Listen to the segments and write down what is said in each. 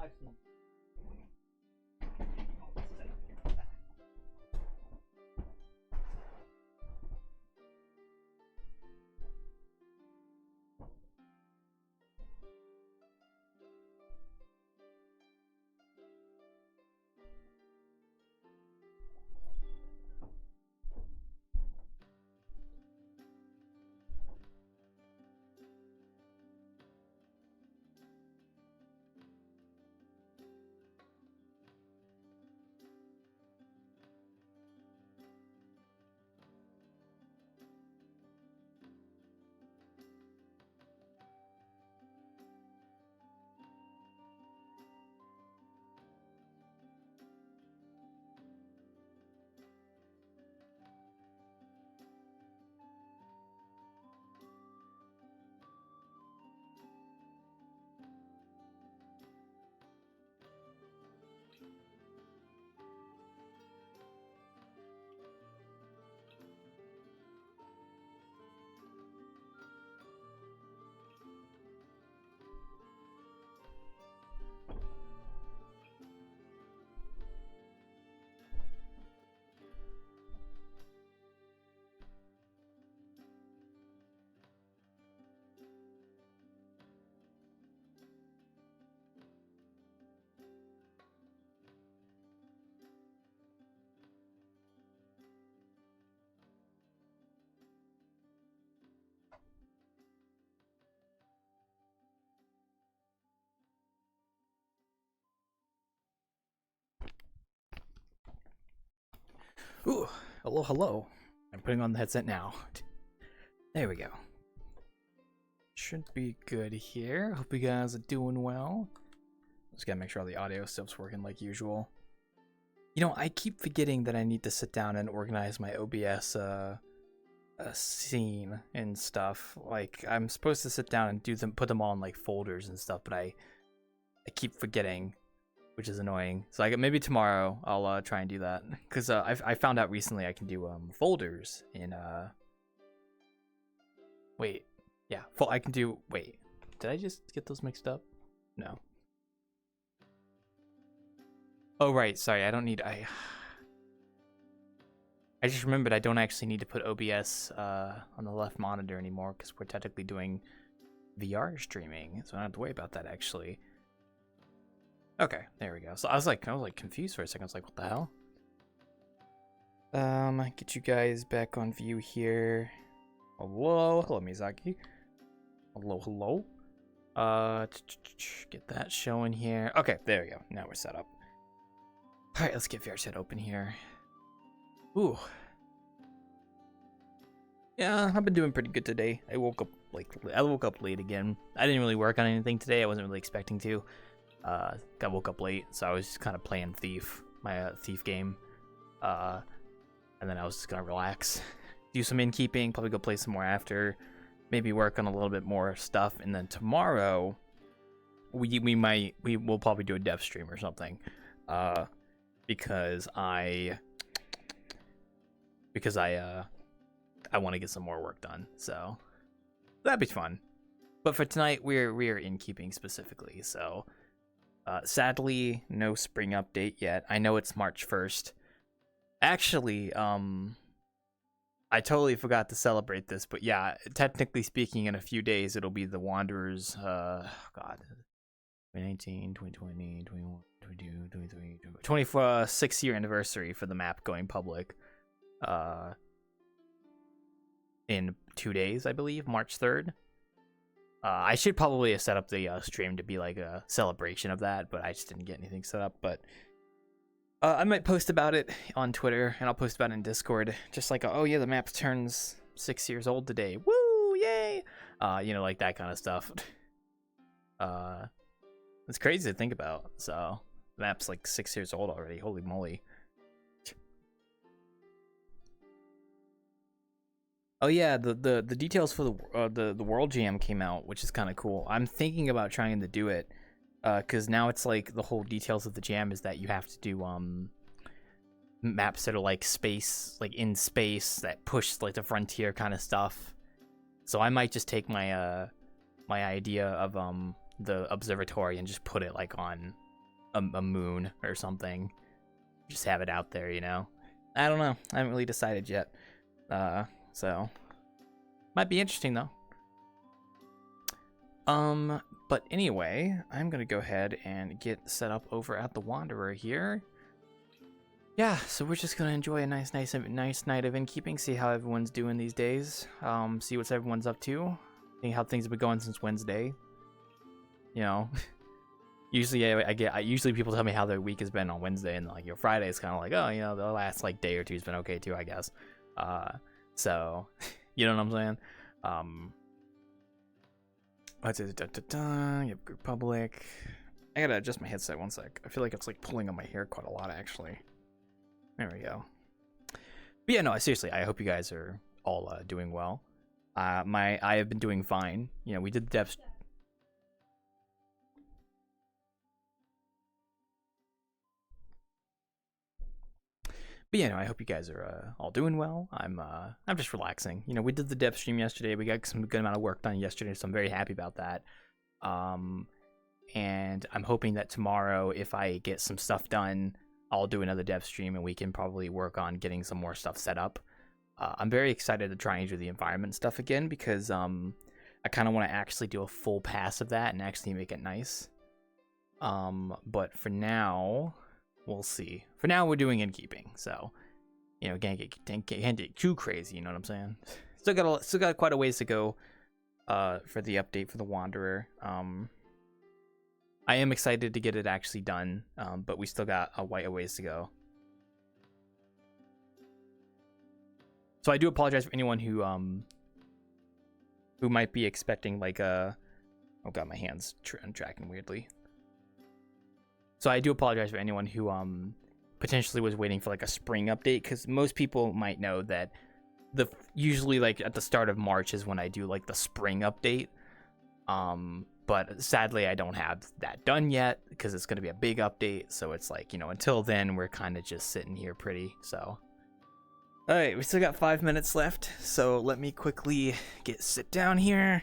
actually. Ooh, hello, hello. I'm putting on the headset now. There we go. Should be good here. Hope you guys are doing well. Just gotta make sure all the audio stuff's working like usual. You know, I keep forgetting that I need to sit down and organize my OBS scene and stuff. Like, I'm supposed to sit down and do them, put them all in like folders and stuff, but I keep forgetting, which is annoying. So maybe tomorrow I'll try and do that, because I found out recently I can do folders in wait, yeah, I can do, wait, did I just get those mixed up? No. Oh right, sorry, I don't need, I just remembered I don't actually need to put OBS on the left monitor anymore, because we're technically doing VR streaming, so I don't have to worry about that actually. Okay, there we go. So I was like confused for a second. I was like, what the hell? Get you guys back on view here. Hello, Miyazaki. Hello. Get that showing here. Okay, there we go. Now we're set up. All right, let's get VRChat open here. Ooh. Yeah, I've been doing pretty good today. I woke up late again. I didn't really work on anything today. I wasn't really expecting to. Woke up late, so I was just kind of playing Thief, my Thief game, and then I was just gonna relax, do some Innkeeping, probably go play some more after, maybe work on a little bit more stuff, and then tomorrow we'll probably do a dev stream or something, because I want to get some more work done, so that'd be fun. But for tonight, we're Innkeeping specifically, so. Sadly, no spring update yet. I know it's March 1st. Actually, I totally forgot to celebrate this, but yeah, technically speaking, in a few days, it'll be the Wanderers, 2019, 2020, 21, 22, 23, 26th year anniversary for the map going public, in 2 days, I believe, March 3rd. I should probably have set up the stream to be like a celebration of that, but I just didn't get anything set up. But I might post about it on Twitter, and I'll post about it in Discord. Just like, oh yeah, the map turns 6 years old today. Woo, yay! You know, like that kind of stuff. It's crazy to think about. So the map's like 6 years old already. Holy moly! Oh yeah, the details for the World Jam came out, which is kind of cool. I'm thinking about trying to do it, because now it's like the whole details of the jam is that you have to do maps that are like space, like in space, that push like the frontier kind of stuff. So I might just take my my idea of the observatory and just put it like on a moon or something. Just have it out there, you know. I don't know. I haven't really decided yet. So might be interesting though. But anyway, I'm gonna go ahead and get set up over at the Wanderer here. Yeah, so we're just gonna enjoy a nice night of innkeeping, see how everyone's doing these days, see what everyone's up to, see how things have been going since Wednesday. You know, usually usually people tell me how their week has been on Wednesday, and like your Friday is kind of like, oh, you know, the last like day or two has been okay too, I guess. So you know what I'm saying? Let's yep, group public. I gotta adjust my headset one sec. I feel like it's like pulling on my hair quite a lot actually. There we go. But yeah, no, seriously, I hope you guys are all doing well. I have been doing fine. You know, we did the devs. But yeah, no, I hope you guys are all doing well. I'm just relaxing. You know, we did the dev stream yesterday. We got some good amount of work done yesterday, so I'm very happy about that. And I'm hoping that tomorrow, if I get some stuff done, I'll do another dev stream and we can probably work on getting some more stuff set up. I'm very excited to try and do the environment stuff again because I kind of want to actually do a full pass of that and actually make it nice. But for now, we'll see. For now, we're doing innkeeping, so you know, can't get too crazy. You know what I'm saying? Still got quite a ways to go for the update for the Wanderer. I am excited to get it actually done, but we still got a ways to go. So I do apologize for anyone who might be expecting like a. Oh god, my hands tracking weirdly. So I do apologize for anyone who potentially was waiting for like a spring update, because most people might know that usually like at the start of March is when I do like the spring update. But sadly I don't have that done yet because it's going to be a big update, so it's like, you know, until then we're kind of just sitting here pretty. So all right, we still got 5 minutes left, so let me quickly sit down here,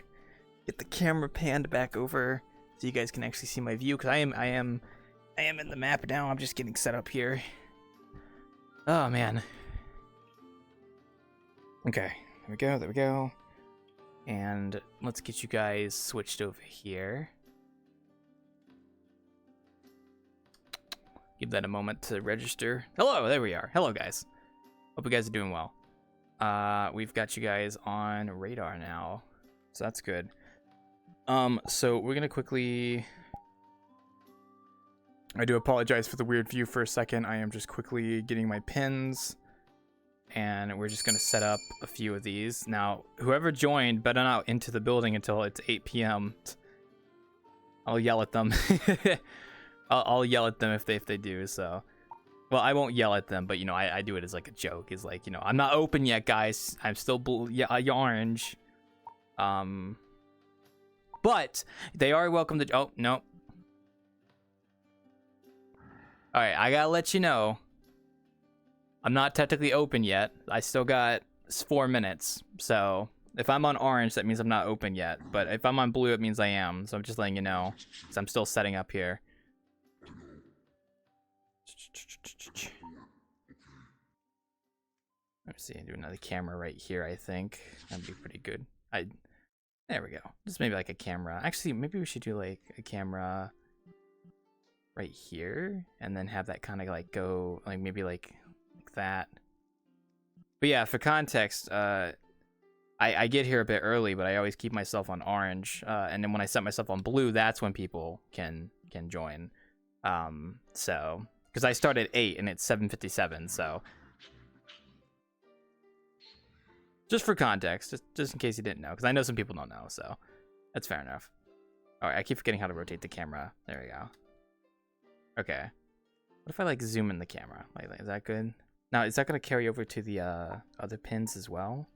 get the camera panned back over so you guys can actually see my view, because I am in the map now. I'm just getting set up here. Oh man. Okay, there we go. And let's get you guys switched over here. Give that a moment to register. Hello, there we are. Hello guys. Hope you guys are doing well. We've got you guys on radar now, so that's good. So we're gonna quickly. I do apologize for the weird view for a second. I am just quickly getting my pins, and we're just gonna set up a few of these. Now, whoever joined better not into the building until it's 8 p.m. I'll yell at them. I'll yell at them if they do. So. Well, I won't yell at them, but, you know, I do it as, like, a joke. It's like, you know, I'm not open yet, guys. I'm still orange. But they are welcome to... Oh, no. All right, I gotta let you know. I'm not technically open yet. I still got 4 minutes. So if I'm on orange, that means I'm not open yet. But if I'm on blue, it means I am. So I'm just letting you know. So I'm still setting up here. Let's see, do another camera right here, I think. That'd be pretty good. There we go. Just maybe like a camera. Actually, maybe we should do like a camera right here, and then have that kind of like go, like maybe like that. But yeah, for context, I get here a bit early, but I always keep myself on orange. And then when I set myself on blue, that's when people can join. So, because I start at 8 and it's 7:57, so just for context, just in case you didn't know, because I know some people don't know, so that's fair enough. All right, I keep forgetting how to rotate the camera. There we go. Okay. What if I like zoom in the camera? Like, is that good? Now, is that gonna carry over to the other pins as well?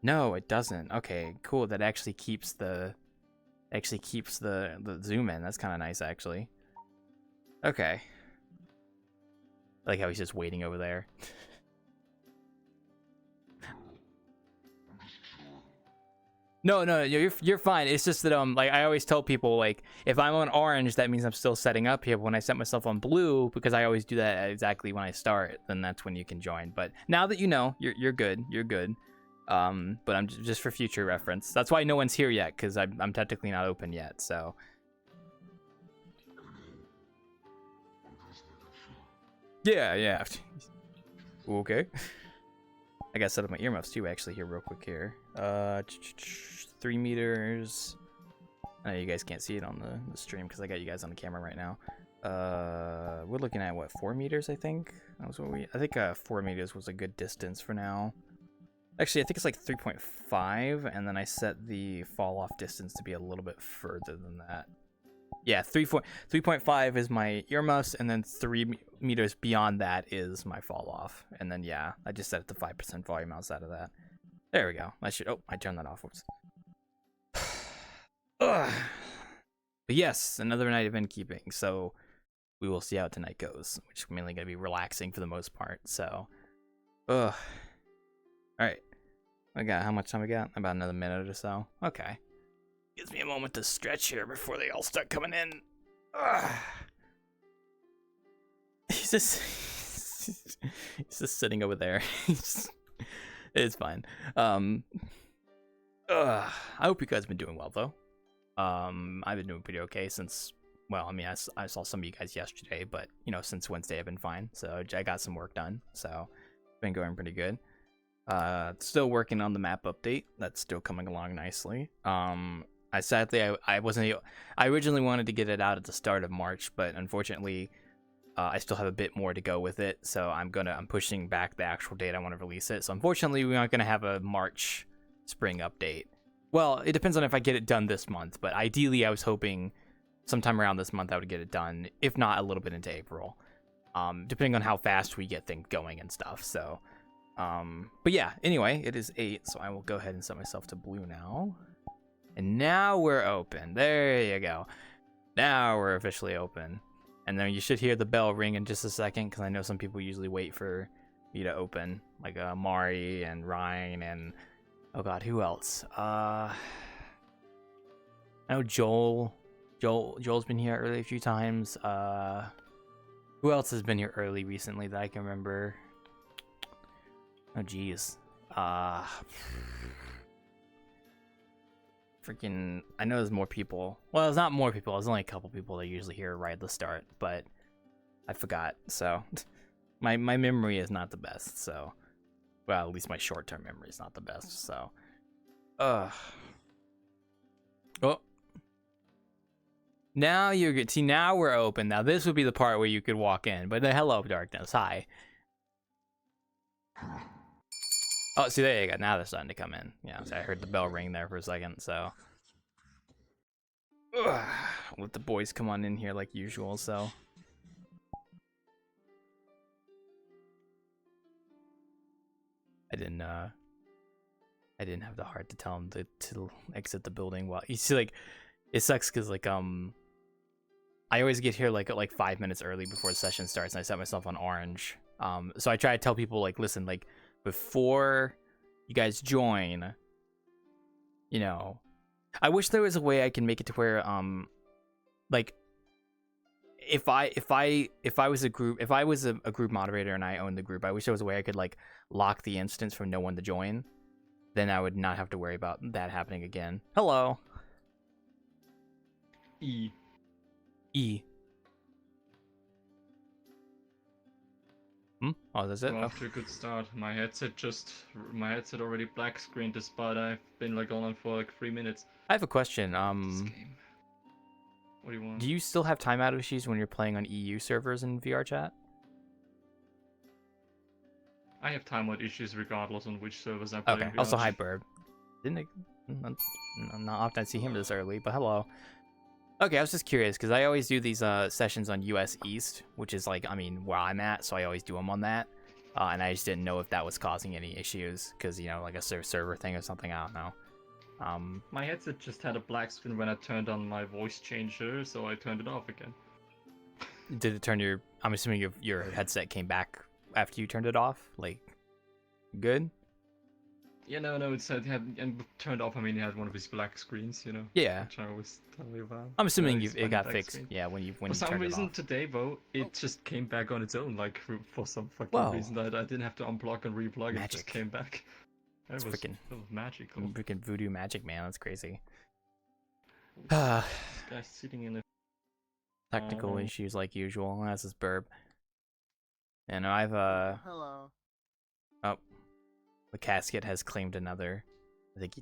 No, it doesn't. Okay, cool. That actually keeps the zoom in. That's kind of nice, actually. Okay. I like how he's just waiting over there. No, you're fine. It's just that like I always tell people, like, if I'm on orange, that means I'm still setting up here. But when I set myself on blue, because I always do that exactly when I start, then that's when you can join. But now that you know, you're good. You're good. But I'm just for future reference. That's why no one's here yet, because I'm technically not open yet. So. Yeah. Okay. I gotta set up my earmuffs too, actually, here real quick here. 3 meters. I know you guys can't see it on the stream because I got you guys on the camera right now. We're looking at what, 4 meters, I think? I think 4 meters was a good distance for now. Actually, I think it's like 3.5, and then I set the fall off distance to be a little bit further than that. Yeah, 3.5 is my earmuffs, and then 3 meters beyond that is my fall off. And then, yeah, I just set it to 5% volume outside of that. There we go. I turned that off. Whoops. But yes, another night of Innkeeping. So we will see how tonight goes, which is mainly going to be relaxing for the most part. So, all right. How much time we got? About another minute or so. Okay. Gives me a moment to stretch here before they all start coming in. He's just sitting over there. It's fine. I hope you guys have been doing well though. I've been doing pretty okay since, well, I mean, I saw some of you guys yesterday, but you know, since Wednesday I've been fine. So I got some work done. So been going pretty good. Still working on the map update. That's still coming along nicely. I originally wanted to get it out at the start of March, but unfortunately, I still have a bit more to go with it. So I'm pushing back the actual date I want to release it. So unfortunately, we aren't gonna have a March spring update. Well, it depends on if I get it done this month, but ideally I was hoping sometime around this month I would get it done, if not a little bit into April, depending on how fast we get things going and stuff. So, but yeah, anyway, it is 8, so I will go ahead and set myself to blue now. And now we're open. There you go. Now we're officially open. And then you should hear the bell ring in just a second, because I know some people usually wait for me to open, like Mari and Ryan and, oh god, who else? I know Joel's been here early a few times. Who else has been here early recently that I can remember? Oh geez. Freaking, I know there's more people. Well, there's not more people. There's only a couple people that are usually here right at the start, but I forgot. So my memory is not the best. So, well, at least my short-term memory is not the best. So, oh, now you're good. See, now we're open. Now this would be the part where you could walk in. But hello, darkness. Hi. Oh, see, there you go. Now they're starting to come in. Yeah, so I heard the bell ring there for a second, so. Let the boys come on in here like usual, so. I didn't have the heart to tell them to exit the building while, you see, like, it sucks because, like, I always get here, like 5 minutes early before the session starts, and I set myself on orange. So I try to tell people, like, listen, like, before you guys join, you know, I wish there was a way I can make it to where like if I was a group moderator and I owned the group, I wish there was a way I could like lock the instance for no one to join. Then I would not have to worry about that happening again. Hello. E. Oh, that's it? Well, off to a good start. My headset already black screened this, but I've been like on for like 3 minutes. I have a question. This game. What do you want? Do you still have timeout issues when you're playing on EU servers in VRChat? I have timeout issues regardless on which servers I'm playing. Okay. Also, hi, Burb. Not often I see him this early, but hello. Okay, I was just curious because I always do these sessions on US East, which is like, I mean, where I'm at, so I always do them on that. And I just didn't know if that was causing any issues because, you know, like a server thing or something. I don't know. My headset just had a black screen when I turned on my voice changer, so I turned it off again. Did it turn your? I'm assuming your headset came back after you turned it off. Like, good. Yeah, no, it said he had and turned off. I mean, he had one of his black screens, Yeah, which I always tell you about. I'm assuming His it funny got black fixed. screen. Yeah, when For you some turned it reason off. today, though, Oh. it just came back on its own. Like for some fucking Whoa. reason that I didn't have to unplug and replug. It just Magic. came back. It's That freaking was magical. freaking voodoo magic, man. That's crazy. This guy's sitting in a Technical issues like usual. That's his burp. And I've Hello. oh, the casket has claimed another. I think he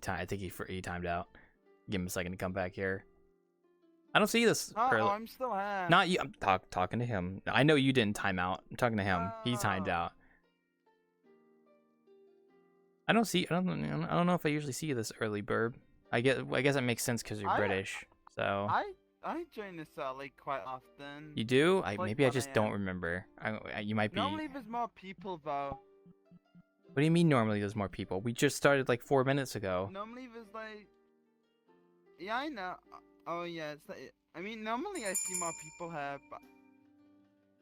timed out. Give him a second to come back here. I don't see this. Oh, I'm still here. Not you. I'm talking to him. I know you didn't time out. I'm talking to him. He timed Oh. out. I don't know if I usually see you this early, Burb. I guess it makes sense because you're British. So I join this early quite often. you do? It's like Maybe I 1 just don't remember. You might be. Normally there's more people though. What do you mean normally there's more people? We just started like 4 minutes ago. Normally there's like. Yeah, I know. Oh yeah, it's like. I mean, normally I see more people here, but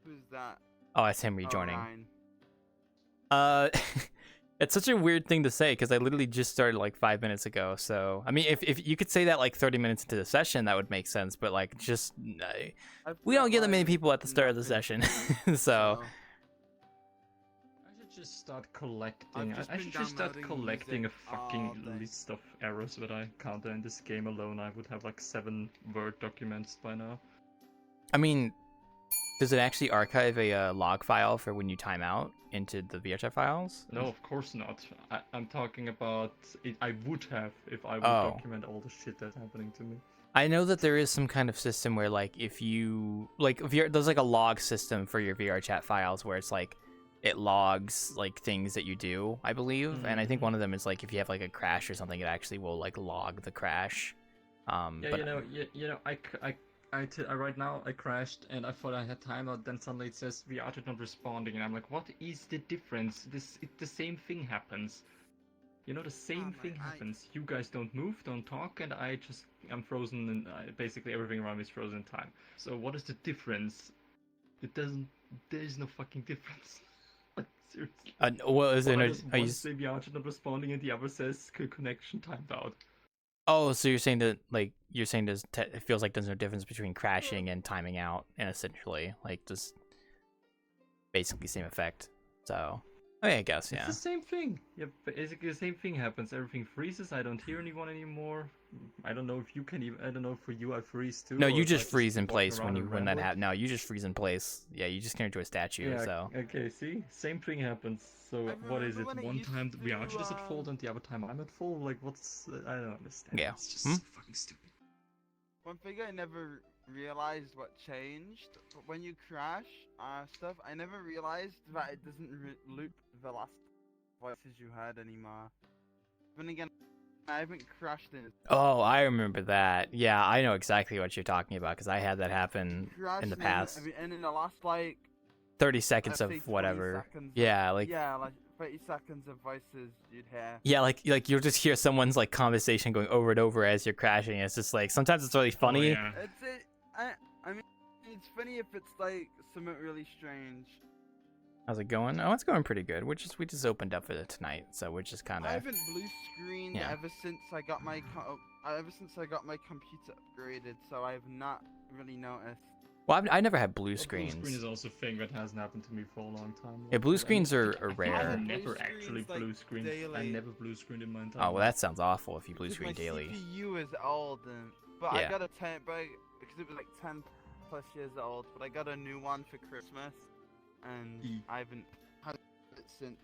who's that? Oh, that's him Oh, rejoining. Ryan. It's such a weird thing to say because I literally just started like 5 minutes ago. So I mean, if you could say that like 30 minutes into the session, that would make sense. But like, just we don't get that many people at the start of the session, so. I should just start collecting. I've just I been should just start downloading collecting a music all fucking day. list of errors that I encounter in this game alone. I would have like 7 Word documents by now. I mean, does it actually archive a log file for when you time out into the VRChat files? No, of course not. I'm talking about it. I would have if I would Oh. document all the shit that's happening to me. I know that there is some kind of system where like if you like there's like a log system for your VRChat files where it's like it logs like things that you do, I believe, and I think one of them is like if you have like a crash or something, it actually will like log the crash. Yeah, But right now I crashed and I thought I had timeout. Then suddenly it says VRChat not responding, and I'm like, what is the difference? The same thing happens. The same thing happens. You guys don't move, don't talk, and I'm frozen, and basically everything around me is frozen in time. So what is the difference? There is no fucking difference. Like, seriously. well, is there Why no? does one say VRChat not responding and the other says connection timed out? Oh, so you're saying that like it feels like there's no difference between crashing and timing out, and essentially like just basically same effect. So I guess yeah. It's the same thing. Yeah, basically the same thing happens. Everything freezes. I don't hear anyone anymore. I don't know if you can even. I don't know if for you I freeze too. No, or you if just I freeze in walk place around and when that ramble. happens. No, you just freeze in place. Yeah, you just turn into a statue. Yeah. So Okay. See, same thing happens. So what is it? remember when it One used time to, the VRChat is at fault and the other time I'm at fault. Like what's? I don't understand. Yeah. It's just so fucking stupid. One thing I never realized what changed, but when you crash stuff, I never realized that it doesn't loop the last voices you heard anymore. Then again, I haven't crashed in. oh, I remember that. Yeah, I know exactly what you're talking about because I had that happen Crashed in the past. and in the last like 30 seconds let's say of 20 whatever. seconds, Yeah, like yeah, like 30 seconds of voices you'd hear. yeah, like you'll just hear someone's like conversation going over and over as you're crashing. It's just like sometimes it's really funny. Oh, yeah. I mean, it's funny if it's like something really strange. How's it going? Oh, it's going pretty good. We just opened up for the tonight, so we're just kind I of haven't blue screened Yeah. ever since I got my computer upgraded, so I've not really noticed. well, I never had blue Blue screens. screen is also a thing that hasn't happened to me for a long time. Yeah, blue I screens are I think rare. I Blue never screens, actually like, blue screened. I daily. never blue screened in my entire Oh well, life. that sounds awful if you blue Because screen daily. My CPU is old, but Yeah. I got a 10, because it was like 10 plus years old. But I got a new one for Christmas, and I haven't had it since.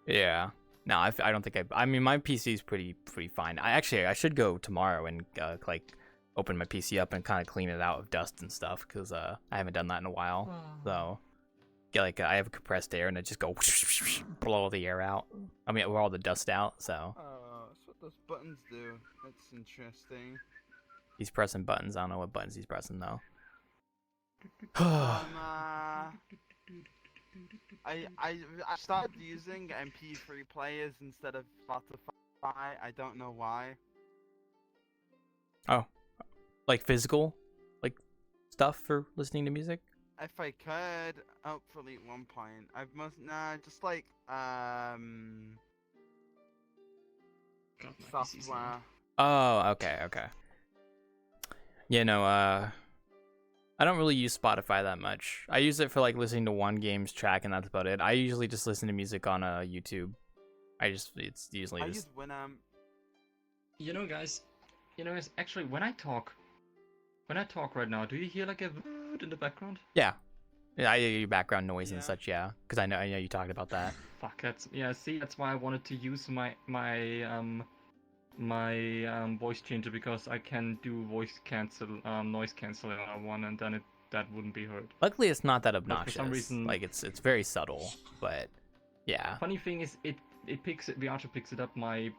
Yeah. No, I don't think I mean, my PC's pretty fine. I should go tomorrow and like open my PC up and kind of clean it out of dust and stuff because I haven't done that in a while. So get like I have a compressed air and it just go blow all the air out. I mean, all the dust out. So That's what those buttons do. That's interesting. he's pressing buttons. I don't know what buttons he's pressing though. I started using MP3 players instead of Spotify. I don't know why. Oh, like physical, like stuff for listening to music. If I could, hopefully at one point. Just like God, my PC's software. loud. Oh, okay. Yeah, no, I don't really use Spotify that much. I use it for like listening to one game's track, and that's about it. I usually just listen to music on YouTube. It's usually I just. use Winamp. You know, guys, actually, when I talk right now, do you hear like a in the background? Yeah, I hear your background noise and Yeah. such. Yeah, because I know you talked about that. Fuck, see, that's why I wanted to use my voice changer, because I can do noise cancel on that one, and then that wouldn't be heard. Luckily, it's not that But for obnoxious. some reason, Like it's very subtle, but yeah. funny thing is, VRChat picks it up. My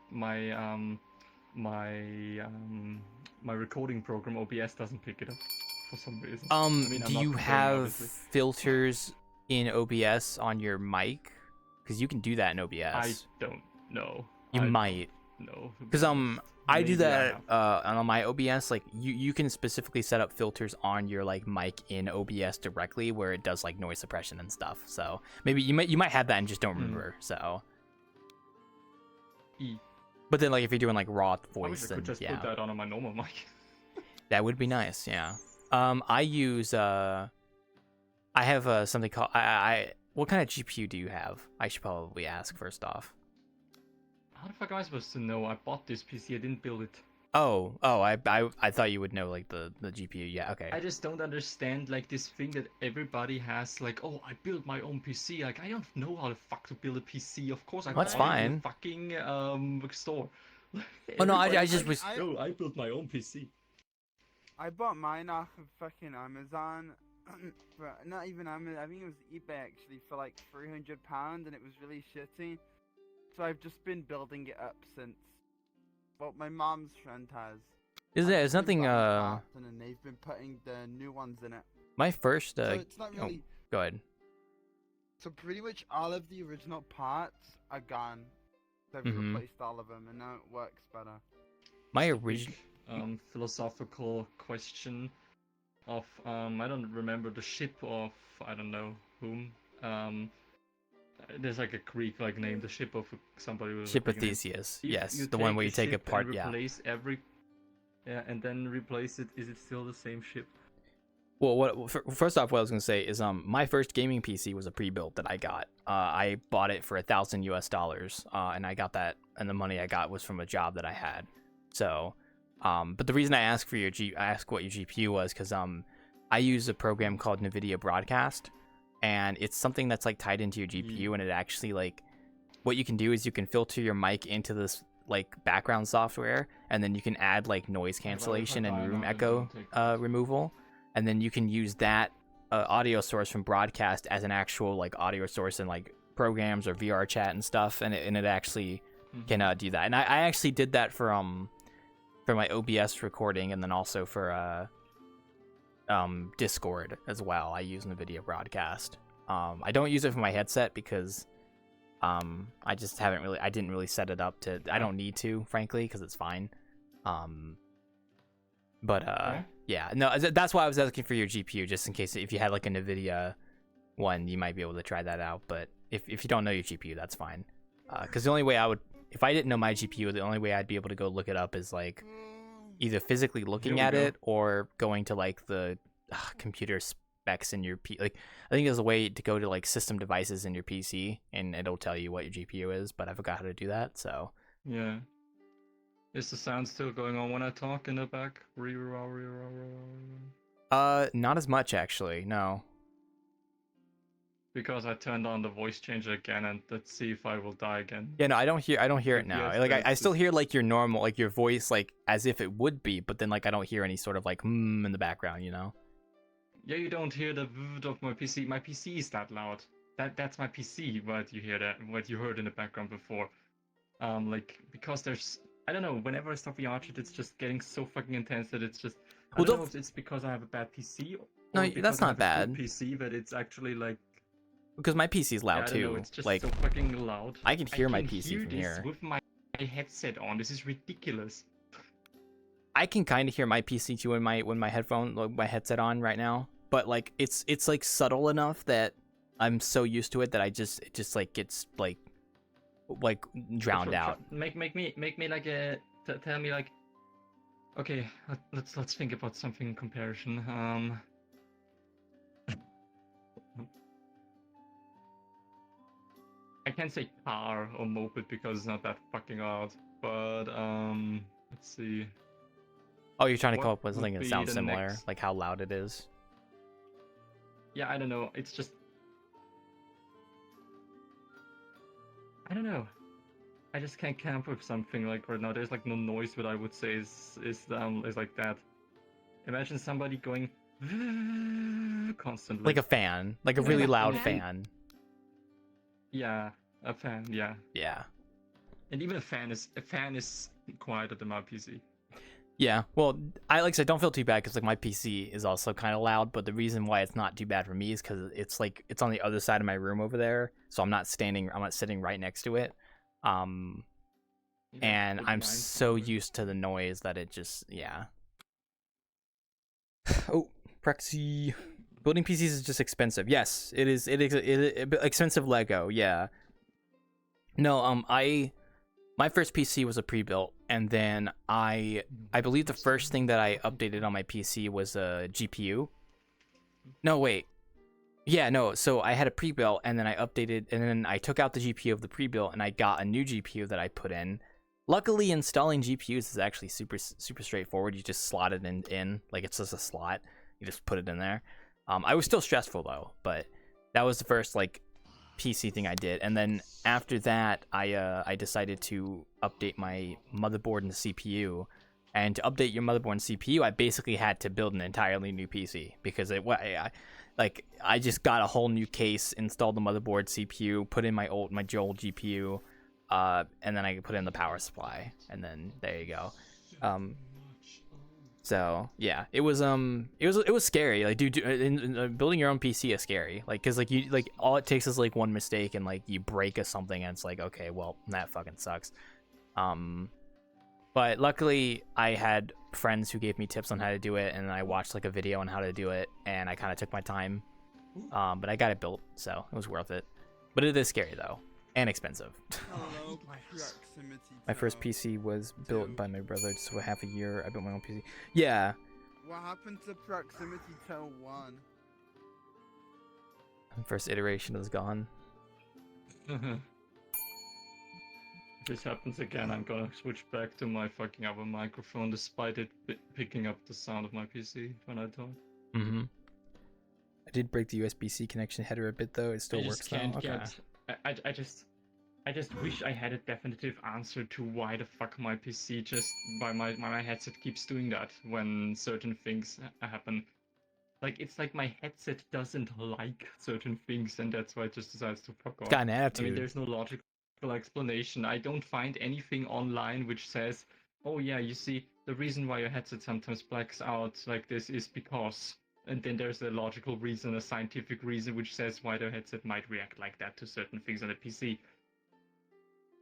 recording program OBS doesn't pick it up for some reason. I mean, I'm Do not you complaining, have obviously. filters in OBS on your mic? Because you can do that in OBS. I don't know. You might. No. Because I do Maybe that have. on my OBS. Like you can specifically set up filters on your like mic in OBS directly, where it does like noise suppression and stuff. So maybe you might have that and just don't remember. So. But then like if you're doing like raw I wish voice, I then could just yeah, put that on my normal mic. that would be nice. Yeah. I use I have something called I what kind of GPU do you have? I should probably ask first off. How the fuck am I supposed to know? I bought this PC, I didn't build it. Oh, I thought you would know like the GPU. Yeah, okay. I just don't understand like this thing that everybody has, like, oh, I built my own PC. Like, I don't know how the fuck to build a PC. Of course I That's bought it in fine. the fucking store. Oh no, I Everybody's just like, was. oh, I built my own PC. I bought mine off of fucking Amazon. But not even Amazon. I think it was eBay actually for like £300, and it was really shitty. So I've just been building it up since. Well, my mom's friend has. There's nothing. And then they've been putting the new ones in it. My first. So it's not really. Go ahead. So pretty much all of the original parts are gone. They've Mhm. replaced all of them, and now it works better. My It's a original. big, philosophical question of I don't remember the ship of I don't know whom. There's like a Greek like name, the ship of somebody with Ship a of big name. Theseus. If Yes, you the one take where a you take ship apart. and Yeah. replace and then replace it. Is it still the same ship? Well, first off, what I was gonna say is my first gaming PC was a pre-built that I got. I bought it for $1,000 US, and I got that, and the money I got was from a job that I had. So, but the reason I asked for I asked what your GPU was because I use a program called NVIDIA Broadcast, and it's something that's like tied into your GPU, and it actually like what you can do is you can filter your mic into this like background software, and then you can add like noise cancellation and room echo removal. And then you can use that audio source from Broadcast as an actual like audio source in like programs or VRChat and stuff, and it actually can do that. And I actually did that for my OBS recording, and then also for Discord as well. I use NVIDIA Broadcast. I don't use it for my headset because I just I didn't really set it up to. I don't need to, frankly, because it's fine. But yeah, no, that's why I was asking for your GPU, just in case if you had like a NVIDIA one, you might be able to try that out. But if you don't know your GPU, that's fine. Because the only way if I didn't know my GPU, the only way I'd be able to go look it up is like either physically looking at it or going to like the computer specs in your like I think there's a way to go to like system devices in your PC and it'll tell you what your GPU is, but I forgot how to do that. So yeah. Is the sound still going on when I talk in the back? not as much actually, no. Because I turned on the voice changer again, and let's see if I will die again. Yeah, no, I don't hear it now. Yes, Like I still hear like your normal, like your voice, like as if it would be, but then like I don't hear any sort of like in the background, you know? Yeah, you don't hear the of my PC. My PC is that loud. That's my PC. What you hear what you heard in the background before. Like because there's I don't know. Whenever I stop VRChat, it's just getting so fucking intense that it's just. I don't know if it's because I have a bad PC. No, because that's I not have a bad. good PC, but it's actually like. Because my PC's loud I don't too. know, it's just like so fucking loud. I can hear my PC I can hear from this here. with my headset on. This is ridiculous. I can kind of hear my PC too when my headset on right now, but like it's like subtle enough that I'm so used to it that it just like gets like like drowned out. Make me like a tell me like. Okay, let's think about something in comparison. I can't say car or moped because it's not that fucking loud. But let's see. Oh, you're trying to What come up with would something that be sounds the similar, next- like how loud it is. Yeah, I don't know. It's just I don't know. I just can't come up with something like right now. There's like no noise that I would say is like that. Imagine somebody going constantly. Like a fan, like a really loud fan. Yeah, a fan. Yeah, Yeah. and even a fan is quieter than my PC. Yeah, well, I like I said, don't feel too bad because like my PC is also kind of loud, but the reason why it's not too bad for me is because it's like it's on the other side of my room over there, so I'm not sitting right next to it, and I'm so used to the noise that it just Oh, Prexy, building PCs is just expensive. Yes, it is. It is expensive Lego. Yeah. No, my first PC was a pre-built, and then I believe the first thing that I updated on my PC was a GPU. No, wait. Yeah, no. So I had a pre-built, and then I updated, and then I took out the GPU of the pre-built, and I got a new GPU that I put in. Luckily, installing GPUs is actually super straightforward. You just slot it in like it's just a slot. You just put it in there. I was still stressful though, but that was the first like PC thing I did, and then after that I decided to update my motherboard and CPU. And to update your motherboard and CPU, I basically had to build an entirely new PC because I just got a whole new case, installed the motherboard, CPU, put in my old GPU, and then I put in the power supply, and then there you go. So yeah, it was scary. Like, dude, building your own PC is scary. Like, cause like all it takes is like one mistake and like you break something, and it's like, okay, well, that fucking sucks. But luckily I had friends who gave me tips on how to do it, and I watched like a video on how to do it, and I kind of took my time. But I got it built, so it was worth it. But it is scary though, and expensive. Hello, proximity. My first PC was built by my brother, just for half a year. I built my own PC. Yeah. What happened to proximity Tel 1? First iteration is gone. If this happens again, I'm gonna switch back to my fucking other microphone, despite it picking up the sound of my PC when I talk. Mm-hmm. I did break the USB-C connection header a bit though. It still works now. Okay. I just wish I had a definitive answer to why the fuck my PC my headset keeps doing that when certain things happen. Like, it's like my headset doesn't like certain things, and that's why it just decides to fuck off. It's got an attitude. I mean, there's no logical explanation. I don't find anything online which says, oh yeah, you see, the reason why your headset sometimes blacks out like this is because... And then there's a logical reason, a scientific reason, which says why the headset might react like that to certain things on the PC.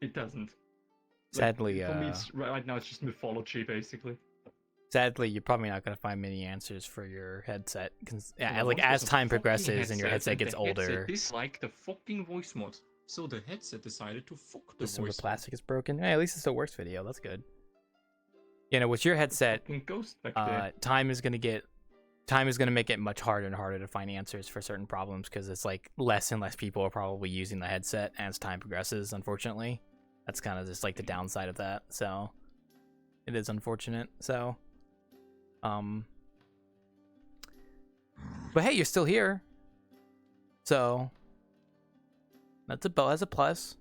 It doesn't. Sadly, for me, right now it's just mythology, basically. Sadly, you're probably not going to find many answers for your headset, cause like as time progresses and your headset gets older. It's like the fucking voice mod, so the headset decided to fuck the Some of voice. the plastic is broken. Hey, at least it still works video. That's good. You know, with your headset, Ghost back there. time is going to make it much harder and harder to find answers for certain problems, because it's like less and less people are probably using the headset as time progresses, unfortunately. That's kind of just like the downside of that. So it is unfortunate. So but hey, you're still here, so that's a plus,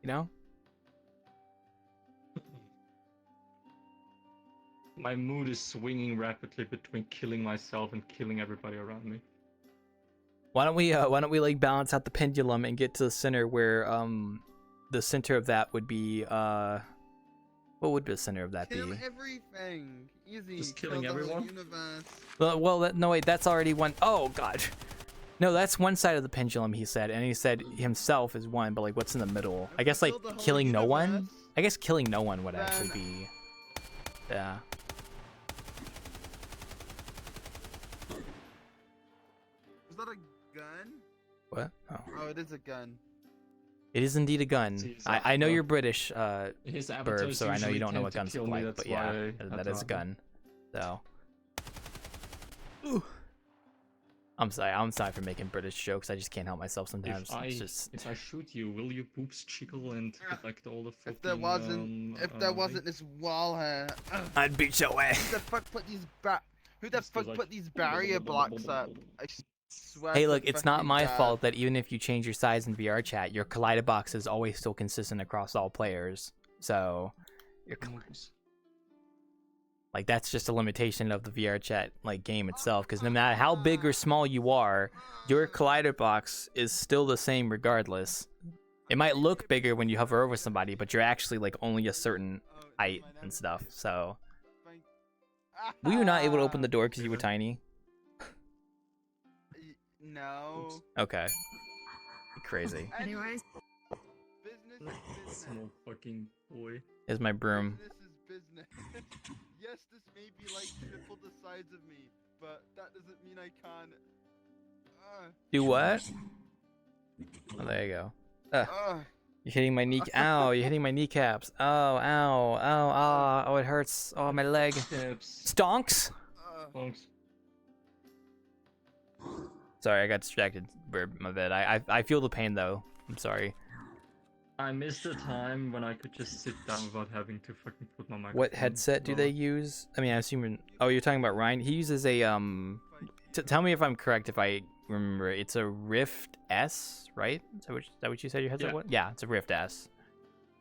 you know. My mood is swinging rapidly between killing myself and killing everybody around me. Why don't we like balance out the pendulum and get to the center where the center of that would be what would the center of that Kill be? everything. Easy. Just killing Kill the whole everyone? universe. Well, no wait, that's already one. Oh god. No, that's one side of the pendulum, he said, and he said himself is one, but like what's in the middle? I guess like Kill the whole killing no one. universe? I guess killing no one would Then- actually be yeah. Was that a gun? What? Oh. Oh, it is a gun. It is indeed a gun. Jeez, I know well, you're British, his Burb, avatars so I know you usually don't know tend what to guns kill look me, like, that's but yeah, why I that had is a to- gun. So. Ooh. I'm sorry for making British jokes. I just can't help myself sometimes. If I shoot you, will your boobs jiggle and get like all the fucking, If there wasn't this wall here. I'd beat your way. Who the fuck put these barrier blocks up? I swear. Hey, to look, it's not fucking my God. fault that even if you change your size in VRChat, your collider box is always still consistent across all players. So, like, that's just a limitation of the VRChat like game itself. Because no matter how big or small you are, your collider box is still the same regardless. It might look bigger when you hover over somebody, but you're actually like only a certain height and stuff. So, were you not able to open the door because you were tiny? No. Okay. Crazy. Anyways, Business is business. Small fucking boy. Here's my broom. Business is business. Yes, this may be like triple the size of me, but that doesn't mean I can't. Do what? Oh, there you go. You're hitting my knee. Ow! You're hitting my kneecaps. Oh! Ow! Ow! Ah! Oh! It hurts. Oh! My leg. Stonks. Thanks. Sorry, I got distracted. My bad. I feel the pain though. I'm sorry. I missed the time when I could just sit down without having to fucking put my microphone. What headset do they use? I mean, I assume. Oh, you're talking about Ryan. He uses a tell me if I'm correct. If I remember, it's a Rift S, right? Is that what you said your headset was? Yeah, it's a Rift S.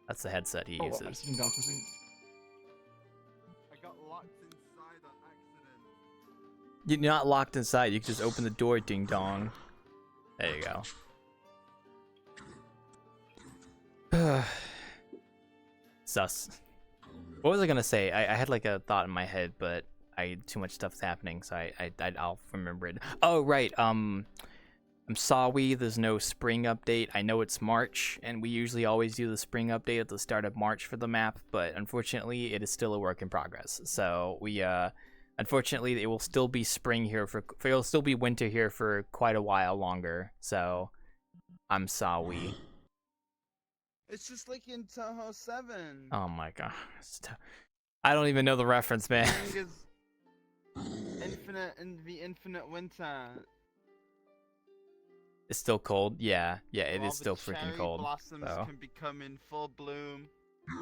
That's the headset he uses. I'm sitting down for a second. I got locked inside on accident. You're not locked inside. You can just open the door, ding dong. There you go. Sus. What was I gonna say? I had like a thought in my head, but too much stuff's happening, so I'll remember it. Oh right. I'm sorry. There's no spring update. I know it's March, and we usually always do the spring update at the start of March for the map, but unfortunately, it is still a work in progress. So we unfortunately, it will still be spring here it'll still be winter here for quite a while longer. So I'm sorry. It's just like in Toho 7. Oh my god. I don't even know the reference, man. Spring is infinite in the infinite winter. It's still cold. Yeah, it All is still the freaking cherry cold. blossoms So. can become in full bloom.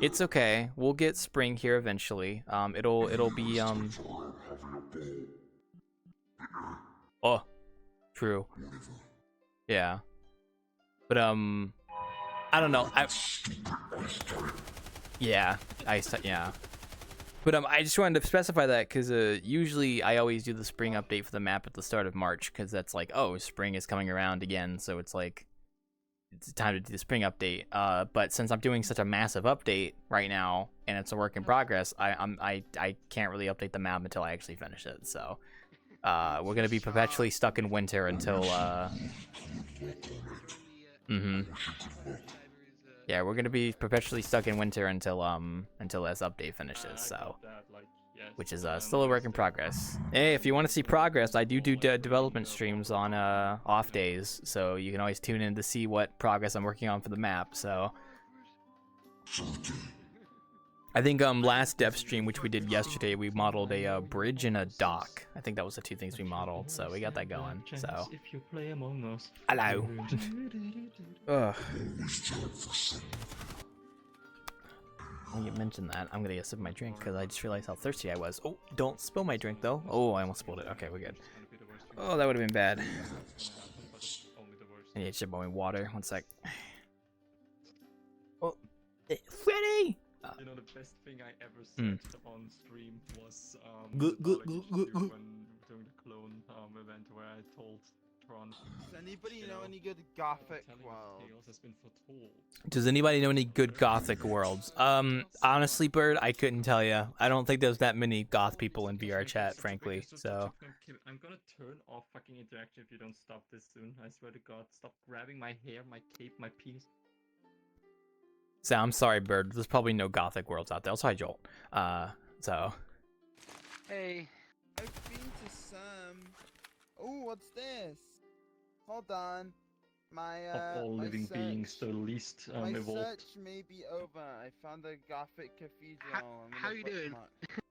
It's okay. We'll get spring here eventually. It'll be Oh, true. Yeah. But I don't know. Yeah. But I just wanted to specify that because usually I always do the spring update for the map at the start of March because that's like, oh, spring is coming around again, so it's like it's time to do the spring update. But since I'm doing such a massive update right now and it's a work in progress, I can't really update the map until I actually finish it. So we're gonna be perpetually stuck in winter until Yeah, we're gonna be perpetually stuck in winter until this update finishes. So, which is still a work in progress. Hey, if you want to see progress, I do development streams on off days, so you can always tune in to see what progress I'm working on for the map. So, I think last dev stream, which we did yesterday, we modeled a bridge and a dock. I think that was the two things we modeled, so we got that going. So, If you play Among Us. hello. Ugh. When you mentioned that, I'm gonna get a sip of my drink because I just realized how thirsty I was. Oh, don't spill my drink though. Oh, I almost spilled it. Okay, we're good. Oh, that would have been bad. I need to sip my water. One sec. Oh, Freddy! You know, the best thing I ever said on stream was Good. when doing the clone event where I told Tron. Does anybody know any good gothic world? Tales has been foretold. Does anybody know any good gothic worlds? Honestly, Bird, I couldn't tell you. I don't think there's that many goth people in VRChat, frankly. So. I'm gonna turn off fucking interaction if you don't stop this soon. I swear to God, stop grabbing my hair, my cape, my penis. So I'm sorry, Bird. There's probably no gothic worlds out there. Also, hi, Joel. So. Hey, I've been to some. Oh, what's this? Hold on. of all my living beings, the least my evolved. search may be over. I found a Gothic cathedral. How you doing?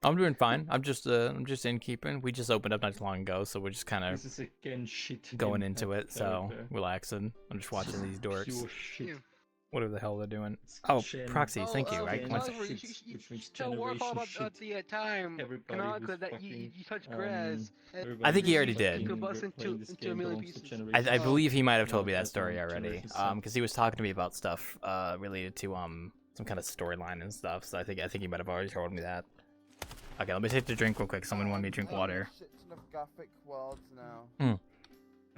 I'm doing fine. I'm just Innkeeping. We just opened up not too long ago, so we're just kind of This is again shit. going into it. So relaxing. I'm just watching these dorks. Pure shit. Whatever the hell they're doing. It's Oh, Gen- proxy. Thank you. Right? Gen One shit, second. which means Tell Warhol generation about shit. the time Everybody Canonica who's that you fucking, touched grass. I think he already you did. could bust into a million pieces. I believe he might have told me that That's story one already. generation stuff. Because he was talking to me about stuff related to some kind of storyline and stuff. So I think he might have already told me that. Okay, let me take the drink real quick. Someone wanted me to drink water. Shit ton of Gothic worlds now.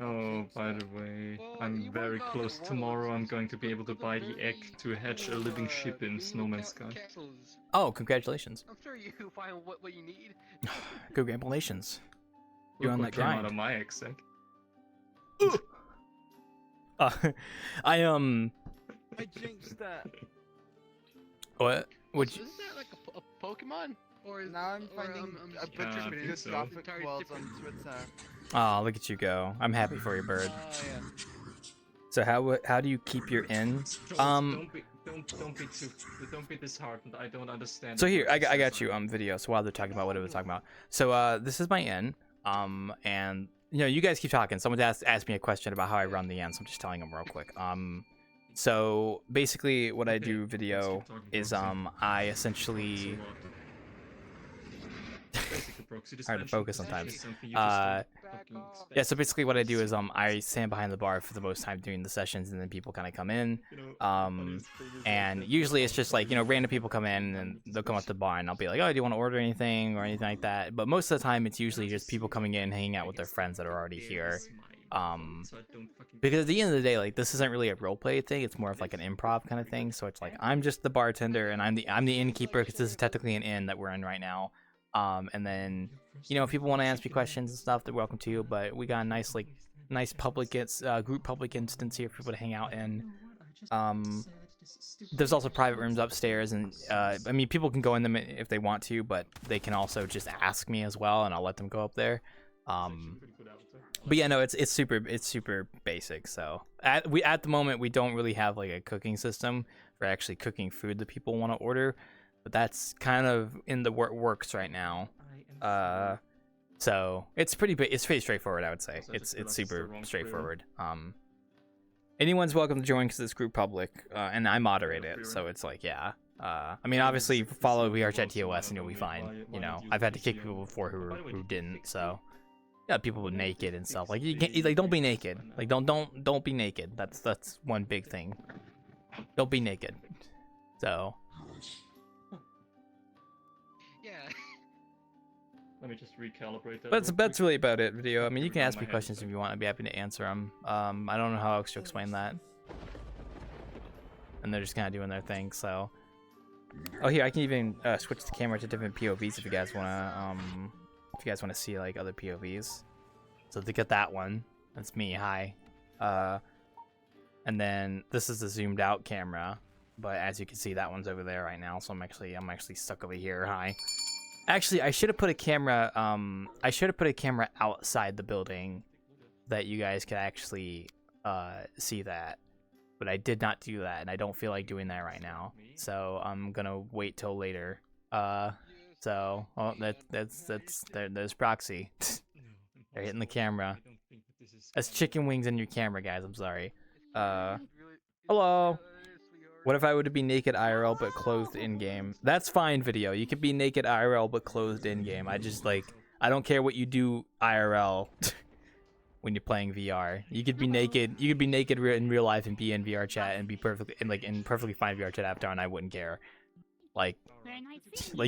Oh, by the way, Well, I'm you very work on close. the Tomorrow I'm worlds. going to be able to buy the egg to hatch a living ship in No Man's Sky. Castles. Oh, congratulations. I'm sure you find what you need. Congratulations. You're Look on what that came out grind. of my egg sack. I I jinxed that. what? Would Isn't you? that like a Pokemon? Or is, Now I'm or, finding I'm a just bunch of I interpreting think good so. Gothic entirely worlds on different. Twitter. Oh, look at you go. I'm happy for you, bird. Yeah. So how do you keep your inn? Don't be disheartened. I don't understand. So the here, I process. got you video. So while they're talking about what it was talking about, so this is my inn. And you guys keep talking. Someone asked me a question about how I run the inn, so I'm just telling them real quick. So basically, what I Okay, do let's video keep talking, is Proxy. I essentially Basically, Proxy, just hard to mention focus this is sometimes. something you just don't Back fucking off. expect. Yeah, so basically what I do is I stand behind the bar for the most time during the sessions, and then people kind of come in. You know, Um, the funniest thing is And that usually it's all just the like, funniest random thing people come in and is they'll come up to the bullshit. bar and I'll be like, oh, do you want to order anything or anything like that? But most of the time it's usually just people coming in, hanging out with their friends that are already here. So I don't fucking Because at the end of the day, like, this isn't really a roleplay thing, it's more of like an improv kind of thing. So it's like, I'm just the bartender and I'm the innkeeper because this is technically an inn that we're in right now. And then, if people want to ask me questions and stuff, they're welcome to, but we got a nice public group public instance here for people to hang out in. There's also private rooms upstairs, and people can go in them if they want to, but they can also just ask me as well, and I'll let them go up there. But yeah, no, it's super basic. So at the moment we don't really have like a cooking system for actually cooking food that people want to order, but that's kind of in the works right now. So it's pretty straightforward, I would say. It's super straightforward. Anyone's welcome to join because it's group public, and I moderate it, so it's like, yeah. Obviously follow VRChat TOS and you'll be fine. I've had to kick people before who didn't, so. Yeah, people were naked and stuff. Like, you can't, like, don't be naked. Like, don't be naked. That's one big thing. Don't be naked. So. Yeah. Let me just recalibrate that. That's really about it, video. You can ask me questions if you want. I'd be happy to answer them. I don't know how else to explain that. And they're just kind of doing their thing, so. Oh, here, I can even switch the camera to different POVs if you guys want to see like other POVs. So to get that one, that's me. Hi. And then this is the zoomed out camera, but as you can see, that one's over there right now. So I'm actually stuck over here. Hi. Actually, I should have put a camera. I should have put a camera outside the building that you guys could actually see that, but I did not do that, and I don't feel like doing that right now. So I'm gonna wait till later. So, oh, there's Proxy. They're hitting the camera. That's chicken wings in your camera, guys. I'm sorry. Hello. What if I were to be naked IRL but clothed in game? That's fine, video. You could be naked IRL but clothed in game. I don't care what you do IRL when you're playing VR. You could be naked. You could be naked in real life and be in VRChat and be perfectly fine VRChat avatar, and I wouldn't care. Like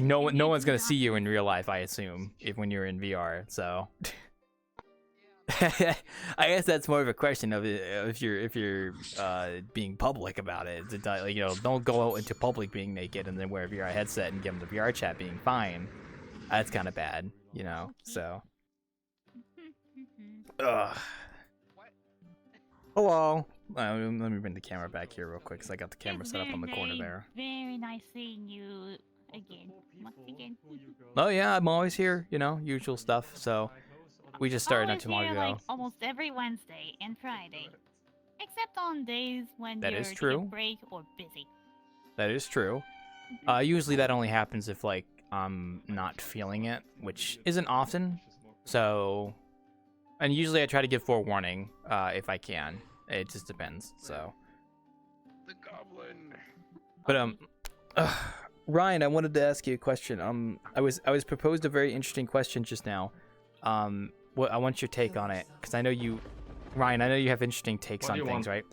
no one's gonna see you in real life, I assume, when you're in VR. So I guess that's more of a question of if you're being public about it. Don't go out into public being naked and then wear a VR headset and give them the VR chat being fine. That's kind of bad, So. Ugh. Hello. Let me bring the camera back here real quick because I got the camera set up on the corner there. Very nice seeing you again. Once again. Oh yeah, I'm always here. Usual stuff. So we just started not too long Always ago. here, like almost every Wednesday and Friday. Except on days when That you're is taking true. a break or busy. That is true. Usually that only happens if like I'm not feeling it, which isn't often. So, and usually I try to give forewarning if I can. It just depends. So, The goblin. but Ryan, I wanted to ask you a question. I was proposed a very interesting question just now. What I want your take on it because I know you, Ryan. I know you have interesting takes What do on you things, want? right?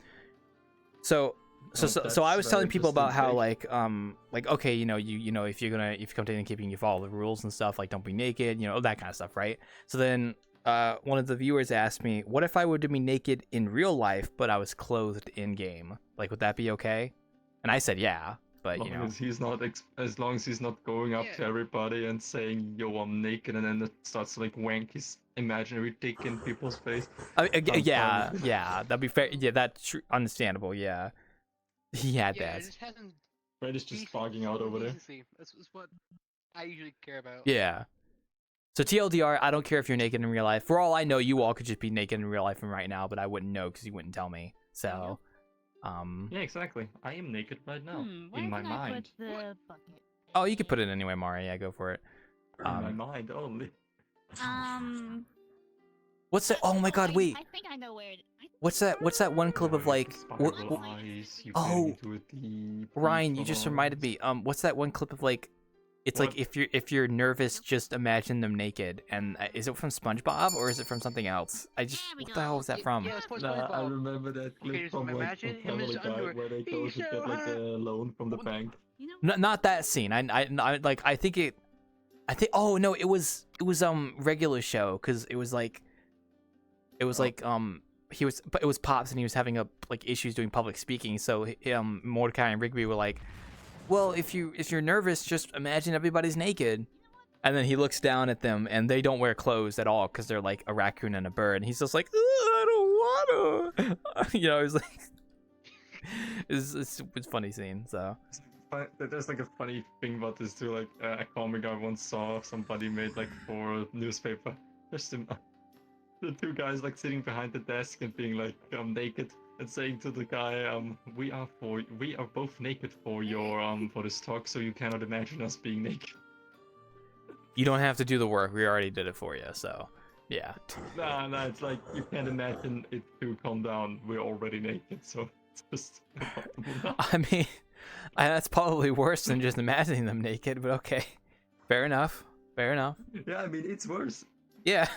So I was That's telling very people about how interesting like okay, you know if you come to Innkeeping, you follow the rules and stuff, like don't be naked, that kind of stuff, right? So then one of the viewers asked me, what if I were to be naked in real life but I was clothed in game? Like, would that be okay? And I said yeah, but as long as he's not going up Yeah. to everybody and saying, "Yo, I'm naked," and then it starts to like wank his imaginary dick in people's face. I'm fine yeah, with it. yeah, that'd be fair. Yeah, that's understandable. Yeah, he had Yeah, it that. just hasn't. Fred is just Decent- fogging out over there. decency. That's what I usually care about. Yeah. So TLDR, I don't care if you're naked in real life. For all I know, you all could just be naked in real life right now, but I wouldn't know because you wouldn't tell me. So, Yeah, exactly. I am naked right now Where in my can I mind. put the bucket? oh, you could put it anywhere, Mari. Yeah, go for it. In my mind only. What's that? Oh my God, wait. I think I know where it. What's that one clip of like? Spiral eyes, you Oh, get into a deep Ryan, you just reminded me. What's that one clip of like? It's like What? if you're nervous, just imagine them naked. And is it from SpongeBob or is it from something else? There we What the hell was that Yeah, from? yeah, it's Nah, I SpongeBob. remember that clip just from like imagine from him in his Family Guy underwear. where they go He's to so get like hot. a loan from the bank. You know. Not that scene. I like I think it. I think oh no, it was regular show because it was like he was, but it was Pops and he was having issues doing public speaking. So Mordecai and Rigby were like, well, if you're nervous, just imagine everybody's naked. And then he looks down at them and they don't wear clothes at all because they're like a raccoon and a bird. And he's just like, I don't wanna. It's like it's a funny scene. So There's like a funny thing about this too. Like a comic I once saw somebody made like for a newspaper. Just the two guys like sitting behind the desk and being like naked and saying to the guy, we are both naked for your for this talk, so you cannot imagine us being naked. you don't have to do the work. We already did it for you. So yeah. Nah, it's like you can't imagine it to calm down. We're already naked, so it's just uncomfortable. I mean, that's probably worse than just imagining them naked. But okay, fair enough. Fair enough. Yeah, I mean it's worse. Yeah.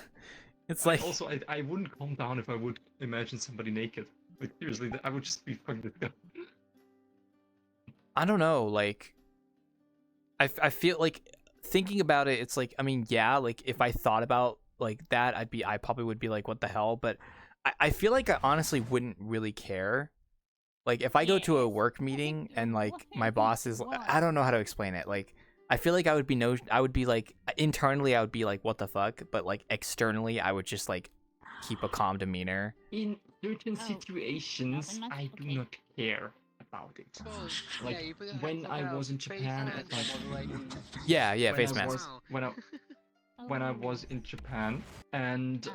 It's like Also, I wouldn't calm down if I would imagine somebody naked. Like seriously, I would just be fucking disgusted. I don't know, like I feel like thinking about it, it's like I mean, yeah, like if I thought about like that, I probably would be like, what the hell? But I feel like I honestly wouldn't really care. Like if I go to a work meeting and like my boss is, I don't know how to explain it. Like I feel like I would be like internally I would be like, what the fuck? But like externally I would just like keep a calm demeanor. In certain Oh, situations, nothing much? I do Okay. not care about it. Well, Like, yeah, you put it when I out, was in face Japan mask at, like- more likely. Yeah, when face I mask. was- when I was in Japan, and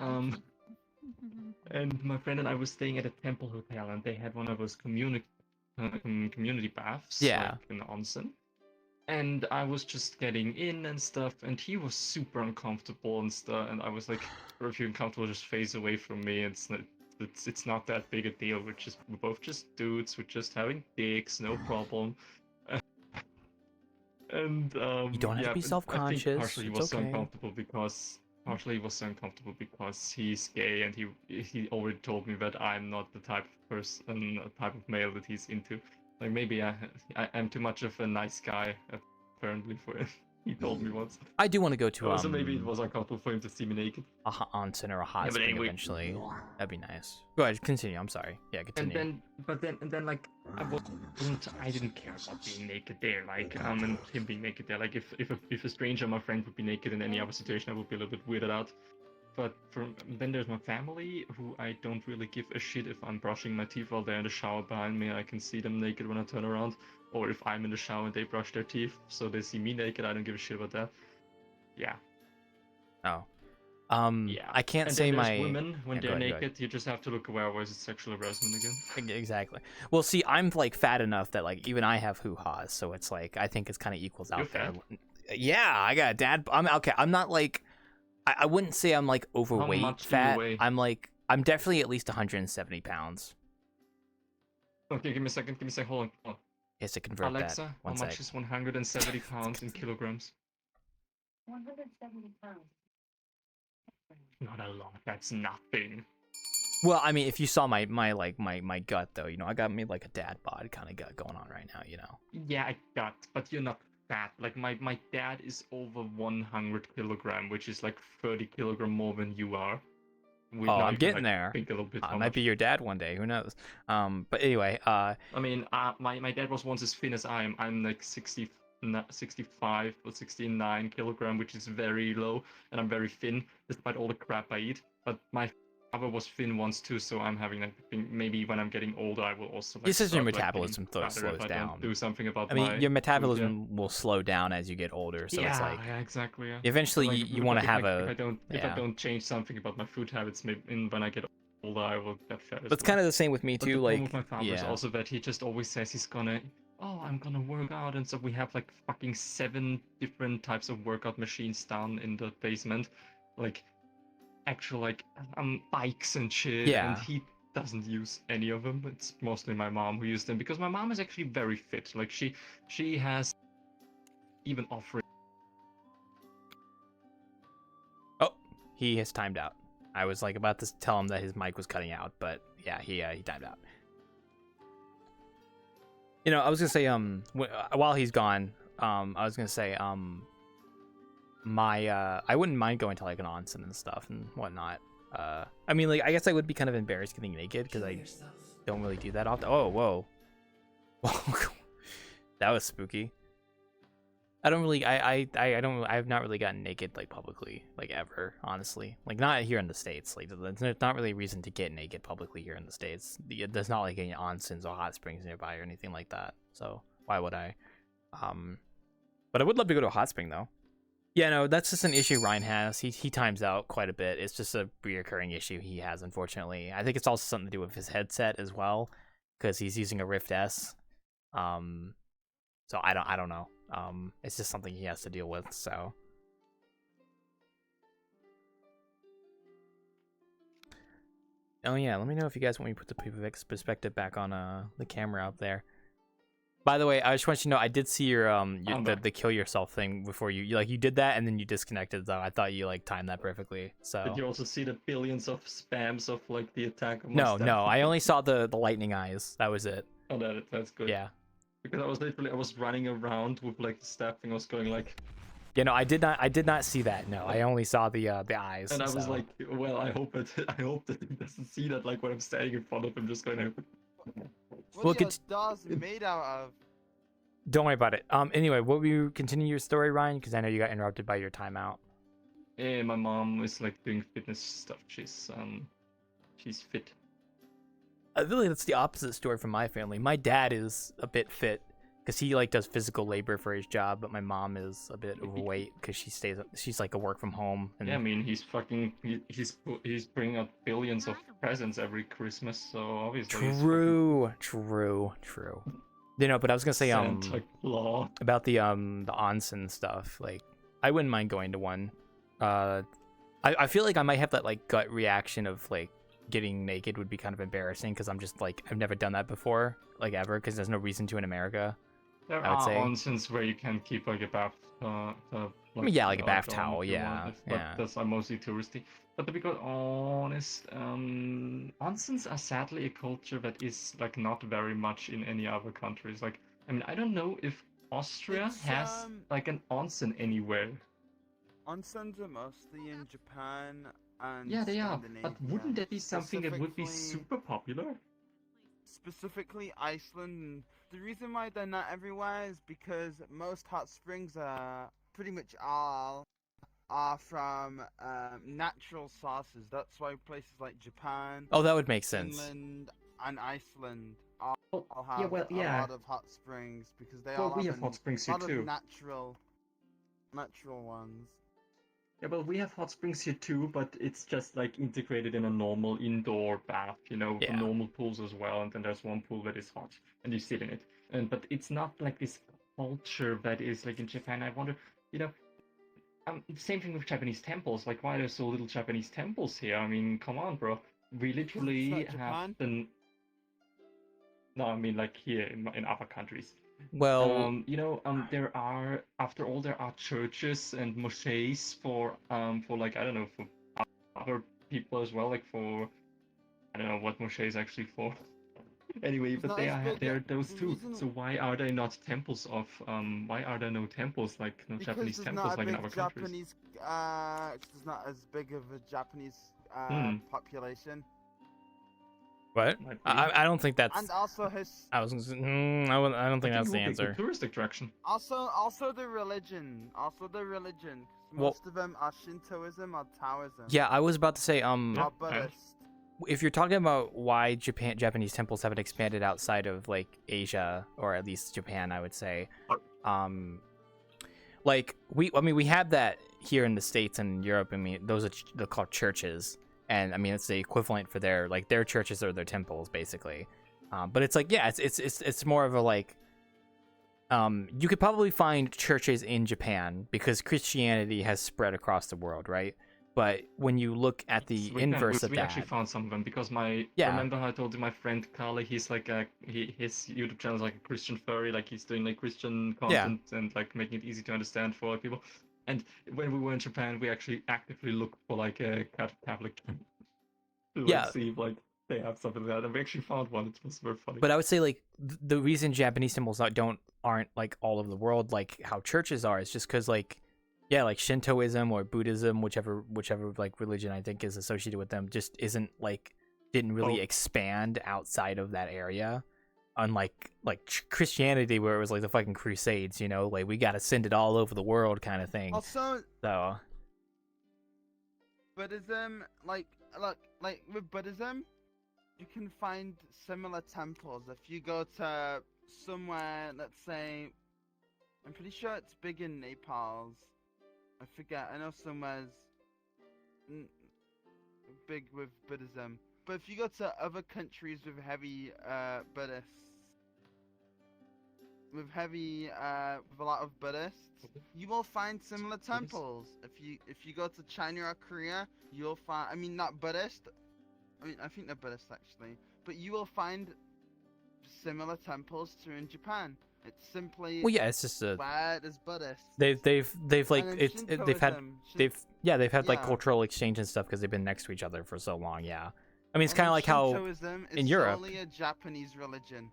and my friend and I were staying at a temple hotel, and they had one of those community baths, Yeah. like an onsen. And I was just getting in and stuff, and he was super uncomfortable and stuff. And I was like, if you're uncomfortable, just face away from me. It's not that big a deal. We're both just dudes. We're just having dicks, no problem. And You don't have to be but I self-conscious, think partially he it's was so okay. uncomfortable because he's gay, and he already told me that I'm not the type of person, type of male that he's into. Like maybe I'm too much of a nice guy apparently for him. He told me once. I do want to go to So maybe it was uncomfortable for him to see me naked. a onsen or a hot Yeah, but spring anyway. eventually. That'd be nice. Go ahead, continue. I'm sorry. Yeah, continue. And then like I didn't care about being naked there, like and him being naked there. Like if a stranger, my friend, would be naked in any other situation, I would be a little bit weirded out. But then there's my family, who I don't really give a shit if I'm brushing my teeth while they're in the shower behind me. I can see them naked when I turn around, or if I'm in the shower and they brush their teeth, so they see me naked. I don't give a shit about that. Yeah. Oh. Yeah. I can't And say then there's my women when Yeah, go they're ahead, go ahead. naked. You just have to look away, otherwise it's sexual harassment again. Exactly. Well, see, I'm like fat enough that like even I have hoo-haws, so it's like I think it's kind of equals You're out there. fat? Yeah, I got a dad. I'm okay. I'm not like I wouldn't say I'm like overweight much do you fat. weigh? I'm definitely at least 170 pounds. Okay, give me a second. Give me a second. Hold on. Yes, to convert Alexa, that. how One much sec. is 170 pounds in kilograms? 170 pounds. Not a lot. That's nothing. Well, I mean, if you saw my gut though, I got me like a dad bod kind of gut going on right now, Yeah, I got, but you're not fat. Like my dad is over 100 kilogram, which is like 30 kilogram more than you are. Oh, I'm getting there. Think a little bit I how might much. be your dad one day. Who knows? But anyway, I mean, my dad was once as thin as I am. I'm like 65 or 69 kilogram, which is very low, and I'm very thin despite all the crap I eat. But my father was thin once too, so I'm having like maybe when I'm getting older, I will also like. it's just your start, like, metabolism getting fatter slows if I down. don't do something about I mean, my your food, metabolism will slow down as you get older, so it's like yeah, exactly. Yeah. eventually Like, you want to have if I don't if I yeah. don't change something about my food habits, maybe when I get older, I will get fat as But it's well. kind of the same with me But too. the Like, problem with my father is yeah, also that he just always says he's gonna, oh, I'm gonna work out, and so we have like fucking 7 different types of workout machines down in the basement, like actual like bikes and shit, Yeah. and he doesn't use any of them. It's mostly my mom who uses them because my mom is actually very fit. Like she has even offering. Oh, he has timed out. I was like about to tell him that his mic was cutting out, but yeah, he timed out. I was gonna say while he's gone, I was gonna say my I wouldn't mind going to like an onsen and stuff and whatnot. I mean, like I guess I would be kind of embarrassed getting naked because I don't really do that often. Oh, whoa, that was spooky. I don't really, I've not really gotten naked like publicly, like ever, honestly. Like not here in the States. Like there's not really a reason to get naked publicly here in the States. There's not like any onsens or hot springs nearby or anything like that. So why would I? But I would love to go to a hot spring though. Yeah, no, that's just an issue Ryan has. He times out quite a bit. It's just a reoccurring issue he has, unfortunately. I think it's also something to do with his headset as well, because he's using a Rift S. So I don't know. It's just something he has to deal with. So. Oh yeah, let me know if you guys want me to put the perspective back on the camera out there. By the way, I just want you to know I did see your the kill yourself thing before you did that and then you disconnected though. I thought you like timed that perfectly. So. Did you also see the billions of spams of like the attack? On my No, staff? I only saw the lightning eyes. That was it. Oh, that's good. Yeah. Because I was running around with like the staff thing. I was going like. Yeah, no, I did not see that. No, I only saw the eyes. And I was like, well, I hope that he doesn't see that. Like when I'm standing in front of him, just going. What are your stars made out of? Don't worry about it. Anyway, will you continue your story, Ryan? Because I know you got interrupted by your timeout. Yeah, my mom is like doing fitness stuff. She's fit. Really, that's the opposite story from my family. My dad is a bit fit because he like does physical labor for his job, but my mom is a bit overweight because she's like a work from home. And... Yeah, I mean he's bringing out billions of presents every Christmas, so obviously. True. But I was gonna say Santa Claus. about the onsen stuff. Like, I wouldn't mind going to one. I feel like I might have that like gut reaction of like getting naked would be kind of embarrassing because I'm just like I've never done that before, like ever, because there's no reason to in America. There I would are say. onsens where you can keep like a bath. Like a bath towel. Yeah, but that's mostly touristy. But to be quite honest, onsens are sadly a culture that is like not very much in any other countries. Like, I mean, I don't know if Austria has like an onsen anywhere. Onsens are mostly in Japan and yeah, they are. Scandinavia. But wouldn't that be something that would be super popular? Specifically Iceland. The reason why they're not everywhere is because most hot springs are pretty much all are from natural sources. That's why places like Japan, oh, that would make sense. Finland, and Iceland all have yeah, well, a lot of hot springs because they all we have have hot springs a here lot too. of natural ones. Yeah, well, we have hot springs here too, but it's just like integrated in a normal indoor bath, you know, the Yeah. normal pools as well, and then there's one pool that is hot, and you sit in it. And but it's not like this culture that is like in Japan. I wonder, you know, same thing with Japanese temples. Like, why are there so little Japanese temples here? I mean, come on, bro. We Because it's literally not have Japan. the. No, I mean like here in other countries. Well, There are, after all, there are churches and mosques for like, I don't know, for other people as well, like for, I don't know what mosque is actually for. Anyway, It's but not as big. they are those The two. reason So why are there no temples like no because Japanese there's temples not a like in big other countries? Japanese. There's not as big of a Japanese Hmm. population, what? Might be. I don't think that's. and also his. I was. I don't think I that's the think it would be a good answer. tourist attraction. Also the religion. Also the religion. 'Cause Well- most of them are Shintoism or Taoism. Yeah, I was about to say. Yeah. Or Buddhist. If you're talking about why Japanese temples haven't expanded outside of like Asia or at least Japan, I would say, like we have that here in the States and Europe. I mean, those are they're called churches, and I mean it's the equivalent for their churches or their temples basically. But it's like it's more of a like. You could probably find churches in Japan because Christianity has spread across the world, right? But when you look at the inverse of we that, actually found some of them because Yeah. remember how I told you my friend Carly, he's like his YouTube channel is like a Christian furry, like he's doing like Christian content and like making it easy to understand for other people. And when we were in Japan, we actually actively looked for like a Catholic to Yeah. see if like they have something like that, and we actually found one. It was very funny. but I would say like the reason Japanese temples aren't like all over the world like how churches are is just because like like Shintoism or Buddhism, whichever like religion I think is associated with them, just isn't like didn't really Oh. expand outside of that area. Unlike Christianity, where it was like the fucking Crusades, you know, like we gotta send it all over the world kind of thing. Also, So Buddhism, like with Buddhism, you can find similar temples. If you go to somewhere, let's say, I'm pretty sure it's big in Nepal's. I forget. I know somewhere's big with Buddhism. But if you go to other countries with heavy Buddhists, with a lot of Buddhists, you will find similar temples. If you go to China or Korea, you'll find. I mean, not Buddhist. I mean, I think they're Buddhist actually, but you will find similar temples to in Japan. It's simply well, yeah, it's just a where there's Buddhists. they've like And then it's they've had Shintoism, they've had like yeah. cultural exchange and stuff because they've been next to each other for so long. Yeah, I mean it's and kind of then like how Shintoism is in Europe- solely a Japanese religion.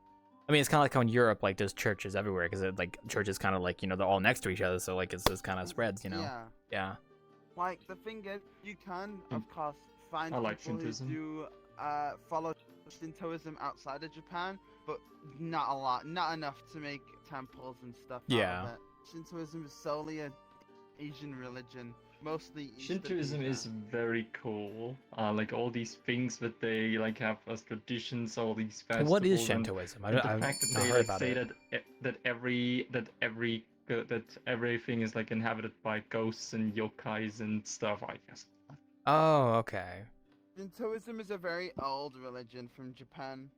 I mean, it's kind of like how in Europe, like, there's churches everywhere, because, like, churches kind of, like, you know, they're all next to each other, so, like, it's just kind of spreads, you know? Yeah. Yeah. Like, the thing is, you can, of course, find I like people Shintoism. who do follow Shintoism outside of Japan, but not a lot, not enough to make temples and stuff out Yeah. of it. Shintoism is solely an Asian religion, mostly Eastern Shintoism Asia. is very cool. Like all these things that they like have as traditions, all these festivals. What is and- Shintoism? and the I've fact that not they heard like about say it. that everything is like inhabited by ghosts and yokais and stuff. I guess. Oh, okay. Shintoism is a very old religion from Japan.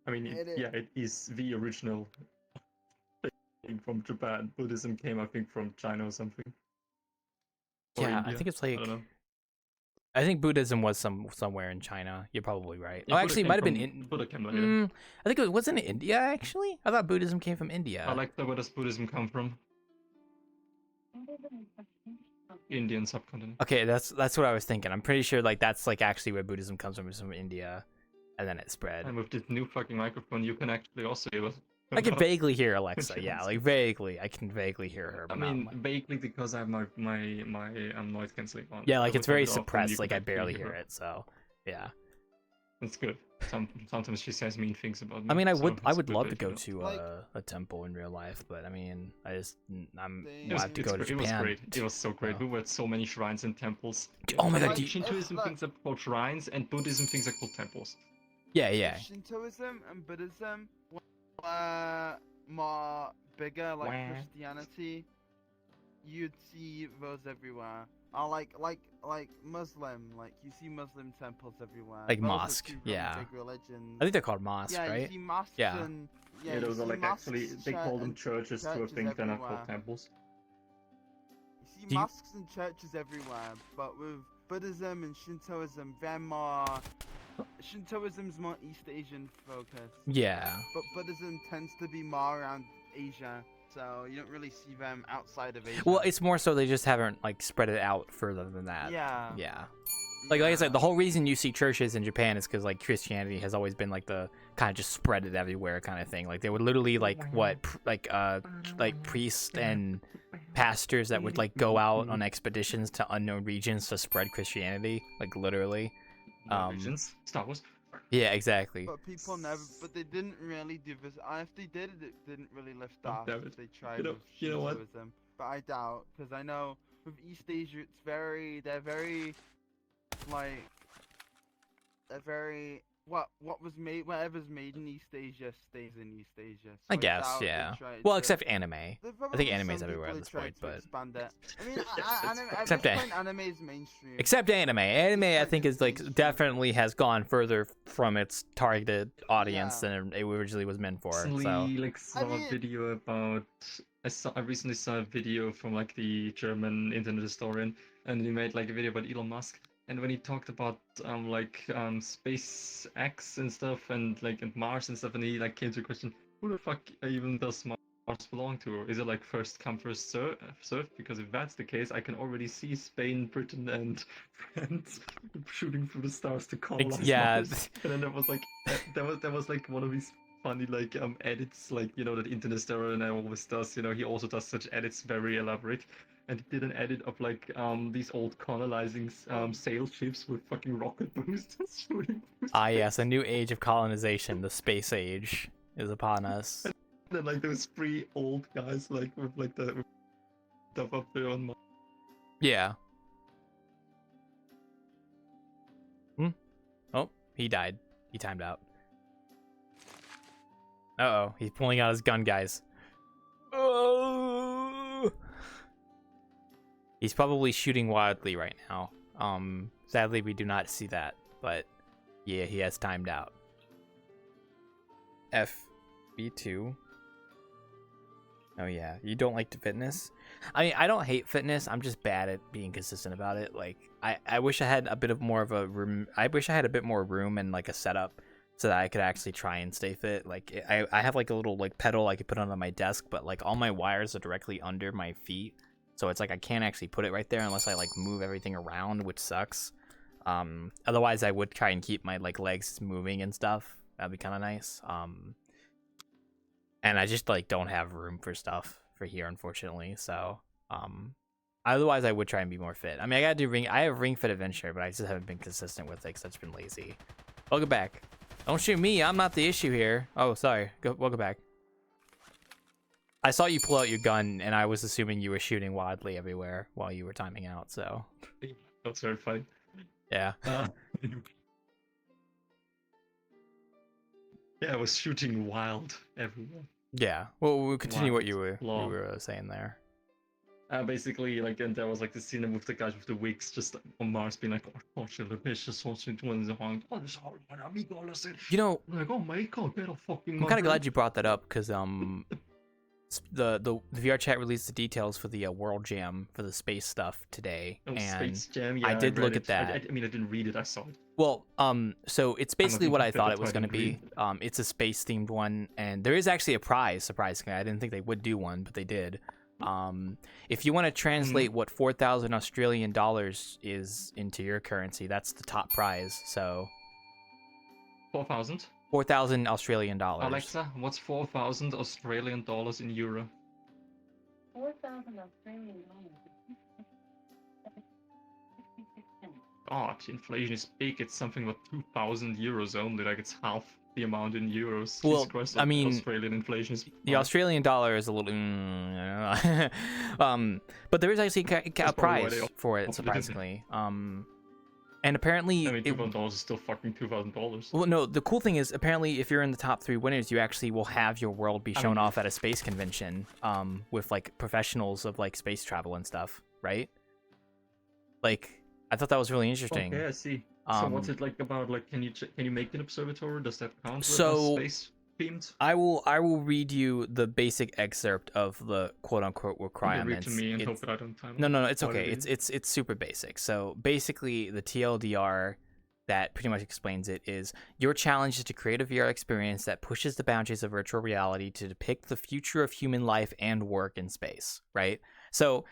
I mean, it is the original thing from Japan. Buddhism came, I think, from China or something. Or Yeah, I India. think it's I like... don't know. I think Buddhism was somewhere in China. You're probably right. Yeah, Oh, Buddha actually, it came might have been from- in... Buddha came later. I think it wasn't in India, actually? I thought Buddhism came from India. I like where does Buddhism come from? Indian subcontinent. Okay, that's what I was thinking. I'm pretty sure, like, that's, like, actually where Buddhism comes from, is from India, and then it spread. And with this new fucking microphone, you can actually also hear us. I can vaguely hear Alexa, yeah, like vaguely. I can vaguely hear her. I But not mean, like- vaguely because I have my noise cancelling on. yeah, like So it's if I very turn it off, then suppressed. you Like can I actually barely hear hear her. it. So, yeah. It's good. Sometimes she says mean things about me. I mean, I so would it's would good love that to go you know. to Like- a temple in real life, but I mean, I just I'm It It was, have to it's go to great. It was Japan. great. It was so great. Oh. We were at so many shrines and temples. Oh my god, Like, do you- Shintoism look- things are called shrines, and Buddhism things are called temples. yeah, yeah. Shintoism and Buddhism were more bigger like Wah. Christianity. you'd see those everywhere. Or like Muslim, like you see Muslim temples everywhere. Like Those are mosque, two really yeah. big religions. I think they're called mosques, Yeah, you right? see mosques Yeah. and Yeah, you those are see like mosques, actually they call them and churches to a churches thing. They're not called everywhere. temples. You see Do you- mosques and churches everywhere, but with Buddhism and Shintoism, they're more. Shintoism's more East Asian focused, Yeah. but Buddhism tends to be more around Asia, so you don't really see them outside of Asia. Well, it's more so they just haven't like spread it out further than that. Yeah. Yeah. Like I said, the whole reason you see churches in Japan is because like Christianity has always been like the kind of just spread it everywhere kind of thing. Like they would literally like like priests and pastors that would like go out on expeditions to unknown regions to spread Christianity, like literally. Religions, Star Wars. Yeah, exactly. But people never. But they didn't really do this. If they did it, it didn't really lift Oh, off. damn it. They tried You know- with you know what? Shintoism, but I doubt, because I know with East Asia, they're very, like, they're very. Whatever's made in East Asia stays in East Asia. So I guess, doubt they yeah. tried Well, to- except anime. There's I think probably anime's some everywhere at people this who tried point, to but expand it. I mean, Except at this that. point, anime is mainstream. except anime. Anime, I like think, is like mainstream. definitely has gone further from its targeted audience Yeah. than it originally was meant for. Recently, So like saw mean- a video about. I recently saw a video from like the German internet historian, and he made like a video about Elon Musk. And when he talked about SpaceX and stuff, and like and Mars and stuff, and he like came to the question, who the fuck even does Mars belong to? Is it like first come first serve? Because if that's the case, I can already see Spain, Britain, and France shooting through the stars to colonize yeah. Mars. And then there was like there was like one of these funny like edits, like, you know, that internet historian always does. You know, he also does such edits, very elaborate. And he did an edit of like these old colonizing sail ships with fucking rocket boosters shooting through Ah, space. yes, a new age of colonization, the space age, is upon us. Then like those three old guys like with like the stuff up there on Mars. Yeah. Oh, he died. He timed out. Uh-oh, he's pulling out his gun, guys. Oh! He's probably shooting wildly right now. Sadly, we do not see that, but yeah, he has timed out. FB2. Oh yeah, you don't like the fitness? I mean, I don't hate fitness. I'm just bad at being consistent about it. Like, I wish I had a bit of more of a room. I wish I had a bit more room and like a setup so that I could actually try and stay fit. Like, I have like a little like pedal I could put on my desk, but like all my wires are directly under my feet. So it's like I can't actually put it right there unless I like move everything around, which sucks. Otherwise I would try and keep my like legs moving and stuff. That'd be kind of nice. And I just like don't have room for stuff for here, unfortunately. So otherwise I would try and be more fit. I mean, I gotta do I have Ring Fit Adventure, but I just haven't been consistent with it because I've just been lazy. Welcome back. Don't shoot me. I'm not the issue here. Oh, sorry. Welcome back. I saw you pull out your gun, and I was assuming you were shooting wildly everywhere while you were timing out, so... That's very funny. Yeah. Yeah, I was shooting wild everywhere. Yeah. Well, we'll continue what you Long. were saying there. Basically, like, and there was like the scene with the guys with the wigs just on Mars being like, You know, like, oh my god, get a fucking. I'm kind of glad you brought that up, because the VRChat released the details for the World Jam for the space stuff today, Oh, and Space Jam, yeah, I did read look it. at that. I mean, I didn't read it, I saw it. Well, so it's basically what I thought it was going to That's why I be. It's a space themed one, and there is actually a prize. Surprisingly, I didn't think they would do one, but they did. If you want to translate what 4,000 Australian dollars is into your currency, that's the top prize. So 4,000. 4,000 Australian dollars. Alexa, what's 4,000 Australian dollars in euro? 4,000 Australian dollars. God, inflation is big. It's something about 2,000 euros only. Like, it's half the amount in euros. Well, Jesus Christ, I mean, Australian inflation is. The Australian dollar is a little, I don't know. But there is actually a probably why prize they for it, offered it. surprisingly. And And apparently, I mean, $2,000 is still fucking $2,000. well, no, the cool thing is apparently if you're in the top 3 winners, you actually will have your world be I shown mean- off at a space convention, with like professionals of like space travel and stuff, right? Like, I thought that was really interesting. Okay, I see. So what's it like about? Like, can you make an observatory? Does that count? So- space themed. I will read you the basic excerpt of the quote unquote Read requirements. to me and It's- hope that I don't time. No, it's What okay. it It's super basic. So basically, the TLDR that pretty much explains it is your challenge is to create a VR experience that pushes the boundaries of virtual reality to depict the future of human life and work in space. Right. So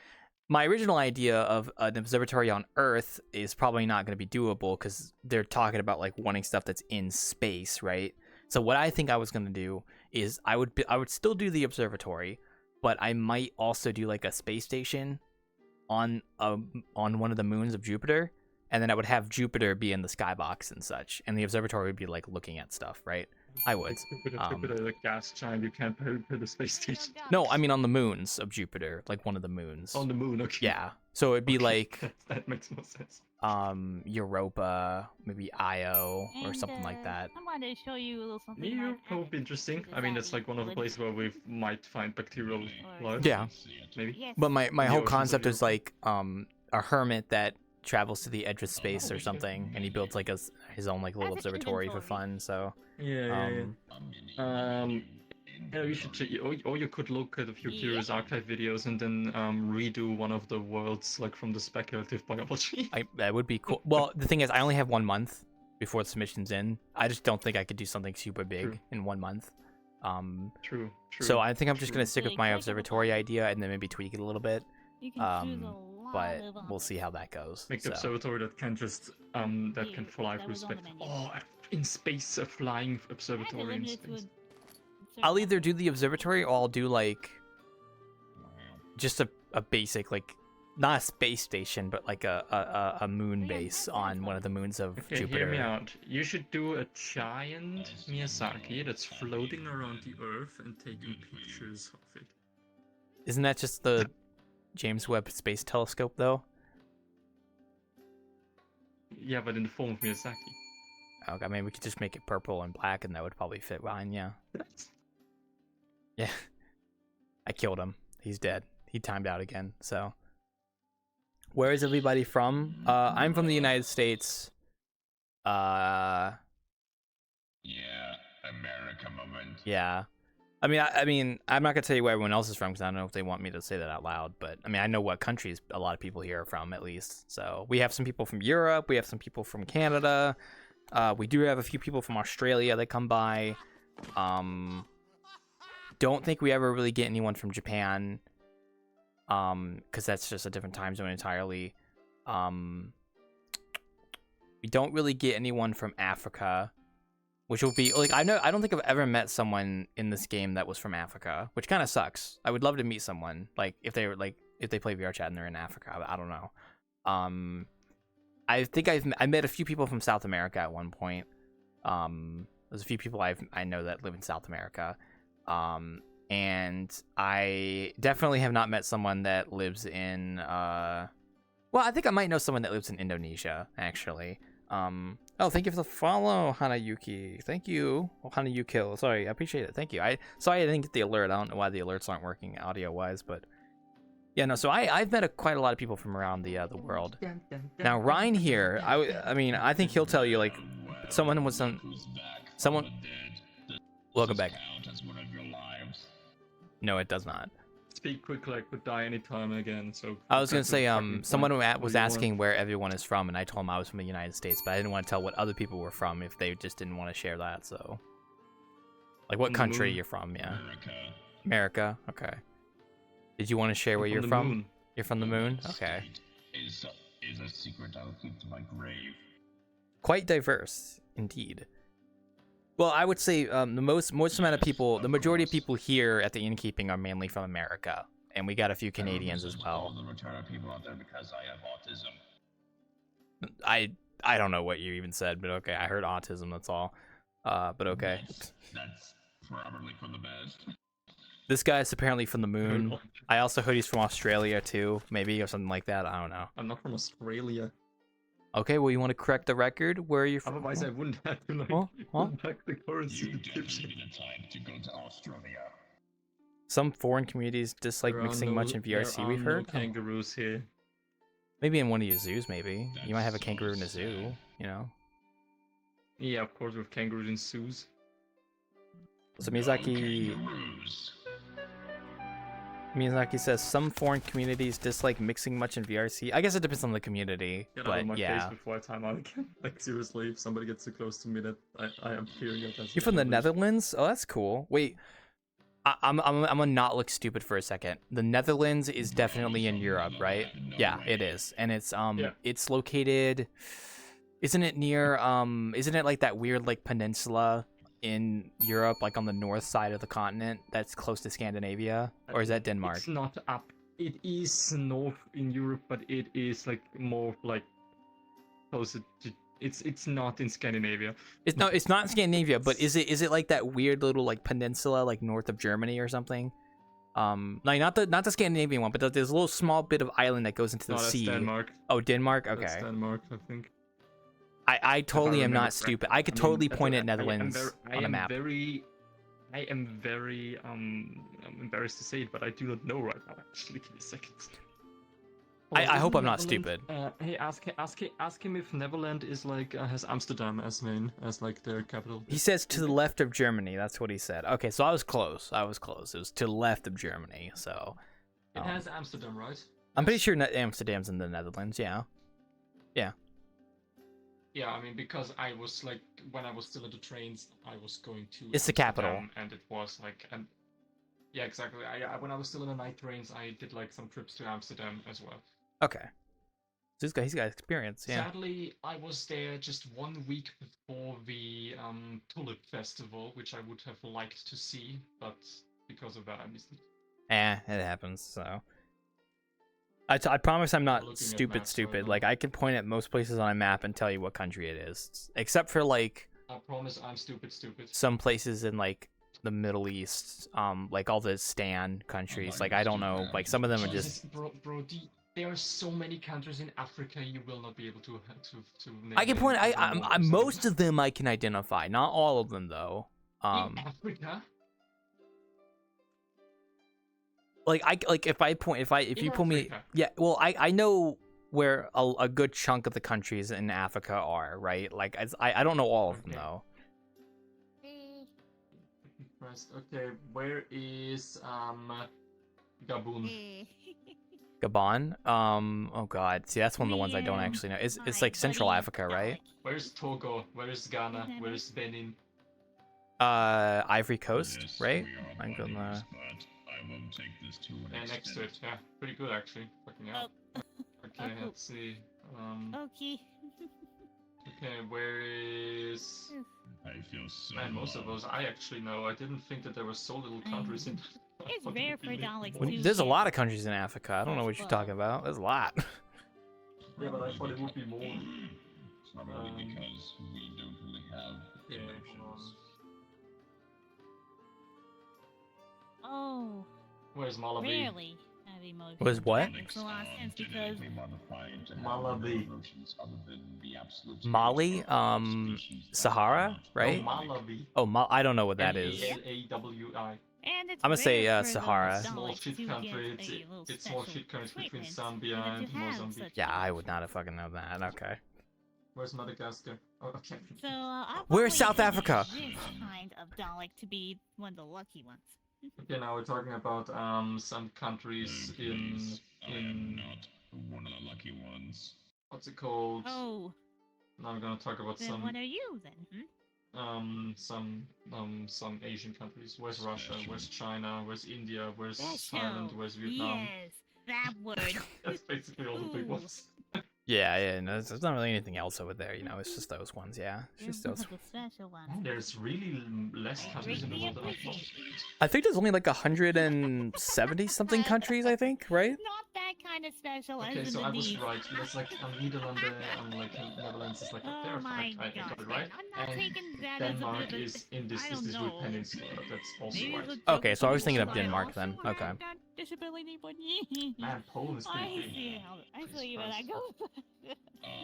my original idea of an observatory on Earth is probably not going to be doable because they're talking about like wanting stuff that's in space, right? So what I think I was going to do is I would still do the observatory, but I might also do like a space station on one of the moons of Jupiter, and then I would have Jupiter be in the skybox and such, and the observatory would be like looking at stuff, right? I would. Jupiter, the gas giant. You can't put the space station No, I mean on the moons of Jupiter, like one of the moons. on the moon. Okay. Yeah. So it'd be Okay, like that makes more sense. Europa, maybe Io or And, something like that. I wanted to show you a little something. New like hope interesting. I mean, it's like one of the places where we might find bacterial life. Yeah. Maybe. Yes. But my The whole oceans concept of is like a hermit that travels to the edge of space or something, and he builds like his own like little That's an observatory for inventory. fun. So Yeah. Yeah, you should check, or you could look at a few Curious Archive videos and then redo one of the worlds like from the speculative biology. that would be cool. Well, the thing is, I only have 1 month before the submission's in. I just don't think I could do something super big True. in 1 month. True. So I think I'm just gonna true. stick with my observatory idea and then maybe tweak it a little bit. You can choose a lot But of we'll see how that goes. Make the So. observatory that can just that can Yeah, fly that through was on the space. menu. Oh, in space, a flying observatory in limited to space. I'll either do the observatory or I'll do like just a basic like not a space station but like a moon Yeah, base that on sounds one of the moons of Okay, Jupiter. hear me out. You should do a giant Miyazaki that's floating around the Earth and taking pictures of it. Isn't that just the James Webb Space Telescope though? Yeah, but in the form of Miyazaki. Okay, I mean we could just make it purple and black and that would probably fit fine, yeah. Yeah. I killed him. He's dead. He timed out again, so. Where is everybody from? I'm from the United States. Yeah, America moment. Yeah. I mean, I'm not gonna tell you where everyone else is from because I don't know if they want me to say that out loud. But I mean, I know what countries a lot of people here are from, at least. So we have some people from Europe. We have some people from Canada. We do have a few people from Australia that come by. Don't think we ever really get anyone from Japan. Because that's just a different time zone entirely. We don't really get anyone from Africa. Which will be like I don't think I've ever met someone in this game that was from Africa, which kind of sucks. I would love to meet someone like if they play VRChat and they're in Africa. I don't know. I think I met a few people from South America at one point. There's a few people I know that live in South America. And I definitely have not met someone that lives in well, I think I might know someone that lives in Indonesia actually. Oh, thank you for the follow, Hanayuki. Thank you. Oh, Hanayuki. Sorry, I appreciate it. Thank you. Sorry I didn't get the alert. I don't know why the alerts aren't working audio-wise, but yeah, no. So I've met quite a lot of people from around the world. Now Ryan here, I mean, I think he'll tell you like someone was on someone. Welcome back. No, it does not. Speak quickly, I could die anytime again. So I was gonna say, someone was What do you asking where everyone is from, and I told him I was from the United States, but I didn't want to tell what other people were from if they just didn't want to share that. So, like, what From the country moon. you're from? Yeah, America. America. Okay. Did you want to share where you're the from? moon. You're from the moon. Okay. Is a secret I'll keep to my grave. Quite diverse, indeed. Well, I would say most amount of people, the majority of people here at the Innkeeping are mainly from America, and we got a few Canadians as All well. the retarded people out there because I have autism. I don't know what you even said, but okay, I heard autism. That's all. But okay. That's probably for the best. This guy's apparently from the moon. I also heard he's from Australia too, maybe, or something like that. I don't know. I'm not from Australia. Okay, well, you want to correct the record? Where are you from? Otherwise, I wouldn't have to like Huh? Huh? put back the currency You to definitely need a time to go to Australia. Some foreign communities dislike mixing much in VRC, there are we've no heard. Oh. kangaroos here. Maybe in one of your zoos, maybe. You might have a That's kangaroo in so a zoo, sad. you know? Yeah, of course, with kangaroos in zoos. So No Miyazaki kangaroos. says some foreign communities dislike mixing much in VRC. I guess it depends on the community, Get out of my but face yeah. before I time out again. Like seriously, if somebody gets too close to me, that I am fearing of that. You're from the Netherlands? Oh, that's cool. Wait, I'm gonna not look stupid for a second. The Netherlands is definitely in Europe, right? Yeah, it is, and it's it's located. Isn't it near Isn't it like that weird like peninsula in Europe, like on the north side of the continent that's close to Scandinavia, or is that Denmark? It's not up. It is north in Europe, but it is like more like closer to. It's not in Scandinavia. It's not in Scandinavia, but is it like that weird little like peninsula like north of Germany or something? Like not the Scandinavian one, but there's a little small bit of island that goes into the No, that's sea. Denmark. Oh, Denmark. Okay. That's Denmark, I think. I totally am remember not correctly. stupid. I could I mean, totally that's point what at Netherlands on a map. I am very I'm embarrassed to say it, but I do not know right now. Actually, give me a second. I hope Isn't I'm not Netherlands- stupid. Hey, ask him if Netherlands is like has Amsterdam as like their capital. He says to the left of Germany. That's what he said. Okay, so I was close. It was to the left of Germany. So It has Amsterdam, right? I'm pretty sure Amsterdam's in the Netherlands. Yeah. Yeah. Yeah, I mean, because I was like, when I was still in the trains, I was going to. It's the capital. Amsterdam, and it was like, and yeah, exactly. I when I was still in the night trains, I did like some trips to Amsterdam as well. Okay. So he's got experience. Yeah. Sadly, I was there just 1 week before the Tulip Festival, which I would have liked to see, but because of that, I missed it. It happens. So I promise I'm Looking not at stupid. maps right now. Like I can point at most places on a map and tell you what country it is, except for like I promise I'm stupid. some places in like the Middle East, like all the Stan countries. Like I don't know, like some of them are Jesus, just. bro, there are so many countries in Africa you will not be able to name. I can point. them. I most of them I can identify. Not all of them though. In Africa. Like if you pull me, Africa. yeah. Well, I know where a good chunk of the countries in Africa are, right? Like I don't know all of them Okay. though. Okay, where is Gabon? Gabon. Oh God. See, that's one of the ones I don't actually know. It's like Central Africa, right? Where's Togo? Where's Ghana? Where's Benin? Ivory Coast, Yes, right? we are I'm gonna. buddies, but I will take this to an And next to it, extent. yeah, pretty good actually. Fucking hell. Okay, Oh. let's see. Okay. Okay, where is? I feel so Man, most of those I actually know. I didn't think that there were so little countries in. It's rare for Daleks When- to There's a get- lot of countries in Africa. I don't know what you're talking about. There's a lot. Yeah, but I thought it would be more. Probably because we don't really have Yeah, connections. Oh, Where's Malawi? rarely have emotions. Was what? That makes a lot of sense because Genetically modified to have Malawi. no emotions other than the absolute Mali, speech of the species that Sahara, cannot. right? No, Malawi. Oh, I don't know what that is. Malawi. and it's I'm gonna say, rare for Sahara. those Small Daleks shit to country. get a little It's small special shit countries between treatment Zambia in order and to have Mozambique. such Yeah, I emotions. would not have fucking known that. Okay. Where's Madagascar? Oh, okay. So, I'll Where's probably South Africa? This kind of Dalek to be one of the lucky ones. Okay, now we're talking about some countries Please, I am in not one of the lucky ones. what's it called? Oh, Now I'm gonna talk about then what are you then? some Asian countries. Where's Russia? Where's China? Where's India? Where's Special. Thailand? Where's Vietnam? Yes, that word. That's basically all the big Ooh. ones. Yeah. No, there's not really anything else over there. You know, it's just those ones. Yeah, it's You're just one those. of the special ones. Man, there's really less countries in the world than I thought. I think there's only like 170 something countries. I think, right? Not that kind of special Okay, as so in I the was need. right. There's like Netherlands, like Netherlands is like up there. Oh my I god, got it right. I'm not And taking that as a Denmark bit of a... is in this I is don't this weird know. peninsula. That's also Maybe right. it's a Okay, so I was thinking of joke, but Denmark also then. have Okay. that disability, but Man, Poland's I pretty big. see how I see where that Christ. goes.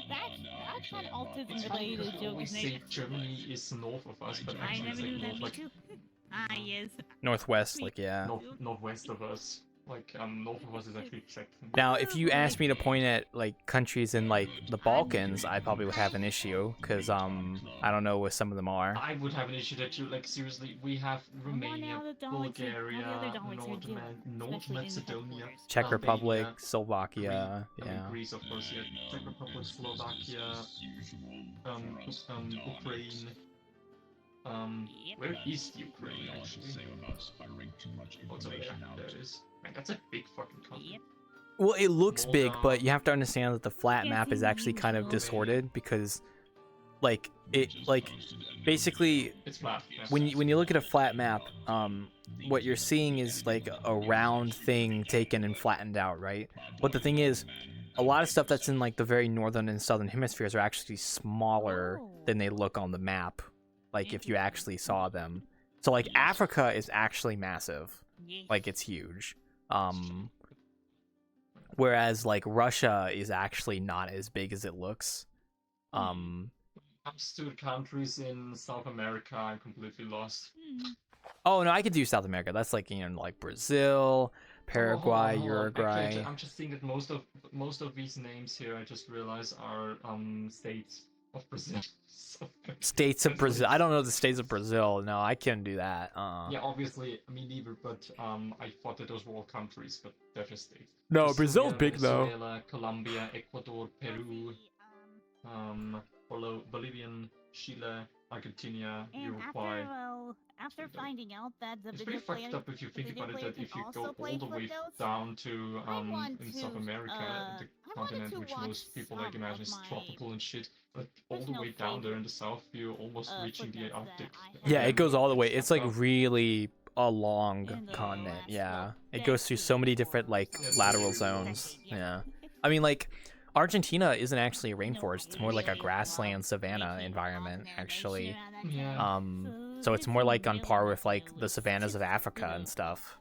That's an It's autism funny related because joke, we isn't say it? Germany is north of us, but I actually never it's like knew that, north, me like too. Ah, yes. Northwest, like yeah. northwest of us. Like north of us is actually Czech. Now, if you asked me to point at like countries in like the Balkans, I probably would have an issue because I don't know what some of them are. I would have an issue that you like seriously. We have Romania, Now the Daleks are- Bulgaria, all the other Daleks are doing, North especially in the Macedonia, headquarters. Czech Republic, Albania, Slovakia, I mean yeah. Greece, of course, yeah. Czech Republic, Slovakia, Ukraine. Yep. Where is Ukraine actually? Oh, it's over there. There it is. Man, that's a big fucking country. Yep. Well, it looks big, Moldova. but you have to understand that the flat Yeah, map is seems actually kind of usual. distorted because, like, basically It's flat. Yeah. when you look at a flat map, what you're seeing is like a round thing taken and flattened out, right? But the thing is, a lot of stuff that's in like the very northern and southern hemispheres are actually smaller than they look on the map. Like if you actually saw them. So like Africa is actually massive. Yes. Like it's huge. Whereas like Russia is actually not as big as it looks. Comes to the countries in South America, I'm completely lost. Oh no, I could do South America. That's like like Brazil, Paraguay, Hold on. Uruguay. Actually, I'm just thinking that most of these names here, I just realized, are states of Brazil. So, States of Brazil. I don't know the states of Brazil. No, I can't do that. yeah, obviously, me neither. But I thought that those were all countries, but they're just states. No, Just Brazil's Syria, big though. Venezuela, Colombia, Ecuador, Peru, Bolivian, Chile, Argentina, And Uruguay. after finding out that the It's video pretty player, fucked up if you think video about it, player that if can you also go play all the way footnotes, down to I want in to, South America, the I wanted continent to which watch most people like some imagine of is my tropical and shit, but all the personal way down there in favorite, the south, you're almost reaching the footnotes that Arctic. I Yeah, have it goes all the way. It's It's like fucked up. really a long in the continent. last, Yeah, well, it goes through so many different like lateral zones. Yeah, I mean like Argentina isn't actually a rainforest. It's more like a grassland savanna environment actually. Yeah. So it's more like on par with like the savannas of Africa and stuff.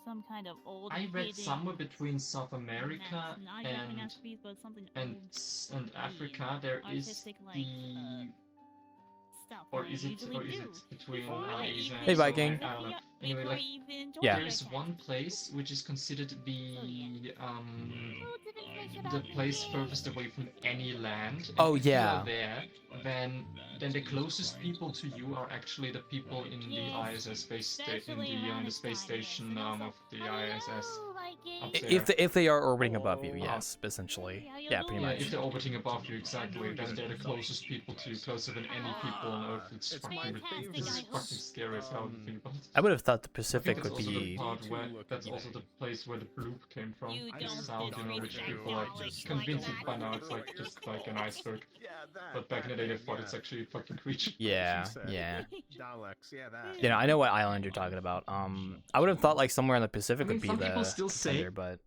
Some kind of old I read hidden somewhere between South America that's not even and masterpiece, but something and old and Africa. There is artistic, like, the stuff or I is it usually do. between Before I Asia even- and Hey, so, Viking. I don't know. Anyway, before I like even joined Yeah. there's VRChat. one place which is considered to be Loads of information the about place me. furthest away from any land. And Oh, if yeah. you are there, then the closest people to you are actually the people in the Yes, ISS space especially in around the this space time, yes. station And also, of the ISS. hello, Viking. Up there. If they are orbiting above you, yes, essentially. How you Yeah, pretty doing? Yeah, much. if they're orbiting above you, exactly, then they're the closest people to you, closer than any people on Earth. It's fucking fantastic, this is I fucking scary as hell to think about it. I would have thought the I think Pacific that's would also the be. part where that's also the place where the bloop came from. You This don't sound, you know, which disrespect people are Daleks convinced like it by that. now it's like just like an iceberg. But back in the day they thought it's actually a fucking creature. Yeah, yeah. Daleks, yeah, that. You know, I know what island you're talking about. I would have thought like somewhere in the Pacific I mean, would be some the people still say- contender, but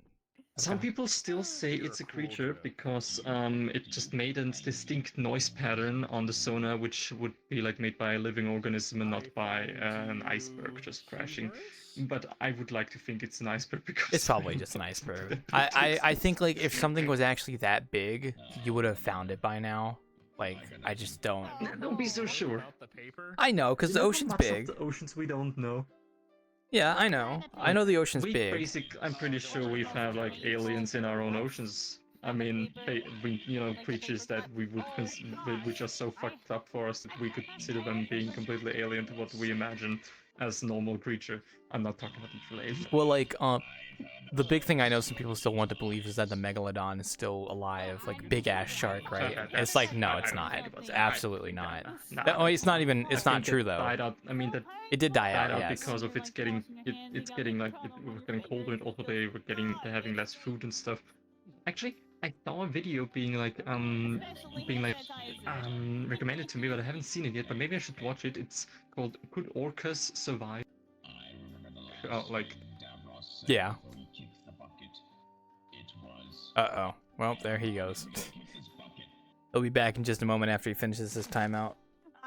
Some people still say it's a creature because it just made a distinct noise pattern on the sonar, which would be like made by a living organism and not by an iceberg just crashing. But I would like to think it's an iceberg because it's probably just an iceberg. I think like if something was actually that big, you would have found it by now. Like I just don't. Don't be so sure. I know, because the ocean's big. The oceans we don't know. Yeah, I know. I know the ocean's big. I'm pretty sure we've had like aliens in our own oceans. I mean, we creatures that we would which are so fucked up for us that we could consider them being completely alien to what we imagine as normal creature. I'm not talking about literal aliens. Well, like, the big thing I know some people still want to believe is that the megalodon is still alive, like big ass shark, right? Okay, It's like no, I it's don't not. think about It's that. absolutely not. Nah. Oh, it's not even. It's I not think true it though. died out. I mean, that It did die died out. out Yes. because of it's getting colder, and also they're having less food and stuff. Actually, I saw a video being recommended to me, but I haven't seen it yet. But maybe I should watch it. It's called "Could Orcas Survive?" Yeah. Uh-oh. Well, there he goes. He'll be back in just a moment after he finishes his timeout.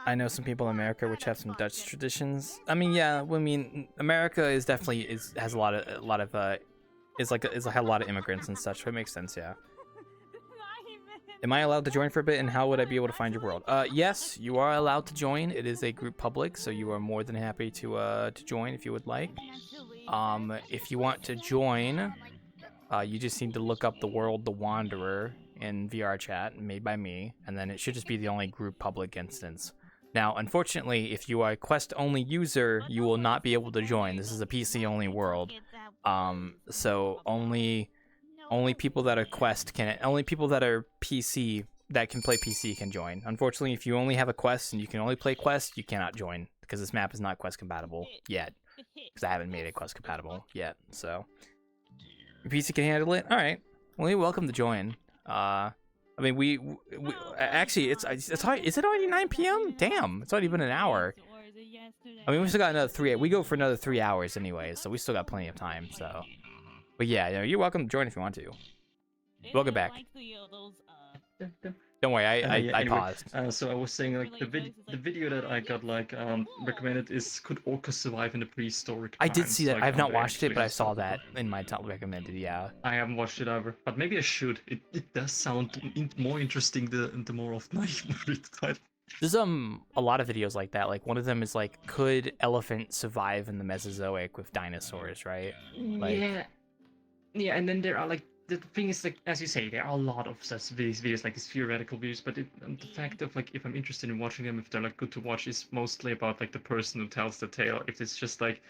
I know some people in America which have some Dutch traditions. I mean, yeah. I mean, America is definitely has a lot of a lot of immigrants and such. So it makes sense, yeah. Am I allowed to join for a bit, and how would I be able to find your world? Yes, you are allowed to join. It is a group public, so you are more than happy to join if you would like. If you want to join, you just need to look up the world The Wanderer in VRChat, made by me, and then it should just be the only group public instance. Now, unfortunately, if you are a quest-only user, you will not be able to join. This is a PC-only world, so only people that are quest can, only people that are PC that can play PC can join. Unfortunately, if you only have a quest and you can only play quest, you cannot join because this map is not quest compatible yet. Because I haven't made it quest compatible yet. So, if PC can handle it, all right. Well, you're welcome to join. I mean, we actually, it's hard. Is it already 9 p.m.? Damn, it's already been an hour. I mean, we still got another 3. We go for another 3 hours anyway, so we still got plenty of time. So, but yeah, you know, you're welcome to join if you want to. Welcome back. Don't worry, I Anyway, paused. So I was saying, like, the video that I got, like, recommended is Could Orcas Survive in the Prehistoric I did Times? see that. Like, I've not they watched it, actually but I just saw talk that about it. in my top recommended. Yeah. I haven't watched it ever, but maybe I should. It does sound more interesting the more often I read the title. There's a lot of videos like that. Like one of them is like, could elephant survive in the Mesozoic with dinosaurs, right? Like, Yeah, and then there are like the thing is, like, as you say, there are a lot of such videos like these theoretical videos, but the fact of, like, if I'm interested in watching them, if they're like good to watch, is mostly about like the person who tells the tale. If it's just like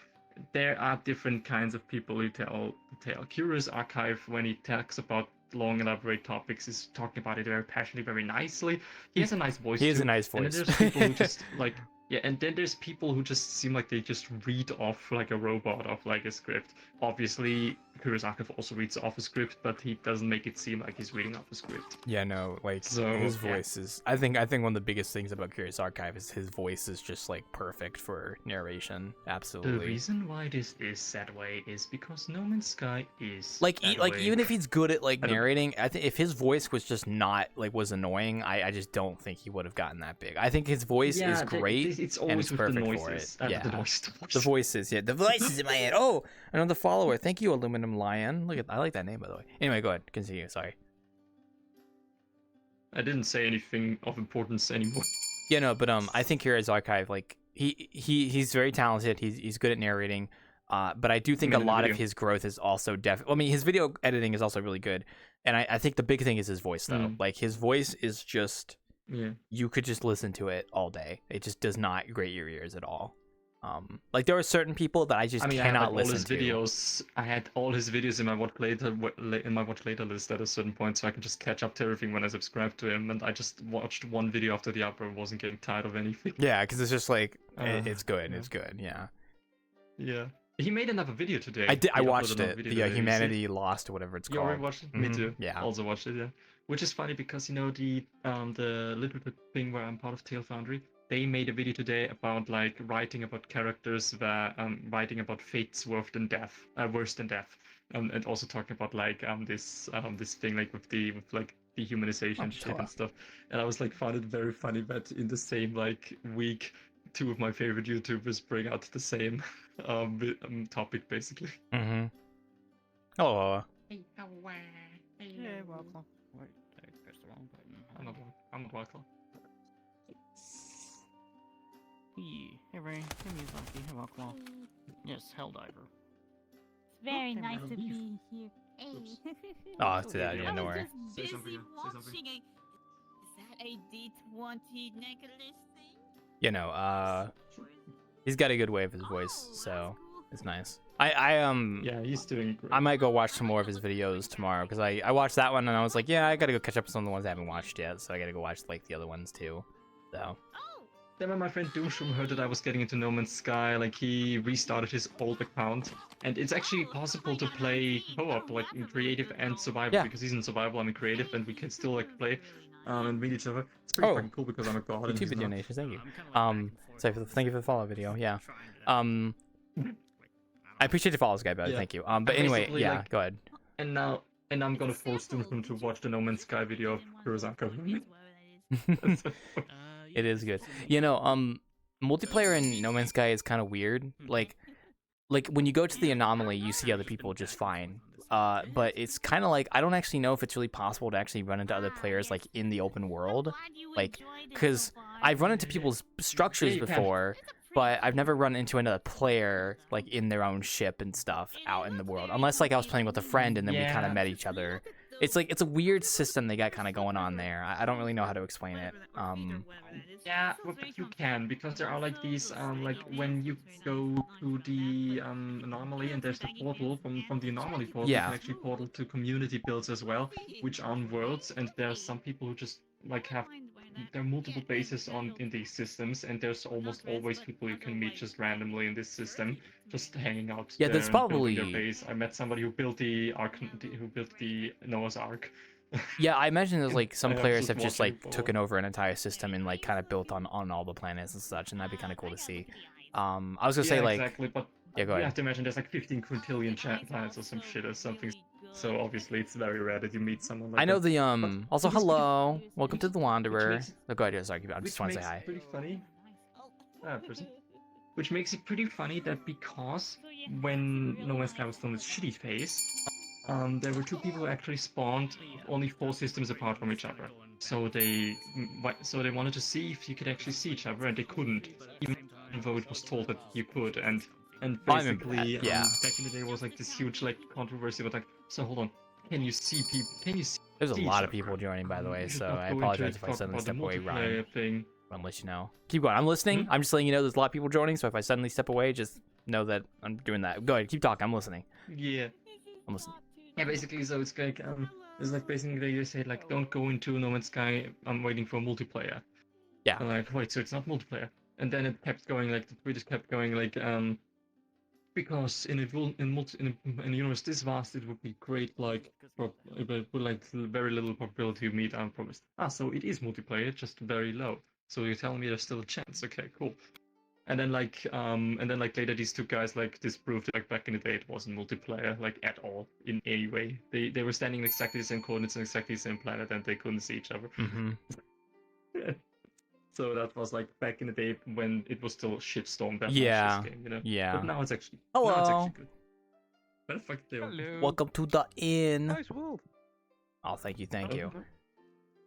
there are different kinds of people who tell the tale. Curious Archive, when he talks about long elaborate topics, is talking about it very passionately, very nicely. He has a nice voice. he has too. a nice And then voice. there's people who just like, yeah, and then there's people who just seem like they just read off like a robot of like a script. Obviously, Curious Archive also reads off a script, but he doesn't make it seem like he's reading off a script. Yeah, no, like So, his yeah. voice is. I think one of the biggest things about Curious Archive is his voice is just like perfect for narration. The Absolutely. reason why this is that way is because No Man's Sky is Like, that like way. even if he's good at like I don't- narrating, I think if his voice was just not like was annoying, I just don't think he would have gotten that big. I think his voice is Yeah, great. It's and always it's with the perfect for noises. it. Yeah. The noises. The voices, yeah, the voices in my head. Oh, another follower. Thank you, Aluminum Lion. Look at, I like that name, by the way. Anyway, go ahead, continue. Sorry. I didn't say anything of importance anymore. Yeah, no, but I think Curious Archive, like he's very talented. He's good at narrating. But I do think I a mean, in the lot of video. his growth is also I mean, his video editing is also really good, and I think the big thing is his voice, though. Like his voice is just, Yeah. you could just listen to it all day. It just does not grate your ears at all. Like there are certain people that I just I mean, cannot I had, like, listen all his to. videos. I had all his videos in my watch later list at a certain point, so I can just catch up to everything when I subscribe to him. And I just watched one video after the other. Wasn't getting tired of anything. Yeah, because it's just like it's good. yeah. It's good. Yeah. Yeah. He made another video today. I did. I He uploaded watched another it. video The today. Did you see it? Humanity Lost or whatever it's You called. already watched it? Me Mhm, too. yeah. Also watched it, yeah. Which is funny because, you know, the little bit thing where I'm part of Tail Foundry, they made a video today about like writing about characters that writing about fates worse than death, and also talking about like this thing like with like dehumanization shit sure. and stuff. And I was like, found it very funny that in the same like week, two of my favorite YouTubers bring out the same topic basically. Mm-hmm. Oh. Yeah, welcome. Wait, I pressed the wrong button. I'm not welcome. Hey Ray, hey Miyazaki, hey Wakwa. Yes, Helldiver. It's very Okay, nice well, to be here. Hey. Oh, to that, yeah, I no was worry. just Say busy something, say something. watching a... Is that a D20 necklace thing? You know, he's got a good way of his voice, so it's nice. I Yeah, he's doing great. I might go watch some more of his videos tomorrow because I watched that one and I was like, yeah, I gotta go catch up with some of the ones I haven't watched yet, so I gotta go watch like the other ones too. So Oh! Then when my friend Doomshroom heard that I was getting into No Man's Sky, like he restarted his old account, and it's actually possible to play co-op, like in creative and survival, Yeah. because he's in survival, I'm in creative, and we can still like play and meet each other. It's pretty Oh. fucking cool because I'm a god. and YouTube he's video not. donations, thank you. Thank you for the follow video. Yeah. I appreciate the follows, guy, but Yeah. thank you. But anyway, Basically, yeah, like- go ahead. And I'm gonna force Doomshroom to watch the No Man's Sky video of Kurosaka. It is good. You know, multiplayer in No Man's Sky is kind of weird. Like when you go to the anomaly, you see other people just fine. but it's kind of like I don't actually know if it's really possible to actually run into other players like in the open world, like because I've run into people's structures Yeah, you can. before, but I've never run into another player like in their own ship and stuff out in the world, unless like I was playing with a friend and then we kind of Yeah. met each other. It's like it's a weird system they got kind of going on there. I don't really know how to explain it. Yeah, but you can, because there are like these like when you go to the anomaly and there's the portal from the anomaly portal, you Yeah. can actually portal to community builds as well, which are on worlds, and there's some people who just like have there are multiple bases on in these systems, and there's almost always people you can meet just randomly in this system, just hanging out Yeah, there that's and building their probably- base. I met somebody who built the Noah's Ark. Yeah, I imagine there's like some I was players just have just watching like for- taken over an entire system and like kind of built on all the planets and such, and that'd be kind of cool to see. I was gonna say Yeah, like exactly, but yeah, go you ahead. have to imagine there's like 15 quintillion planets or some shit or something. So obviously it's very rare that you meet someone like I know that. the also which is- hello, welcome to the Wanderer. makes- Oh, go ahead, sorry, I just Which want to say makes hi. it pretty funny. Person. Which makes it pretty funny that because when No Man's Sky was still in its shitty phase, there were two people who actually spawned only 4 systems apart from each other. So they wanted to see if you could actually see each other, and they couldn't, even though it was told that you could. And I remember basically, that, yeah. back in the day, was like this huge like controversy about like, so hold on, can you see people? Can you see? There's a each lot of other? people joining, by the way, We should so not I go into apologize it, if I talk suddenly about the step away, Ryan. multiplayer thing. I'll let you know. Keep going. I'm listening. I'm just letting you know there's a lot of people joining, so if I suddenly step away, just know that I'm doing that. Go ahead, keep talking. I'm listening. Yeah. I'm listening. Yeah, basically, so it's like basically they say like, don't go into No Man's Sky. I'm waiting for multiplayer. Yeah. I'm like, wait, so it's not multiplayer? And then it kept going, like the tweet just kept going, like because in a universe this vast, it would be great, like with like very little probability to meet unpromised. So it is multiplayer, just very low. So you're telling me there's still a chance? Okay, cool. And then like later these two guys like disproved it, like back in the day it wasn't multiplayer like at all in any way. They were standing in exactly the same coordinates and exactly the same planet, and they couldn't see each other. Mm-hmm. So that was like back in the day when it was still shitstorm that Yeah, much, this game, you know. yeah. But now it's actually Hello. good. Where the fuck they are? Hello. Welcome to the inn. Nice wolf. Oh, thank you, thank Oh, you.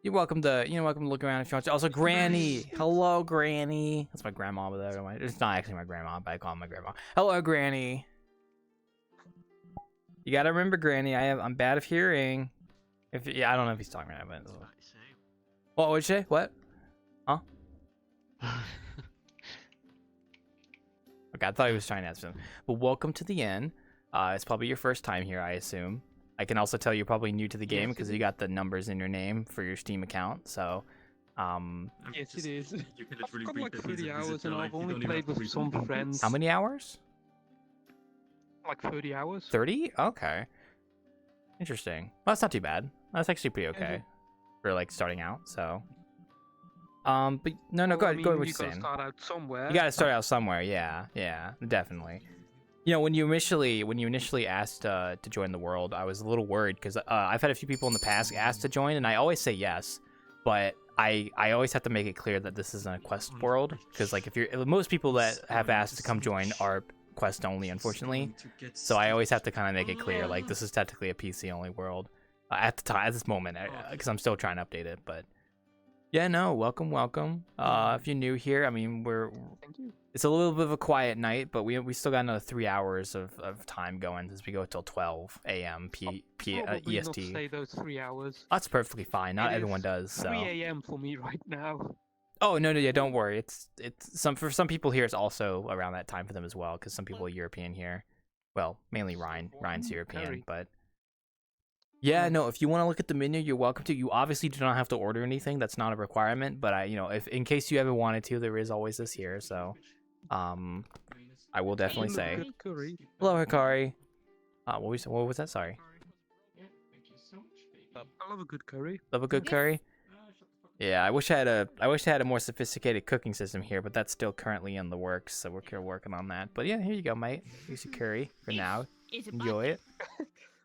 You're welcome to look around if you want to. Also, Granny. Hello, Granny. That's my grandma over there. It's not actually my grandma, but I call her my grandma. Hello, Granny. You gotta remember, Granny. I'm bad of hearing. I don't know if he's talking right now, but what would you say? What? Huh? Okay, I thought he was trying to answer them. But welcome to the inn. It's probably your first time here, I assume. I can also tell you're probably new to the game because you got the numbers in your name for your Steam account. So, Yes, it is. You can I've literally got read like that 30 he's a hours visitor, and like, I've you only don't even played have to with read some them. friends. how many hours? Like 30 hours. 30? Okay. Interesting. Well, that's not too bad. That's actually pretty okay for like starting out. So, but no, Well, go I ahead. mean, Go ahead. What you you're gotta saying? start out somewhere. You gotta start out somewhere. Yeah, definitely. You know, when you initially asked to join the world, I was a little worried because I've had a few people in the past ask to join, and I always say yes, but I always have to make it clear that this isn't a quest world, because like most people that have asked to come join are quest only, unfortunately. So I always have to kind of make it clear, like this is technically a PC only world at this moment, because I'm still trying to update it. But yeah, no, welcome. If you're new here, I mean, Thank you. it's a little bit of a quiet night, but we still got another 3 hours of time going as we go till 12 a.m. Probably not EST. stay those 3 hours. That's perfectly fine. Not It everyone is does. So. 3 a.m. for me right now. Oh no, yeah, don't worry. It's for some people here. It's also around that time for them as well, because some people are European here. Well, mainly Ryan. Ryan's European, Curry. but yeah, no. If you want to look at the menu, you're welcome to. You obviously do not have to order anything. That's not a requirement. But if in case you ever wanted to, there is always this here. So, I will definitely You look say good, Curry. hello, Hikari. What was that? Sorry. I love a good curry. Love a good curry. Yeah, I wish I had a more sophisticated cooking system here, but that's still currently in the works, so we're working on that. But yeah, here you go, mate. Here's your curry for now. Enjoy it.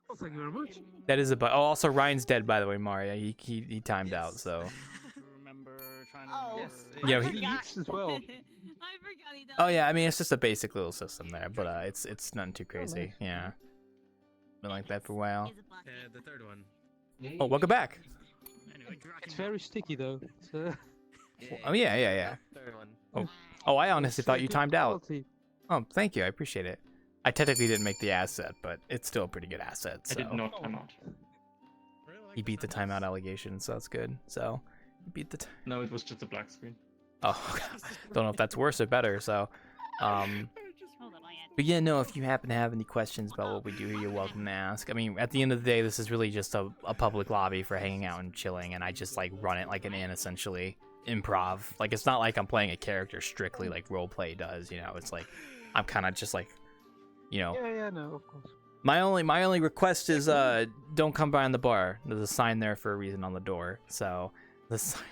Well, thank you very much. That is a but. Oh, also Ryan's dead, by the way, Mario. He timed out, so. Remember trying Oh, Yes. Yeah, he he- eats as well. I forgot he does. Oh yeah, I mean it's just a basic little system there, but it's nothing too crazy. nice. Yeah. Been like that for a while. The third one. Oh, welcome back. Anyway, It's very sticky though. So Oh yeah. Third one. Oh, I honestly thought you good timed out. quality. Oh, thank you. I appreciate it. I technically didn't make the asset, but it's still a pretty good asset. I So did not time out. he beat the timeout allegation, so that's good. So he beat the. No, it was just a black screen. Oh, don't know if that's worse or better. So, Hold on, I had but yeah, no. If you happen to have any questions about what we do here, you're welcome to ask. I mean, at the end of the day, this is really just a public lobby for hanging out and chilling, and I just like run it like an inn, essentially improv. Like it's not like I'm playing a character strictly like roleplay does. You know, it's like I'm kind of just like, you know. Yeah, no, of course. My only request is don't come by on the bar. There's a sign there for a reason on the door. So the sign.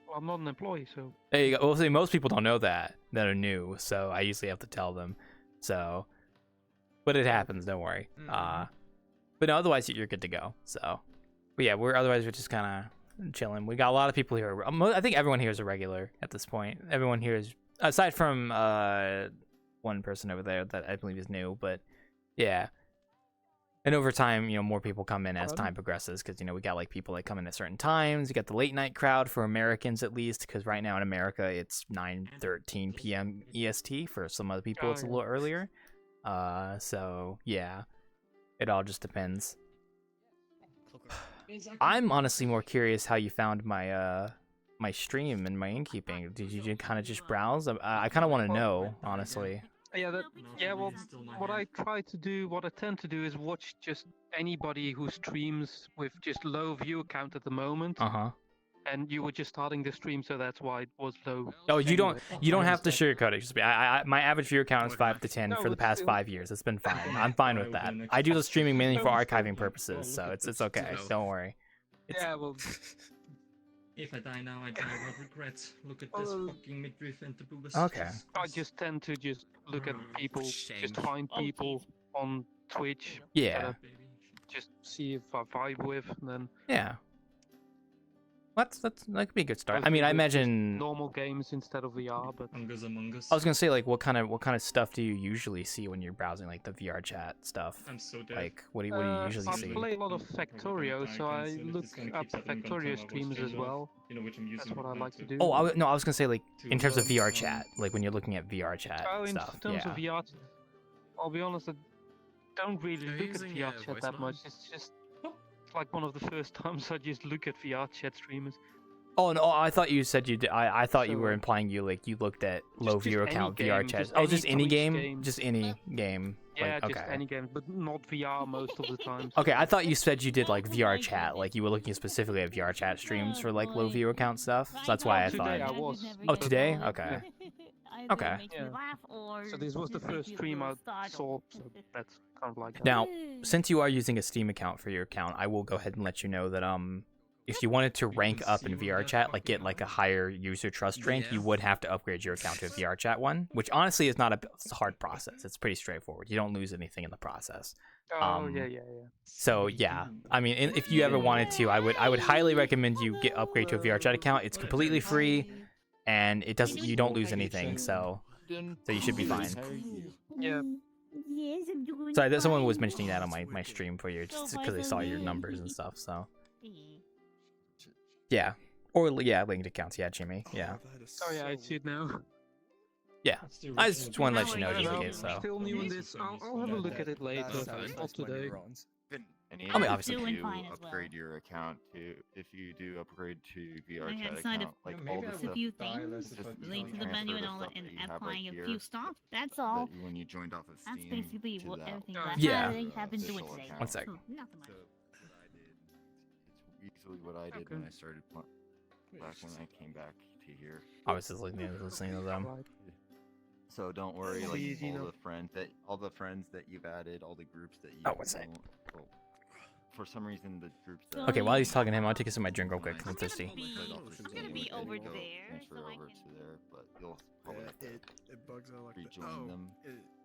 Well, I'm not an employee, so. There you go. Well, see, most people don't know that are new, so I usually have to tell them. So, but it happens. Don't worry. But no, otherwise you're good to go. So, but yeah, we're just kind of chilling. We got a lot of people here. I think everyone here is a regular at this point. Everyone here is, aside from one person over there that I believe is new, but yeah. And over time, you know, more people come in as time progresses because, you know, we got like people that come in at certain times. You got the late night crowd for Americans at least, because right now in America it's 9:13 p.m. EST. For some other people, it's a little earlier. So yeah, it all just depends. I'm honestly more curious how you found my my stream and my innkeeping. Did you kind of just browse? I kind of want to know, honestly. Yeah, well, what I tend to do is watch just anybody who streams with just low view count at the moment. And you were just starting the stream, so that's why it was low. Oh, you don't have to sugarcoat it. Just my average viewer count is 5 to 10 for the past 5 years. It's been fine. I'm fine with that. I do the streaming mainly for archiving purposes, so it's okay. Don't worry. Yeah, well. If I die now, I die without regrets. Look at this fucking midriff and the boobas. Okay. I just tend to just look at people, just find people on Twitch. Yeah. Just see if I vibe with, and then. Yeah. That could be a good start. I mean, I imagine normal games instead of VR, but Among Us. I was gonna say, like, what kind of stuff do you usually see when you're browsing, like the VRChat stuff? I'm so dead. Like, what do you usually see? I play a lot of Factorio, so I look up Factorio streams as well. You know which I'm using. That's what I like to do. Oh, I was gonna say, like, in terms of VRChat, like when you're looking at VRChat stuff. In terms of VR, I'll be honest, I don't really look at VRChat that much. It's just like one of the first times I just look at VRChat streamers. Oh no! I thought you said you did. I thought you were implying you looked at low viewer count VRChat. Oh, just any game? Just any game. Yeah, like, just any game, but not VR most of the time. Okay, I thought you said you did like VRChat, like you were looking specifically at VRChat streams for like low viewer count stuff. So that's why I thought. Today I was. Oh, today? Okay. Okay. So this was the first stream I saw, so that's kind of like that. Now, since you are using a Steam account for your account, I will go ahead and let you know that if you wanted to rank up in VRChat, like get like a higher user trust rank, you would have to upgrade your account to a VRChat one, which honestly is not a hard process. It's pretty straightforward. You don't lose anything in the process. Yeah. So yeah, I mean, if you ever wanted to, I would highly recommend you upgrade to a VRChat account. It's completely free, and you don't lose anything. So you should be fine. Yeah. Yes, I'm doing. Sorry, someone was mentioning that on my stream for you, just because they saw your numbers and stuff. So. Yeah. Or, yeah, linked accounts. Yeah, Jimmy. Yeah. Oh, yeah, I see it now. Yeah. I just want to let you know just in case, so. Still new in this. I'll have a look at it later. Not today. I mean, obviously. If you upgrade your account if you do upgrade to VRChat account, like all the a stuff, few things, link to the menu and all that, and applying a few stuff. That's all. When you joined off of That's Steam, basically what everything that Yeah. I have been doing today. One sec. Nothing much. Usually what I did when I started back when I came back to here. I was just listening to them. So don't worry, like all the friends that you've added, all the groups that you. Oh, what's that? Well, for some reason, the groups. That Okay, while he's talking to him, I'll take a sip of my drink real quick. I'm thirsty. I'm gonna be over there, transfer so I over can. to there, but you'll probably have to it bugs out like rejoin them.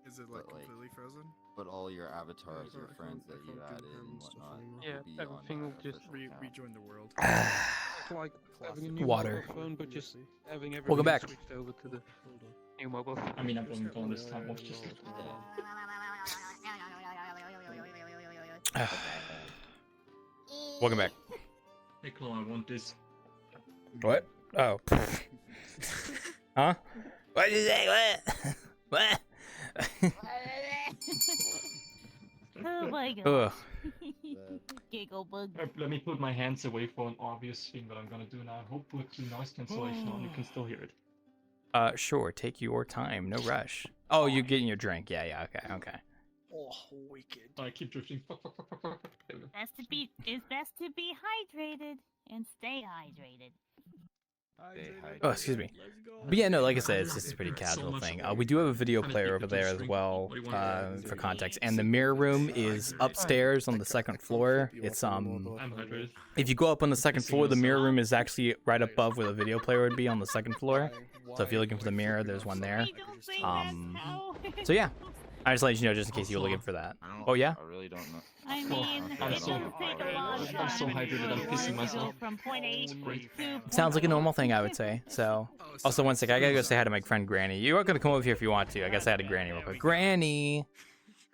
Is it like completely frozen? But all your avatars, your friends that you added and whatnot. Yeah, will be everything on will the just official account. Rejoin the world. It's like having a new Water. mobile phone, but just having everything Welcome back. switched over to the new mobile phone. I mean, I'm going this time off just like. Welcome back. Hey, Chloe, I want this. What? Oh. Huh? What did you say? What? What? Oh my god. Ugh. Giggle bug. Let me put my hands away for an obvious thing that I'm gonna do now. I hope with the noise cancellation on, you can still hear it. Sure. Take your time. No rush. Oh, you're getting your drink. Yeah. Okay. Oh, wicked. I keep drifting. Fuck. There we go. It's best to be hydrated and stay hydrated. Oh, excuse me. But yeah, no, like I said, it's just a pretty casual thing. We do have a video player over there as well, for context. And the mirror room is upstairs on the second floor. It's if you go up on the second floor, the mirror room is actually right above where the video player would be on the second floor. So if you're looking for the mirror, there's one there. So yeah, I just let you know just in case you were looking for that. Oh yeah. I really don't know. I mean, it doesn't take a lot of time. I'm so hydrated, I'm pissing myself. From point A to Sounds like a normal thing, I would say. So, also one sec, I gotta go say hi to my friend Granny. You are gonna come over here if you want to. I guess I had a Granny real quick. Granny,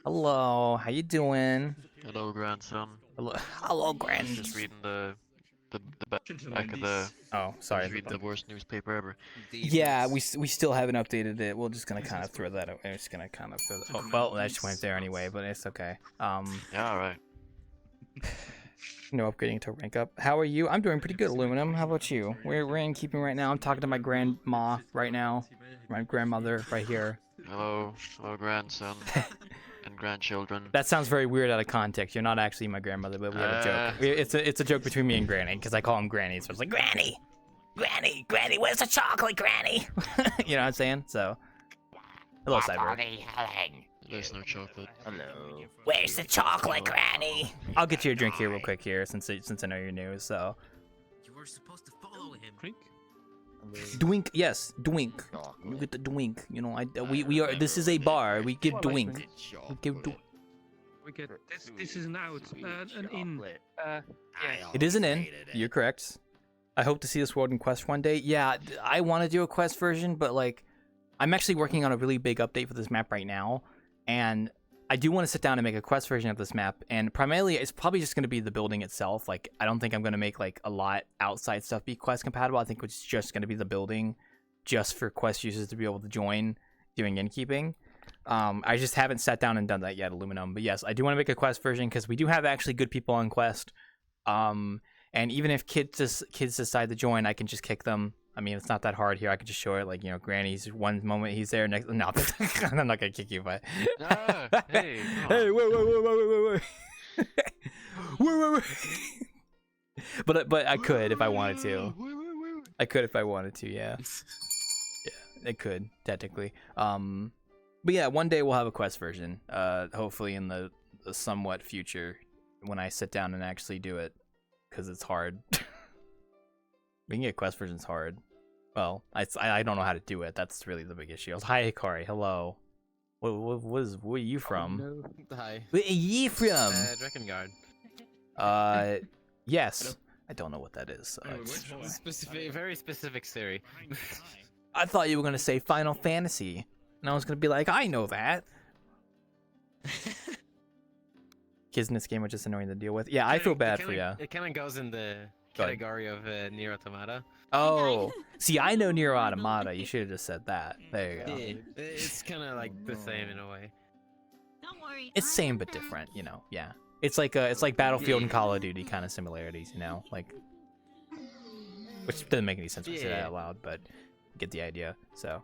hello, how you doing? Hello, grandson. Hello, Granny. Just reading the back of the. Oh, sorry. Just reading the worst newspaper ever. Yeah, we still haven't updated it. We're just gonna kind of throw that. We're just gonna kind of throw that. Oh, well, that just went there anyway, but it's okay. Yeah, alright. No upgrading to rank up. How are you? I'm doing pretty good, Aluminum. How about you? We're Innkeeping right now. I'm talking to my grandma right now. My grandmother right here. Hello, grandson and grandchildren. That sounds very weird out of context. You're not actually my grandmother, but we have a joke. It's a joke between me and Granny because I call him Granny, so it's like Granny, where's the chocolate, Granny? You know what I'm saying? So, hello, Cyber. There's no chocolate. Hello. Where's the chocolate, Granny? I'll get you a drink here real quick here since I know you're new. So. You were supposed to follow him. Drink. Dwink, yes, Dwink. You get the Dwink. You know, we are. This is a bar. We give Dwink. We give Dwink. We get this is an out, an in. Yeah. It is an in. You're correct. I hope to see this world in Quest one day. Yeah, I want to do a Quest version, but like, I'm actually working on a really big update for this map right now, and I do want to sit down and make a Quest version of this map. And primarily, it's probably just going to be the building itself. Like, I don't think I'm going to make like a lot outside stuff be Quest compatible. I think it's just going to be the building, just for Quest users to be able to join doing Innkeeping. I just haven't sat down and done that yet, Aluminum. But yes, I do want to make a Quest version because we do have actually good people on Quest. And even if kids decide to join, I can just kick them. I mean, it's not that hard here. I can just show it, like, you know, Granny's one moment he's there, next. No, I'm not gonna kick you, but. Hey, hey, wait. Wait. But I could if I wanted to. I could if I wanted to, yeah. Yeah, it could technically. But yeah, one day we'll have a Quest version. Hopefully in the somewhat future when I sit down and actually do it, because it's hard. Making a Quest version's hard. Well, I don't know how to do it. That's really the big issue. Hi, Hikari. Hello. Where are you from? Oh, no. Hi. Where are you from? Drakengard. Yes. Hello. I don't know what that is. Very specific Siri. I thought you were gonna say Final Fantasy, and I was gonna be like, I know that. Kids in this game are just annoying to deal with. Yeah, I feel bad for you. It kind of goes in the category of Nier Automata. Oh, see, I know Nier Automata. You should have just said that. There you go. Yeah, it's kind of like the same in a way. Don't worry. It's same but different, you know. Yeah, it's like Battlefield and Call of Duty kind of similarities, you know, like. Which doesn't make any sense when I say that out loud, but you get the idea. So,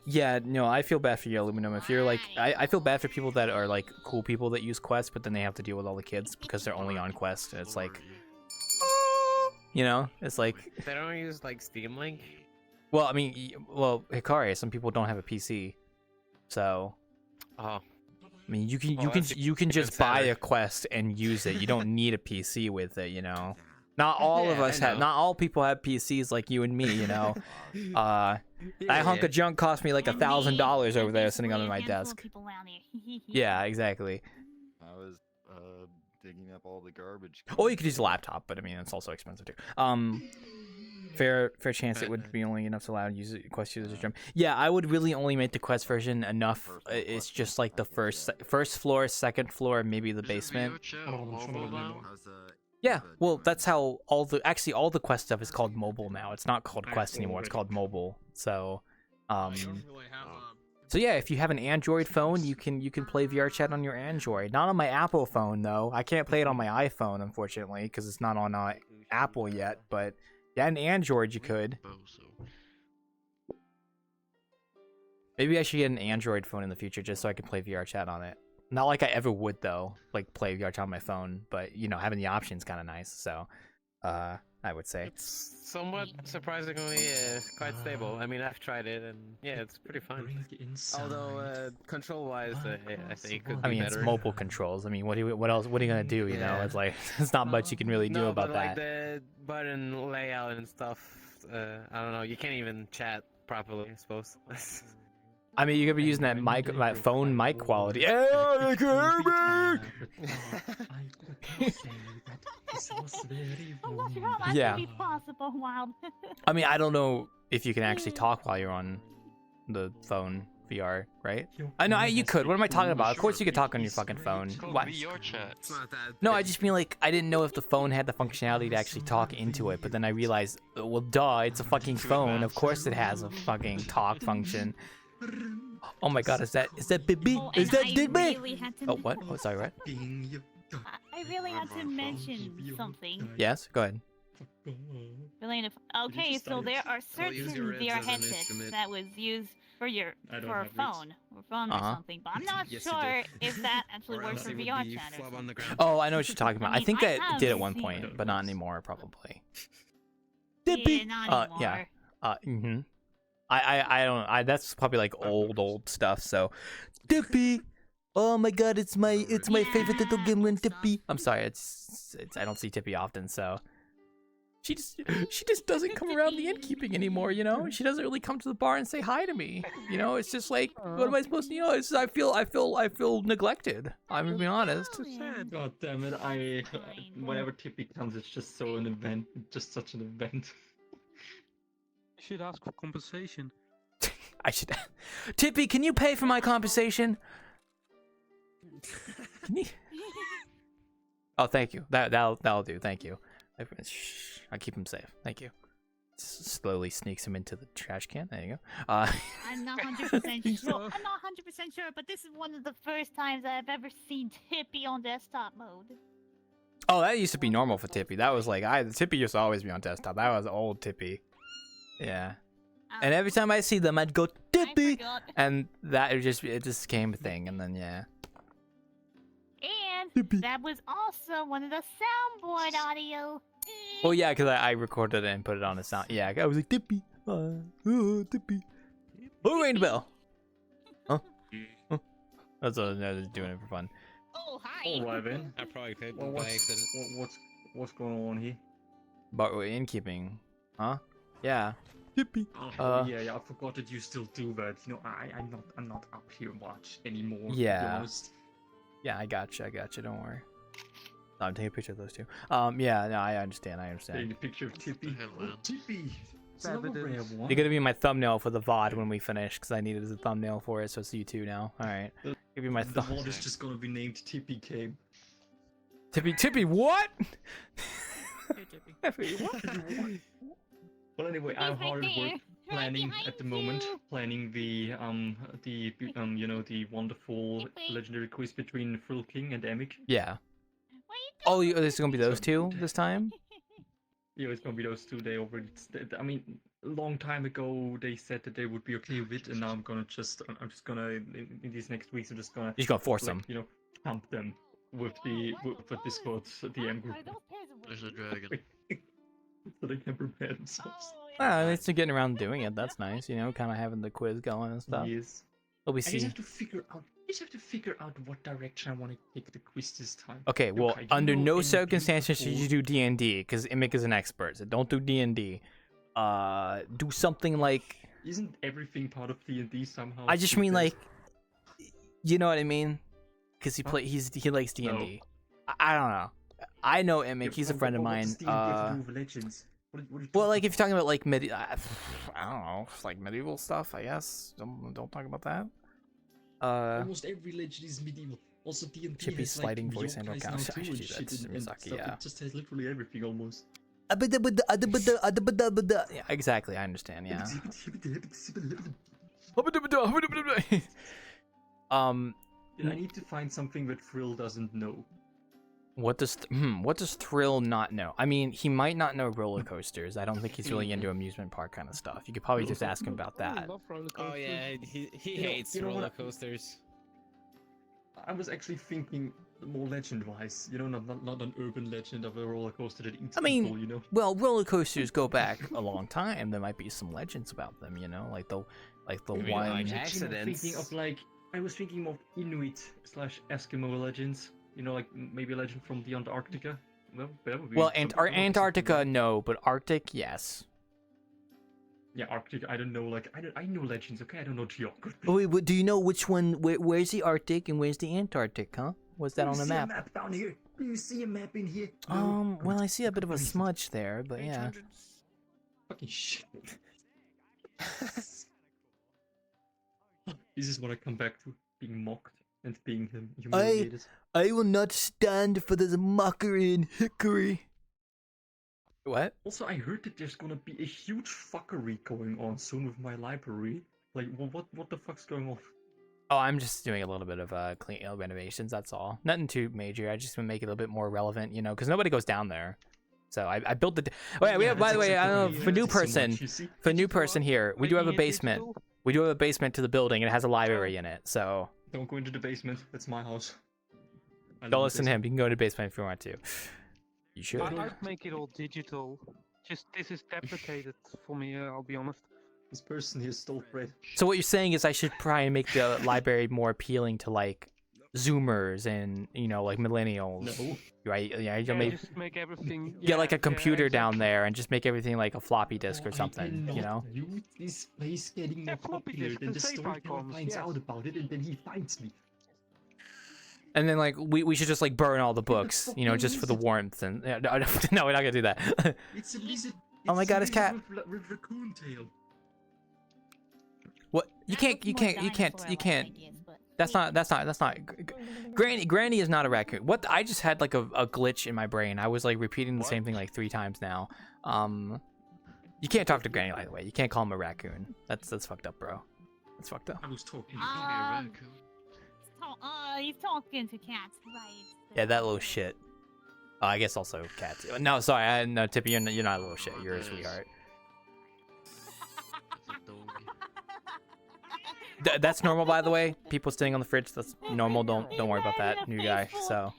yeah, no, I feel bad for you, Aluminum. If you're like, I feel bad for people that are like cool people that use Quest, but then they have to deal with all the kids because they're only on Quest, and it's like. You know, it's like they don't use like Steam Link. Well, I mean, Hikari. Some people don't have a PC, so. Oh. I mean, you can just buy a Quest and use it. You don't need a PC with it, you know. Not all of us have. Not all people have PCs like you and me, you know. That hunk of junk cost me like $1,000 over there sitting on my desk. Yeah, exactly. I was digging up all the garbage. Or you could use a laptop, but I mean, it's also expensive too. fair chance it would be only enough to allow quest users to jump. Yeah, I would really only make the quest version enough. It's just like the first floor, second floor, maybe the basement. Yeah, well, that's how all the quest stuff is called mobile now. It's not called quest anymore. It's called mobile. So, so yeah, if you have an Android phone, you can play VRChat on your Android. Not on my Apple phone though. I can't play it on my iPhone, unfortunately, because it's not on Apple yet. But yeah, an Android you could. Maybe I should get an Android phone in the future just so I can play VRChat on it. Not like I ever would though, like play VRChat on my phone. But you know, having the option's kind of nice. So, I would say it's somewhat surprisingly quite stable. I mean, I've tried it, and yeah, it's pretty fun. Although control-wise, I think it could be better. It's mobile controls. I mean, what else? What are you gonna do? You know, it's like there's not much you can really do about that. Like the button layout and stuff. I don't know. You can't even chat properly, I suppose. I mean, you could be using that phone mic quality. I'm not sure how that could be possible, Wild. I mean, I don't know if you can actually talk while you're on the phone VR, right? I know you could. What am I talking about? Of course you could talk on your fucking phone. What? No, I just mean like I didn't know if the phone had the functionality to actually talk into it, but then I realized, well, duh, it's a fucking phone. Of course it has a fucking talk function. Oh my god, is that Bibi? Is that Bibi? Oh, what? Oh, sorry, what? I really had to mention something. Yes, go ahead. Okay, so there are certain VR headsets that was used for a phone or something, but I'm not sure if that actually works for VRChat. Oh, I know what you're talking about. I think that it did at one point, but not anymore, probably. Yeah, not anymore. Yeah. I don't. That's probably like old stuff. So, Dippy. Oh my god, it's my favorite little gremlin, Tippy. I'm sorry, it's I don't see Tippy often, so she just doesn't come around the innkeeping anymore, you know. She doesn't really come to the bar and say hi to me, you know. It's just like, what am I supposed to, you know? It's I feel neglected. I'm being honest. God damn it! Whenever Tippy comes, it's just so an event, just such an event. You should ask for compensation. I should. Tippy, can you pay for my compensation? Can you? Oh, thank you. That'll do. Thank you. I keep him safe. Thank you. Slowly sneaks him into the trash can. There you go. I'm not 100% sure. I'm not 100% sure, but this is one of the first times I've ever seen Tippy on desktop mode. Oh, that used to be normal for Tippy. That was like Tippy used to always be on desktop. That was old Tippy. Yeah. And every time I see them, I'd go Tippy, and it just became a thing, and then yeah. And that was also one of the soundboard audio. Oh yeah, because I recorded it and put it on the sound. Yeah, I was like Tippy, Tippy. Oh, ring the bell. Huh? That's what I was doing it for fun. Oh hi. Oh, Ivan. I probably paid by accident. What's going on here? But we're innkeeping, huh? Yeah. Tippy. Oh, yeah, I forgot that you still do that. You know, I'm not up here much anymore. Yeah. To be honest. Yeah, I gotcha. Don't worry. I'm taking a picture of those two. Yeah, no, I understand. Taking a picture of Tippy. Oh, Tippy. You're gonna be my thumbnail for the VOD when we finish, because I needed a thumbnail for it, so it's you two now. Alright. Give me my The VOD is just gonna be named Tippy Came. Tippy, what? Hey, Tippy. Well, anyway, I'm hard at work planning at the moment, planning the wonderful legendary quiz between Frill King and Emic. Yeah. Oh, there's gonna be those two this time? Yeah, it's gonna be those two. They already. I mean, a long time ago they said that they would be okay with it, and now I'm just gonna in these next weeks I'm just gonna. You're gonna force them. You know, pump them with the Discord DM group. There's a dragon. So they can prepare themselves. At least they're getting around doing it. That's nice, you know, kind of having the quiz going and stuff. Yes. But we I see. just have to figure out what direction I want to take the quiz this time. Okay, well, under no circumstances should you do D&D, because Imik is an expert, so don't do D&D. Do something like... Isn't everything part of D&D somehow? I just mean like... You know what I mean? Because he likes D&D. No. I don't know. I know Imik, he's a friend of mine. Well, like if you're talking about like I don't know, like medieval stuff, I guess. Don't talk about that. Almost every legend is medieval. Also, D&D Chippy has sliding like voice handle yokais count. now I too should and do that shit to and Mizaki, stuff. yeah. It just has literally everything almost. Yeah, exactly. I understand. Yeah. I need to find something that Thrill doesn't know. What does Thrill not know? I mean, he might not know roller coasters. I don't think he's really into amusement park kind of stuff. You could probably just ask him about that. Oh yeah, he hates roller coasters. I was actually thinking more legend-wise, not an urban legend of a roller coaster that eats people, Well, roller coasters go back a long time. There might be some legends about them, like the one. Accidents. I was thinking of Inuit/Eskimo legends. Like maybe a legend from the Antarctica. That would be Antarctica, no, but Arctic, yes. Yeah, Arctic. I don't know. I know legends. Okay, I don't know geography. Oh, wait, do you know which one? Where's the Arctic and where's the Antarctic? Huh? What's that on the map? Do you see a map down here? Do you see a map in here? Well, I see a bit of a smudge there, but yeah. Fucking shit. This is what I come back to: being mocked and being humiliated. I will not stand for this mockery and hickory. What? Also, I heard that there's gonna be a huge fuckery going on soon with my library. Like, what the fuck's going on? Oh, I'm just doing a little bit of clean renovations. That's all. Nothing too major. I just want to make it a little bit more relevant, because nobody goes down there. So I built the. Wait, we have. By the way, I don't know for new person here, we do have a basement. We do have a basement to the building, and it has a library in it. So don't go into the basement. That's my house. Don't listen to him. You can go to the basement if you want to. You should. I'd make it all digital. Just this is deprecated for me. I'll be honest. This person here stole bread. So what you're saying is I should try and make the library more appealing to like Zoomers and like millennials. No. Right? Yeah. Just make everything. Get like a computer down there and just make everything like a floppy disk or something. This place getting more popular than the storyteller finds out about it, and then he finds me. And then like we should just like burn all the books, just for the warmth and no, we're not gonna do that. It's a lizard. Oh my god, his cat. With raccoon tail. What? You can't. That's not. Granny is not a raccoon. What? I just had like a glitch in my brain. I was like repeating the same thing like 3 times now. You can't talk to Granny by the way. You can't call him a raccoon. That's fucked up, bro. That's fucked up. I was talking to a raccoon. He's talking to cats, right? Yeah, that little shit. I guess also cats. No, sorry, no, Tippy, you're not a little shit. You're a sweetheart. That's normal, by the way. People sitting on the fridge. That's normal. Don't worry about that, new guy. So.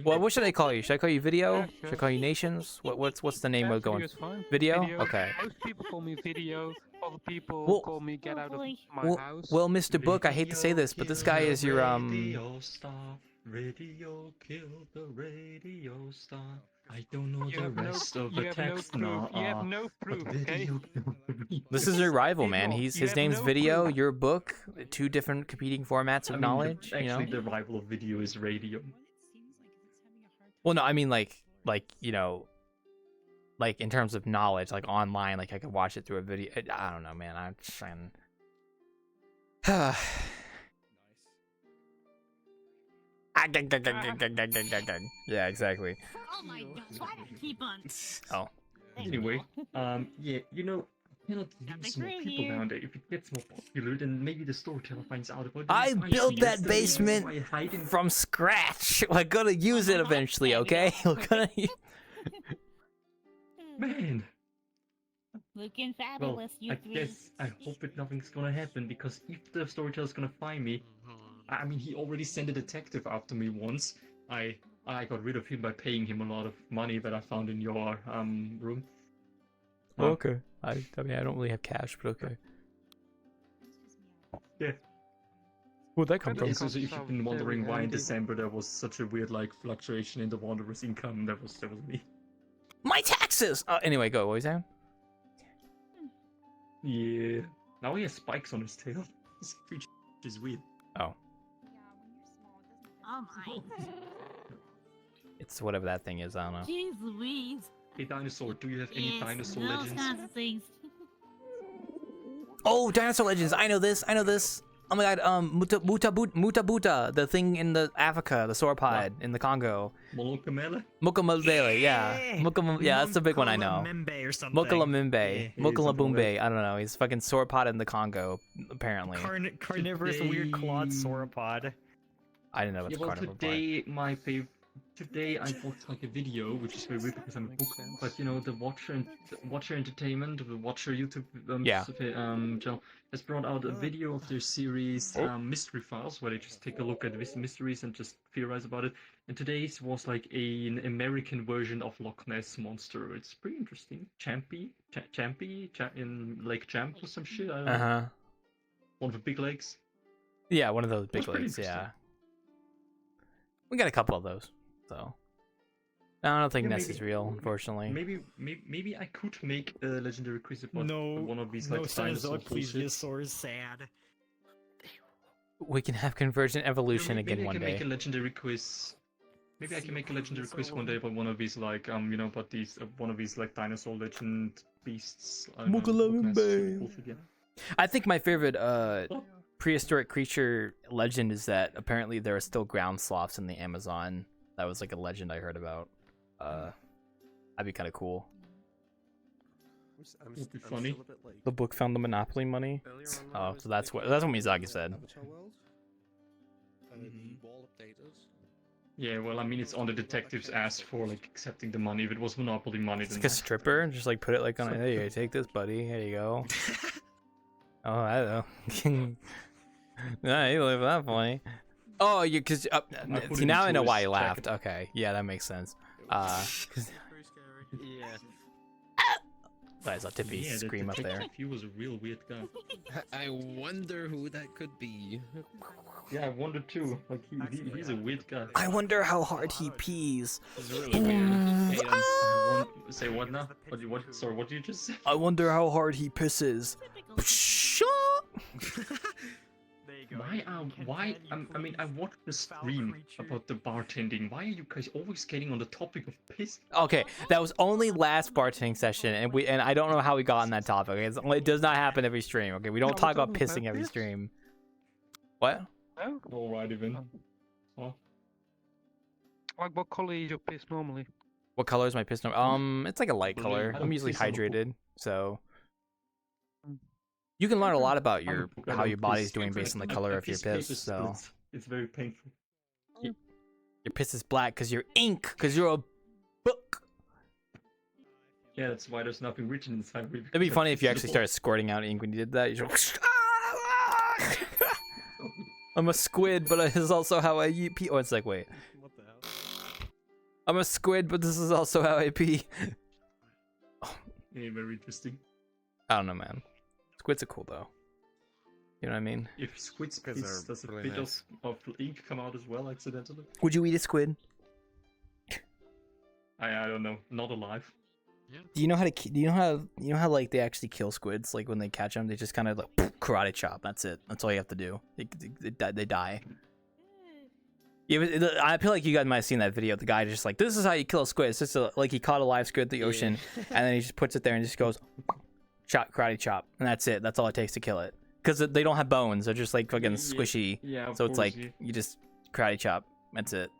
Well, what should I call you? Should I call you Video? Should I call you Nations? What's the name of going? Video? Okay. Most people call me Video. Other people call me Get Out of My House. Well, Mr. Book, I hate to say this, but this guy is your Radio star, radio killed the radio star. I don't know the rest of the text. You have no proof, okay? This is your rival, man. His name's Video. Your book, 2 different competing formats of knowledge. Actually, the rival of Video is radio. Well, no, I mean like in terms of knowledge, like online, like I could watch it through a video. I don't know, man. I'm trying. Yeah, exactly. Oh my gosh, why do I keep on? Oh. Anyway, yeah, cannot use more people around it. If it gets more popular, then maybe the storyteller finds out about it. I built that basement from scratch. We're gonna use it eventually, okay? We're gonna. Man. Looking fabulous, I hope that nothing's gonna happen, because if the storyteller's gonna find me, I mean, he already sent a detective after me once. I got rid of him by paying him a lot of money that I found in your room. Okay. I mean, I don't really have cash, but okay. Yeah. Where'd that come from? So if you've been wondering why in December there was such a weird fluctuation in the Wanderer's income, that was me. My taxes! Anyway, go. What was that? Yeah. Now he has spikes on his tail. This creature is weird. Oh. Oh my. It's whatever that thing is, I don't know. Jeez Louise. Hey, dinosaur, do you have any Yes, dinosaur those legends? kinds of things. Oh, dinosaur legends! I know this. I know this. Oh my god. Muta, the thing in the Africa, the sauropod in the Congo. Molokamele? Mukamalele, yeah. Yeah, that's the big one I know. Mimbe or something. Mukalamimbe. Yeah. Mukalabumbe. I don't know. He's fucking sauropod in the Congo, apparently. Carnivorous weird clawed sauropod. I didn't know what's carnivore. Today I watched like a video, which is very weird because I'm a book, but you know the Watcher Entertainment, the Watcher YouTube channel has brought out a video of their series Mystery Files, where they just take a look at these mysteries and just theorize about it. And today's was like an American version of Loch Ness monster. It's pretty interesting. Champy in Lake Champ or some shit. I don't know. One of the big lakes. Yeah, one of those big lakes. Yeah. We got a couple of those. So I don't think Ness is real, unfortunately. Maybe I could make a legendary quiz about one of these no, like dinosaur plesiosaurs, sad. We can have convergent evolution again one day. Maybe I can make a legendary quiz. Maybe I can make a legendary quiz one day about one of these like you know, about these one of these like dinosaur legend beasts. I think my favorite prehistoric creature legend is that apparently there are still ground sloths in the Amazon. That was like a legend I heard about. That'd be kind of cool. Would be funny. The book found the Monopoly money. Oh, so that's what Miyazaki said. Yeah, well, I mean, it's on the detective's ass for like accepting the money. If it was Monopoly money, it's like a stripper. Just like put it like on. Hey, take this, buddy. Here you go. Oh, I don't know. Nah, you look that funny. Oh, you because see, now I know why you laughed. Okay, yeah, that makes sense. Cause... yeah. I saw Tippy scream up there. He was a real weird guy. I wonder who that could be. Yeah, I wonder too. Like he's a weird guy. I wonder how hard he pees. Really weird. Say what now? Sorry, what did you just say? I wonder how hard he pisses. Why? I mean, I watched the stream about the bartending. Why are you guys always getting on the topic of piss? Okay, that was only last bartending session, and I don't know how we got on that topic. It does not happen every stream. Okay, we don't talk about pissing every stream. What? Alright, even. Huh? Like, what color is your piss normally? What color is my piss normally? It's like a light color. I'm usually hydrated, so. You can learn a lot about how your body's doing based on the color of your piss. So it's very painful. Your piss is black because you're ink, because you're a book. Yeah, that's why there's nothing written inside. It'd be funny if you actually started squirting out ink when you did that. You just I'm a squid, but this is also how I pee. Oh, it's like, wait. What the hell? I'm a squid, but this is also how I pee. Yeah, very interesting. I don't know, man. Squids are cool, though. You know what I mean? If squids piss, does a bit of ink come out as well, accidentally? Would you eat a squid? I don't know. Not alive. Yeah. Do you know how like they actually kill squids? Like when they catch them, they just kind of like karate chop. That's it. That's all you have to do. They die. Yeah, I feel like you guys might have seen that video. The guy just like, this is how you kill a squid. It's just like he caught a live squid in the ocean, and then he just puts it there and just goes, chop, karate chop, and that's it. That's all it takes to kill it. Because they don't have bones. They're just like fucking squishy. Yeah, so it's like you just karate chop. That's it.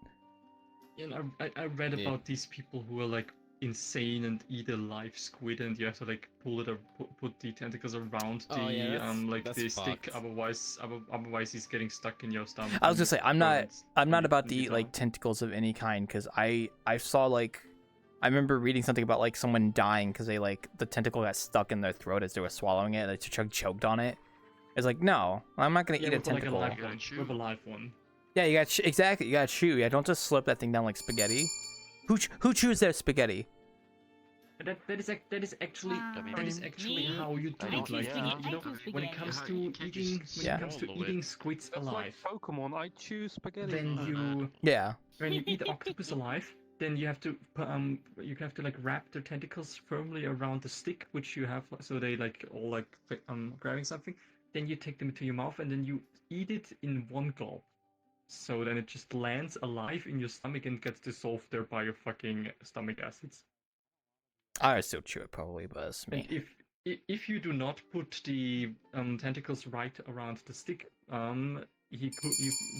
Yeah, I read about these people who are like insane and eat a live squid, and you have to like pull it or put the tentacles around the stick. Otherwise he's getting stuck in your stomach. I was gonna say I'm not about to eat like tentacles of any kind, because I saw like I remember reading something about like someone dying because they like the tentacle got stuck in their throat as they were swallowing it. They choked on it. It's like, no, I'm not gonna eat a tentacle. Like a live one. Yeah, you got exactly. You got to chew. Yeah, don't just slurp that thing down like spaghetti. Who chews their spaghetti? That is actually how you do it. Like you know, when it comes to eating squids alive. Like Pokemon, I choose spaghetti. Then when you eat octopus alive, then you have to like wrap their tentacles firmly around the stick which you have, so they like all like grabbing something. Then you take them into your mouth and then you eat it in one gulp. So then it just lands alive in your stomach and gets dissolved there by your fucking stomach acids. I would still chew it probably, but it's me. And if you do not put the tentacles right around the stick, you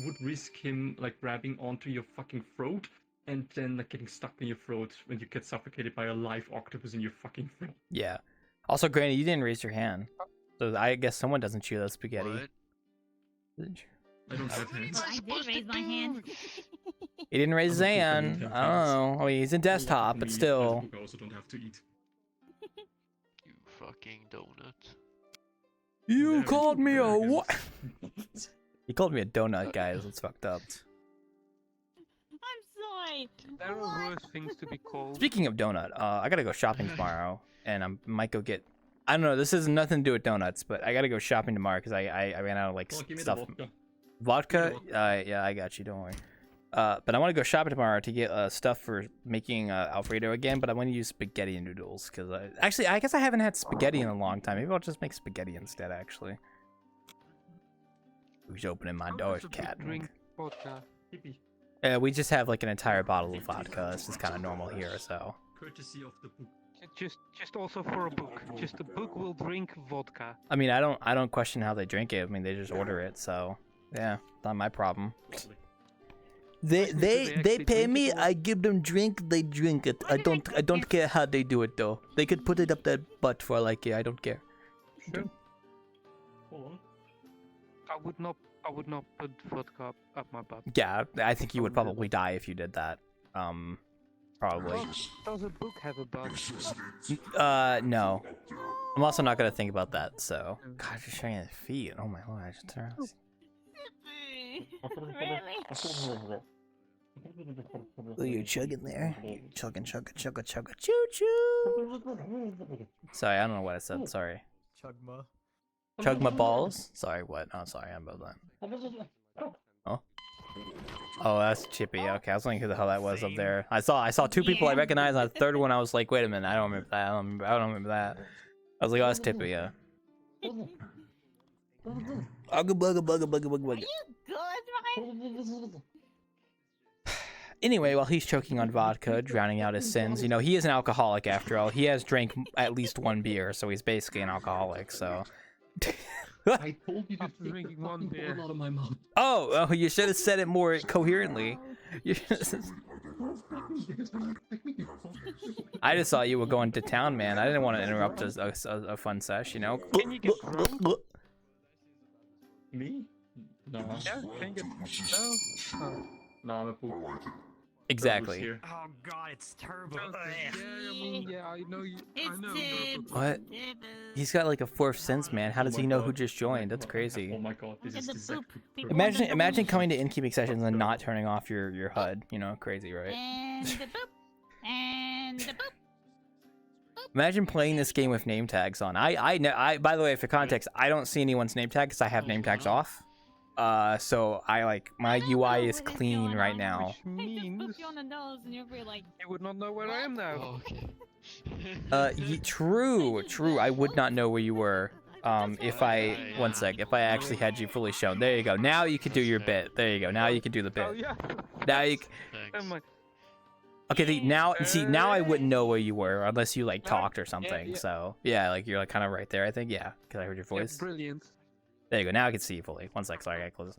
would risk him like grabbing onto your fucking throat and then like getting stuck in your throat when you get suffocated by a live octopus in your fucking throat. Yeah. Also, Granny, you didn't raise your hand, so I guess someone doesn't chew that spaghetti. What? I don't have hands. I did raise my hand. He didn't raise his hand. I don't know. I mean, he's in desktop, but still. I also don't have to eat. You fucking donut. You called me a what? He called me a donut, guys. That's fucked up. I'm sorry. There are worse things to be called. Speaking of donut, I gotta go shopping tomorrow, and I might go get. I don't know. This has nothing to do with donuts, but I gotta go shopping tomorrow because I ran out of like stuff. Vodka? Yeah, I got you. Don't worry. But I want to go shopping tomorrow to get stuff for making Alfredo again. But I want to use spaghetti noodles because actually I guess I haven't had spaghetti in a long time. Maybe I'll just make spaghetti instead. Actually. Who's opening my door, cat? Drink vodka. We just have like an entire bottle of vodka. This is kind of normal here, so. Courtesy of the book. Just also for a book. Just a book will drink vodka. I mean, I don't question how they drink it. I mean, they just order it, so yeah, not my problem. They pay me. I give them drink. They drink it. I don't care how they do it though. They could put it up their butt for like I don't care. Sure. Hold on. I would not put vodka up my butt. Yeah, I think you would probably die if you did that. Probably. Does a book have a butt? No. I'm also not gonna think about that. So, God, you're showing his feet. Oh my lord, I should turn around. Really? Oh, you're chugging there. You're chugging, choo choo. Sorry, I don't know what I said. Sorry. Chugma. Chug my balls? Sorry, what? Oh, sorry, I'm about that. Oh. Oh, that's Chippy. Okay, I was wondering who the hell that was up there. I saw two people I recognized, and the third one I was like, wait a minute, I don't remember that. I don't remember that. I was like, oh, that's Chippy, yeah. Are you good, Anyway, while he's choking on vodka, drowning out his sins, you know, he is an alcoholic after all. He has drank at least one beer, so he's basically an alcoholic, so... I told you to drink one beer out of my mouth. Oh, you should have said it more coherently. I just thought you were going to town, man. I didn't want to interrupt a fun sesh, you know? Can you get drunk? Me? No. Yeah, can you get no? No, I'm a poop. Exactly. Oh god, it's turbo. Yeah, I know you. It's Dibs. What? He's got like a fourth sense, man. How does he know who just joined? That's crazy. Oh my god, this is exactly. Imagine coming to Innkeeping sessions and not turning off your HUD. You know, crazy, right? And the boop. And the boop. Imagine playing this game with name tags on. I by the way, for context, I don't see anyone's name tag because I have name tags off. So I like my UI is clean right now. Which means you on the nose and you'll be like, you would not know where I am now. Oh, okay. True. I would not know where you were. If I actually had you fully shown. There you go. Now you can do your bit. There you go. Now you can do the bit. Oh yeah. Now you. Thanks. Okay, now I wouldn't know where you were unless you like talked or something. Yeah. So yeah, like you're like kind of right there. I think yeah, because I heard your voice. Yeah, brilliant. There you go. Now I can see you fully. One sec. Sorry, I gotta close.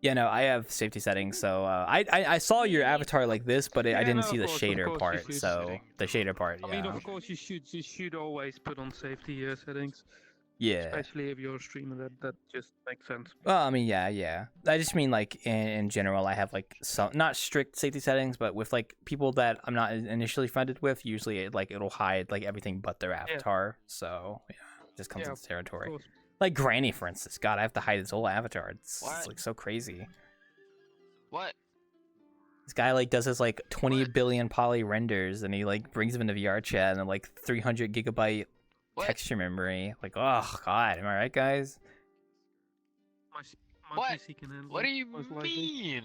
Yeah, no, I have safety settings, so I saw your avatar like this, but I didn't see the shader part. So the shader part. Yeah. I mean, of course, you should always put on safety settings. Yeah. Especially if you're streaming, that just makes sense. Well, I mean, yeah. I just mean like in general, I have like some not strict safety settings, but with like people that I'm not initially friended with, usually it'll hide like everything but their avatar. So yeah, it just comes into territory. Like Granny, for instance. God, I have to hide his whole avatar. It's like so crazy. What? This guy like does his like 20 billion poly renders, and he like brings them into VRChat and then like 300 gigabyte texture memory. Like, oh god, am I right, guys? What? What do you mean?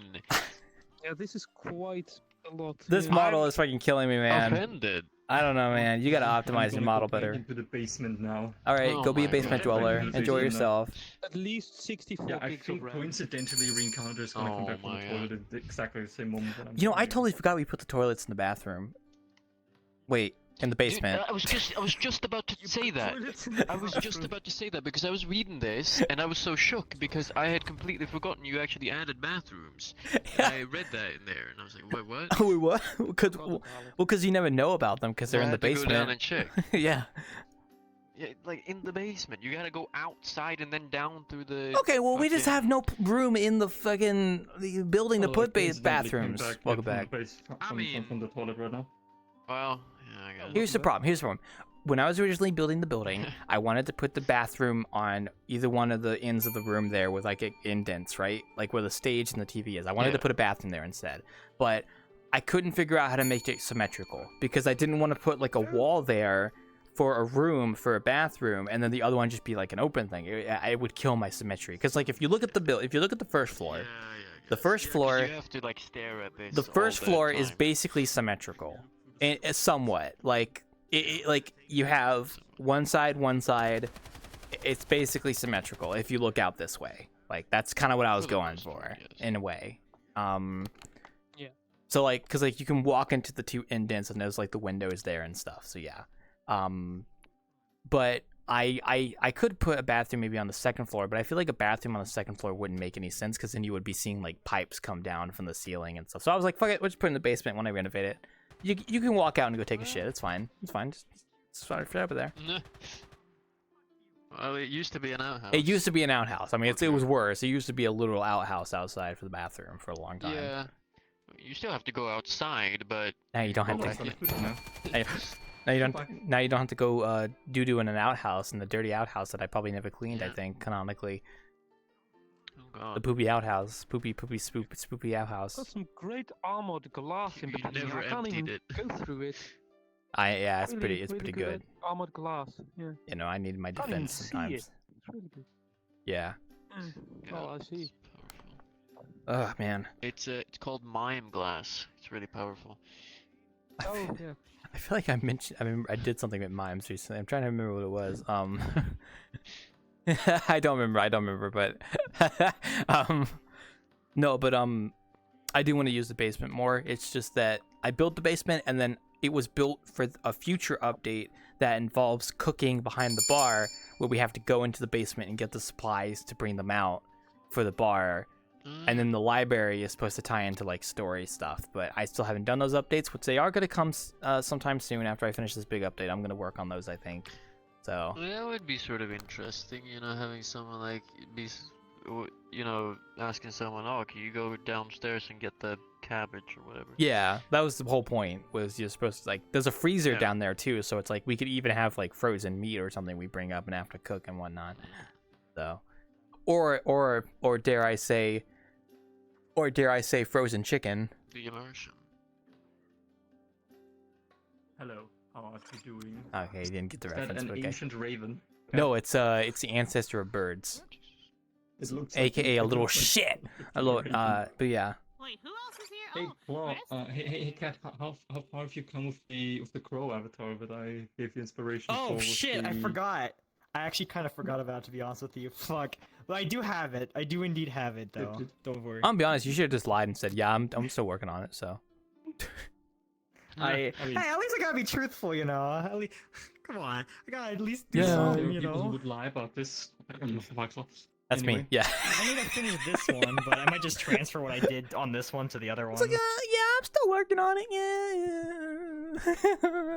Yeah, this is quite a lot. This model is fucking killing me, man. Offended. I don't know, man. You gotta optimize your model better. Into the basement now. All right, go be a basement dweller. Enjoy yourself. At least 64 yeah, I gigs think of RAM. coincidentally Reencounter is gonna come back from the toilet at exactly the same moment. That I'm You know, I totally forgot we put the toilets in the bathroom. Wait, in the basement. Dude, I was just about to say that. I was just about to say that because I was reading this and I was so shocked because I had completely forgotten you actually added bathrooms. I read that in there and I was like, wait, what? Oh, what? Because you never know about them because they're in the basement. Go down and check. Yeah. Yeah, like in the basement. You gotta go outside and then down through the. Okay, well we just have no room in the fucking building to put bathrooms. Welcome back. From the toilet right now. Well, yeah, I guess. Here's the problem. When I was originally building the building, I wanted to put the bathroom on either one of the ends of the room there with like indents, right? Like where the stage and the TV is. I wanted to put a bathroom there instead, but I couldn't figure out how to make it symmetrical because I didn't want to put like a wall there for a room for a bathroom and then the other one just be like an open thing. It would kill my symmetry because like if you look at the first floor, the first floor, you have to like stare at this. The first floor is basically symmetrical, and somewhat like like you have one side. It's basically symmetrical if you look out this way. Like that's kind of what I was going for in a way. Yeah. So like, cause like you can walk into the two indents and there's like the windows there and stuff. So yeah. But I could put a bathroom maybe on the second floor, but I feel like a bathroom on the second floor wouldn't make any sense because then you would be seeing like pipes come down from the ceiling and stuff. So I was like, fuck it, we'll just put it in the basement when I renovate it. You can walk out and go take a shit. It's fine. It's fine. Just start it over there. Well, it used to be an outhouse. It used to be an outhouse. I mean, it was worse. It used to be a literal outhouse outside for the bathroom for a long time. Yeah. You still have to go outside, but now you don't have to. Now you don't have to go doo-doo in an outhouse, in the dirty outhouse that I probably never cleaned. I think canonically. Oh God. The poopy outhouse, spoopy outhouse. Got some great armored glass in between. never I can't even emptied go through it. Yeah, it's really, pretty good. Armored glass. Yeah. You know, I need my Can't even defense see sometimes. it. It's really good. Yeah. Oh, I see. Oh man. It's called mime glass. It's really powerful. Oh yeah. I feel like I did something with mimes recently. I'm trying to remember what it was. I don't remember, but no, but I do want to use the basement more. It's just that I built the basement and then it was built for a future update that involves cooking behind the bar, where we have to go into the basement and get the supplies to bring them out for the bar. And then the library is supposed to tie into like story stuff, but I still haven't done those updates, which they are going to come sometime soon after I finish this big update. I'm going to work on those, I think. So that would be sort of interesting, you know, having someone like be, you know, asking someone, "Oh, can you go downstairs and get the cabbage or whatever?" Yeah, that was the whole point. Was you're supposed to like, there's a freezer down there too, so it's like we could even have like frozen meat or something we bring up and have to cook and whatnot. So, or dare I say frozen chicken. The immersion. Hello, how are you doing? Okay, you didn't get the reference. Is that an ancient raven? No, it's the ancestor of birds. It looks AKA like a little shit. A little, but yeah. Wait, who else is here? Hey, Claw, hey, Kat, how far have you come with the crow avatar that I gave you inspiration for? Oh shit, I forgot. I actually kind of forgot about it, to be honest with you. Fuck. But I do have it. I do indeed have it, though. Don't worry. I'll be honest, you should have just lied and said, yeah, I'm still working on it, so. Hey, at least I gotta be truthful, you know. At least, come on. I gotta at least do There something, are you people who know. would lie about this. That's me, yeah. I need to finish this one, but I might just transfer what I did on this one to the other one. It's like, yeah, I'm still working on it, yeah.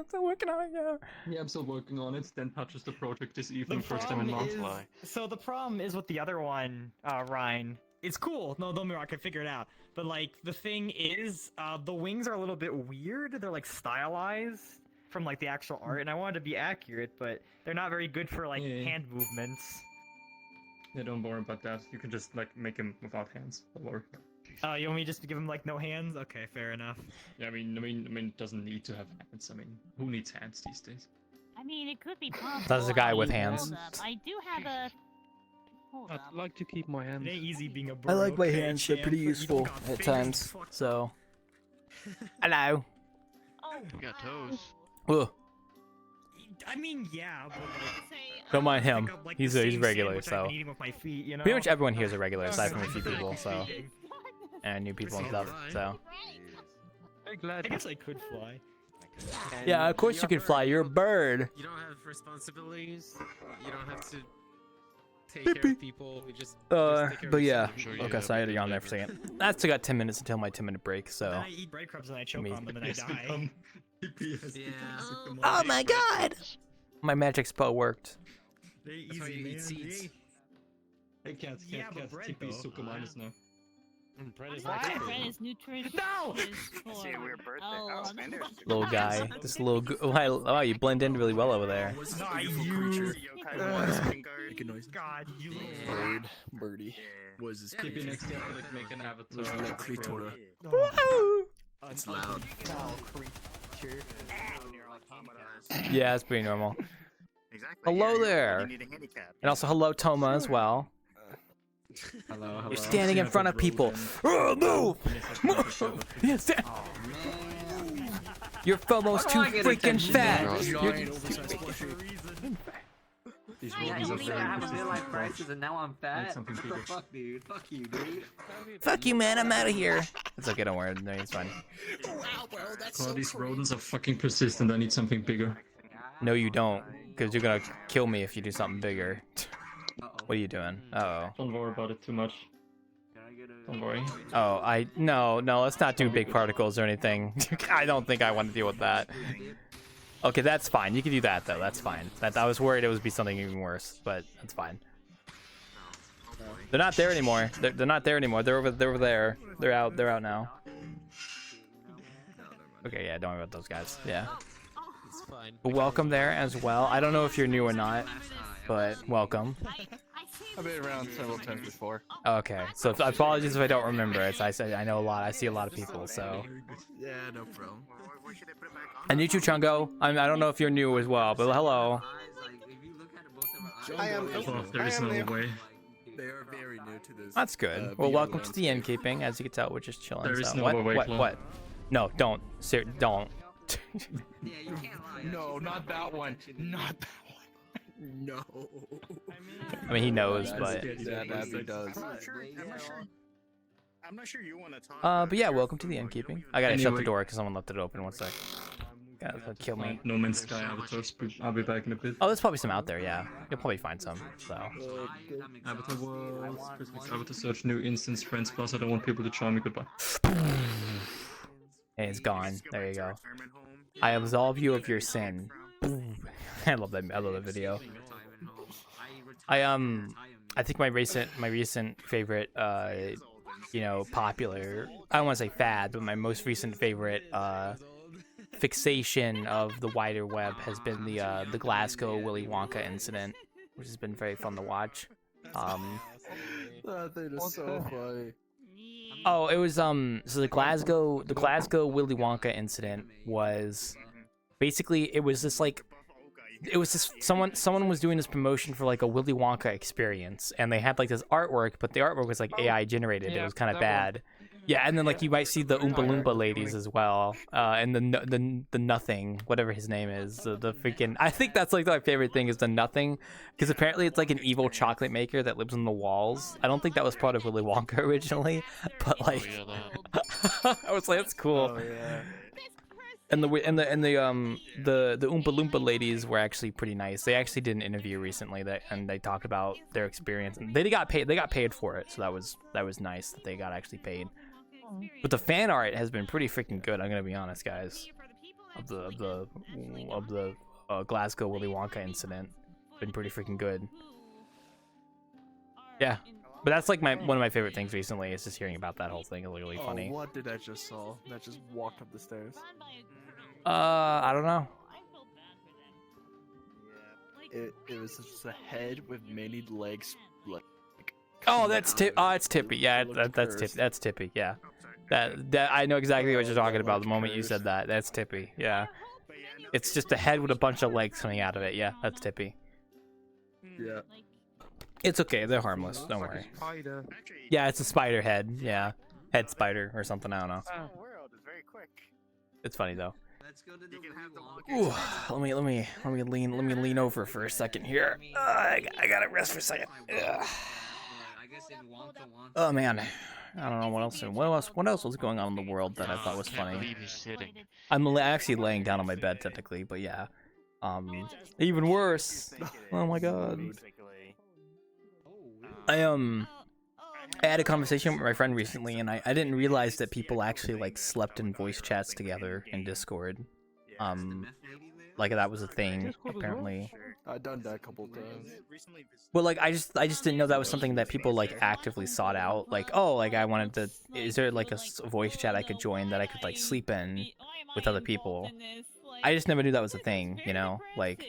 Still working on it, yeah. Yeah, I'm still working on it. Then touches the project this evening, first time in months. So the problem is with the other one, Ryan. It's cool. No, don't get me wrong, I can figure it out. But like, the thing is, the wings are a little bit weird. They're like stylized from like the actual art, and I wanted to be accurate, but they're not very good for like hand movements. Yeah, don't worry about that. You can just like make him without hands. Don't worry. You want me just to give him like no hands? Okay, fair enough. Yeah, I mean, it doesn't need to have hands. I mean, who needs hands these days? I mean, it could be possible. That's a guy with hands. I do have a. I'd like to keep my hands. It ain't easy being a bro. I like my okay, hands. They're pretty champ. You useful got at fingers, times. fuck. So. Hello. Oh. You got toes. Ugh. I mean, yeah, but like, Don't mind him. pick up, like, He's the he's same regular, sandwich I've so. been eating with my feet, you know? Pretty much everyone here is a regular, aside Okay. from a few people, so. And new people and stuff, so. Very glad. I guess I could fly. And Yeah, of course you can fly. You're a bird. You don't have responsibilities. You don't have to take care of people. You just take care but of yeah. yourself. Okay, so I had to yawn there for a second. I still got 10 minutes until my 10-minute break, so. Then I eat breadcrumbs and I choke on them and I die. Oh my god! My magic spell worked. That's how you eat seeds. Hey, cats, Yeah, but bread, though. Sukumanus now. Bread is What? not good. Bread is nutritious. No! See a weird birthday. Little guy. This little. Wow, you blend in really well over there. Not you. God, you. Birdie. Was this Maybe creature? next year I'll like make an avatar. Was that creature? It's loud. Creature. Yeah, it's pretty normal. Exactly. Hello there. You need a handicap. And also hello Toma as well. Hello. You're standing in front of people. Move! Move! Yeah, stand. Your FOMO's too freaking fat. These I rodents are told me I very have a persistent midlife folks. crisis and now I'm fat. something What the bigger. fuck, dude? Fuck you, dude. Fuck you, man. I'm out of here. It's okay. Don't worry. No, it's fine. Oh, these rodents are fucking persistent. I need something bigger. No, you don't. Because you're gonna kill me if you do something bigger. What are you doing? Uh-oh. Don't worry about it too much. Don't worry. Oh, no, let's not do big particles or anything. I don't think I want to deal with that. Okay, that's fine. You can do that though. That's fine. I was worried it would be something even worse, but that's fine. They're not there anymore. They're not there anymore. They're over there. They're out now. Okay, yeah, don't worry about those guys. Yeah. It's fine. But welcome there as well. I don't know if you're new or not, but welcome. I've been around several times before. Okay, so apologies if I don't remember. I know a lot. I see a lot of people, so. Yeah, no problem. And you too, Chungo. I don't know if you're new as well, but hello. I am. There is no way. They are very new to this. That's good. Well, welcome to the Innkeeping. As you can tell, we're just chilling. There is so. no What? way, What? Clone. What? No, don't. Don't. No, not that one. Not that one. No. I mean, he knows, but. Yeah, Abby does. I'm not sure you want to talk. But yeah, welcome to the Innkeeping. I gotta shut the Anyway. door because someone left it open. One sec. Gotta kill me. No Man's Sky avatars. I'll be back in a bit. Oh, there's probably some out there. Yeah, you'll probably find some. So. Avatar Worlds, Christmas Avatar Search, new instance, Friends Plus. I don't want people to join me. Goodbye. Hey, it's gone. There you go. I absolve you of your sin. I love that. I love that video. I think my recent favorite, popular. I don't want to say fad, but my most recent favorite fixation of the wider web has been the Glasgow Willy Wonka incident, which has been very fun to watch. That thing is so funny. Oh, it was so the Glasgow Willy Wonka incident was basically it was someone was doing this promotion for like a Willy Wonka experience, and they had like this artwork, but the artwork was like AI generated. Yeah, it was kind of that bad. Yeah, and then like you might see the Oompa Loompa ladies as well, and the nothing, whatever his name is, the freaking. I think that's like my favorite thing is the nothing, because apparently it's like an evil chocolate maker that lives on the walls. I don't think that was part of Willy Wonka originally, but like, I was like, that's cool. Oh, yeah. And the Oompa Loompa ladies were actually pretty nice. They actually did an interview recently and they talked about their experience, and they got paid for it, so that was nice that they got actually paid. But the fan art has been pretty freaking good. I'm gonna be honest, guys. Of the Glasgow Willy Wonka incident, been pretty freaking good. Yeah, but that's like one of my favorite things recently is just hearing about that whole thing. It's really funny. What did I just saw? That just walked up the stairs. I don't know. It was just a head with many legs, like. Oh, that's it's Tippy. Yeah, that's Tippy. That's Tippy. Yeah, that I know exactly what you're talking about. The moment you said that, that's Tippy. Yeah, it's just a head with a bunch of legs coming out of it. Yeah, that's Tippy. Yeah. It's okay. They're harmless. Don't worry. Yeah, it's a spider head. Yeah, head spider or something. I don't know. It's funny though. Ooh, let me lean over for a second here. I gotta rest for a second. Ugh. Oh man, I don't know what else. What else was going on in the world that I thought was funny? Believe he's sitting. I'm actually laying down on my bed technically, but yeah. Even worse. Oh my god. I had a conversation with my friend recently, and I didn't realize that people actually like slept in voice chats together in Discord. Like that was a thing apparently. I've done that a couple times. Well, like I just didn't know that was something that people like actively sought out. Like, oh, like I wanted to. Is there like a voice chat I could join that I could like sleep in with other people? I just never knew that was a thing, you know? Like,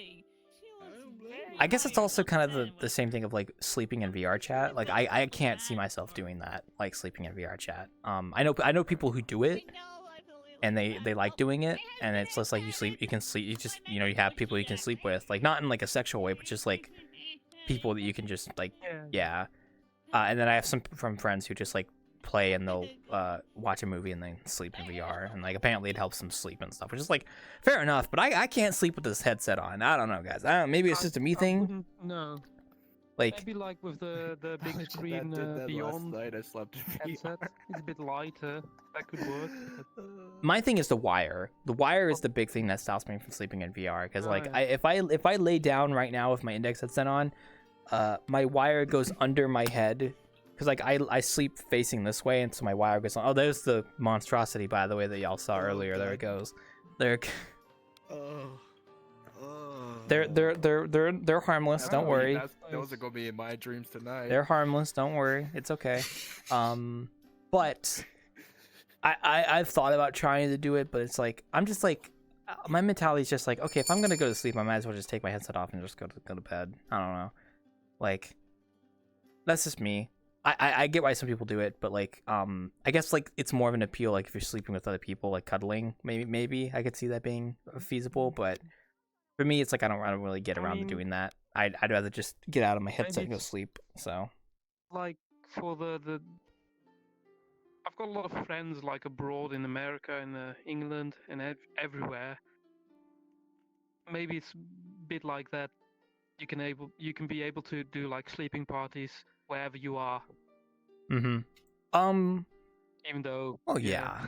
I guess it's also kind of the same thing of like sleeping in VRChat. Like, I can't see myself doing that, like sleeping in VRChat. I know people who do it, and they like doing it, and it's just like you can sleep, you just, you know, you have people you can sleep with, like not in like a sexual way, but just like people that you can just like, yeah. And then I have some from friends who just like play and they'll watch a movie and then sleep in VR, and like apparently it helps them sleep and stuff, which is like fair enough, but I can't sleep with this headset on. I don't know, guys. I don't know, maybe it's just a me thing. No. Like maybe like with the big screen beyond last night I slept in headset. It's a bit lighter. That could work. my thing is the wire. The wire is the big thing that stops me from sleeping in VR, because like if I lay down right now with my index headset on, my wire goes under my head. Because, like, I sleep facing this way, and so my wire goes on. Oh, there's the monstrosity, by the way, that y'all saw earlier. There it goes. There. They're harmless. Don't worry. Those are gonna be in my dreams tonight. They're harmless. Don't worry. It's okay. But I've thought about trying to do it, but it's like I'm just like my mentality is just like, okay, if I'm gonna go to sleep, I might as well just take my headset off and just go to bed. I don't know. Like, that's just me. I get why some people do it, but like I guess like it's more of an appeal, like if you're sleeping with other people, like cuddling, maybe I could see that being feasible, but for me it's like I don't really get around to doing that. I'd rather just get out of my headset and go sleep. So like for the I've got a lot of friends like abroad in America, in England, and everywhere. Maybe it's a bit like that. You can be able to do like sleeping parties wherever you are. Mm-hmm. Even though. Oh yeah.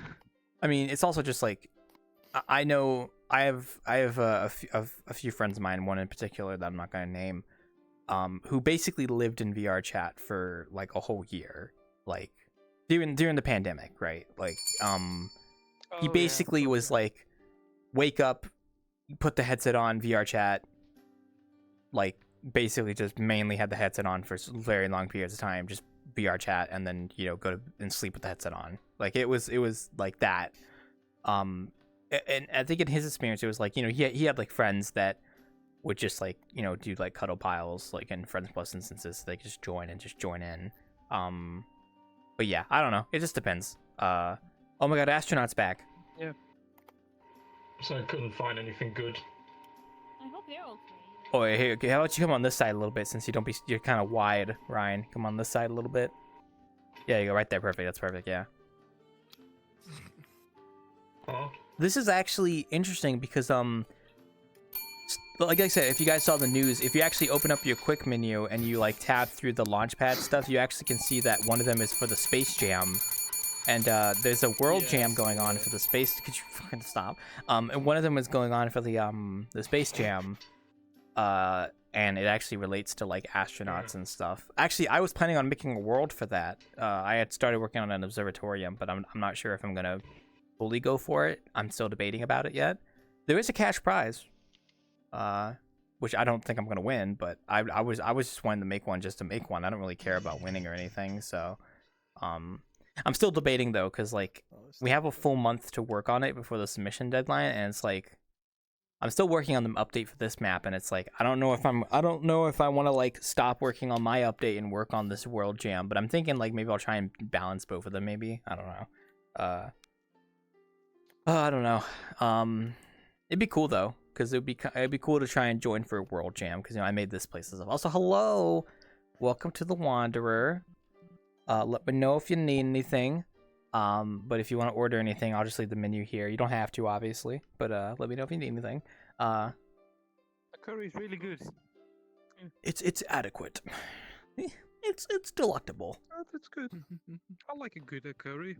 I mean, it's also just like I know I have a few friends of mine, one in particular that I'm not gonna name, who basically lived in VRChat for like a whole year, like during the pandemic, right? Like he basically was like, wake up, put the headset on, VRChat, like basically just mainly had the headset on for very long periods of time, just VRChat, and then, you know, go to and sleep with the headset on. Like it was like that. And I think in his experience, it was like, you know, he had like friends that would just like, you know, do like cuddle piles, like in Friends Plus instances, so they could just join in. But yeah, I don't know. It just depends. Oh my god, Astronaut's back. Yeah. So I couldn't find anything good. I hope they're okay. Oh, here, how about you come on this side a little bit, since you're kind of wide, Ryan. Come on this side a little bit. Yeah, you go right there. Perfect. That's perfect. Yeah. This is actually interesting because like I said, if you guys saw the news, if you actually open up your quick menu and you like tab through the launchpad stuff, you actually can see that one of them is for the Space Jam. And there's a World Jam going on for the Space. Could you fucking stop? And one of them is going on for the Space Jam. And it actually relates to like astronauts and stuff. Actually, I was planning on making a world for that. I had started working on an observatorium, but I'm not sure if I'm gonna fully go for it. I'm still debating about it yet. There is a cash prize, which I don't think I'm gonna win, but I was just wanting to make one just to make one. I don't really care about winning or anything, so I'm still debating though, because like we have a full month to work on it before the submission deadline, and it's like I'm still working on the update for this map, and it's like I don't know if I want to like stop working on my update and work on this World Jam, but I'm thinking like maybe I'll try and balance both of them. Maybe I don't know. I don't know. It'd be cool though, because it'd be cool to try and join for a World Jam, because you know I made this place as well. Also, hello, welcome to the Wanderer. Let me know if you need anything. But if you want to order anything, I'll just leave the menu here. You don't have to, obviously, but let me know if you need anything. The curry is really good. It's adequate. it's delectable. Oh, that's good. I like a good curry.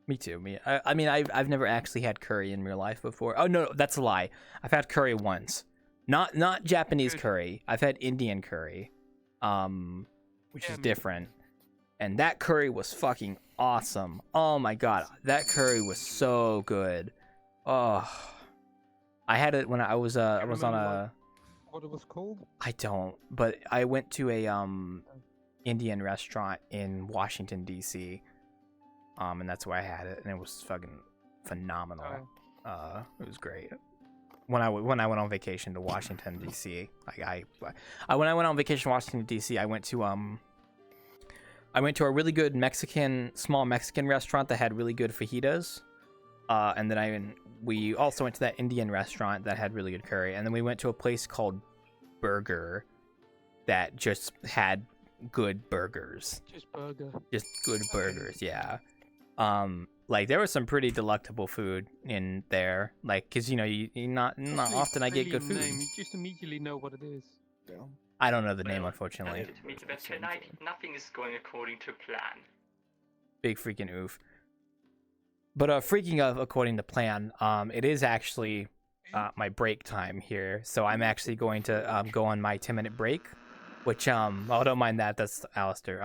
Me too. I mean, I've never actually had curry in real life before. Oh no, that's a lie. I've had curry once. Not Japanese curry. I've had Indian curry, which is different. And that curry was fucking awesome. Oh my god, that curry was so good. Oh, I had it when I was on a. What it was called? I don't, but I went to a Indian restaurant in Washington D.C. And that's where I had it, and it was fucking phenomenal. It was great. When I went on vacation to Washington D.C., when I went on vacation to Washington D.C., I went to a really good small Mexican restaurant that had really good fajitas, and then we also went to that Indian restaurant that had really good curry, and then we went to a place called Burger that just had good burgers. Just good burgers, yeah. Like there was some pretty delectable food in there, like because you not often I get good food. You just immediately know what it is. Yeah. I don't know the name, unfortunately. Tonight, nothing is going according to plan. Big freaking oof. But freaking of according to plan, it is actually my break time here, so I'm actually going to go on my 10-minute break, which oh, don't mind that. That's Alistair.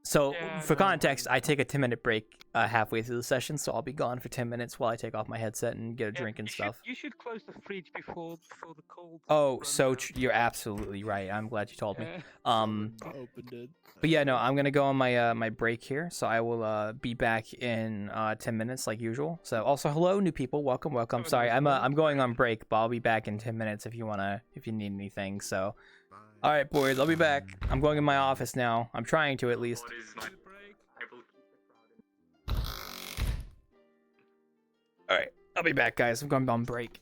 So for context, I take a 10-minute break halfway through the session, so I'll be gone for 10 minutes while I take off my headset and get a drink and stuff. You should close the fridge before the cold. Oh, so you're absolutely right. I'm glad you told me. But yeah, no, I'm gonna go on my my break here, so I will be back in 10 minutes like usual. So also, hello, new people, welcome. Sorry, I'm going on break, but I'll be back in 10 minutes if you need anything. So. All right, boys, I'll be back. I'm going in my office now. I'm trying to, at least. All right, I'll be back, guys. I'm going on break.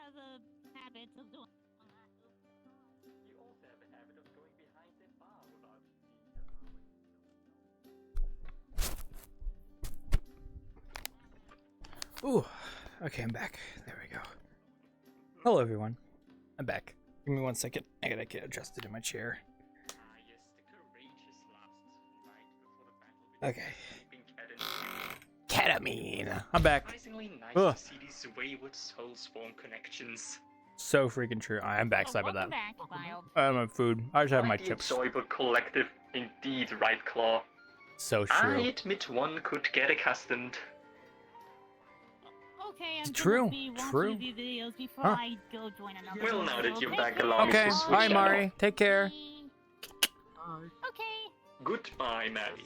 has a habit of doing. You also have a habit of going behind the bar without Ooh, okay, I'm back. There we go. Hello, everyone. I'm back. Give me 1 second. I gotta get adjusted in my chair. yes, the courageous last night before the battle. Okay. Ketamine. I'm back. Surprisingly nice Ugh. to see these wayward soulspawn connections. So freaking true. I'm back. Sorry about that. I have my food. I just have my chips. Enjoyable collective, indeed, right, Claw. So I true. admit one could get accustomed. Okay, I'm True, gonna be watching true. a few videos before Huh. I go join another. Well, now that you're Thank back you. along, Okay. Bye, Mari. Take care. Okay. Goodbye, Maddie.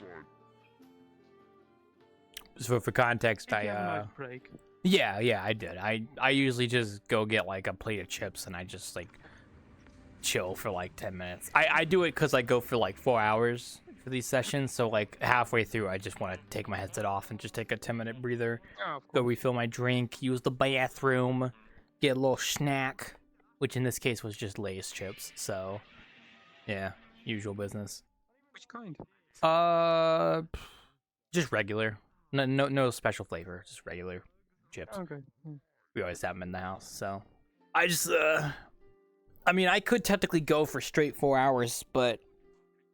So for context, Did you have a nice break? Yeah, I did. I usually just go get like a plate of chips and I just like chill for like 10 minutes. I do it because I go for like 4 hours for these sessions, so like halfway through I just want to take my headset off and just take a 10-minute breather, go refill my drink, use the bathroom, get a little snack, which in this case was just Lay's chips. So yeah, usual business. Which kind? Just regular. No special flavor, just regular chips. Okay. We always have them in the house, so I just I mean, I could technically go for straight 4 hours, but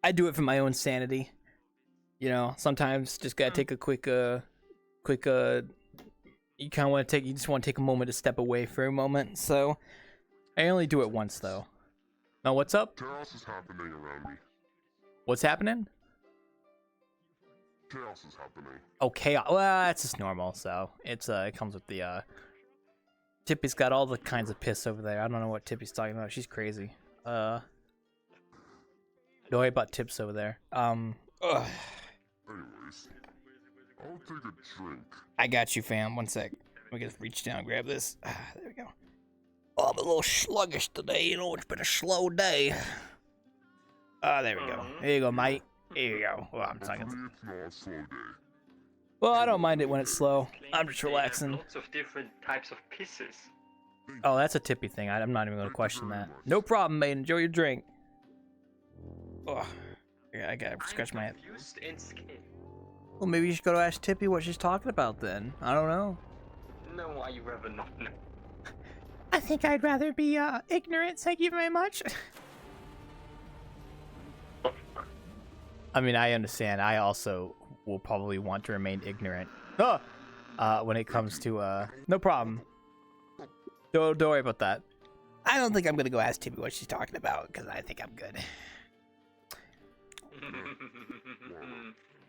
I do it for my own sanity. You know, sometimes just gotta take a quick you kind of want to you just want to take a moment to step away for a moment. So I only do it once though. Now what's up? Chaos is happening around me. What's happening? Chaos is happening. Oh, chaos. Well, that's just normal. So it's it comes with the Tippy's got all the kinds of piss over there. I don't know what Tippy's talking about. She's crazy. Don't worry about Tips over there. Anyways, I'll take a drink. I got you, fam. 1 sec. Let me just reach down and grab this. There we go. Oh, I'm a little sluggish today. You know, it's been a slow day. There we go. There you go, mate. Here you go. Well, I'm talking. It's not a slow day. Well, I don't mind it when it's slow. I'm just They have relaxing. lots of different types of pisses. Oh, that's a Tippy thing. I'm not even going to question that. No problem, mate. Enjoy your drink. Oh, yeah, I gotta scratch my head. Confused and scared. Well, maybe you should go to ask Tippy what she's talking about then. I don't know. No, I rather not know. I think I'd rather be ignorant. Thank you very much. I mean, I understand. I also will probably want to remain ignorant. When it comes to no problem. Don't worry about that. I don't think I'm gonna go ask Tippy what she's talking about because I think I'm good.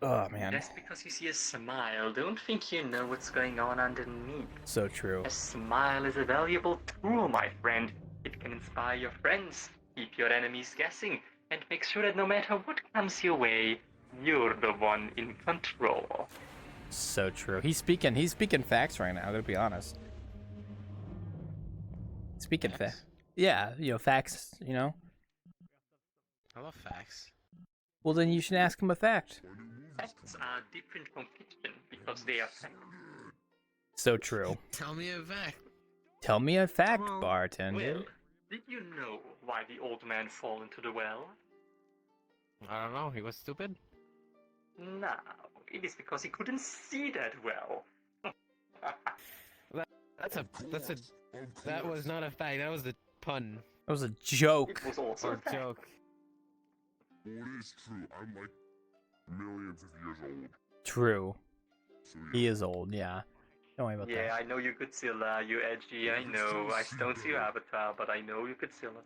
Oh man. Just because you see a smile, don't think you know what's going on underneath. So true. A smile is a valuable tool, my friend. It can inspire your friends, keep your enemies guessing, and make sure that no matter what comes your way, you're the one in control. So true. He's speaking facts right now, I'm gonna be honest. Speaking facts. Yeah, you know, facts, you know. I love facts. Well, then you should ask him a fact. Facts are different from fiction because they are facts. So true. Tell me a fact. Tell me a fact, bartender. Well, did you know why the old man fell into the well? I don't know. He was stupid. No, it is because he couldn't see that well. That was not a fact. That was a pun. That was a joke. It was also a fact. Joke. Well, it is true. I'm like millions of years old. True. So, He is old, yeah. Don't worry about Yeah, that. I know you Godzilla, you edgy, I know. I don't see your avatar, but I know you Godzilla.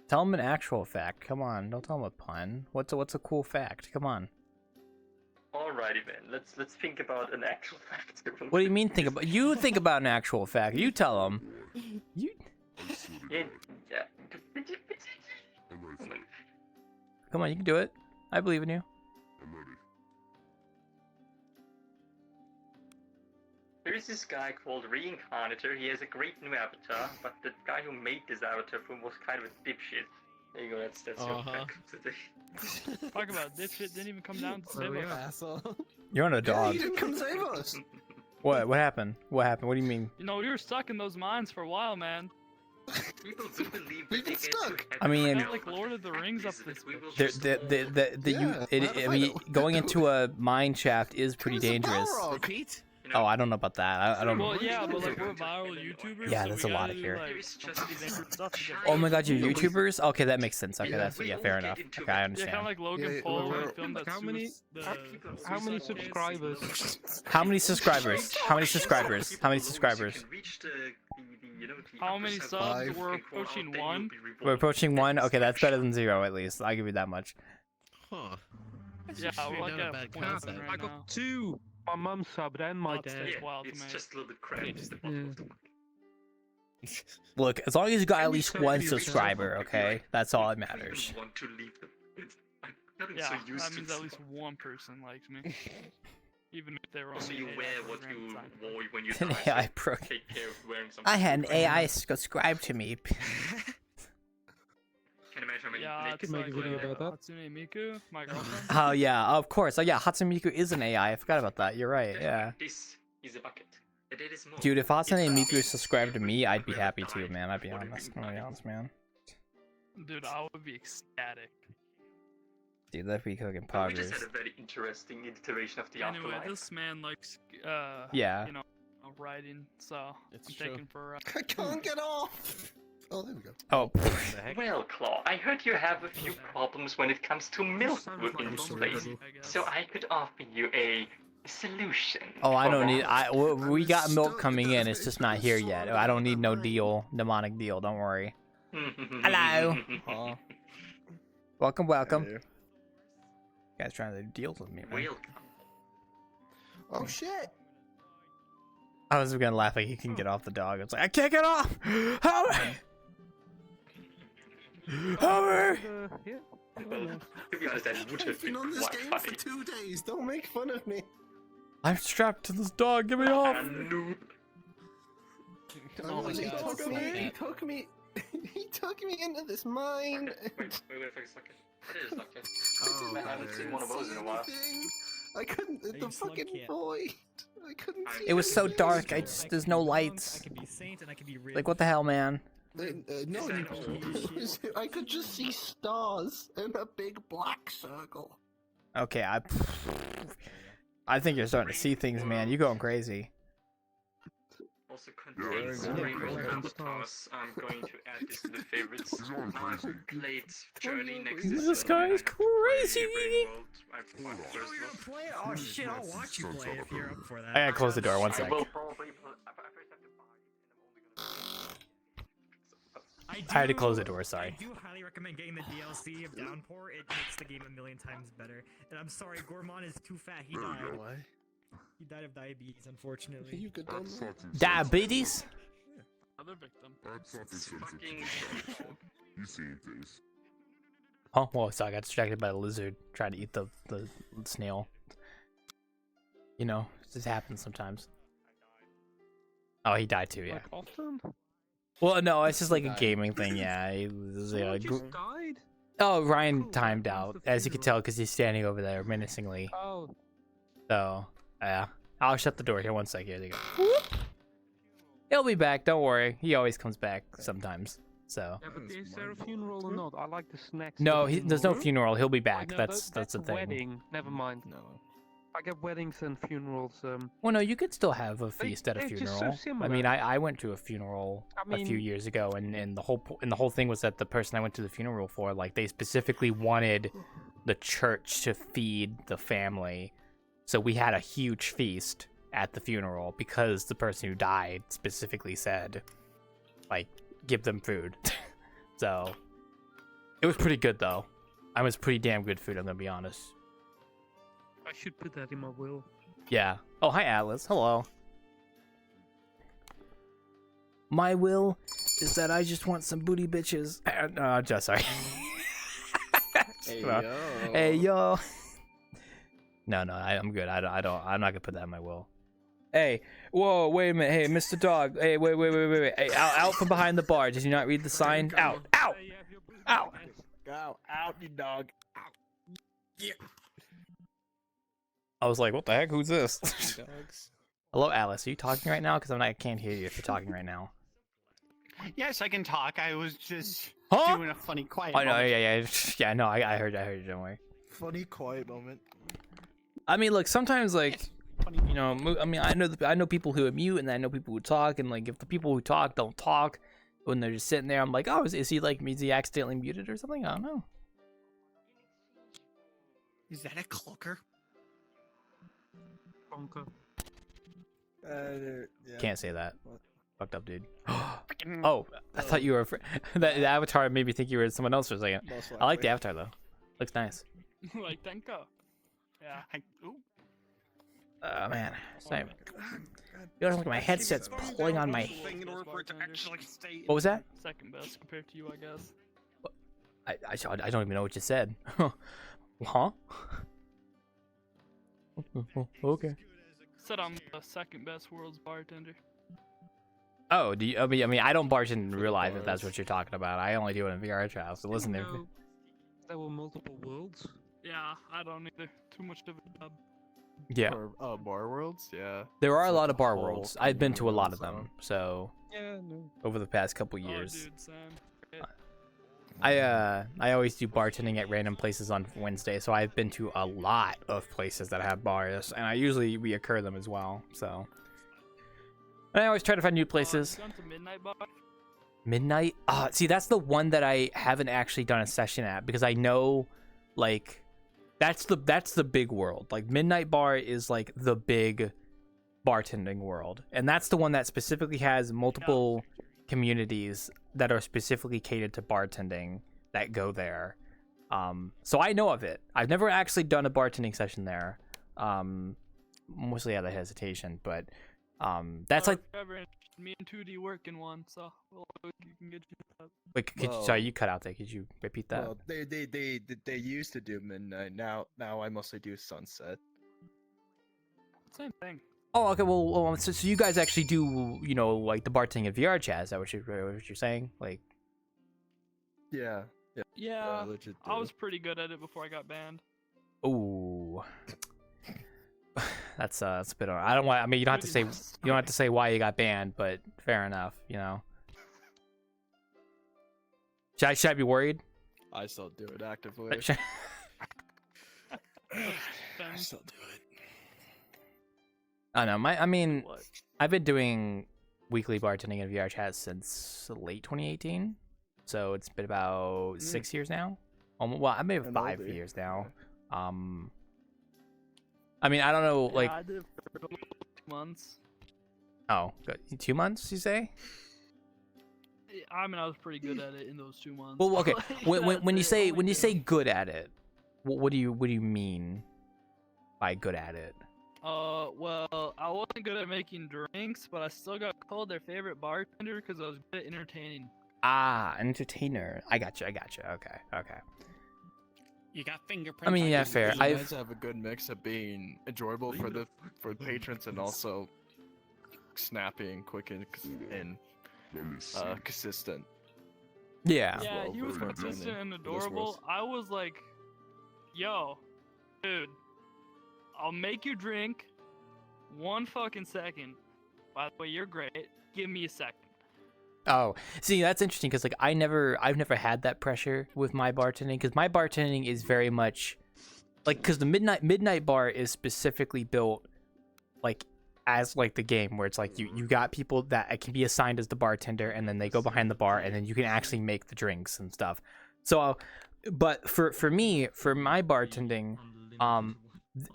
Tell him an actual fact. Come on, don't tell him a pun. What's a cool fact? Come on. Alrighty then, let's think about an actual fact. What do you mean think about? You think about an actual fact. You tell him. You. Yeah. Come on, you can do it. I believe in you. I'm ready. There is this guy called Reincarnator. He has a great new avatar, but the guy who made this avatar for him was kind of a dipshit. There you go, that's your fact today. Talk about dipshit, didn't even come down to save us. Asshole. You're on a dog. You didn't come save us. What? What happened? What happened? What do you mean? You know, you were stuck in those mines for a while, man. People do believe that they get to I mean, Kind of like Lord of the Rings up this bitch. I mean, going into a mine shaft is pretty dangerous. Oh, I don't know about that. I don't. Well, yeah, but like we're viral YouTubers. Yeah, so that's we a lot gotta do, here. like, dangerous stuff to get Oh my God, you're YouTubers? Okay, that makes sense. Okay, that's fair enough. Okay, I Yeah, understand. kind of like Logan Paul when he filmed that How many subscribers? How many subscribers? How many subscribers? How many subscribers? How many subs? We're approaching 1. We're approaching 1. Okay, that's better than 0 at least. I'll give you that much. Huh. Yeah, we're like at 0.7 right I now. got 2. My mum subbed and my That's dad. wild to me. just a little bit cramped. Just the bottom of the Look, as long as you got at Can you least sub one me yourself? subscriber, okay? That's all that matters. want to leave them. I'm getting Yeah, so used that to means this. at least one person likes me. Even if they were Also, only you an wear AI what program, you it's fine. wore when you An died. AI pro. Take care of wearing something. I had an AI subscribe to me. Can you imagine how many Yeah, nicks it's make a like video about that. Hatsune Miku, my girlfriend. Oh yeah, of course. Oh yeah, Hatsune Miku is an AI. I forgot about that. You're right. Yeah. This is a bucket. It is more. Dude, if Hatsune Miku subscribed to me, I'd be happy too, man. I'd be honest. I'm gonna be honest, man. Dude, I would be ecstatic. Dude, that'd be cooking We poggers. just had a very interesting iteration of the Anyway, afterlife. this man likes, Yeah. you know, writing, so It's I'm true. taking for. I can't get off. Oh, there we go. Oh. Well, Claw, I heard you have a few problems when it comes to milk in this place, so I could offer you a solution. Oh, I for don't that. need. We got milk coming in. It's just not here yet. I don't need no deal, demonic deal. Don't worry. Hello. Aw. Welcome, welcome. Hello. You guys trying to do deals with me, man? Welcome. Oh shit. I was gonna laugh like he can get off the dog. It's like I can't get off. Help me! Help me! Well, to be honest, that would have I've been been on this quite game funny. for 2 days. Don't make fun of me. I'm strapped to this dog. Get me off! Oh my he God, took me. stop He that. took me. He took me into this mine. Wait a second. It is okay. Oh, I haven't seen one of those in a while. I couldn't. The fucking void. I couldn't see. It was so anything. dark. There's no lights. I could be saint and I could be rich. Like what the hell, man? No, I could just see stars and a big black circle. Okay, I think you're starting to see things, man. You going crazy? Also, contains Rainbow Avatars. I'm going to add this to the favorites. I played Journey next to This guy is crazy. Oh shit! I'll watch you play if you're up for that. I gotta close the door. One I sec. will probably I had to close the door. Sorry. I do highly recommend getting the DLC of Downpour. It makes the game a million times better. And I'm sorry, Gourmand is too fat. He died. Why? He died of diabetes, unfortunately. You could done that. Diabetes? Another victim. That's not sensitive. You seen things. Oh, well, so I got distracted by the lizard trying to eat the snail. You know, it just happens sometimes. Oh, he died too, yeah. Like often? Well, no, it's just like a gaming thing, yeah. He was, Just died? oh, Ryan timed out, as you can tell, because he's standing over there menacingly. Oh. So, yeah. I'll shut the door here. One sec. Here they go. He'll be back. Don't worry. He always comes back sometimes. So. Yeah, but is there a funeral or not? I like the snacks. No, to the there's no funeral. funeral. He'll be back. No, That's the a thing. wedding. Never mind. No. I get weddings and funerals. Well, no, you could still have a feast at a they're just so funeral. I similar. mean, I went to a funeral a few years ago, and the whole thing was that the person I went to the funeral for, like, they specifically wanted the church to feed the family, so we had a huge feast at the funeral because the person who died specifically said, like, give them food. So it was pretty good though. It was pretty damn good food. I'm gonna be honest. I should put that in my will. Yeah. Oh, hi, Atlas. Hello. My will is that I just want some booty bitches. Just sorry. Hey, No. yo. Hey yo. No, I'm good. I'm not gonna put that in my will. Hey, whoa, wait a minute. Hey, Mr. Dog. Hey, wait. Hey, out from behind the bar. Did you not read the sign? Out. Go out, you dog. Yeah. I was like, what the heck? Who's this? Dogs. Hello, Alice. Are you talking right now? Because I can't hear you if you're talking right now. Yes, I can talk. I was just Huh? doing a funny quiet I know. moment. Yeah. No, I heard you. Don't worry. Funny quiet moment. I mean, look, sometimes like, you know, I mean, I know people who are mute, and I know people who talk, and like, if the people who talk don't talk when they're just sitting there, I'm like, oh, is he accidentally muted or something? I don't know. Is that a cloaker? Yeah. Can't say that. Fucked up, dude. Oh, I thought you were that the avatar made me think you were someone else for a second. I like the avatar though. Looks nice. Like Tenka. Yeah. Oh man, sorry. You know, look, my headset's pulling on my. What was that? Second best compared to you, I guess. I don't even know what you said. Huh? Okay. Said I'm the second best world's bartender. Oh, do you? I mean, I don't bartend in real life. If that's what you're talking about, I only do it in VRChat. So listen to. There were multiple worlds. Yeah, I don't either. Too much of a job. Yeah. Or, bar worlds, yeah. There are a lot of bar worlds. I've been to a lot of them. So. Yeah, no. Over the past couple years. Oh, dude, Sam. I always do bartending at random places on Wednesday, so I've been to a lot of places that have bars, and I usually reoccur them as well. So. And I always try to find new places. Gone to Midnight Bar? Midnight? See, that's the one that I haven't actually done a session at, because I know, like, that's the big world. Like, Midnight Bar is like the big bartending world, and that's the one that specifically has multiple communities that are specifically catered to bartending that go there. So I know of it. I've never actually done a bartending session there. Mostly out of hesitation, but that's like. Me and 2D work in one, so you can get you that. Wait, sorry, you cut out there. Could you repeat that? Well, they used to do midnight. Now I mostly do sunset. Same thing. Oh, okay. Well, so you guys actually do, you know, like the bartending of VRChat? Is that what you're saying? Like. Yeah. Yeah. Legit I was pretty good at it before I got banned. Ooh. That's a bit. I don't want. I mean, you don't have to say why you got banned, but fair enough. You know. Should I be worried? I still do it actively. I still do it. I don't know. I mean, I've been doing weekly bartending in VRChat since late 2018, so it's been about 6 years now. Well, I may have 5 years now. I mean, I don't know, like. Yeah, I did it for 2 months. Oh, good. 2 months, you say? I mean, I was pretty good at it in those 2 months. Well, okay. when you say good at it, what do you mean by good at it? Well, I wasn't good at making drinks, but I still got called their favorite bartender because I was good at entertaining. Ah, entertainer. I gotcha. Okay. You got fingerprints. I mean, yeah, fair. You guys have a good mix of being enjoyable for patrons and also snappy and quick and consistent. Yeah. Yeah, he was consistent and adorable. I was like, yo, dude, I'll make you drink 1 fucking second. By the way, you're great. Give me a second. Oh, see, that's interesting because like I've never had that pressure with my bartending, because my bartending is very much like, because the midnight bar is specifically built like as like the game where it's like you got people that can be assigned as the bartender, and then they go behind the bar, and then you can actually make the drinks and stuff. So, but for me, for my bartending,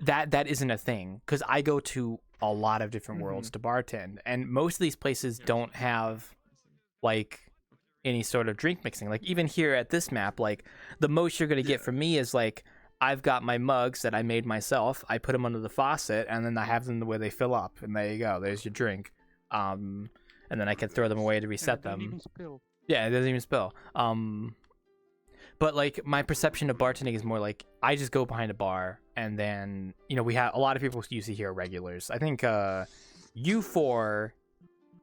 that isn't a thing, because I go to a lot of different worlds to bartend, and most of these places don't have like any sort of drink mixing. Like even here at this map, like the most you're gonna get from me is like I've got my mugs that I made myself. I put them under the faucet, and then I have them the way they fill up, and there you go. There's your drink. And then I can throw them away to reset them. Even spill. Yeah, it doesn't even spill. But like my perception of bartending is more like I just go behind a bar, and then we have a lot of people usually here are regulars. I think you four.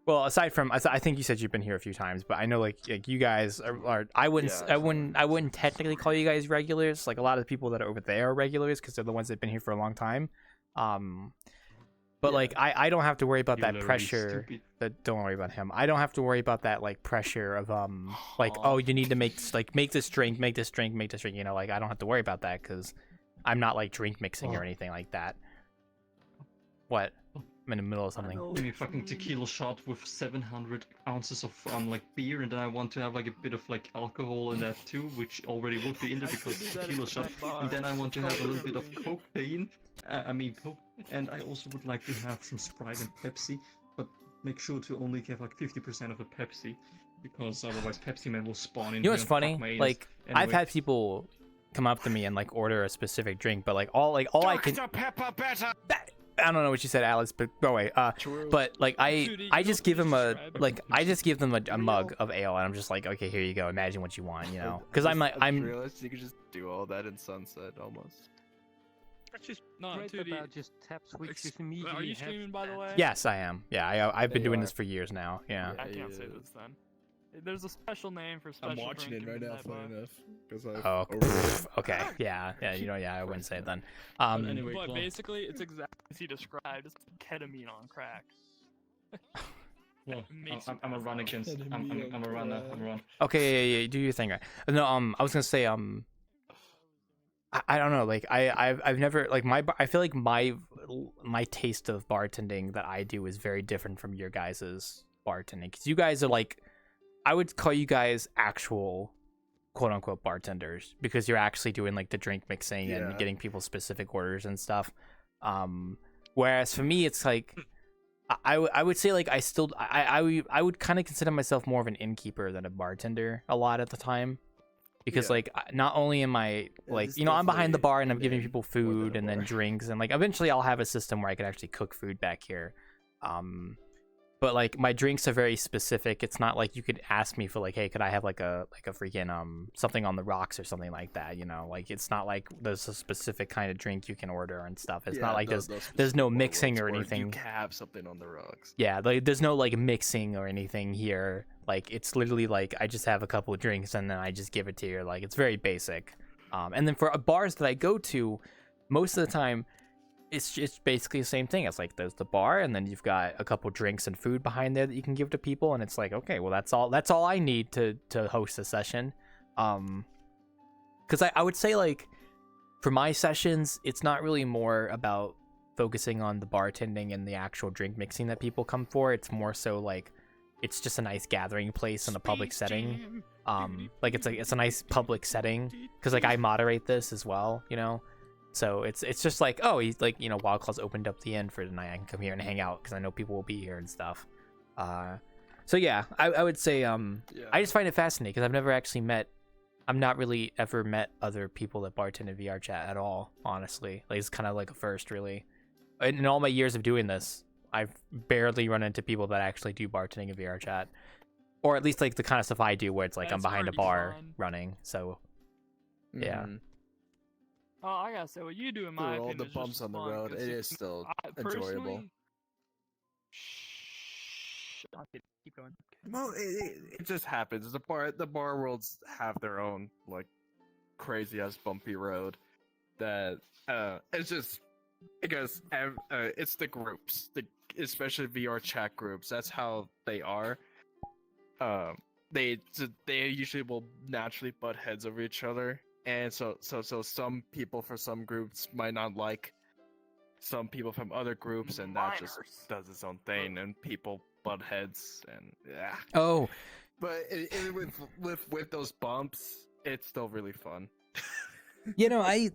Well, aside from, I think you said you've been here a few times, but I know like you guys are I wouldn't technically call you guys regulars. Like a lot of the people that are over there are regulars because they're the ones that've been here for a long time. But But like I don't have to worry about You're that literally pressure. stupid. Don't worry about him. I don't have to worry about that like pressure of like, oh, you need to make this drink, make this drink, make this drink. You know, like I don't have to worry about that because I'm not like drink mixing or anything like that. What? I'm in the middle of something. Give me a fucking tequila shot with 700 ounces of like beer, and then I want to have like a bit of like alcohol in that too, which already would be in there because it's tequila shot. And then I want to have a little bit of cocaine. Coke. And I also would like to have some Sprite and Pepsi, but make sure to only have like 50% of the Pepsi, because otherwise Pepsi Man will spawn in. You know what's funny? Like Anyway. I've had people come up to me and like order a specific drink, but like all I can. I don't know what you said, Alice, but go away. But like I just give them a mug of ale, and I'm just like, okay, here you go. Imagine what you want, you know? Because I'm realized you could just do all that in Sunset almost. That's just No, great 2D. about just tap switch just immediately. Are you have streaming, by the way? Yes, I am. Yeah, I've been There you doing are. this for years now. Yeah. I can't say this then. There's a special name for special I'm watching drink it right in now, that funny book. enough. Because I. Oh, okay. Yeah. I wouldn't say it then. Anyway, But Claw. basically, it's exactly as he described. It's ketamine on crack. Well, Makes I'm a run against. I'm a runner. I'm a run. Okay, yeah, do your thing. No, I was gonna say, I don't know, like I've never like I feel like my taste of bartending that I do is very different from your guys's bartending, because you guys are like, I would call you guys actual quote unquote bartenders, because you're actually doing like the drink mixing and getting people specific orders and stuff. Whereas for me, it's like I would say like I would kind of consider myself more of an innkeeper than a bartender a lot at the time. Because like not only am I like, you know, I'm behind the bar and I'm giving people food and then drinks, and like eventually I'll have a system where I can actually cook food back here. But like my drinks are very specific. It's not like you could ask me for like, hey, could I have like a freaking something on the rocks or something like that, you know? Like it's not like there's a specific kind of drink you can order and stuff. It's not like there's no mixing or anything. You can have something on the rocks. Yeah, like there's no like mixing or anything here. Like it's literally like I just have a couple of drinks and then I just give it to you. Like it's very basic. And then for bars that I go to, most of the time it's just basically the same thing. It's like there's the bar and then you've got a couple drinks and food behind there that you can give to people, and it's like, okay, well that's all I need to host a session. Because I would say like for my sessions, it's not really more about focusing on the bartending and the actual drink mixing that people come for. It's more so like it's just a nice gathering place in a public setting. Like it's a nice public setting because like I moderate this as well, you know. So it's just like, oh, he's like, you know, Wild Claw's opened up the inn for tonight. I can come here and hang out because I know people will be here and stuff. So yeah, I would say I just find it fascinating because I've not really ever met other people that bartend in VRChat at all. Honestly, like it's kind of like a first, really. In all my years of doing this, I've barely run into people that actually do bartending in VRChat, or at least like the kind of stuff I do, where it's like I'm behind a bar running. So, yeah. Oh, I gotta say, what you do in my Through all opinion the is bumps just on the fun, road, 'cause it you is can- still personally- enjoyable. Keep going. Well, it just happens. The bar worlds have their own like crazy ass bumpy road. That it's just because it's the groups, especially VR chat groups. That's how they are. They usually will naturally butt heads over each other, and so some people for some groups might not like some people from other groups, and that just does its own thing, and people butt heads, and yeah. Oh, but with those bumps, it's still really fun. You know, I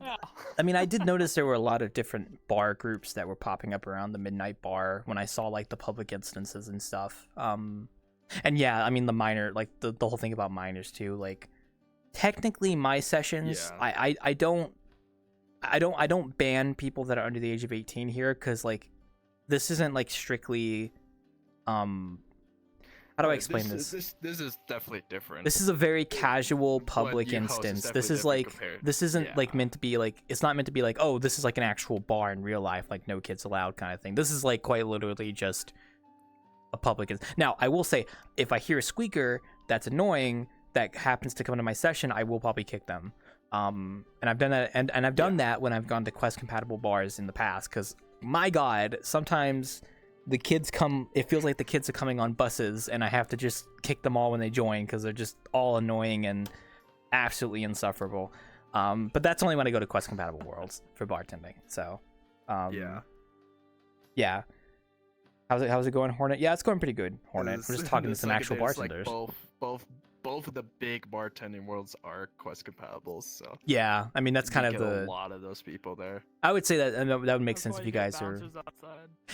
mean, I did notice there were a lot of different bar groups that were popping up around the Midnight Bar when I saw like the public instances and stuff. And yeah, I mean the minor, like the whole thing about minors too. Like, technically, my sessions, I don't ban people that are under the age of 18 here, because like this isn't like strictly how do I explain this? This is definitely different. This is a very casual public instance. This is like this isn't like meant to be like, it's not meant to be like, oh, this is like an actual bar in real life, like no kids allowed kind of thing. This is like quite literally just a public instance. Now, I will say, if I hear a squeaker that's annoying that happens to come into my session, I will probably kick them. And I've done that, and I've done that when I've gone to Quest compatible bars in the past, because my God, sometimes the kids come. It feels like the kids are coming on buses, and I have to just kick them all when they join because they're just all annoying and absolutely insufferable. But that's only when I go to quest compatible worlds for bartending. So, yeah. How's it going, Hornet? Yeah, it's going pretty good, Hornet. We're just talking to some actual bartenders. Both of the big bartending worlds are quest compatible, so yeah, I mean that's kind of a lot of those people there. I would say that would make sense if you guys are.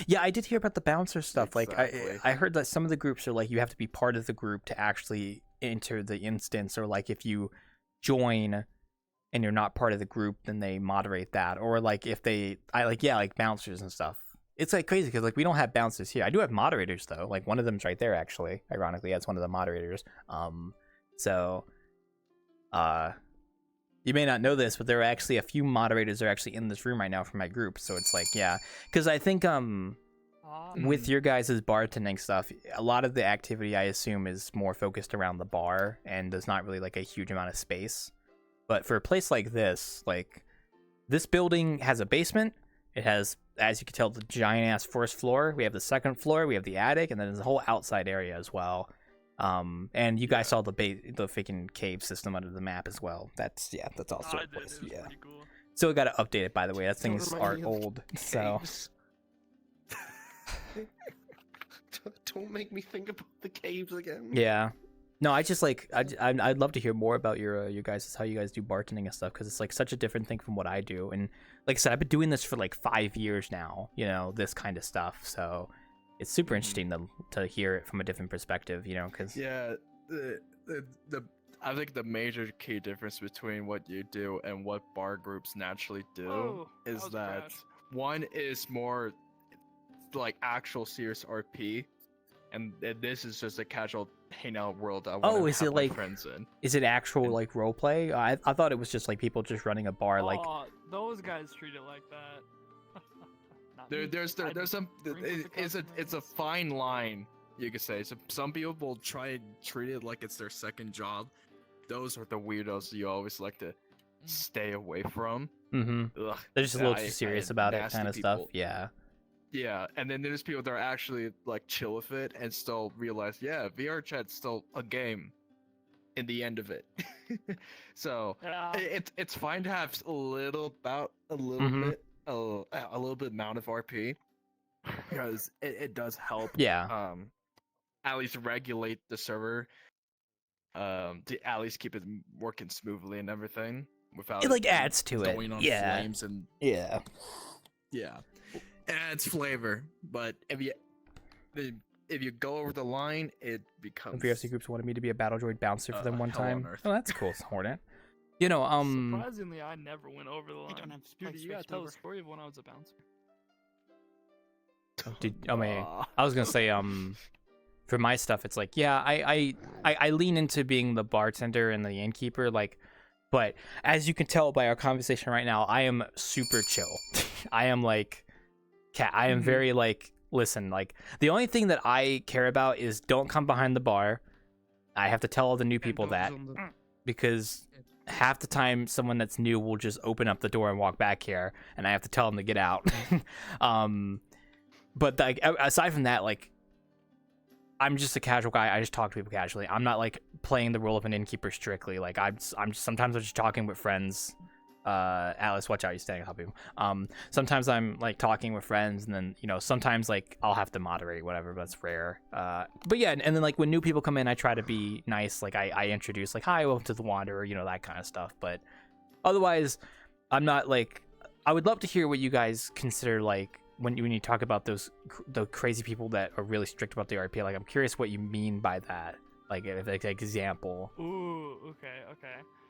Yeah, I did hear about the bouncer stuff. Exactly. Like I heard that some of the groups are like you have to be part of the group to actually enter the instance, or like if you join and you're not part of the group, then they moderate that, or like if they like bouncers and stuff. It's like crazy because like we don't have bouncers here. I do have moderators though. Like one of them's right there actually. Ironically, that's one of the moderators. So you may not know this, but there are actually a few moderators that are actually in this room right now for my group. So it's like, yeah, because I think with your guys' bartending stuff, a lot of the activity I assume is more focused around the bar and there's not really like a huge amount of space. But for a place like this building has a basement. It has, as you can tell, the giant ass first floor. We have the second floor. We have the attic, and then there's a whole outside area as well. And you guys saw the freaking cave system under the map as well. That's also a place. Yeah. Cool. So we got to update it, by the way. That thing's old. So. Don't make me think about the caves again. Yeah. No, I just like I'd love to hear more about your guys' how you guys do bartending and stuff because it's like such a different thing from what I do. And like I said, I've been doing this for like 5 years now. You know, this kind of stuff. So it's super interesting to hear it from a different perspective. You know, because I think the major key difference between what you do and what bar groups naturally do is that one is more like actual serious RP. And this is just a casual hangout world. Is it like friends in. Is it actual like role play? I thought it was just like people just running a bar. Like those guys treat it like that. There's some. It's a fine line you could say. So some people will try and treat it like it's their second job. Those are the weirdos you always like to stay away from. Mm-hmm. Ugh, they're just a little too serious about it, kind of stuff. Yeah. Yeah, and then there's people that are actually like chill with it and still realize, yeah, VRChat's still a game in the end of it. So it's fine to have a little bit amount of RP because it does help. Yeah. At least regulate the server. To at least keep it working smoothly and everything without it like adds to it. Going on flames and yeah. It adds flavor, but if you go over the line, it becomes. VRC groups wanted me to be a battle droid bouncer for them one time. Oh, that's cool, Hornet. You know, surprisingly, I never went over the line. Dude, you gotta tell the story of when I was a bouncer. I was gonna say, for my stuff, it's like, yeah, I lean into being the bartender and the innkeeper, like. But as you can tell by our conversation right now, I am super chill. I am like. I am very like, listen, like the only thing that I care about is don't come behind the bar. I have to tell all the new people that because half the time someone that's new will just open up the door and walk back here and I have to tell them to get out. But like aside from that, like I'm just a casual guy. I just talk to people casually. I'm not like playing the role of an innkeeper strictly. Like sometimes I'm just talking with friends. Alice, watch out, you're standing on top of people. Sometimes I'm like talking with friends and then, you know, sometimes like I'll have to moderate whatever, but that's rare. But yeah, and then like when new people come in, I try to be nice. Like I introduce like, hi, welcome to the Wanderer, you know, that kind of stuff. But otherwise I'm not like, I would love to hear what you guys consider like when you talk about the crazy people that are really strict about the RP. Like I'm curious what you mean by that. Like an example. Ooh, okay.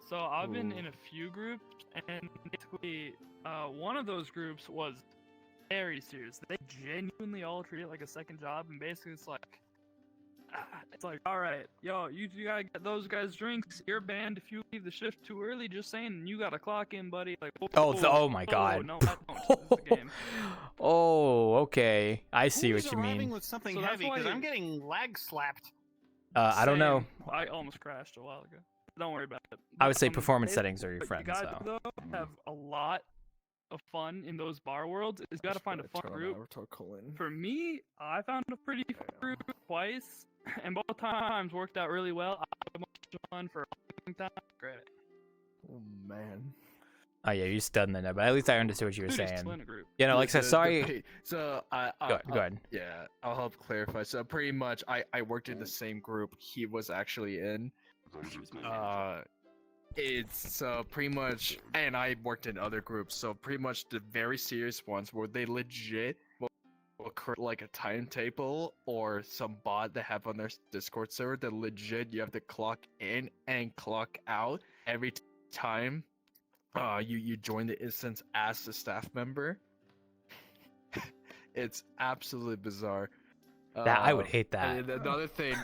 So I've been in a few groups, and basically, one of those groups was very serious. They genuinely all treat it like a second job, and basically it's like, all right, yo, you gotta get those guys drinks. You're banned if you leave the shift too early. Just saying, you gotta clock in, buddy. Like, oh my god. No, I don't. It's the game. Oh, okay. I see what you mean. With something heavy because I'm getting lag slapped. I don't know. I almost crashed a while ago. Don't worry about it. I would say performance settings are your friends. You guys though have a lot of fun in those bar worlds is you gotta find a fun group. For me, I found a pretty fun group twice, and both times worked out really well. I had much fun for a long time. Great. Oh man. Oh yeah, you stunned there, but at least I understood what you were Dude, it's saying. splinter group. You know, like I said, sorry. So Go ahead. Yeah, I'll help clarify. So pretty much, I worked in the same group he was actually in. It's pretty much, and I worked in other groups. So pretty much the very serious ones where they legit will create like a timetable or some bot they have on their Discord server that legit you have to clock in and clock out every time. You join the instance as a staff member. It's absolutely bizarre. I would hate that. And another thing,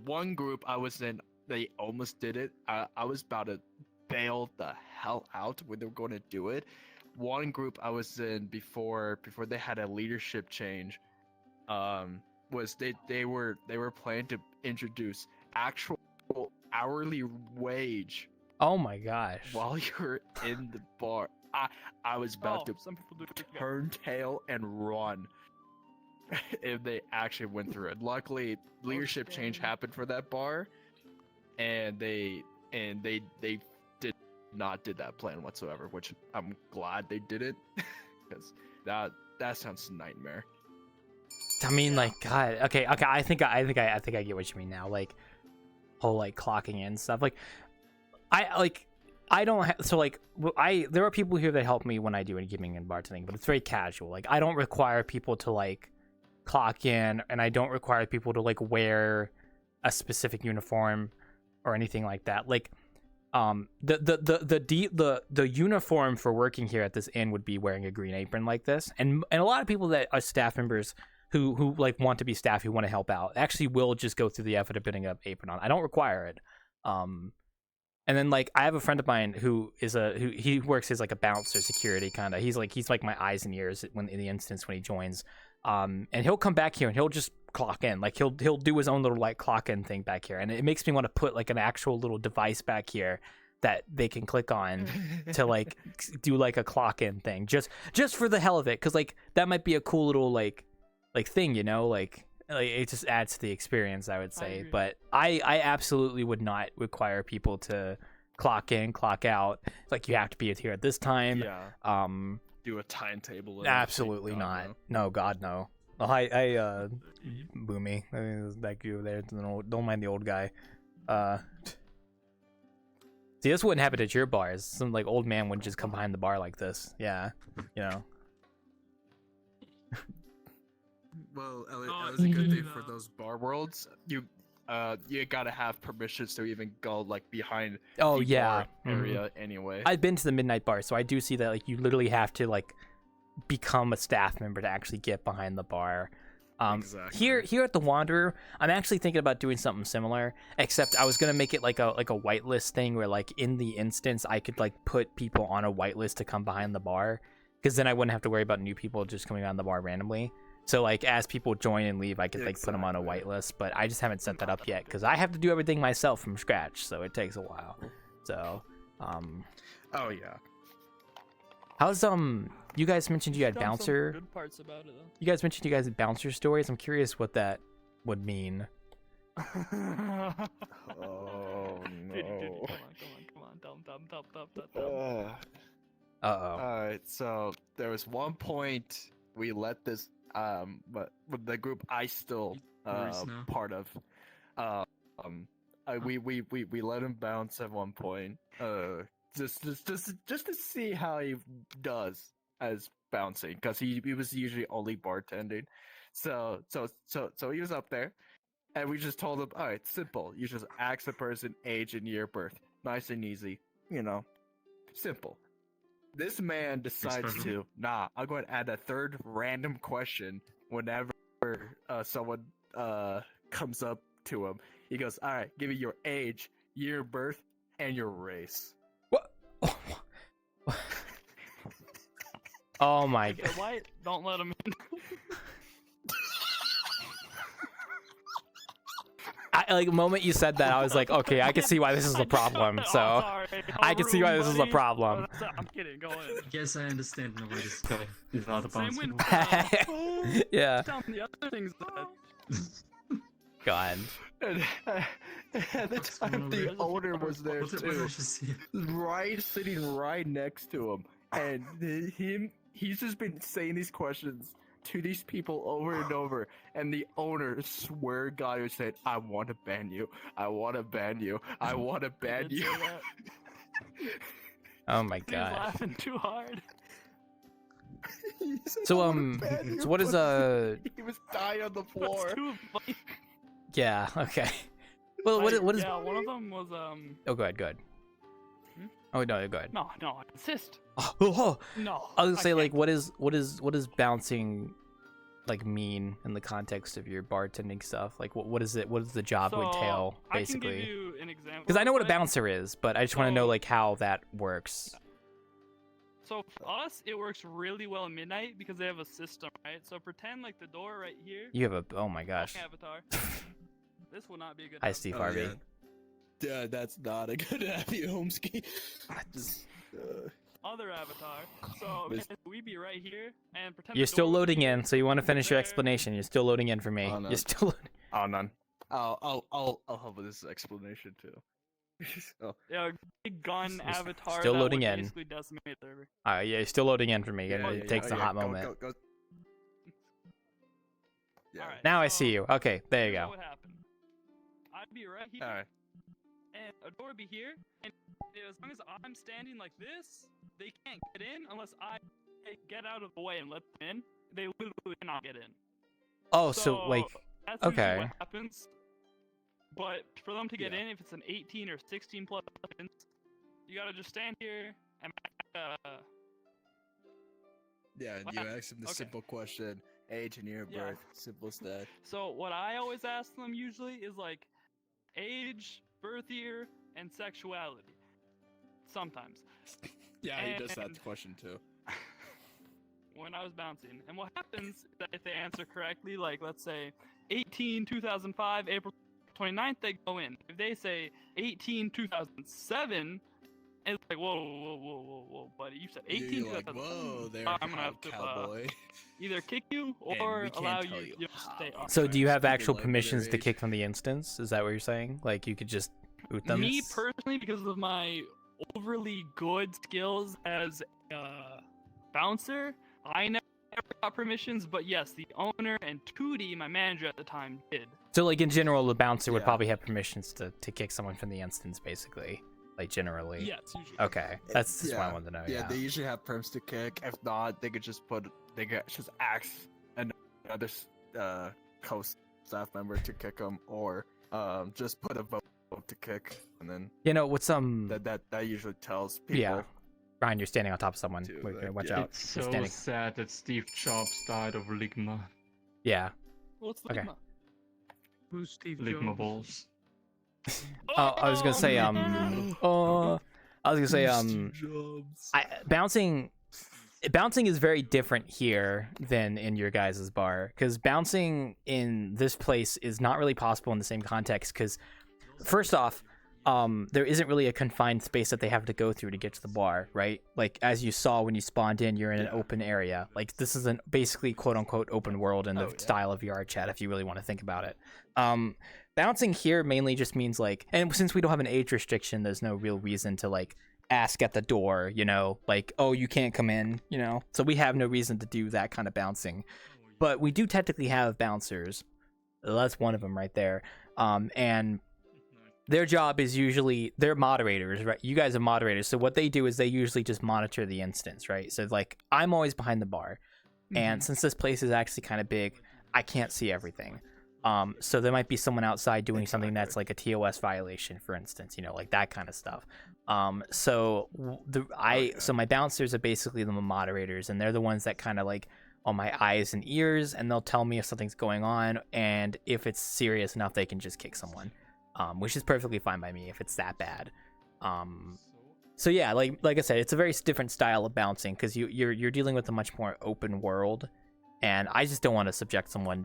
one group I was in, they almost did it. I was about to bail the hell out when they were going to do it. One group I was in before they had a leadership change, was they were planning to introduce actual hourly wage. Oh my gosh! While you're in the bar, I was about to turn tail and run if they actually went through it. Luckily, leadership change happened for that bar, and they did not did that plan whatsoever. Which I'm glad they did it, because that sounds nightmare. I mean, like, God. Okay. I think I get what you mean now. Like, whole like clocking in stuff. Like, I don't so like there are people here that help me when I do Innkeeping and bartending, but it's very casual. Like, I don't require people to like clock in, and I don't require people to like wear a specific uniform or anything like that. Like, the uniform for working here at this inn would be wearing a green apron like this, and a lot of people that are staff members who like want to be staff, who want to help out, actually will just go through the effort of putting an apron on. I don't require it. And then like I have a friend of mine who he works as like a bouncer, security kind of. He's like my eyes and ears when in the instance when he joins. And he'll come back here and he'll just clock in. Like he'll do his own little like clock in thing back here, and it makes me want to put like an actual little device back here that they can click on to like do like a clock in thing just for the hell of it, because like that might be a cool little like thing, you know, like it just adds to the experience, I would say. But I absolutely would not require people to clock in, clock out. Like, you have to be here at this time. Yeah. Do a timetable. Absolutely not. No, God, no. Oh, hi, Boomy. I mean, it was back you there. Don't mind the old guy. See, this wouldn't happen at your bars. Some like old man wouldn't just come behind the bar like this. Yeah, you know. Well, that was a good thing for those bar worlds. You gotta have permissions to even go like behind. Oh the yeah, bar area anyway. I've been to the midnight bar, so I do see that like you literally have to like become a staff member to actually get behind the bar. Exactly. Here at the Wanderer, I'm actually thinking about doing something similar. Except I was gonna make it like a whitelist thing where like in the instance I could like put people on a whitelist to come behind the bar, because then I wouldn't have to worry about new people just coming on the bar randomly. So like as people join and leave, I could like put them on a whitelist, but I just haven't set that up yet because I have to do everything myself from scratch, so it takes a while. So, oh yeah. How's you guys mentioned you had bouncer. Good parts about it, though. You guys mentioned you guys had bouncer stories. I'm curious what that would mean. Oh no. Dude, come on. Alright, so there was one point we let this but with the group I still part of we let him bounce at one point just to see how he does as bouncing, because he was usually only bartending, so he was up there and we just told him, all right, simple, you just ask the person age and year of birth, nice and easy, you know, simple. This man decides to, I'm going to add a third random question whenever someone comes up to him. He goes, all right, give me your age, year of birth, and your race. What? Oh my god. If they're white, don't let them in. Like the moment you said that, I was like, okay, I can see why this is a problem. So, sorry. I can see why this is a problem. I'm kidding. Go ahead. Yes, I understand now why this guy is not a Same bouncer. with Yeah. Tell me the other things that. God. And at the time, the owner was there too, right, sitting right next to him, and he's just been saying these questions to these people over and over, and the owner, swear God, was saying, "I want to ban you. I want to ban you. I want to ban you." Oh my He's God. laughing too hard. So so what is He was dying on the floor. That's too funny. Yeah. Okay. Well, Like, what is? Yeah, one of them was Oh, go ahead. Go ahead. Hmm? Oh no, go ahead. No, I insist. Oh. No. I was gonna say, can't. like, what is bouncing, like, mean in the context of your bartending stuff? Like, what is it? What does the job So, entail, I can give basically? you an example. Because I know what a real quick. bouncer is, but I just want to know, like, how that works. So for us, it works really well at midnight because they have a system, right? So pretend like the door right here. You have a. Oh my gosh. Avatar. This will not be a good. Hi, Steve Harvey. Yeah, that's not a good happy Homesky. Just, Other avatar. So we be right here and pretend. You're the still door loading in, so you want to finish your explanation. You're still loading in for me. Oh, no. You're still loading. Oh, none. I'll help with this explanation too. So, Yeah, big gun avatar. still that loading would in. Basically decimate the server. Yeah, you're still loading in for me. It takes a hot go, moment. Go. Yeah. All right, Now I so see you. Okay, there you here's go. What happened? I'd be right here, Alright. and a door would be here, and as long as I'm standing like this, they can't get in unless I get out of the way and let them in. They literally cannot get in. Oh, so like, that's usually okay. what happens. But for them to get in, if it's an 18 or 16 plus, you gotta just stand here and. Yeah, and you ask him the simple question: age and year of birth. Simple as that. So what I always ask them usually is like age, birth year, and sexuality. Sometimes. Yeah, he does that question too. When I was bouncing. And what happens is that if they answer correctly, like let's say 18, 2005, April 29th, they go in. If they say 18, 2007, it's like, whoa, buddy. You said 18, You're like, whoa, there, I'm gonna have to cowboy. either kick you or allow you to stay off. So do you have actual permissions to kick from the instance? Is that what you're saying? Like you could just boot them? Me personally, because of my overly good skills as a bouncer, I never got permissions, but yes, the owner and Tootie, my manager at the time, did. So like in general, the bouncer would probably have permissions to kick someone from the instance, basically. Like generally. Yes, usually. Okay, that's just what I wanted to know. Yeah. They usually have perms to kick. If not, they could just ask another co-staff member to kick them, or just put a vote to kick, and then what's that usually tells people. Yeah. Ryan, you're standing on top of someone. Watch out. It's so sad that Steve Jobs died of Ligma. Yeah. What's Ligma? Okay. Who's Steve Ligma Jobs? balls. I was gonna say bouncing is very different here than in your guys' bar, because bouncing in this place is not really possible in the same context, because first off, there isn't really a confined space that they have to go through to get to the bar, right? Like, as you saw when you spawned in, you're in an open area. Like, this is basically quote-unquote open world in the style of VRChat, if you really want to think about it. Bouncing here mainly just means, like, and since we don't have an age restriction, there's no real reason to, like, ask at the door, like, oh, you can't come in, So we have no reason to do that kind of bouncing. But we do technically have bouncers. That's one of them right there. And their job is usually, they're moderators, right? You guys are moderators. So what they do is they usually just monitor the instance, right? So, like, I'm always behind the bar. And since this place is actually kind of big, I can't see everything. So there might be someone outside doing something that's like a TOS violation, for instance, like that kind of stuff. So my bouncers are basically the moderators, and they're the ones that kind of like on my eyes and ears, and they'll tell me if something's going on, and if it's serious enough, they can just kick someone, which is perfectly fine by me if it's that bad. So yeah, like I said, it's a very different style of bouncing, because you're dealing with a much more open world, and I just don't want to subject someone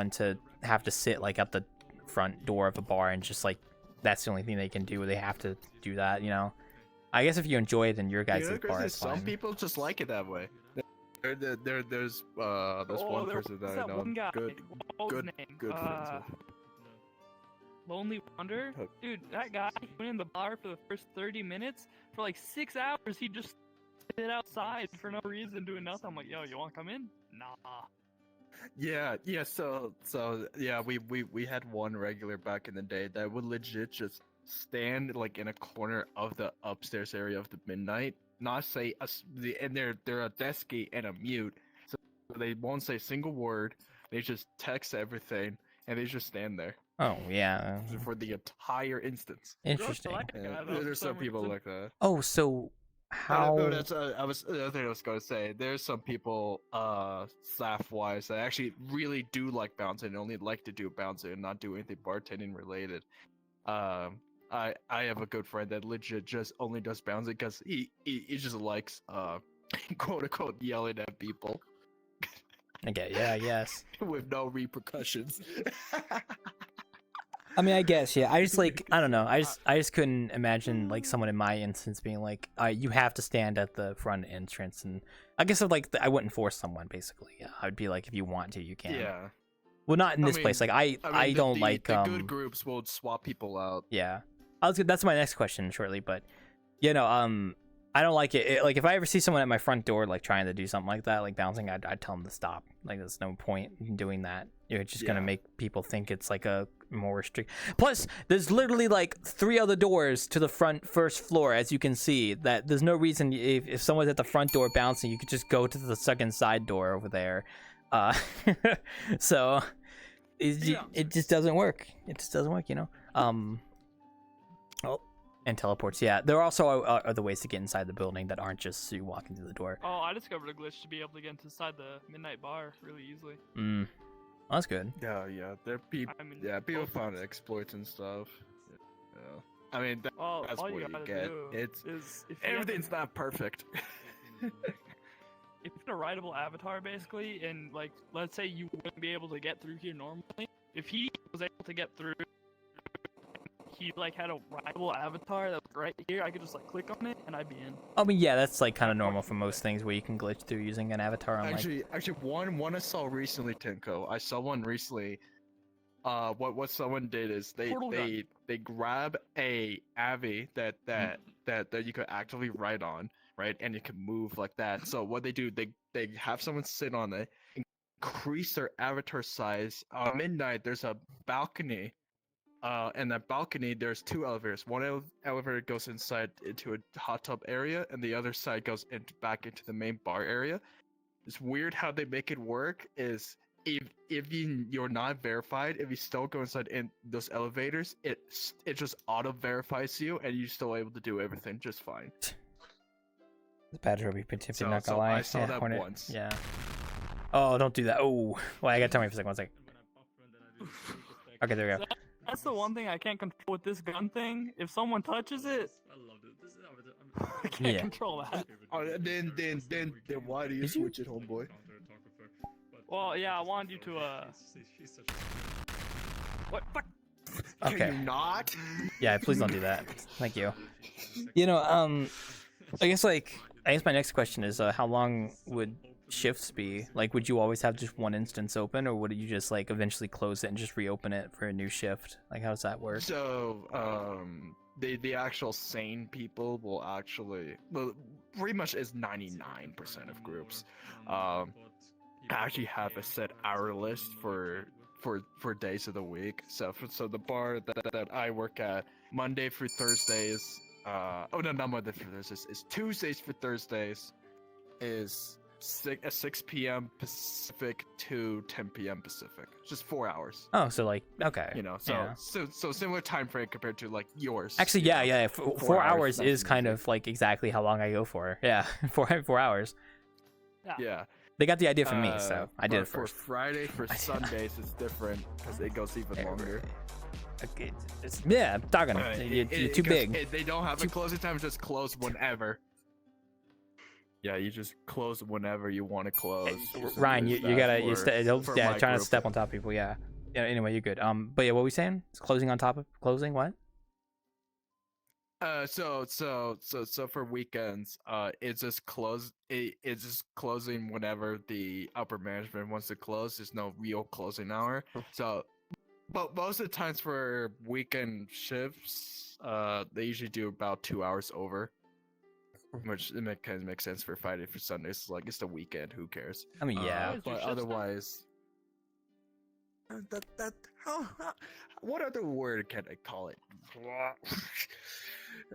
to have to sit like at the front door of a bar and just like that's the only thing they can do. They have to do that, you know. I guess if you enjoy it, then your guys' bar is fine. Some people just like it that way. There's one person that I know. One guy. Good friends with. Lonely Wonder? Dude, that guy went in the bar for the first 30 minutes. For like 6 hours, he just sit outside for no reason, doing nothing. I'm like, yo, you want to come in? Nah. Yeah. So yeah, we had one regular back in the day that would legit just stand like in a corner of the upstairs area of the midnight, not say and they're a desky and a mute, so they won't say a single word. They just text everything, and they just stand there. Oh yeah. For the entire instance. Interesting. There's some people like that. Oh, so how? No, that's I was the other thing I was going to say. There's some people, staff wise, that actually really do like bouncing and only like to do bouncing and not do anything bartending related. I have a good friend that legit just only does bouncing because he just likes quote unquote yelling at people. Okay, yeah, yes. With no repercussions. I mean, I guess, yeah. I just I don't know. I just couldn't imagine like someone in my instance being like, you have to stand at the front entrance, and I guess I wouldn't force someone basically. Yeah, I'd be like, if you want to, you can. Yeah. Well, not in this place. Like I don't like. The good groups will swap people out. Yeah, that's my next question shortly, but you know, I don't like it. Like if I ever see someone at my front door like trying to do something like that, like bouncing, I'd tell them to stop. Like there's no point in doing that. You're just gonna make people think it's like a more strict. Plus, there's literally like 3 other doors to the first floor, as you can see. That there's no reason if someone's at the front door bouncing, you could just go to the second side door over there. So it just doesn't work. It just doesn't work, you know. And teleports, yeah. There also are other ways to get inside the building that aren't just you walking through the door. Oh, I discovered a glitch to be able to get inside the midnight bar really easily. Well, that's good. Yeah. There people. People found exploits and stuff. Yeah. I mean, that's what you get. Everything's not perfect. If it's a rideable avatar, basically, and like, let's say you wouldn't be able to get through here normally, if he was able to get through. He like had a rival avatar that was right here. I could just like click on it and I'd be in. I mean, yeah, that's like kind of normal for most things where you can glitch through using an avatar. On, actually, one I saw recently, Tenko. I saw one recently. What someone did is they grab a Avi that you could actively ride on, right, and you can move like that. So what they do, they have someone sit on it, increase their avatar size. On midnight, there's a balcony. And that balcony, there's 2 elevators. One elevator goes inside into a hot tub area, and the other side goes back into the main bar area. It's weird how they make it work. Is if you're not verified, if you still go inside in those elevators, it just auto verifies you, and you're still able to do everything just fine. It's bad to be particularly not gonna lie. I saw that once. Yeah. Oh, don't do that. Oh, well, I gotta tell me for a second. 1 second. Okay, there we go. That's the one thing I can't control with this gun thing. If someone touches it, I can't control that. Then why do you switch it, homeboy? Well, yeah, I wanted you to What? Fuck. Okay. Can you not? Yeah, please don't do that. Thank you. You know, I guess my next question is, how long would shifts be? Like, would you always have just one instance open, or would you just like eventually close it and just reopen it for a new shift? Like, how does that work? So the actual sane people will actually, well, pretty much is 99% of groups actually have a set hour list for days of the week. So the bar that I work at, Monday through Thursdays, not Monday through Thursdays, it's Tuesdays for Thursdays, is 6 p.m. Pacific to 10 p.m. Pacific. Just 4 hours. Oh, so like, okay. You know, so similar time frame compared to like yours. Actually, yeah. 4 hours is kind of like exactly how long I go for. Yeah, 4 hours. Yeah. They got the idea from me, so I did it first. For Friday, for Sundays, it's different because it goes even longer. Okay, I'm talking. You're too big. They don't have a closing time; just close whenever. Yeah, you just close whenever you want to close. Ryan, you're trying to step on top of people. Yeah. Anyway, you're good. But yeah, what were we saying? It's closing on top of closing. What? So for weekends, it's just it's just closing whenever the upper management wants to close. There's no real closing hour. So, but most of the times for weekend shifts, they usually do about 2 hours over, which kind of makes sense for Friday for Sundays. Like it's the weekend, who cares? I mean, yeah. But otherwise, what other word can I call it?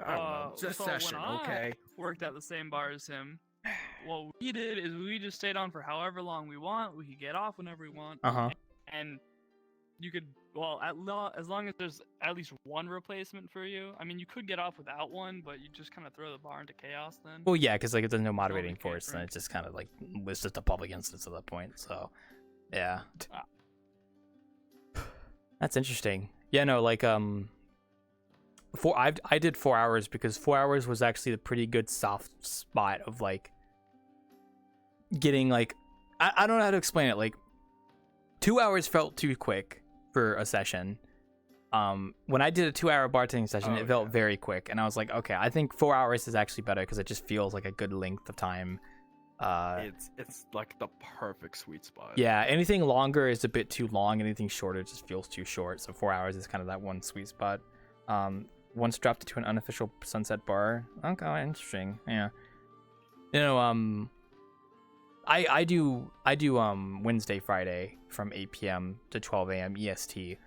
I don't know. Just so session, when okay? I worked at the same bar as him, what we did is we just stayed on for however long we want. We could get off whenever we want. And you could, well, as long as there's at least one replacement for you. I mean, you could get off without one, but you just kind of throw the bar into chaos then. Well, yeah, because like if there's no moderating force, then it just kind of like was just a public instance at that point. So, yeah. That's interesting. Yeah, no, like I did 4 hours because 4 hours was actually a pretty good soft spot of like getting like I don't know how to explain it. Like 2 hours felt too quick for a session. When I did a 2 hour bartending session, it felt very quick, and I was like, okay, I think 4 hours is actually better because it just feels like a good length of time. It's like the perfect sweet spot. Yeah, anything longer is a bit too long. Anything shorter just feels too short. So 4 hours is kind of that one sweet spot. Once dropped into an unofficial sunset bar. Okay, interesting. Yeah. You know, I do Wednesday, Friday from 8 p.m. to 12 a.m. EST.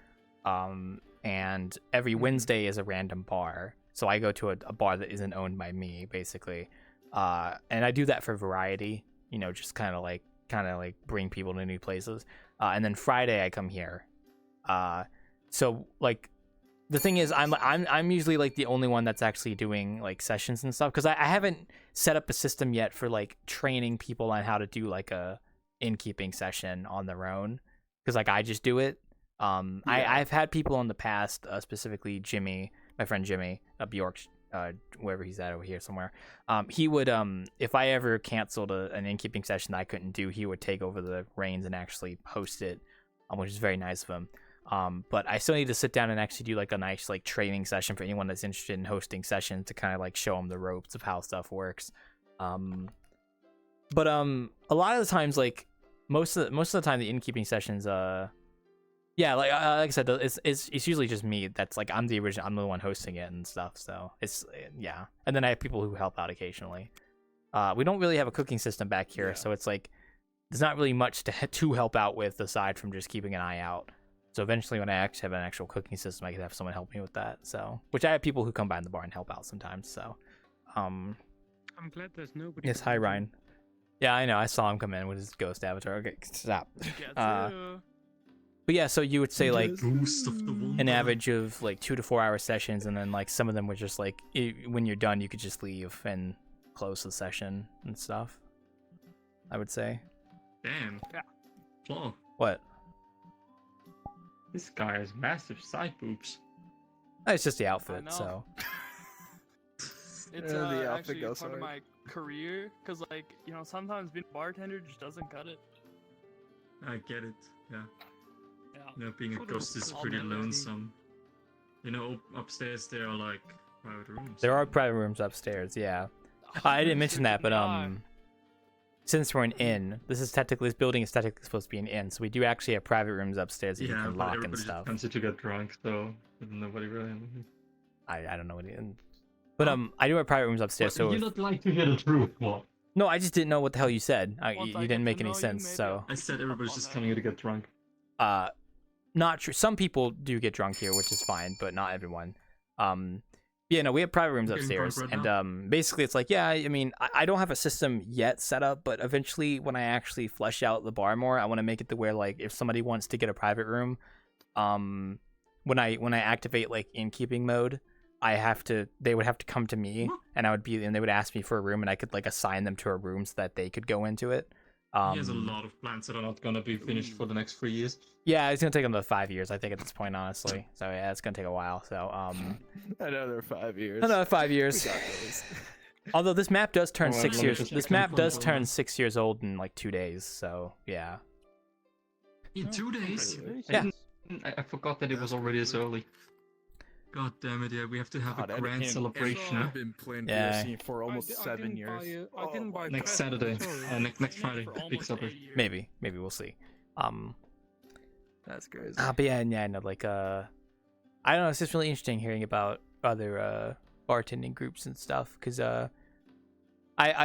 And every Wednesday is a random bar. So I go to a bar that isn't owned by me, basically. And I do that for variety, you know, just kind of like bring people to new places. And then Friday I come here. So like the thing is I'm usually like the only one that's actually doing like sessions and stuff, because I haven't set up a system yet for like training people on how to do like a innkeeping session on their own, because like I just do it. I've had people in the past, specifically Jimmy, my friend Jimmy, Bjork, wherever he's at over here somewhere. He would, if I ever canceled an innkeeping session that I couldn't do, he would take over the reins and actually host it, which is very nice of him. But I still need to sit down and actually do like a nice like training session for anyone that's interested in hosting sessions to kind of like show them the ropes of how stuff works. But a lot of the times, like most of the time, the innkeeping sessions, yeah, like I said, it's usually just me. That's like I'm the one hosting it and stuff. So it's yeah, and then I have people who help out occasionally. We don't really have a cooking system back here, so it's like there's not really much to help out with aside from just keeping an eye out. So eventually, when I actually have an actual cooking system, I could have someone help me with that. So, which I have people who come by in the bar and help out sometimes. So, I'm glad there's nobody. Yes, hi Ryan. Yeah, I know. I saw him come in with his ghost avatar. Okay, stop. But yeah, so you would say like an average of like 2 to 4 hour sessions, and then like some of them were just like when you're done, you could just leave and close the session and stuff. I would say. Damn. Yeah. Flaw. What? This guy has massive side boobs. It's just the outfit, so. It's actually part of my career, because like, you know, sometimes being a bartender just doesn't cut it. I get it, yeah. You know, being a ghost is pretty lonesome. You know, upstairs there are like private rooms. There are private rooms upstairs, yeah. I didn't mention that, but since we're an inn, this building is technically supposed to be an inn, so we do actually have private rooms upstairs that you can lock and stuff. Comes to get drunk, so nobody really. I don't know what but I do have private rooms upstairs. Well, so you not like to hear the truth, what? No, I just didn't know what the hell you said. You didn't make any sense. So I said everybody's just coming here to get drunk. Not true. Some people do get drunk here, which is fine, but not everyone. Yeah, no, we have private rooms upstairs, and basically it's like, yeah, I mean, I don't have a system yet set up, but eventually when I actually flesh out the bar more, I want to make it to where like if somebody wants to get a private room, when I activate like innkeeping mode, they would have to come to me, and they would ask me for a room, and I could like assign them to a room so that they could go into it. He has a lot of plans that are not gonna be finished for the next 3 years. Yeah, it's gonna take another 5 years, I think, at this point, honestly. So yeah, it's gonna take a while. So another 5 years. Another 5 years. Although this map does turn 6 years. This map does turn 6 years old in like 2 days. So yeah. In 2 days? Yeah. I forgot that it was already this early. God damn it! Yeah, we have to have God, a grand celebration. I've been playing Yeah. VRC for almost 7 years. I didn't buy Next Preston, Saturday, sorry. next Friday, big celebration. Maybe we'll see. That's crazy. But yeah, no, like I don't know. It's just really interesting hearing about other bartending groups and stuff, because I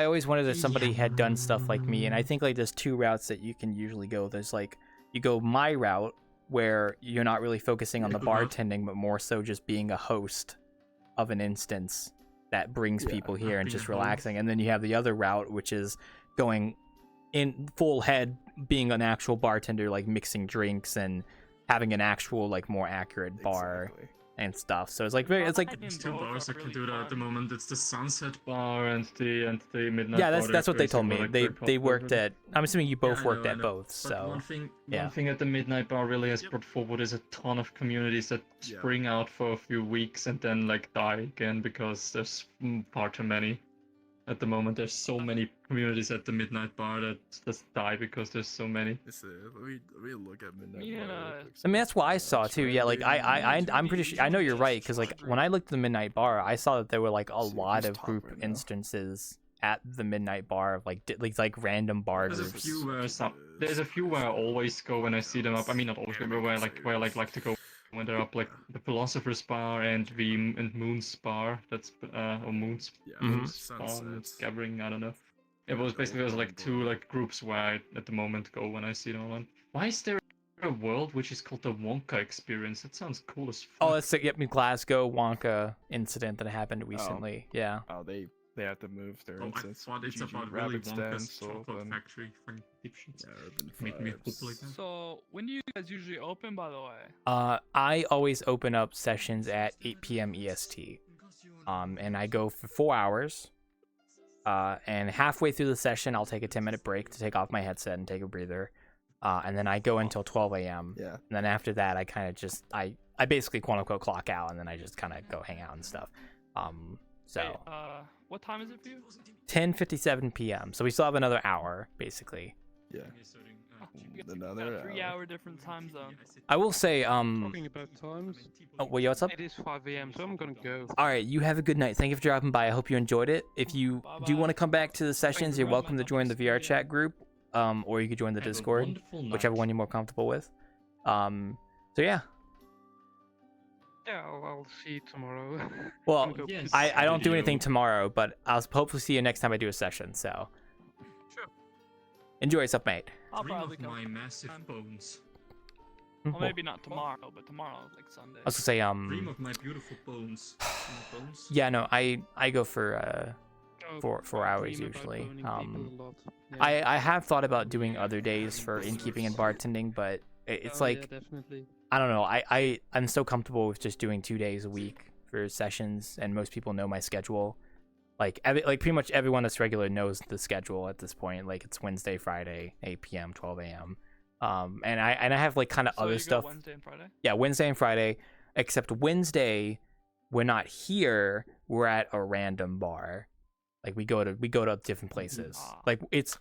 always wondered if somebody had done stuff like me, and I think like there's two routes that you can usually go. There's like you go my route, where you're not really focusing on the bartending, but more so just being a host of an instance that brings people here and just relaxing. And then you have the other route, which is going in full head, being an actual bartender, like mixing drinks and having an actual like more accurate bar and stuff. So it's like There's two bars that can do that at the moment. It's the Sunset Bar and the Midnight Bar. Yeah, that's what they told me. They worked at. I'm assuming you both worked at both. But So one thing that the Midnight Bar really has brought forward is a ton of communities that spring out for a few weeks and then like die again because there's far too many. At the moment, there's so many communities at the Midnight Bar that just die because there's so many. Let me look at Midnight Bar. I mean, that's what I saw too. Yeah, like I'm pretty sure. I know you're right, because like when I looked at the Midnight Bar, I saw that there were like a lot of group instances at the Midnight Bar of like random bar There's groups. There's a few where I always go when I see them up. I mean, not always, but where I like to go when they're up, like the Philosopher's Bar and Moon's Bar. That's or Moon's Bar, Moon's Gathering. I don't know. It was basically there's like two like groups where I at the moment go when I see them online. Why is there a world which is called the Wonka Experience? That sounds cool as fuck. Oh, it's the Glasgow Wonka incident that happened recently. Yeah. Oh, they have to move their instance. I thought it's about Willy Wonka's chocolate factory from dipshits. Make me hope like that. So, when do you guys usually open, by the way? I always open up sessions at 8 p.m. EST. And I go for 4 hours. And halfway through the session, I'll take a 10-minute break to take off my headset and take a breather. And then I go until 12 a.m. Yeah. And then after that, I kind of just I basically quote unquote clock out, and then I just kind of go hang out and stuff. So. Hey, what time is it for you? 10:57 p.m. So we still have another hour, basically. Yeah. Another 3-hour different time zone. I will say, Talking about times. Oh, well, what's up? It is 5 a.m., so I'm gonna go. All right, you have a good night. Thank you for dropping by. I hope you enjoyed it. If you do want to come back to the sessions, you're welcome to join the VRChat group, or you could join the Discord, whichever one you're more comfortable with. So yeah. Yeah, I'll see you tomorrow. Well, I don't do anything tomorrow, but I'll hopefully see you next time I do a session. So. Sure. Enjoy yourself, mate. I'll Dream probably of come. my massive bones. Well, maybe not tomorrow, but tomorrow, like Sunday. I was gonna say, Dream of my beautiful bones. My bones? Yeah, no, I go for 4 hours usually. I have thought about doing other days for innkeeping and bartending, but it's like definitely. I don't know. I'm so comfortable with just doing 2 days a week for sessions, and most people know my schedule. Like pretty much everyone that's regular knows the schedule at this point. Like it's Wednesday, Friday, 8 p.m., 12 a.m. And I have like kind of other stuff. Wednesday and Friday? Yeah, Wednesday and Friday. Except Wednesday, we're not here. We're at a random bar. Like we go to different places. Like it's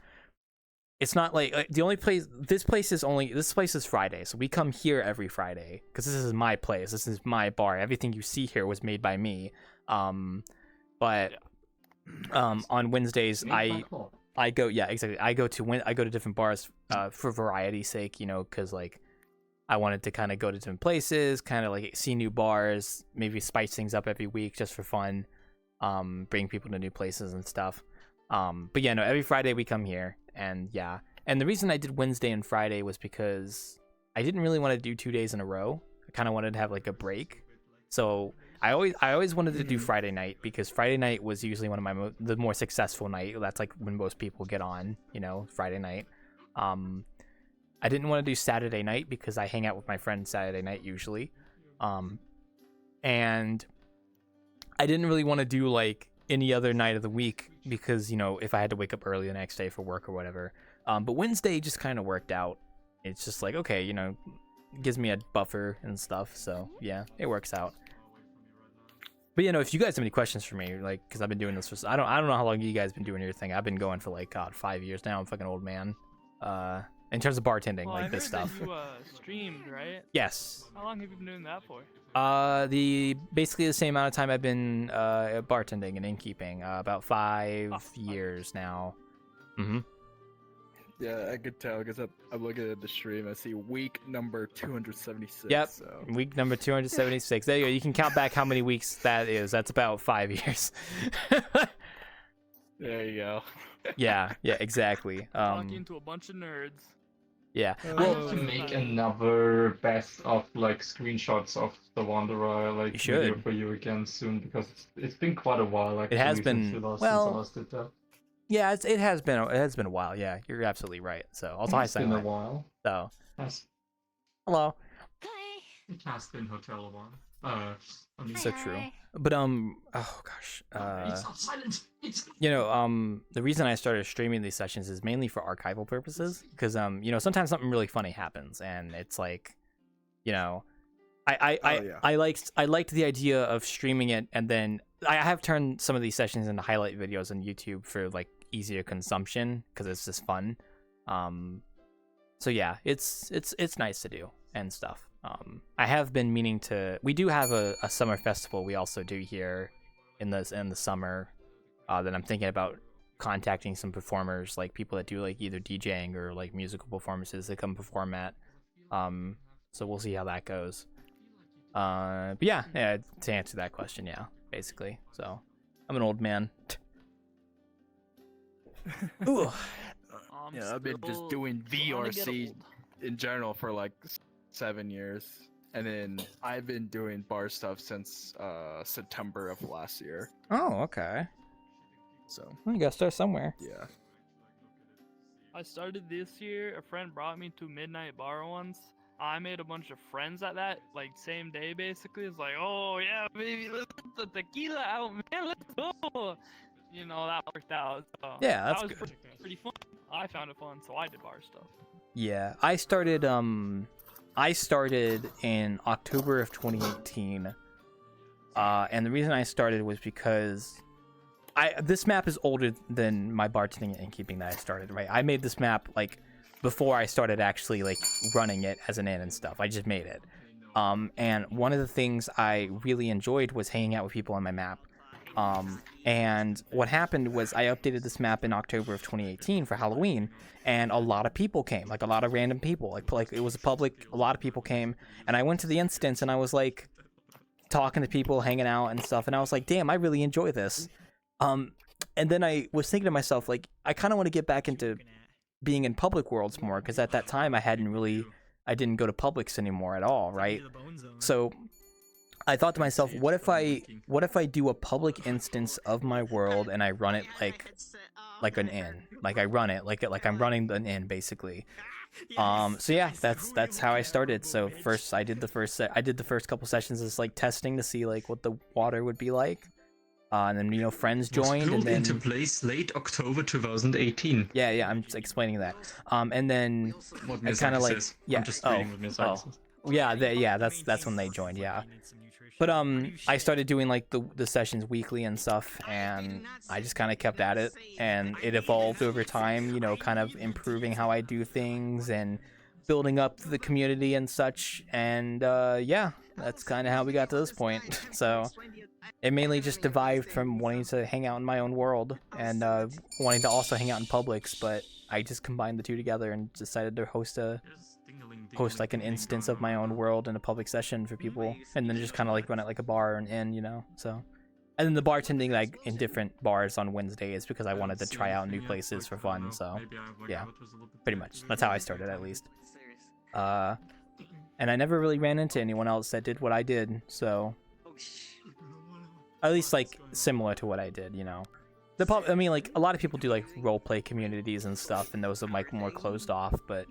not like the only place. This place is Friday, so we come here every Friday because this is my place. This is my bar. Everything you see here was made by me. But on Wednesdays I go, yeah, exactly. I go to different bars for variety's sake, you know, because like I wanted to kind of go to different places, kind of like see new bars, maybe spice things up every week just for fun, bring people to new places and stuff. But yeah, no, every Friday we come here, and yeah, and the reason I did Wednesday and Friday was because I didn't really want to do 2 days in a row. I kind of wanted to have like a break, so I always wanted to do Friday night because Friday night was usually one of the more successful night. That's like when most people get on, you know, Friday night. I didn't want to do Saturday night because I hang out with my friends Saturday night usually. And I didn't really want to do like any other night of the week because, you know, if I had to wake up early the next day for work or whatever. But Wednesday just kind of worked out. It's just like, okay, you know, gives me a buffer and stuff. So yeah, it works out. But you know, if you guys have any questions for me, like, because I've been doing this for, I don't know how long you guys been doing your thing. I've been going for like 5 years now. I'm a fucking old man. in terms of bartending, Well, like I this heard stuff. That you streamed, right? Yes. How long have you been doing that for? Basically the same amount of time I've been bartending and innkeeping, about 5 years now. Mm-hmm. Yeah, I could tell because I'm looking at the stream. I see week number 276. Yep, So. week number 276. There you go. You can count back how many weeks that is. That's about 5 years. There you go. yeah, exactly. Talking to a bunch of nerds. Yeah. I have to make another best of like screenshots of the Wanderer like video for you again soon because it's been quite a while. Actually, it has been since I well. last did that. Yeah, it has been a while. Yeah, you're absolutely right. So also hi, It's been a while. So yes. Hello. It has been hotel a while. I mean, so true. But oh gosh. it's not silent. You know, the reason I started streaming these sessions is mainly for archival purposes, because you know, sometimes something really funny happens, and it's like, you know, I liked the idea of streaming it, and then I have turned some of these sessions into highlight videos on YouTube for like easier consumption because it's just fun. So yeah, it's nice to do and stuff. I have been meaning to. We do have a summer festival we also do here in the summer. That I'm thinking about contacting some performers, like people that do like either DJing or like musical performances that come perform at. So we'll see how that goes. But yeah, to answer that question, yeah, basically. So I'm an old man. Ooh. Yeah, I've been just doing VRC in general for like 7 years, and then I've been doing bar stuff since September of last year. Oh, okay. So you gotta start somewhere. Yeah. I started this year. A friend brought me to Midnight Bar once. I made a bunch of friends at that, like same day basically. It's like, oh yeah, baby, let's put the tequila out, man, let's go. You know, that worked out. So Yeah, that's that was good. pretty fun. I found it fun, so I did bar stuff. Yeah, I started in October of 2018. And the reason I started was because this map is older than my bartending and innkeeping that I started, right? I made this map like before I started actually like running it as an inn and stuff. I just made it. And one of the things I really enjoyed was hanging out with people on my map. And what happened was I updated this map in October of 2018 for Halloween, and a lot of people came, like a lot of random people, like it was a public, a lot of people came, and I went to the instance and I was like talking to people, hanging out and stuff, and I was like, damn, I really enjoy this. And then I was thinking to myself, like, I kind of want to get back into being in public worlds more, because at that time I didn't go to publics anymore at all, right? So I thought to myself, what if I do a public instance of my world and I run it like an inn, like I run it like I'm running an inn basically. So yeah, that's how I started. So first I did the first couple sessions as like testing to see like what the water would be like. And then, you know, friends joined, and then into place late October 2018. Yeah, I'm just explaining that. And then I kind of like, yeah. I'm just reading what Ms. Yeah, that's when they joined. Yeah. But I started doing like the sessions weekly and stuff, and I just kind of kept at it, and it evolved over time. You know, kind of improving how I do things and building up the community and such. And yeah, that's kind of how we got to this point. So it mainly just derived from wanting to hang out in my own world and wanting to also hang out in publics, but I just combined the two together and decided to host like an instance of my own world in a public session for people, and then just kind of like run it like a bar or an inn, you know. So, and then the bartending like in different bars on Wednesdays because I wanted to try out new places for fun. So yeah, pretty much that's how I started, at least. And I never really ran into anyone else that did what I did, so at least like similar to what I did, you know. I mean, like a lot of people do like role play communities and stuff, and those are like more closed off, but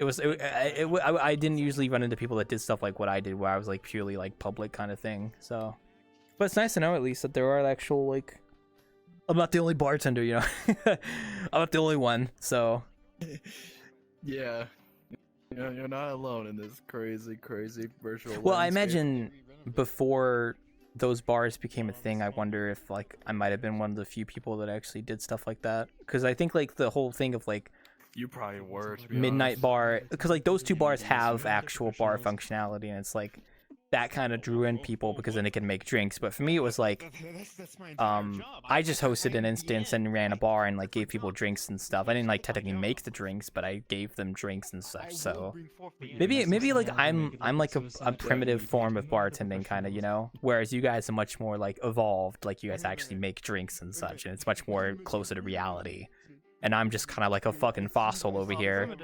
I didn't usually run into people that did stuff like what I did, where I was like purely like public kind of thing. So, but it's nice to know at least that there are actual like, I'm not the only bartender, you know. I'm not the only one. So, yeah, you know, you're not alone in this crazy virtual. Well, I landscape. imagine before those bars became a thing, I wonder if like I might have been one of the few people that actually did stuff like that, because I think like the whole thing of like You probably were. To be Midnight honest. Bar, because like those two bars have actual bar functionality, and it's like that kind of drew in people because then they can make drinks. But for me, it was like, I just hosted an instance and ran a bar and like gave people drinks and stuff. I didn't like technically make the drinks, but I gave them drinks and such. So maybe like I'm like a primitive form of bartending kind of, you know, whereas you guys are much more like evolved, like you guys actually make drinks and such, and it's much more closer to reality. And I'm just kind of like a fucking fossil over here.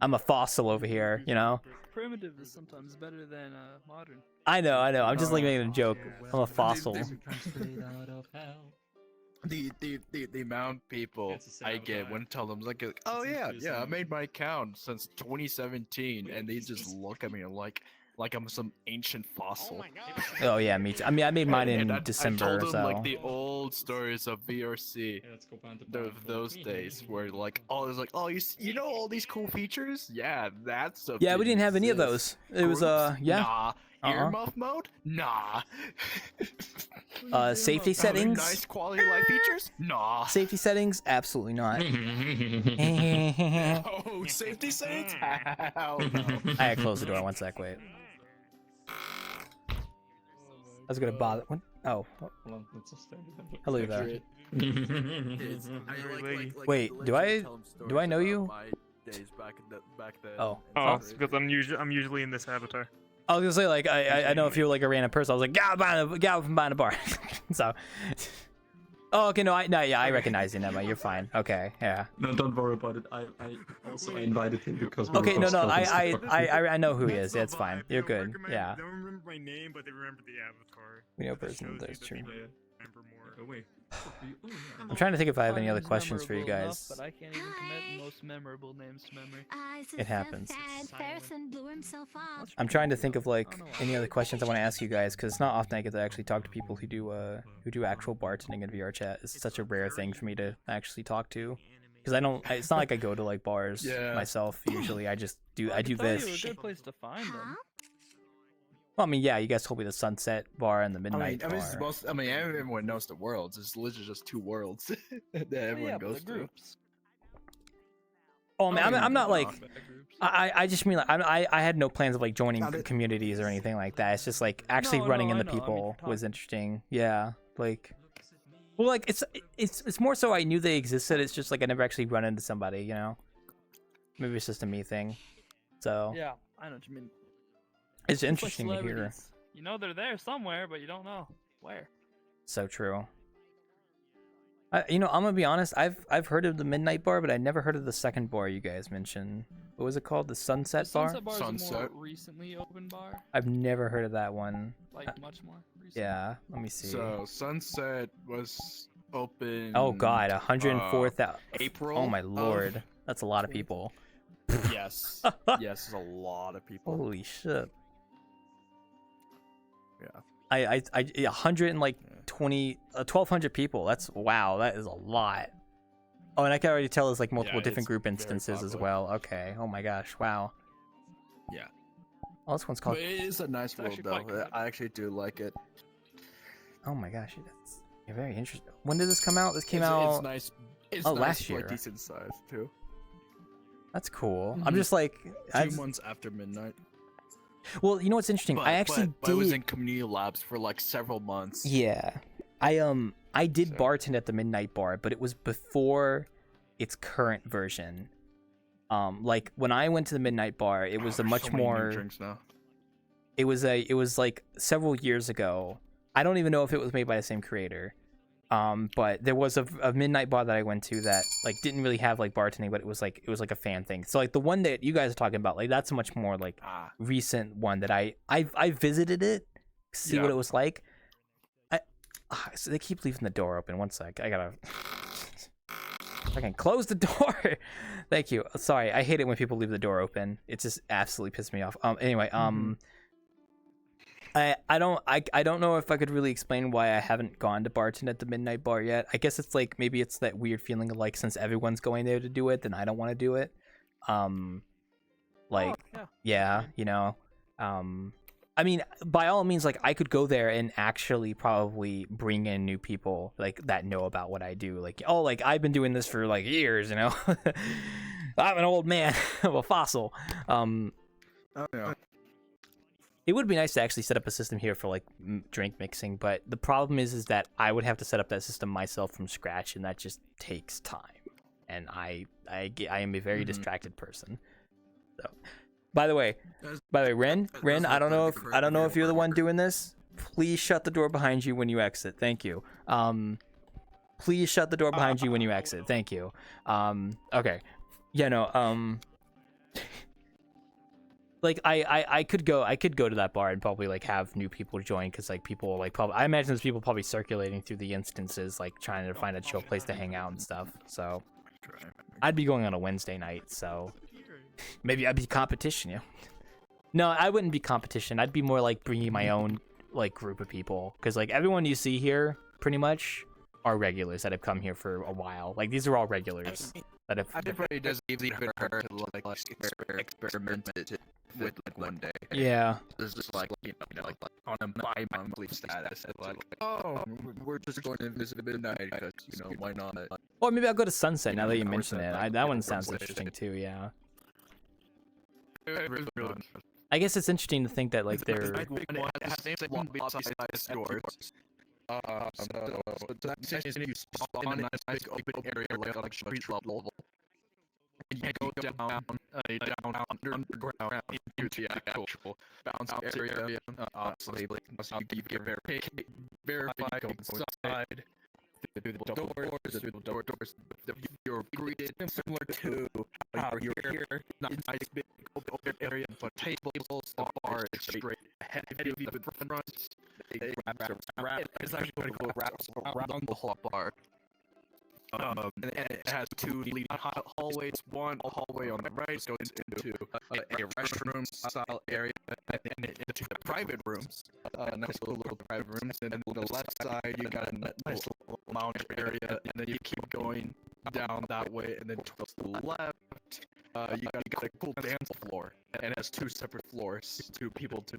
I'm a fossil over here, you know? Primitive is sometimes better than modern. I know. I'm just like making a joke. I'm a fossil. The amount of people I get when I tell them like, oh yeah, I made my account since 2017, and they just look at me and like I'm some ancient fossil. Oh yeah, me too. I mean, I made mine in December, I told them so. like the old stories of VRC, those days where like all is like, oh you know all these cool features? Yeah, that's stuff. Yeah, we didn't have any of those. It was yeah. Nah. Earmuff mode? Nah. Safety settings? Nice quality life features? Nah. Safety settings? Absolutely not. Oh, safety settings? Hell no. I had to close the door. 1 sec. Wait. I was gonna bother. What? Oh. Hello there. Wait. Do I know you? Oh. Oh, because I'm usually in this avatar. I was gonna say, like, I know if you're like a random person. I was like, get out from behind a bar. So, oh, okay, yeah, I recognize you, Nema. You're fine. Okay, yeah. No, don't worry about it. I also invited him because. Okay, no, I know who he is. Yeah, it's fine. You're good. Yeah. They don't remember my name, but they remember the avatar. We know person. That's true. Remember more. Oh wait. I'm trying to think if I have any other questions for you guys. But I can't even commit most memorable names to memory. It happens. I'm trying to think of like any other questions I want to ask you guys, because it's not often I get to actually talk to people who do actual bartending in VRChat. It's such a rare thing for me to actually talk to, because it's not like I go to like bars myself usually. I do this. A good place to find them. Well, I mean, yeah, you guys told me the Sunset Bar and the Midnight Bar. Everyone knows the worlds. It's literally just two worlds that everyone goes to. Oh man, I'm not like. I just mean like I had no plans of like joining communities or anything like that. It's just like actually running into people was interesting. Yeah, like. Well, like it's more so I knew they existed. It's just like I never actually run into somebody, you know. Maybe it's just a me thing. So. Yeah, I know what you mean. It's interesting to hear. You know they're there somewhere, but you don't know where. So true. You know, I'm gonna be honest. I've heard of the Midnight Bar, but I never heard of the second bar you guys mentioned. What was it called? The Sunset Bar? Sunset Bar is a more recently open bar. I've never heard of that one. Like much more recently. Yeah, let me see. So Sunset was open. Oh God, 104,000. April. Oh my lord, that's a lot of people. Yes, yes, it's a lot of people. Holy shit. Yeah. I 1,200 people. That's wow. That is a lot. Oh, and I can already tell there's like multiple different group instances as well. Okay. Oh my gosh. Wow. Yeah. Oh, this one's called. But it is a nice world though. I actually do like it. Oh my gosh, that's very interesting. When did this come out? This came out. It's nice. It's nice, last year. Like decent size too. That's cool. I'm just like 2 months after midnight. Well, you know what's interesting? I actually I was in community labs for like several months. Yeah, I did bartend at the Midnight Bar, but it was before its current version. Like when I went to the Midnight Bar, it was a much more. Drinks now. It was like several years ago. I don't even know if it was made by the same creator. But there was a Midnight Bar that I went to that like didn't really have like bartending, but it was like a fan thing. So like the one that you guys are talking about, like that's a much more like recent one that I visited it, see what it was like. So they keep leaving the door open. 1 sec, I gotta. I can close the door. Thank you. Sorry, I hate it when people leave the door open. It just absolutely pisses me off. Anyway, I don't know if I could really explain why I haven't gone to bartend at the Midnight Bar yet. I guess it's like maybe it's that weird feeling of like since everyone's going there to do it, then I don't want to do it. You know. I mean, by all means, like I could go there and actually probably bring in new people like that know about what I do. Like, oh, like I've been doing this for like years, you know. I'm an old man of a fossil. Oh yeah. It would be nice to actually set up a system here for like drink mixing, but the problem is that I would have to set up that system myself from scratch, and that just takes time. And I am a very distracted person. So, by the way, Ren, I don't know if you're the one doing this. Please shut the door behind you when you exit. Thank you. Please shut the door behind you when you exit. Thank you. Okay. Yeah, no, like I could go to that bar and probably like have new people join, because like people like I imagine there's people probably circulating through the instances like trying to find a chill place to hang out and stuff. So I'd be going on a Wednesday night, so maybe I'd be competition, yeah. No, I wouldn't be competition. I'd be more like bringing my own like group of people, because like everyone you see here pretty much are regulars that have come here for a while. Like these are all regulars that have. Everybody does even hurt to like experiment it with like one day. Yeah. It's just like like on a bi-monthly status, like oh, we're just going to visit midnight because why not? Or maybe I'll go to Sunset now that you mention it. That one sounds interesting too. Yeah. I guess it's interesting to think that like they're. So that's you spawn in a nice open area like street level. And you go down underground into the actual bounce area. Obviously, you get verified, go inside. Through the doors, you're greeted similar to how you're here. Not a nice big open area, but tables, the bar is straight ahead of you in the front. It's actually going to go around the whole bar. And it has two leading hallways. One hallway on the right goes into a restroom style area, and then into private rooms, nice little private rooms. And then on the left side, you got a nice little lounge area, and then you keep going down that way, and then towards the left, you got a cool dance floor, and it has two separate floors, two people to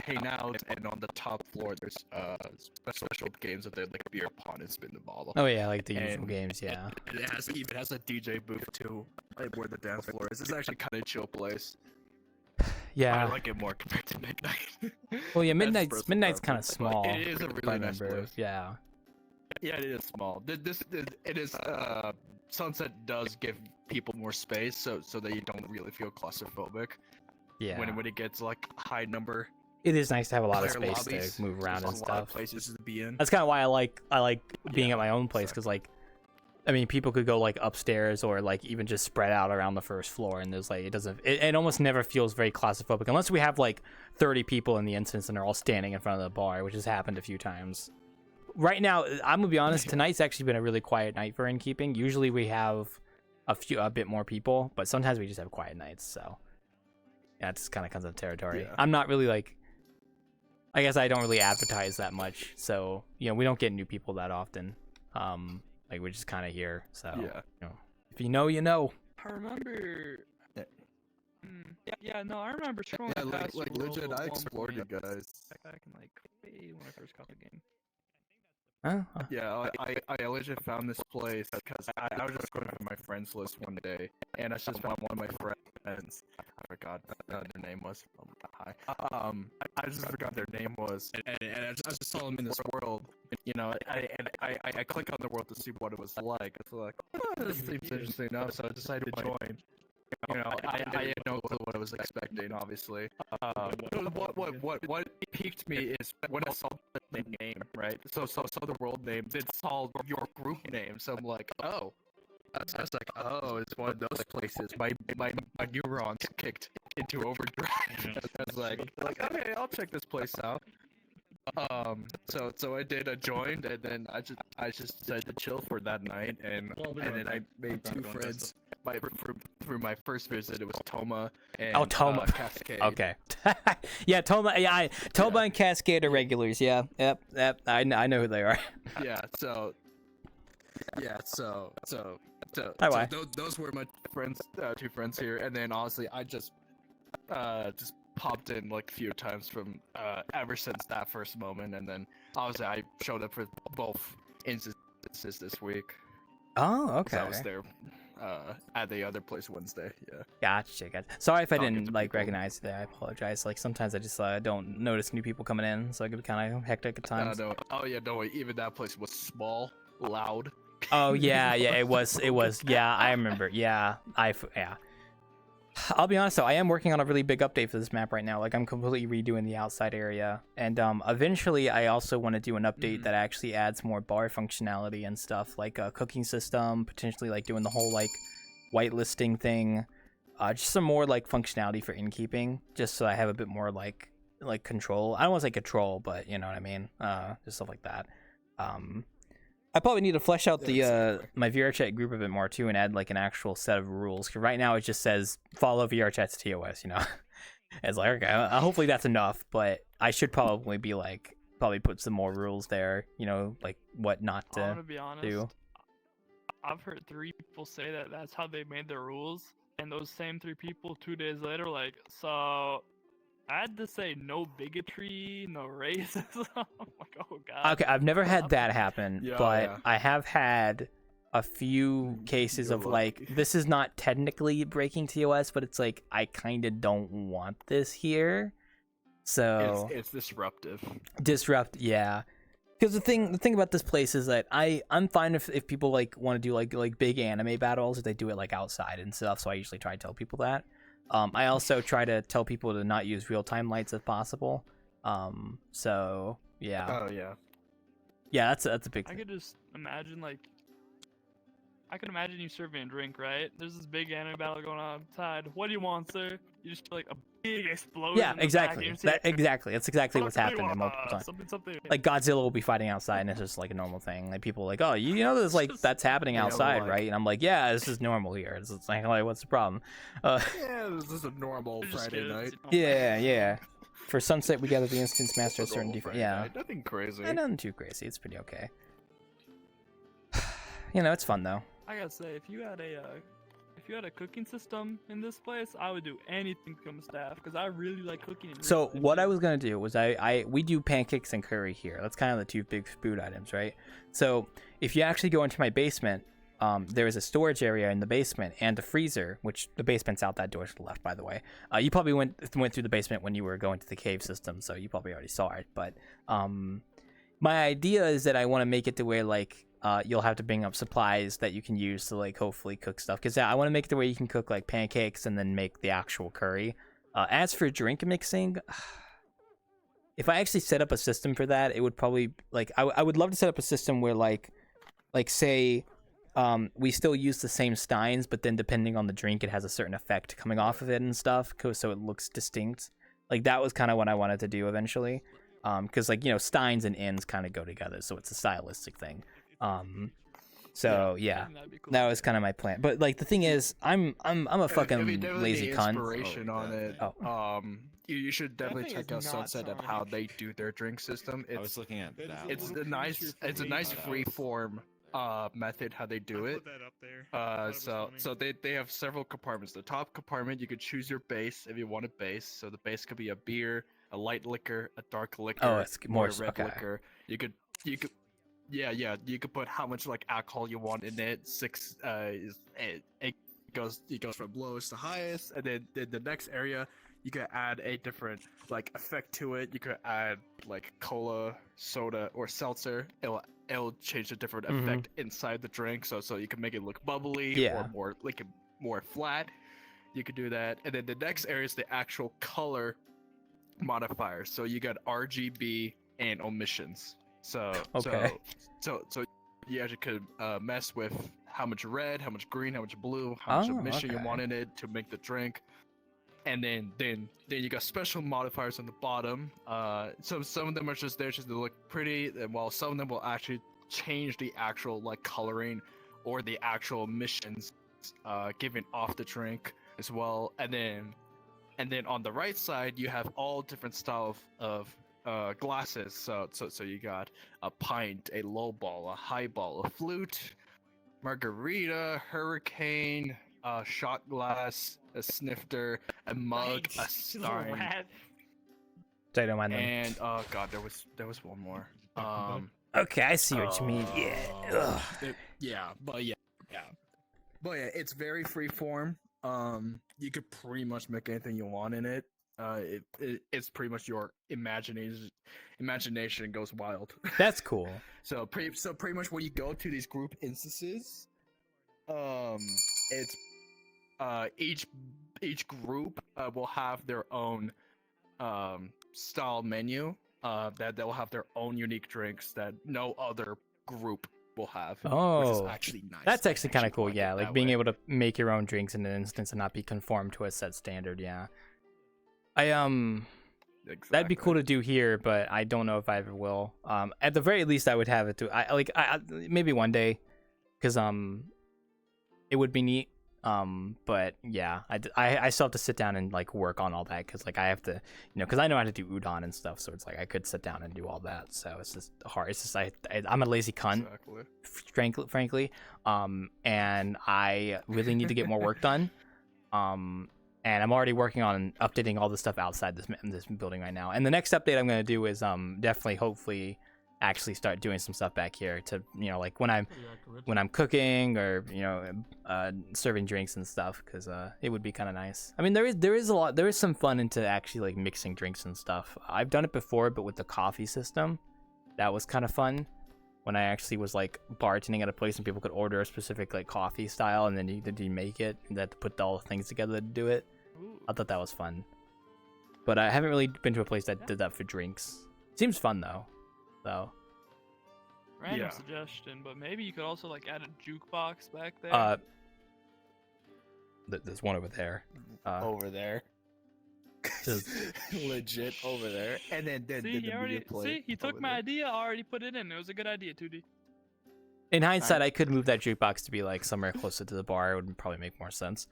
hang out, and on the top floor there's special games of like beer pong and spin the bottle. Oh yeah, like the usual games, yeah. It has a DJ booth too, like where the dance floor is. It's actually kind of chill place. Yeah. I like it more compared to Midnight. Well, yeah, Midnight's kind of small. It is a really nice place. Yeah. Yeah, it is small. It is. Sunset does give people more space, so that you don't really feel claustrophobic. Yeah. When it gets like high number. It is nice to have a lot of player space lobbies, to move around and there's a lot of stuff. places to be in. That's kind of why I like being at my own place, because like, I mean, people could go like upstairs or like even just spread out around the first floor, and there's like it almost never feels very claustrophobic unless we have like 30 people in the instance and they're all standing in front of the bar, which has happened a few times. Right now, I'm gonna be honest. Tonight's actually been a really quiet night for Innkeeping. Usually we have a bit more people, but sometimes we just have quiet nights. So yeah, it just kind of comes with territory. Yeah. I'm not really like. I guess I don't really advertise that much, so we don't get new people that often. Like we're just kind of here. So if you know, you know. I remember. Yeah, no, I remember scrolling past like legit, I explored you guys. Back in like when I first got the game. Yeah, I legit found this place because I was just going through my friends list one day, and I just found one of my friends. I forgot what their name was. Hi. I just forgot their name was, and I just saw them in this world. I click on the world to see what it was like. It's like, this seems interesting enough, so I decided to join. I had no clue what I was expecting, obviously. What piqued me is when I saw the name, right? So saw the world name, then saw your group name. So I'm like, oh. I was like, oh, it's one of those places. My neurons kicked into overdrive. I was like, okay, I'll check this place out. So I did. I joined, and then I just decided to chill for that night, and then I made two friends. Through my first visit, it was Toma and Toma. Cascade. Okay. Yeah, Toma. Yeah, Toma and Cascade are regulars. Yeah. Yep. I know who they are. Those were my friends, two friends here, and then honestly, I just popped in like a few times from ever since that first moment, and then obviously I showed up for both instances this week. Oh, okay. I was there. at the other place Wednesday. Yeah. Gotcha. Sorry if I didn't like recognize that. I apologize. Like sometimes I just don't notice new people coming in, so it could be kind of hectic at times. No. Oh yeah, no. Even that place was small, loud. Oh yeah, it was. Yeah, I remember. Yeah. I'll be honest though, I am working on a really big update for this map right now. Like I'm completely redoing the outside area, and eventually I also want to do an update that actually adds more bar functionality and stuff, like a cooking system, potentially like doing the whole like whitelisting thing, just some more like functionality for innkeeping, just so I have a bit more like control. I don't want to say control, but you know what I mean, just stuff like that. I probably need to flesh out the my VRChat group a bit more too, and add like an actual set of rules. Cause right now it just says follow VRChat's TOS. You know, it's like okay, hopefully that's enough. But I should probably be like put some more rules there. You know, like what not to I'm gonna be honest, do. I've heard 3 people say that that's how they made their rules, and those same 3 people 2 days later like, so I had to say no bigotry, no racism. I'm like, oh god. Okay, I've never had that happen, but I have had a few cases of like, this is not technically breaking TOS, but it's like, I kind of don't want this here. So it's disruptive. Yeah. Because the thing about this place is that I'm fine if people like want to do like big anime battles, if they do it like outside and stuff. So I usually try to tell people that. I also try to tell people to not use real-time lights if possible. So yeah. Oh yeah. Yeah, that's a big thing. I could just imagine I could imagine you serving a drink, right? There's this big anime battle going on outside. What do you want, sir? You just feel like a big explosion. Yeah, in the exactly. back, That's exactly what's happened multiple times. Something. Like Godzilla will be fighting outside, and it's just like a normal thing. Like people are like, oh, you know, there's like that's happening outside, right? And I'm like, yeah, this is normal here. It's like, what's the problem? Yeah, this is a normal Friday night. Yeah. For Sunset, we gather the instance master at certain different. Yeah. Nothing crazy. Nothing too crazy. It's pretty okay. You know, it's fun though. I gotta say, if you had a cooking system in this place, I would do anything to become staff because I really like cooking. So what I was gonna do was we do pancakes and curry here. That's kind of the 2 big food items, right? So if you actually go into my basement, there is a storage area in the basement and a freezer, which the basement's out that door to the left, by the way. You probably went through the basement when you were going to the cave system, so you probably already saw it. But my idea is that I want to make it to where like you'll have to bring up supplies that you can use to like hopefully cook stuff, because I want to make it the way you can cook like pancakes and then make the actual curry. As for drink mixing, if I actually set up a system for that, it would probably like I would love to set up a system where like say we still use the same steins, but then depending on the drink it has a certain effect coming off of it and stuff, so it looks distinct. Like that was kind of what I wanted to do eventually, because like, you know, steins and ends kind of go together, so it's a stylistic thing. So yeah, cool. That was kind of my plan. But like the thing is, I'm a fucking lazy cunt. Inspiration on it. Oh. You should definitely check out Sunset of how they do their drink system. I was looking at that. It's a nice free form method how they do it. So they have several compartments. The top compartment, you could choose your base if you want a base. So the base could be a beer, a light liquor, a dark liquor, it's more or a red liquor. You could Yeah, you could put how much like alcohol you want in it. It goes from lowest to highest, and then in the next area you could add a different like effect to it. You could add like cola, soda, or seltzer. It'll change a different effect inside the drink, so you can make it look bubbly or more flat. You could do that, and then the next area is the actual color modifier. So you got RGB and omissions. So you actually could mess with how much red, how much green, how much blue, how much omission you want in it to make the drink, and then you got special modifiers on the bottom. So some of them are just there just to look pretty, and while some of them will actually change the actual like coloring or the actual emissions given off the drink as well. And then on the right side you have all different style of glasses. So you got a pint, a low ball, a high ball, a flute, margarita, hurricane, a shot glass, a snifter, a mug, a stein. I don't mind them. And oh god, there was one more. Okay, I see what you mean. Yeah. Yeah. But yeah, it's very free form. You could pretty much make anything you want in it. It's pretty much your imagination goes wild. That's cool. So pretty much when you go to these group instances, it's each group will have their own style menu. That they'll have their own unique drinks that no other group will have. Which is actually nice. That's actually kind of cool. like Yeah, it like that being way. able to make your own drinks in an instance and not be conformed to a set standard. Yeah, that'd be cool to do here, but I don't know if I ever will. At the very least, I would have it to. I maybe one day, because it would be neat. But yeah, I still have to sit down and like work on all that, because like I have to, because I know how to do udon and stuff, so it's like I could sit down and do all that. So it's just hard. It's just I'm a lazy cunt, frankly. And I really need to get more work done. And I'm already working on updating all the stuff outside this building right now. And the next update I'm gonna do is definitely, hopefully, actually start doing some stuff back here to like when I'm cooking or serving drinks and stuff, because it would be kind of nice. I mean, there is some fun into actually like mixing drinks and stuff. I've done it before, but with the coffee system, that was kind of fun. When I actually was like bartending at a place and people could order a specific like coffee style, and then you make it and had to put all the things together to do it. I thought that was fun, but I haven't really been to a place that did that for drinks. Seems fun though. So Random suggestion, but maybe you could also like add a jukebox back there. There's one over there. Over there. Just Legit over there. And then he took my idea, already put it in. It was a good idea, 2D. in hindsight, I could move that jukebox to be like somewhere closer to the bar. It would probably make more sense.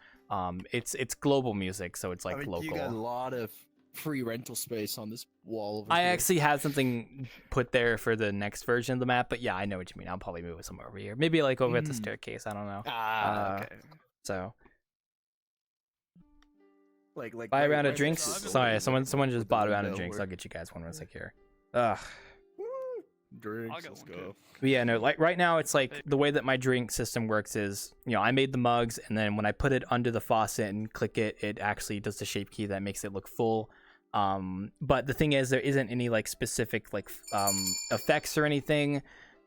It's global music, so it's like local. You got a lot of free rental space on this wall over I here. actually had something put there for the next version of the map, but yeah, I know what you mean. I'll probably move it somewhere over here. Maybe like over at the staircase. I don't know. Okay. So like buy a round of right drinks. next to the Sorry, window. someone just bought a round of window drinks. where- I'll get you guys one sec here. Ugh. Drinks, let's go. But yeah, no, like right now it's like the way that my drink system works is, I made the mugs, and then when I put it under the faucet and click it, it actually does the shape key that makes it look full. But the thing is, there isn't any like specific like effects or anything.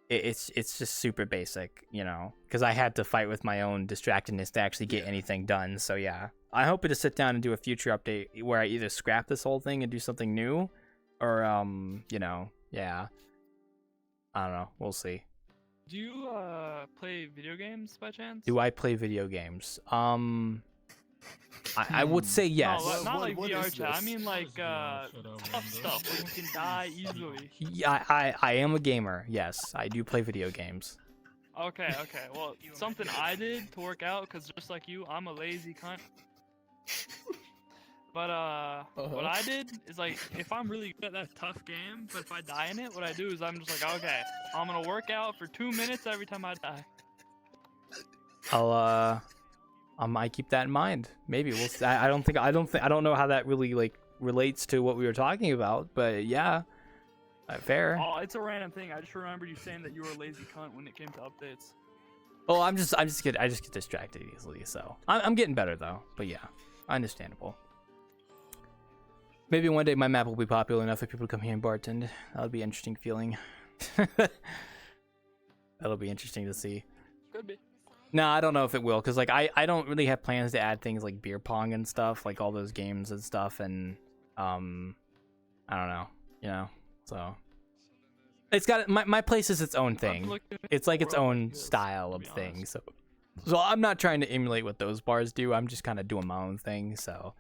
It's just super basic, because I had to fight with my own distractedness to actually get anything done. So yeah, I hope to sit down and do a future update where I either scrap this whole thing and do something new, or yeah. I don't know. We'll see. Do you play video games by chance? Do I play video games? I would say yes. No, not like VRChat. I mean like tough stuff where you can die easily. Yeah, I am a gamer. Yes, I do play video games. Okay. Well, something I did to work out, because just like you, I'm a lazy cunt. But what I did is like, if I'm really good at that tough game, but if I die in it, what I do is I'm just like, okay, I'm gonna work out for 2 minutes every time I die. I might keep that in mind. Maybe we'll see. I don't know how that really like relates to what we were talking about, but yeah, fair. Oh, it's a random thing. I just remember you saying that you were a lazy cunt when it came to updates. Oh, I just get distracted easily. So I'm getting better though. But yeah, understandable. Maybe one day my map will be popular enough for people to come here and bartend. That'll be an interesting feeling. That'll be interesting to see. Could be. No, I don't know if it will, because like I don't really have plans to add things like beer pong and stuff, like all those games and stuff, and I don't know, so it's got my place is its own thing. It's like its own style of thing. So I'm not trying to emulate what those bars do. I'm just kind of doing my own thing. So.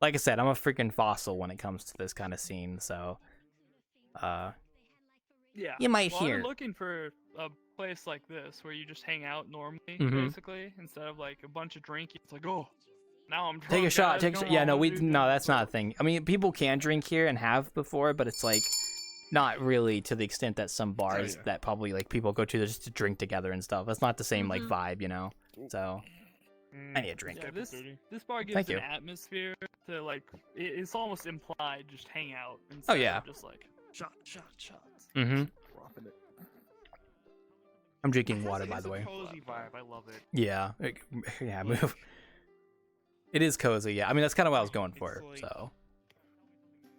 Like I said, I'm a freaking fossil when it comes to this kind of scene, so yeah, you might well, hear. I'm looking for a place like this where you just hang out normally, Mhm. basically, instead of like a bunch of drinking. It's like, oh, now I'm drunk. Take a shot. guys, Take a come shot. Yeah, on, no, let's do no, things." that's not a thing. I mean, people can drink here and have before, but it's like not really to the extent that some bars that probably like people go to just to drink together and stuff. That's not the same like vibe, So I need a drink. Yeah, this bar gives Thank an you. atmosphere to like. It's almost implied just hang out. Oh, Instead yeah. of just like shots. Mm-hmm. I'm drinking water, by It's the a way. cozy vibe. I love it. Yeah, yeah, move. It is cozy. Yeah, I mean that's kind of what I was going for. like- So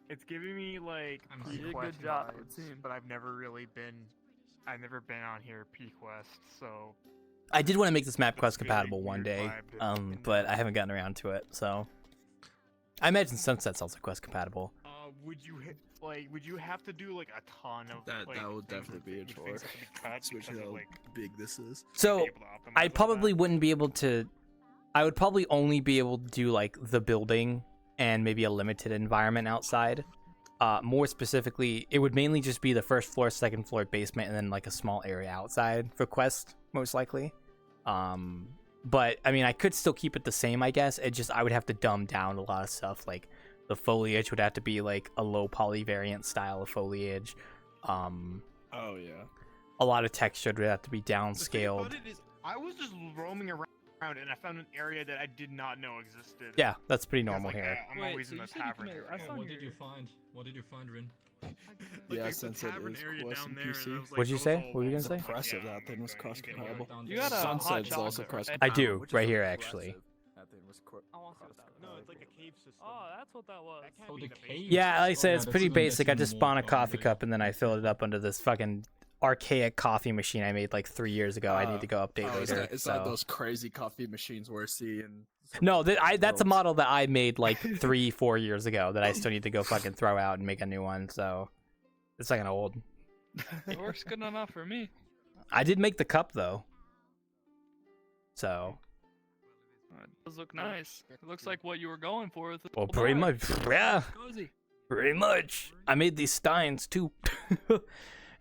It's giving me like You did a good P-Quest job, it vibes, seems. but I've never been on here P-Quest, so I did want to make this map quest very compatible one weird day, vibe in but I haven't gotten around to it. So I imagine Sunset's also quest compatible. would you have to do like a ton of That would things definitely be a things chore. have to be cut Especially because of, how like, big this is. So able to optimize I all probably wouldn't be able to. I would probably only be able to do like the building and maybe a limited environment outside. More specifically, it would mainly just be the first floor, second floor, basement, and then like a small area outside for quest, most likely. But I mean, I could still keep it the same, I guess. It just I would have to dumb down a lot of stuff. Like the foliage would have to be like a low poly variant style of foliage. Oh yeah. A lot of texture would have to be The thing downscaled. about it is, I was just roaming around and I found an area that I did not know existed. Yeah, that's pretty Because, normal like, here. I'm always in the tavern area. What did you find? What did you find, Rin? Yeah, the Sunset tavern is area quest down and there, and I PC. was like, What'd you those say? all What were you gonna say? Impressive that thing was cross compatible. You got a hot Sunset's also chocolate, cross right? I compatible. do, right here actually. I want some of that. No, it's like a cave system. Oh, that's what that was. Oh, the cave. Yeah, like I said, it's that's pretty even- basic. I that's just even spawned a more coffee complicated. cup and then I filled it up under this fucking archaic coffee machine I made like 3 years ago. I need to go update later. It's so. not those crazy coffee machines where I see in. No, that's a model that I made like 3-4 years ago that I still need to go fucking throw out and make a new one. So it's like an old. It works good enough for me. I did make the cup though. So. It does look nice. It looks like what you were going for with the Well, whole pretty bar. much. Yeah. Cozy. Pretty much. I made these steins too.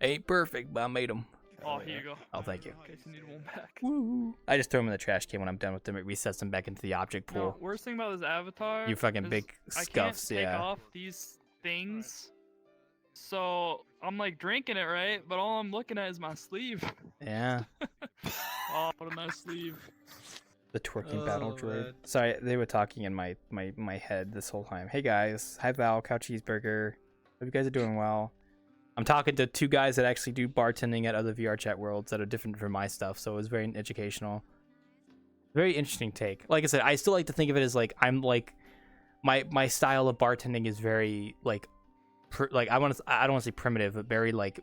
Ain't perfect, but I made them. Oh, here you go. Oh, thank you. In case you need one back. Woo. I just throw them in the trash can when I'm done with them. It resets them back into the object No, pool. worst thing about this avatar. You fucking is big I scuffs, can't take yeah. off these things. So I'm like drinking it, right? But all I'm looking at is my sleeve. Yeah. Oh, what a nice sleeve. The twerking battle droid. Sorry, they were talking in my head this whole time. Hey guys, hi Val, Cow Cheeseburger. Hope you guys are doing well. I'm talking to two guys that actually do bartending at other VRChat worlds that are different from my stuff, so it was very educational. Very interesting take. Like I said, I still like to think of it as like I'm like my style of bartending is very like I don't want to say primitive, but very like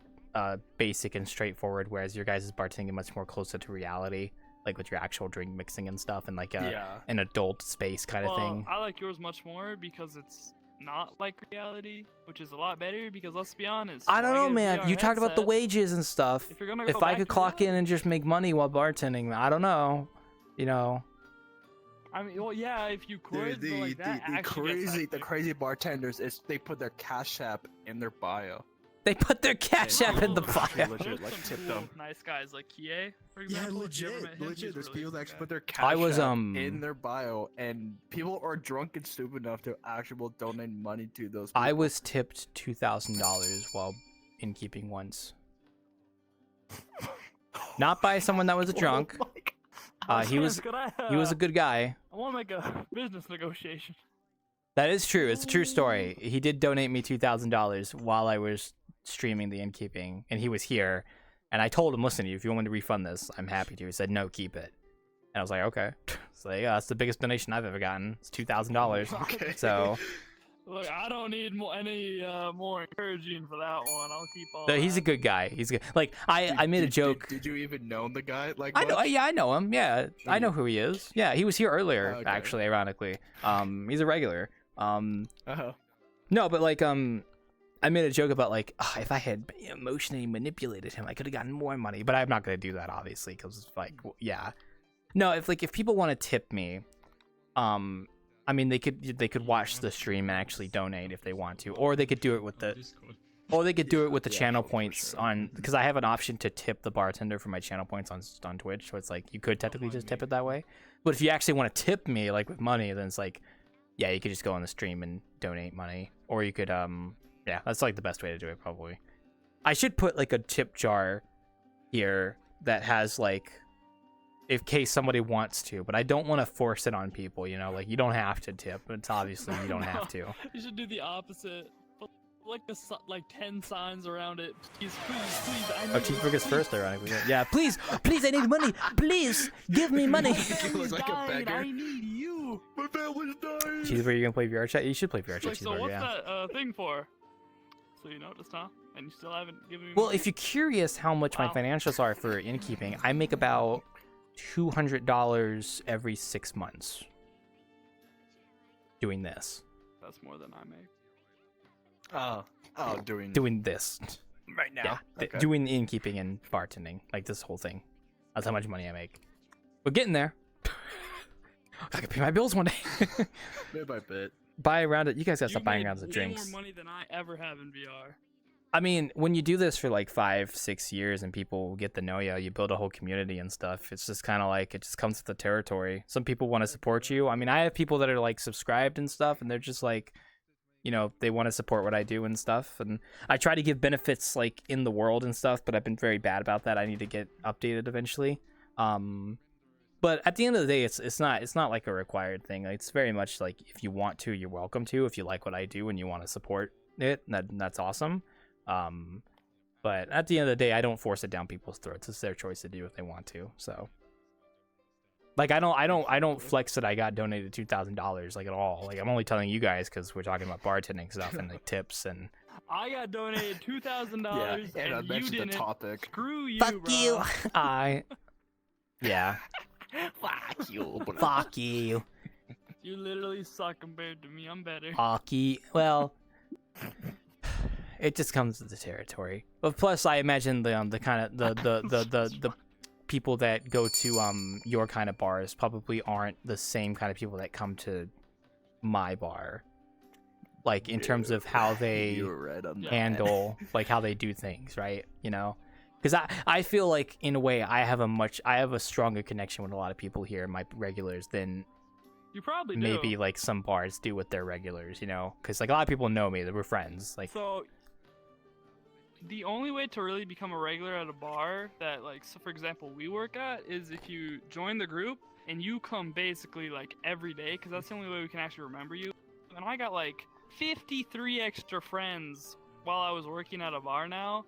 basic and straightforward, whereas your guys' bartending is much more closer to reality, like with your actual drink mixing and stuff, and like an adult space kind of thing. I like yours much more because it's not like reality, which is a lot better because let's be honest. I don't when know, get a man. VR You talked about the headset, wages and stuff. If you're gonna If go I back could to clock in and just make money while bartending, I don't know. You know. I mean, well, yeah, if you could, The but like that actually gets the crazy bartenders is they put their cash app in their bio. They put their cash app in the They bio. legit like tip cool, them. nice guys like Kie, for Yeah, example. If you ever met him, legit. he's There's really people that cool actually guy. put their cash I was, app in their bio, and people are drunk and stupid enough to actually donate money to those people. I was tipped $2,000 while Innkeeping once. Not by someone that was a drunk. He was a good guy. I want to make a business negotiation. That is true. It's a true story. He did donate me $2,000 while I was streaming the Innkeeping, and he was here. And I told him, listen, if you want me to refund this, I'm happy to. He said, no, keep it. And I was like, okay. So yeah, that's the biggest donation I've ever gotten. It's $2,000. Okay. So Look, I don't need any more encouraging for that one. I'll keep on. no, he's a good guy. He's good. Like I made a joke. Did you even know the guy? Like I know. much? Yeah, I know him. Yeah, I know who he is. Yeah, he was here earlier. Okay. Actually, ironically, he's a regular. Uh-huh. No, but like I made a joke about like if I had emotionally manipulated him, I could have gotten more money. But I'm not gonna do that, obviously, because like yeah. No, if people want to tip me, I mean they could watch the stream and actually donate if they want to, or they could do it with the channel points on, because I have an option to tip the bartender for my channel points on Twitch. So it's like you could technically just tip it that way. But if you actually want to tip me like with money, then it's like yeah, you could just go on the stream and donate money, or you could yeah, that's like the best way to do it probably. I should put like a tip jar here that has like, in case somebody wants to, but I don't want to force it on people, you know, like you don't have to tip. It's obviously you don't have to. You should do the opposite. like like 10 signs around it. Please, I need Cheeseburger's first, ironically. Yeah, please, I need money. Please, give me money. I need you. My family's dying. Cheeseburger, you gonna play VRChat? You should play VRChat, Like, so Cheeseburger, what's yeah. that thing for? So you noticed, huh? And you still haven't given me Well, money? if you're curious how much my financials are for Innkeeping, I make about $200 every 6 months doing this. That's more than I make. Doing this. Right now. Yeah, Okay. doing the innkeeping and bartending, like this whole thing. That's how much money I make. We're getting there. I can pay my bills one day. Bit by bit. Buy a round of, you guys gotta You stop buying made rounds of way drinks. more money than I ever have in VR. I mean, when you do this for like 5-6 years and people get to know you build a whole community and stuff. It's just kind of like, it just comes with the territory. Some people want to support you. I mean, I have people that are like subscribed and stuff, and they're just like, you know, they want to support what I do and stuff. And I try to give benefits like in the world and stuff, but I've been very bad about that. I need to get updated eventually. But at the end of the day, it's not like a required thing. It's very much like, if you want to, you're welcome to. If you like what I do and you want to support it, that's awesome. But at the end of the day, I don't force it down people's throats. It's their choice to do if they want to. So, like, I don't flex that I got donated $2,000 like at all. Like, I'm only telling you guys because we're talking about bartending stuff and like tips and. I got donated $2,000 Yeah, and I you mentioned didn't. the topic. Screw you, Fuck bro. you. Yeah. Fuck you. Fuck you. You literally suck compared to me. I'm better. Hockey. Well, it just comes with the territory. But plus, I imagine the kind of the people that go to your kind of bars probably aren't the same kind of people that come to my bar. Like in terms of how they handle, like how they do things, right? You know, because I feel like in a way I have a stronger connection with a lot of people here, my regulars, than You probably do. maybe like some bars do with their regulars, you know, because like a lot of people know me, that we're friends. Like, So, the only way to really become a regular at a bar that, like, so for example, we work at, is if you join the group and you come basically like every day, because that's the only way we can actually remember you. And I got like 53 extra friends while I was working at a bar now.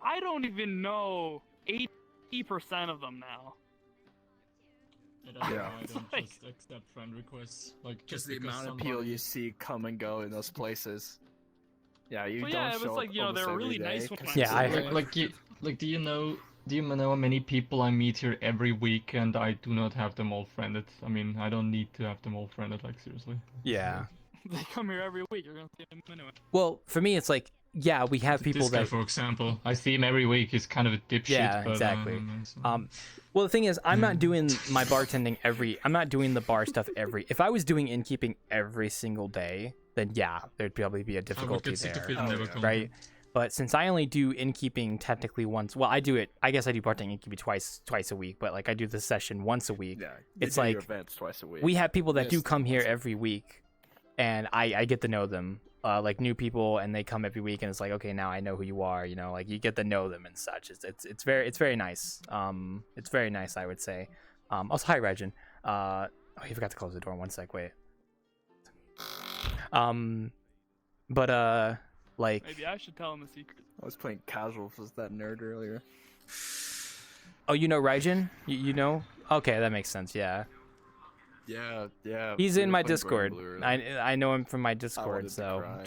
I don't even know 80% of them now. Yeah. I don't just accept friend requests. Like, Just the because amount of people you see come and go in those places. Yeah, you Well, don't yeah, it show was like, up you know, almost they're every really day, nice when 'cause I Yeah, I- do you know how many people I meet here every week, and I do not have them all friended? I mean, I don't need to have them all friended, like, seriously. yeah. They come here every week. You're gonna see them anyway. Well, for me, it's like, yeah, we have people This guy, that. for example, I see him every week. He's kind of a dipshit. Yeah, but, exactly. so- Well, the thing is, I'm not doing my bartending I'm not doing the bar stuff if I was doing innkeeping every single day, then yeah, there'd probably be a difficulty get sick of there, it and never come right? But since I only do innkeeping technically once, well, I do bartending innkeeping twice a week, but like I do the session once a week. Yeah, it's do like your events twice a week. we have people that do Yes, come here every week, and I get to know them. Like new people, and they come every week, and it's like, okay, now I know who you are, you know, like you get to know them and such. It's very nice. It's very nice, I would say. Also, hi, Regin. Oh, you forgot to close the door. 1 sec, wait. But like. Maybe I should tell him a secret. I was playing casual with that nerd earlier. Oh, you know Raijin? You know? Okay, that makes sense. Yeah. Yeah. He's we in were my playing Discord. Burning Blue earlier. I know him from my I Discord, wanted to so. cry.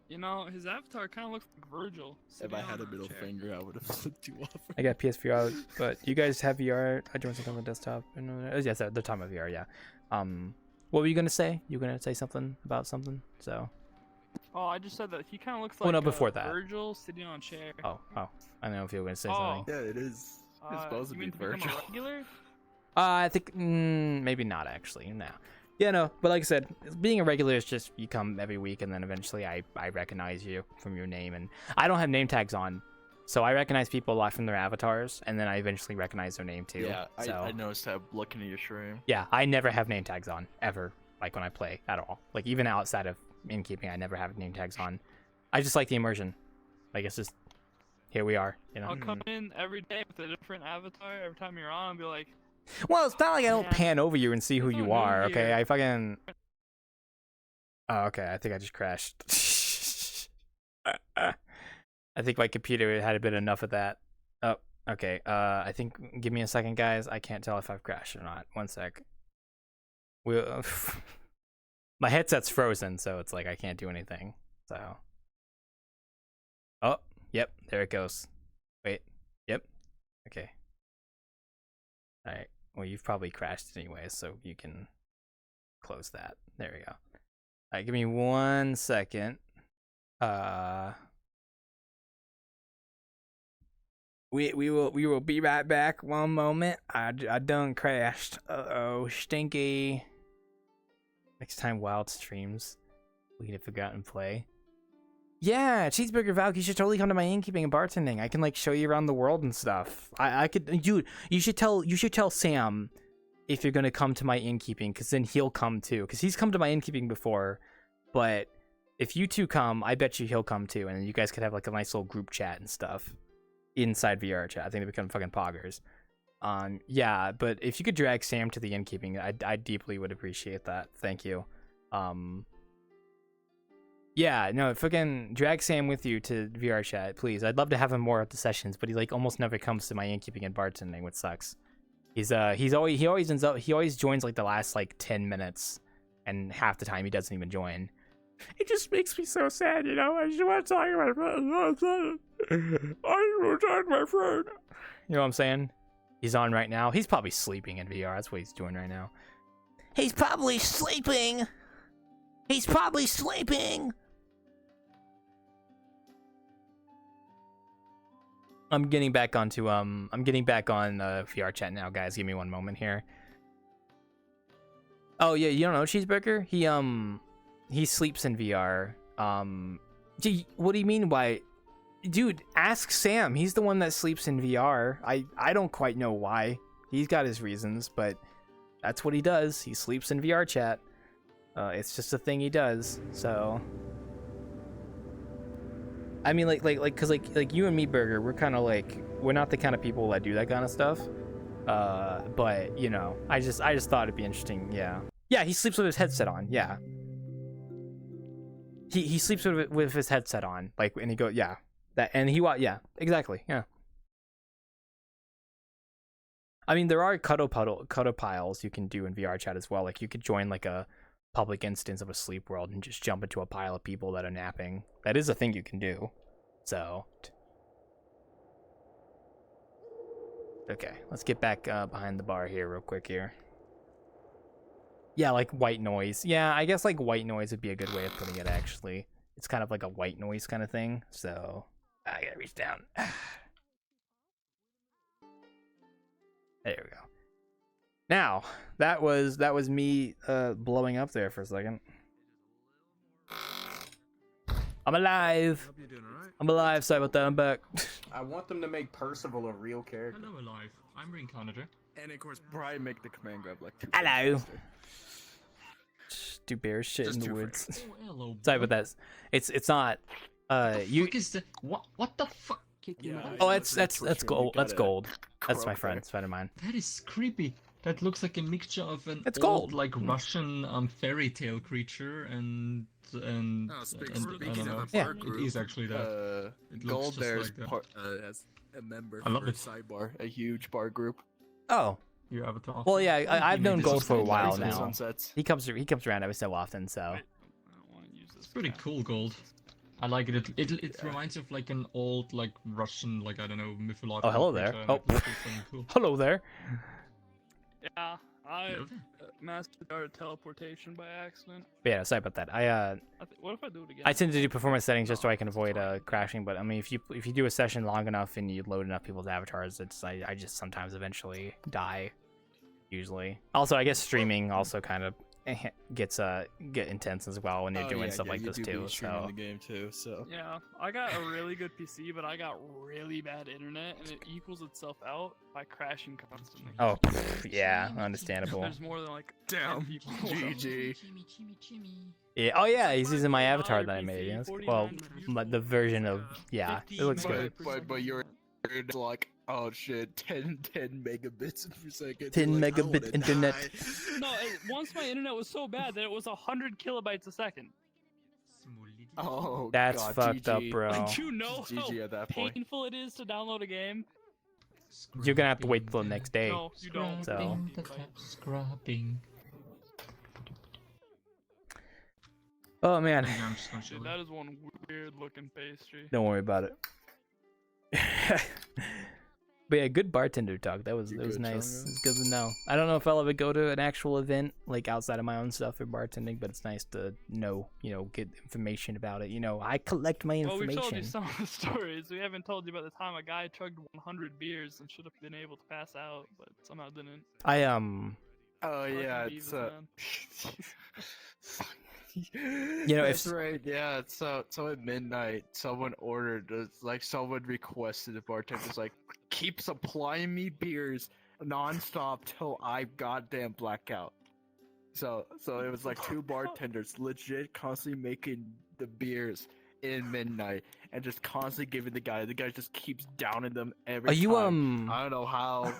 You know, his avatar kind of looks like Virgil. If I had a middle finger, I would have flipped you off. I got PSVR out, but you guys have VR. I joined something on the desktop. Yes, the time of VR, yeah. What were you gonna say? You were gonna say something about something? So. Oh, I just said that he kind of looks Oh, like no, before that. Virgil sitting on a chair. Oh. I don't know if you were gonna say something. Yeah, it is. It's supposed to you be mean to become Virgil. a regular? I think maybe not actually. No. Yeah, no. But like I said, being a regular is just you come every week, and then eventually I recognize you from your name, and I don't have name tags on, so I recognize people a lot from their avatars, and then I eventually recognize their name too. Yeah, so, I noticed that looking at your stream. Yeah, I never have name tags on ever. Like when I play at all. Like even outside of Innkeeping, I never have name tags on. I just like the immersion. Like it's just here we are. You know. I'll come in every day with a different avatar every time you're on and be like, Well, it's not like I don't Yeah. pan over you and see who There's you no are, new okay? here. I fucking... Oh, okay, I think I just crashed. I think my computer had a bit enough of that. Oh, okay. I think. Give me a second, guys. I can't tell if I've crashed or not. One sec. My headset's frozen, so it's like I can't do anything. So. Oh, yep. There it goes. Wait. Yep. Okay. All right. Well, you've probably crashed anyway, so you can close that. There we go. All right. Give me 1 second. We will be right back. One moment. I done crashed. Uh-oh, stinky. Next time Wild streams, we can figure out and play. Yeah, Cheeseburger Valk, you should totally come to my innkeeping and bartending. I can like show you around the world and stuff. I could, dude. You should tell Sam if you're gonna come to my innkeeping, because then he'll come too. Because he's come to my innkeeping before, but if you two come, I bet you he'll come too, and you guys could have like a nice little group chat and stuff inside VRChat. I think they become fucking poggers. Yeah, but if you could drag Sam to the innkeeping, I deeply would appreciate that. Thank you. Yeah, no, fucking drag Sam with you to VRChat, please. I'd love to have him more at the sessions, but he like almost never comes to my innkeeping and bartending, which sucks. He always joins like the last like 10 minutes, and half the time he doesn't even join. It just makes me so sad, you know. I just want to talk to my friend. I want to talk to my friend. You know what I'm saying? He's on right now. He's probably sleeping in VR. That's what he's doing right now. He's probably sleeping. He's probably sleeping. I'm getting back on VRChat now, guys. Give me one moment here. Oh yeah, you don't know Cheeseburger? He sleeps in VR. What do you mean by? Dude, ask Sam. He's the one that sleeps in VR. I don't quite know why. He's got his reasons, but that's what he does. He sleeps in VRChat. It's just a thing he does. So, I mean, cause you and me, Burger, we're kind of like, we're not the kind of people that do that kind of stuff. But you know, I just thought it'd be interesting. Yeah, he sleeps with his headset on. Yeah, he sleeps with his headset on. Like, and he goes, yeah. Yeah, exactly, yeah. I mean, there are cuddle piles you can do in VRChat as well. Like, you could join like a public instance of a sleep world and just jump into a pile of people that are napping. That is a thing you can do. So, okay, let's get back behind the bar here real quick here. Yeah, like white noise. Yeah, I guess like white noise would be a good way of putting it, actually. It's kind of like a white noise kind of thing, so I gotta reach down. There we go. Now, that was me blowing up there for a second. I'm alive. Hope you're doing all right. I'm alive. Sorry about that. I'm back. I want them to make Percival a real character. Hello, alive. I'm reincarnator. And of course, Brian make the command grab like. Hello. Do bears shit Just in the too woods? Oh, hello. Sorry about that. It's not. You. What the fuck? Yeah, Oh, that's gold. That's gold. That's my friend. It's a friend of mine. That is creepy. That looks like a mixture of an It's old, gold. like Russian fairy tale creature and Speaking of Yeah. bar group, it is actually that. It looks Gold just Bear's like that. part as a member I love for it. Sidebar, a huge bar group. Oh. Your avatar. Well, yeah. I've known this Gold is for a cool. while Rising now. Sunsets. He comes around every so often. So. It's pretty cool, Gold. I like it. It reminds me of like an old like Russian like I don't know mythological. Oh, hello there. creature, and Oh. it looks fucking cool. Hello there. Yeah, I mastered art teleportation by accident. But yeah, sorry about that. What if I do it again? I tend to do performance settings just so I can avoid crashing. But I mean, if you do a session long enough and you load enough people's avatars, I just sometimes eventually die. Usually. Also, I guess streaming also kind of get intense as well when you're doing stuff like this too. So. The game too. So. Yeah, I got a really good PC, but I got really bad internet, and it equals itself out by crashing constantly. Oh, yeah, understandable. There's more than like Damn. 10 people. GG. Yeah. Oh yeah, he's using my avatar that I made. Yeah, well, the version of it looks good. But you're like, oh shit, 10 megabits per second. 10 You're like, I megabit wanna internet. die. No, once my internet was so bad that it was 100 kilobytes a second. Oh, That's God, fucked GG. up, bro. Like, you know GG at that how point. painful it is to download a game? You're gonna have to wait till the next day. No, you don't. So. Scrubbing. Oh man. Dude, that is one weird looking pastry. Don't worry about it. But yeah, good bartender talk. That was nice. Changa. It's good to know. I don't know if I'll ever go to an actual event like outside of my own stuff for bartending, but it's nice to know, get information about it. I collect my Well, we've information. told you some of the stories. We haven't told you about the time a guy chugged 100 beers and should have been able to pass out, but somehow didn't. Oh yeah, Fucking it's That's right. Yeah, so at midnight, someone ordered, someone requested the bartender's like, keep supplying me beers nonstop till I goddamn blackout. So it was like two bartenders legit constantly making the beers in midnight and just constantly giving the guy just keeps downing them every Are you time. I don't know how.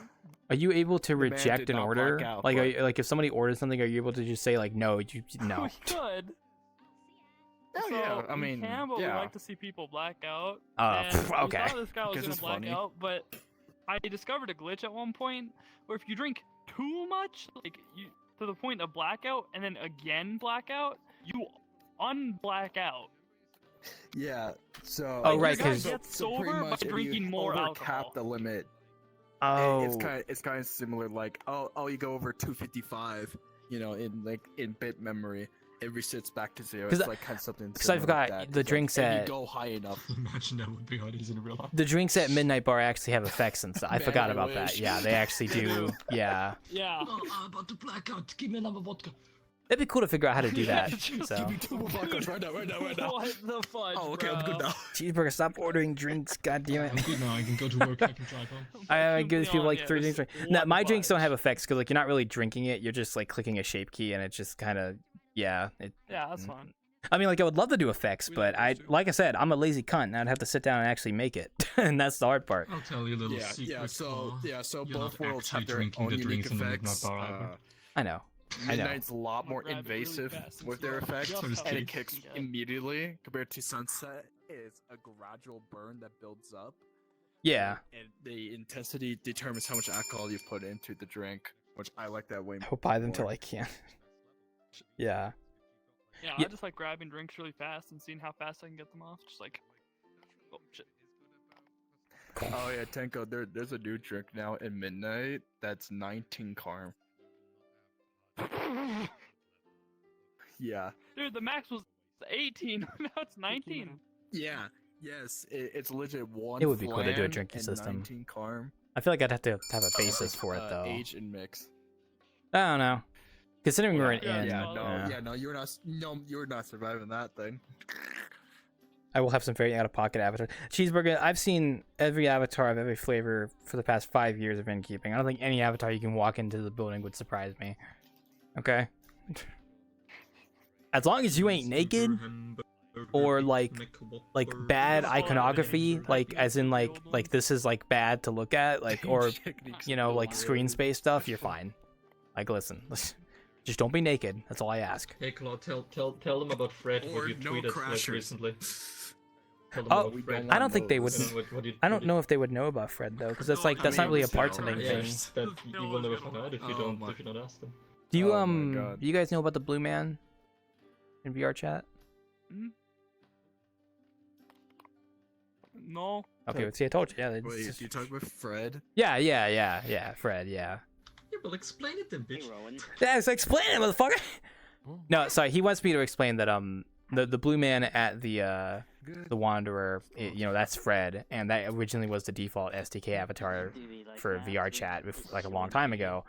Are you able to The man reject did an not order? black out, Like, but- like if somebody orders something, are you able to just say like no? No. We could. Oh, yeah, I mean, we can, but yeah. we like to see people black out. Oh, and we okay. thought this guy was Because gonna it's black funny. out, but I discovered a glitch at one point where if you drink too much, like you to the point of blackout and then again blackout, you unblack out. Yeah. So. Oh, right, You guys 'cause- get So sober pretty by much if drinking you more overcap alcohol. the limit. Oh. It's kind of similar. Like, oh, you go over 255. In bit memory, it resets back to 0. 'Cause It's like kind of something. because I similar forgot like that. the It's drinks like, if at you go high enough. Imagine that would be how it is in real life. the drinks at Midnight Bar actually have effects and stuff. I Man, forgot I about that. wish. Yeah, they actually do. Yeah, Yeah. I'm about to black out. Give me another vodka. it'd be cool to figure out how to do that. Just So, Give me 2 more vodkas right now. What the fudge, Oh, okay, bro? I'm good now. cheeseburger, stop ordering drinks. God damn I'm it. good now. I can go to work. I can drive home. I give these people like Yeah, 3 just drinks. one No, my drinks don't fudge. have effects because like you're not really drinking it. You're just like clicking a shape key and it's just kind of Yeah, that's fine. I mean, like I would love to do effects, but like I said, I'm a lazy cunt and I'd have to sit down and actually make it, and that's the hard part. I'll tell you a little Yeah, secret. So You're both not worlds actually have their drinking own the unique drinks in the Midnight effects. Bar either. I know. Midnight's a lot more grab it really invasive fast and with see their how effects, just and how it deep kicks you can get. immediately. Compared to Sunset, is a gradual burn that builds up, Yeah. and the intensity determines how much alcohol you put into the drink, which I like that way more. I'll buy them till I can. Yeah. Yeah, Yeah. I just like grabbing drinks really fast and seeing how fast I can get them off. Just like, oh shit. Oh yeah, Tenko, there's a new drink now in Midnight that's 19 carm. Yeah. Dude, the max was 18. Now it's 19. Yeah. Yes, it's legit one. It would be cool to do a flan drinking and system. 19 carm. I feel like I'd have to have a basis for it though. Age and mix. I don't know. Considering we're an inn, you're not surviving that thing. I will have some very out-of-pocket avatars. Cheeseburger, I've seen every avatar of every flavor for the past 5 years of Innkeeping. I don't think any avatar you can walk into the building would surprise me. Okay? As long as you ain't naked, or like bad iconography, like as in like this is like bad to look at, like, or like screen space stuff, you're fine. Like listen, just don't be naked. That's all I ask. Hey Claude, tell them about Fred what you tweeted like, recently. Tell them Oh, about Fred. I don't think they would. What you I don't know if they would know about Fred though, because that's like that's not really a bartending Yeah, thing. that you will never find out if you don't ask them. Do you Oh my God. do you guys know about the Blue Man in VRChat? No. Okay, see, I told you. Yeah, it's Wait, just- you talk about Fred? yeah, Fred, yeah. Yeah, well, explain it then, bitch. Yeah, so explain it, motherfucker. No, sorry, he wants me to explain that the Blue Man at the Wanderer, that's Fred, and that originally was the default SDK avatar for VRChat like a long time ago.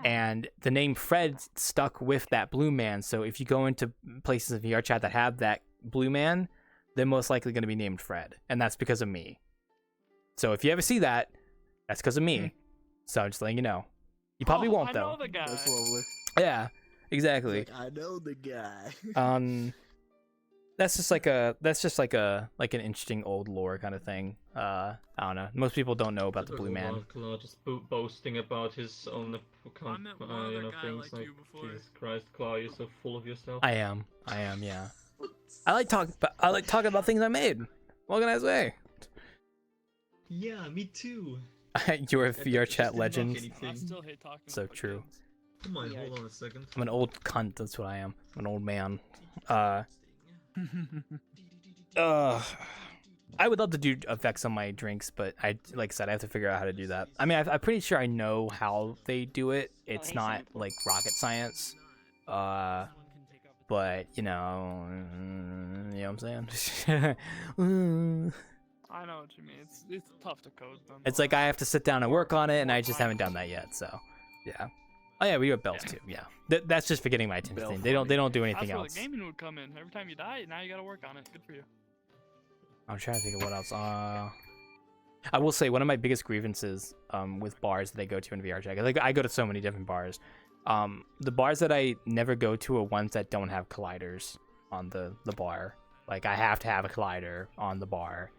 And the name Fred stuck with that Blue Man, so if you go into places in VRChat that have that Blue Man, they're most likely going to be named Fred, and that's because of me. So if you ever see that, that's because of me. So I'm just letting you know. You probably won't I though. know the guy. That's lovely. Yeah, exactly. I know the guy. That's just like an interesting old lore kind of thing. I don't know. Most people don't know about the Blue Man. Claude just boasting about his own things like Jesus Christ, Claude, you're so full of yourself. I am, yeah. I like talking about things I made. What can I say? Yeah, me too. You're a VRChat legend. I still hate talking. So about true. Come on, hold on a second. I'm an old cunt. That's what I am. I'm an old man. I would love to do effects on my drinks, but like I said, I have to figure out how to do that. I mean, I'm pretty sure I know how they do it. It's not like rocket science. But you know what I'm saying? I know what you mean. It's tough to code them. It's like I have to sit down and work on it, and I just haven't done that yet. So, yeah. Oh yeah, we do have bells too. Yeah, that's just for getting my attention. They don't do anything That's where else. the gaming would come in. Every time you die, now you gotta work on it. Good for you. I'm trying to think of what else. I will say one of my biggest grievances with bars that I go to in VRChat. Like I go to so many different bars. The bars that I never go to are ones that don't have colliders on the bar. Like I have to have a collider on the bar.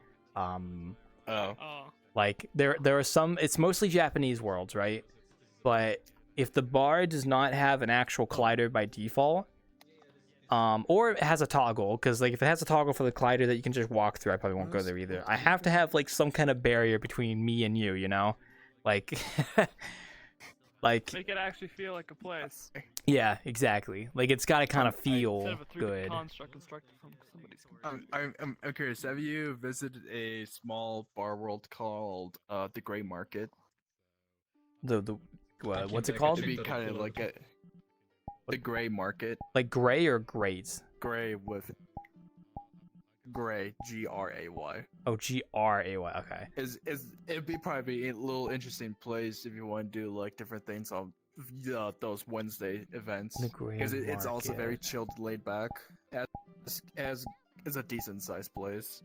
Like there are some. It's mostly Japanese worlds, right? But if the bar does not have an actual collider by default, or it has a toggle, because like if it has a toggle for the collider that you can just walk through, I probably won't go there either. I have to have like some kind of barrier between me and you, you know, like, like. Make it actually feel like a place. Yeah, exactly. Like it's got to kind of feel good. I'm curious. Have you visited a small bar world called the Gray Market? What's it called? It'd be kind of like the Gray Market. Like gray or great? Gray with Gray, Gray. Oh, Gray. Okay. It'd be probably a little interesting place if you want to do like different things on those Wednesday events, because it's also very chilled, laid back. As is a decent sized place.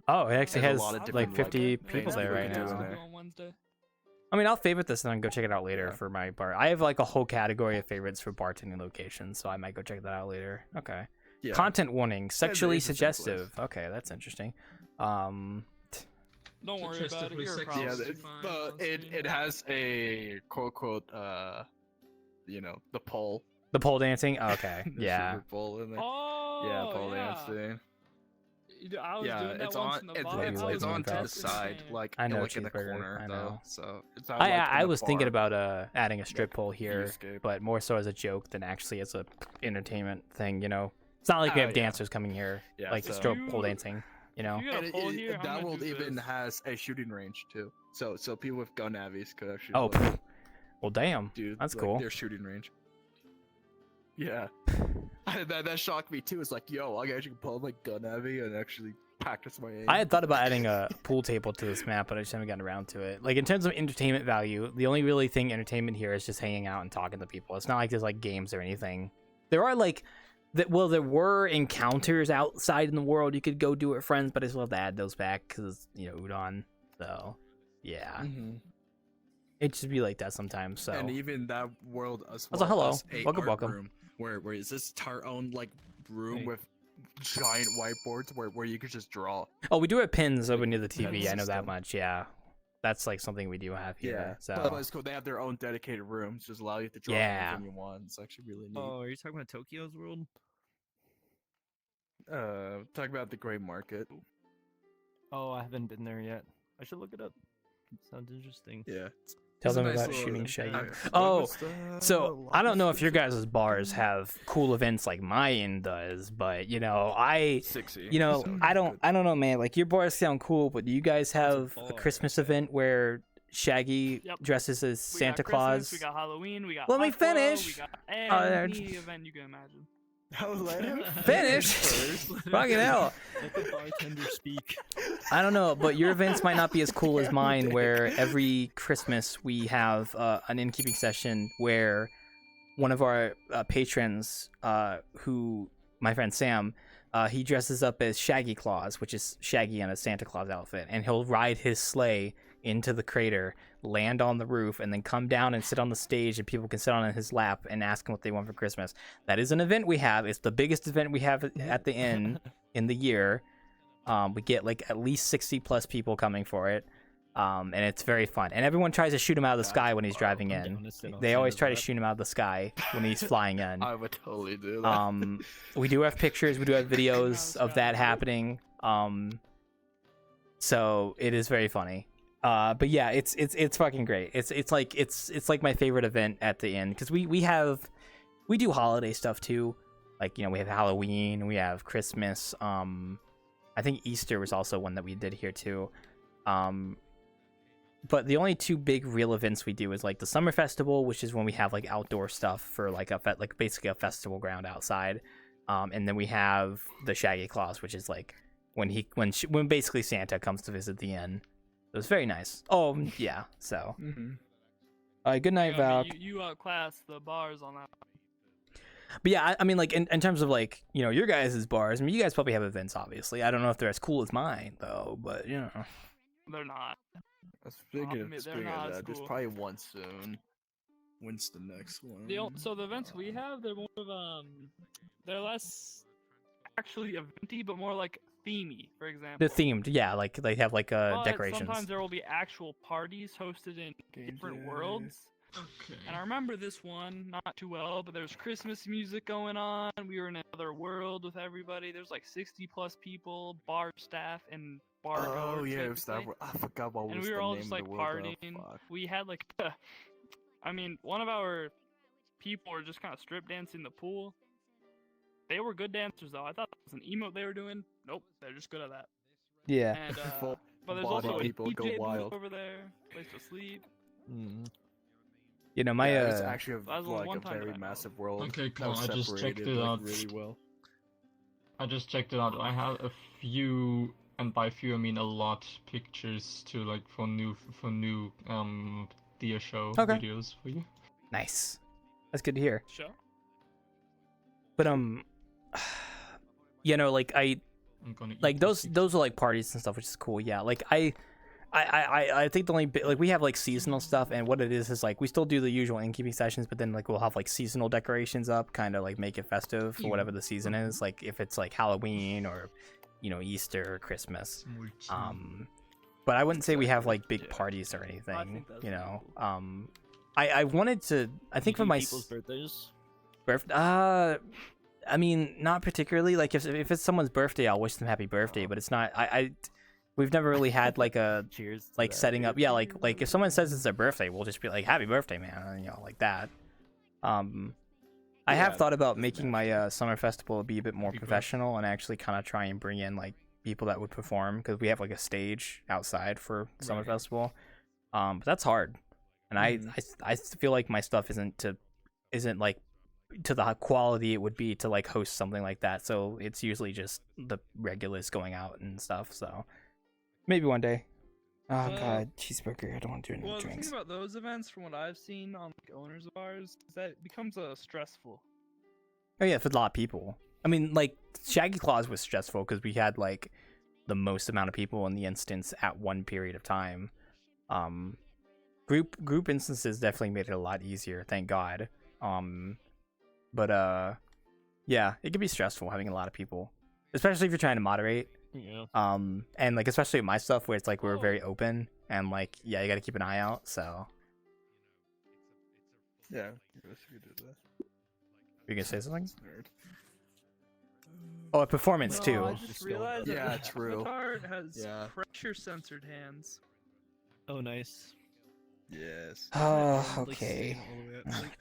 Oh, it actually has a lot of like 50 things people there right now. On Wednesday. I mean, I'll favorite this and then go check it out later for my bar. I have like a whole category of favorites for bartending locations, so I might go check that out later. Okay. Yeah. Content warning: sexually suggestive. Okay, that's interesting. Don't worry about it. You're probably fine. It has a quote unquote the pole. The pole dancing. Okay. Yeah. Pole in there. Oh. Yeah, pole dancing. I was doing that it's once on. in the bar. It's on to the side, like I know, like in the cheeseburger, corner, I know. though. So it's not. I was thinking about adding a strip pole here, escape. but more so as a joke than actually as a entertainment thing. You know, it's not like we have dancers coming here, like stroke pole dancing. You know, that world even has a shooting range too. So people with gun avies could actually. Oh, well, damn, dude, that's like, cool. Their shooting range. Yeah, that shocked me too. It's like, yo, I can actually pull my gun avi and actually practice my aim. I had thought about adding a pool table to this map, but I just haven't gotten around to it. Like in terms of entertainment value, the only really thing entertainment here is just hanging out and talking to people. It's not like there's like games or anything. There are like there were encounters outside in the world you could go do with friends, but I still have to add those back because Udon. So yeah. It just be like that sometimes. So and even that world as well. Also, hello, as a welcome, art welcome. Room, where is this our own like room with giant whiteboards where you could just draw. Oh, we do have pins over near the TV. I know that much. Yeah, that's like something we do have here. Yeah, So but it's cool. They have their own dedicated rooms, just allow you to draw anything you want. It's actually really neat. Oh, are you talking about Tokyo's world? Talk about the Gray Market. Oh, I haven't been there yet. I should look it up. It sounds interesting. Yeah. Tell them about shooting Shaggy. Oh, so I don't know if your guys' bars have cool events like mine does, but I don't know, man. Like your bars sound cool, but do you guys have a Christmas event where Shaggy dresses as Santa Claus? We got Halloween. We got. Let me finish. We got any event you can imagine. Let him finish. Fucking hell. Let the bartender speak. I don't know, but your events might not be as cool as mine, where every Christmas we have an Innkeeping session where one of our patrons, who my friend Sam, he dresses up as Shaggy Claus, which is Shaggy in a Santa Claus outfit, and he'll ride his sleigh into the crater, land on the roof, and then come down and sit on the stage, and people can sit on his lap and ask him what they want for Christmas. That is an event we have. It's the biggest event we have at the inn in the year. We get like at least 60 plus people coming for it. and it's very fun. And everyone tries to shoot him out of the sky when he's driving in. They always try to shoot him out of the sky when he's flying in. I would totally do that. We do have pictures, we do have videos of that happening. So it is very funny. But yeah, it's fucking great. It's like my favorite event at the end, because we do holiday stuff too. Like, you know, we have Halloween, we have Christmas. I think Easter was also one that we did here too. But the only two big real events we do is like the summer festival, which is when we have like outdoor stuff for like basically a festival ground outside. And then we have the Shaggy Claus, which is like when basically Santa comes to visit the inn. It was very nice. Oh yeah, so. Good night, Val. You outclass the bars on that. But yeah, I mean, like in terms of like, you know, your guys' bars. I mean, you guys probably have events, obviously. I don't know if they're as cool as mine though, but you know. They're not. Speaking of that, there's probably one soon. When's the next one? So the events we have, they're more of they're less actually eventy, but more like themey. For example, they're themed, yeah. Like they have like decorations. Sometimes there will be actual parties hosted in different worlds. Okay. And I remember this one not too well, but there's Christmas music going on. We were in another world with everybody. There's like 60+ people, bar staff, and bar goers. Oh yeah, it was that. I forgot what was the name of the world. And we were all just like partying. We had like, I mean, one of our people were just kind of strip dancing in the pool. They were good dancers though. I thought it was an emote they were doing. Nope, they're just good at that. Yeah. And, but there's also a DJ booth over there, place to sleep. You know, my it's actually a very massive world. Okay, cool. I just checked it out. Really well. I just checked it out. I have a few, and by few I mean a lot, pictures to like for new Dia show videos for you. Nice. That's good to hear. Show. But you know, like those are like parties and stuff, which is cool. Yeah, like I think the only like we have like seasonal stuff, and what it is like we still do the usual innkeeping sessions, but then like we'll have like seasonal decorations up, kind of like make it festive for whatever the season is. Like if it's like Halloween or, you know, Easter or Christmas. But I wouldn't say we have like big parties or anything. You know, I wanted to. I think for my people's birthdays. I mean, not particularly. Like if it's someone's birthday, I'll wish them happy birthday. But it's not. We've never really had like a like setting up. Yeah, like if someone says it's their birthday, we'll just be like, happy birthday, man. You know, like that. I have thought about making my summer festival be a bit more professional and actually kind of try and bring in like people that would perform, because we have like a stage outside for summer festival. But that's hard, and I feel like my stuff isn't like to the quality it would be to like host something like that. So it's usually just the regulars going out and stuff. So maybe one day. Oh god, cheeseburger! I don't want to do any drinks. Well, the thing about those events, from what I've seen on like, owners of ours, is that it becomes stressful. Oh yeah, for a lot of people. I mean, like Shaggy Claus was stressful because we had like the most amount of people in the instance at one period of time. Group instances definitely made it a lot easier, thank God. But yeah, it can be stressful having a lot of people, especially if you're trying to moderate. Yeah. And like especially with my stuff where it's like we're very open and like yeah, you got to keep an eye out. So yeah, you did that. You gonna say something? Oh, a performance too. I just realized that true. Avatar has pressure censored hands. Oh, nice. Yes. Oh, okay.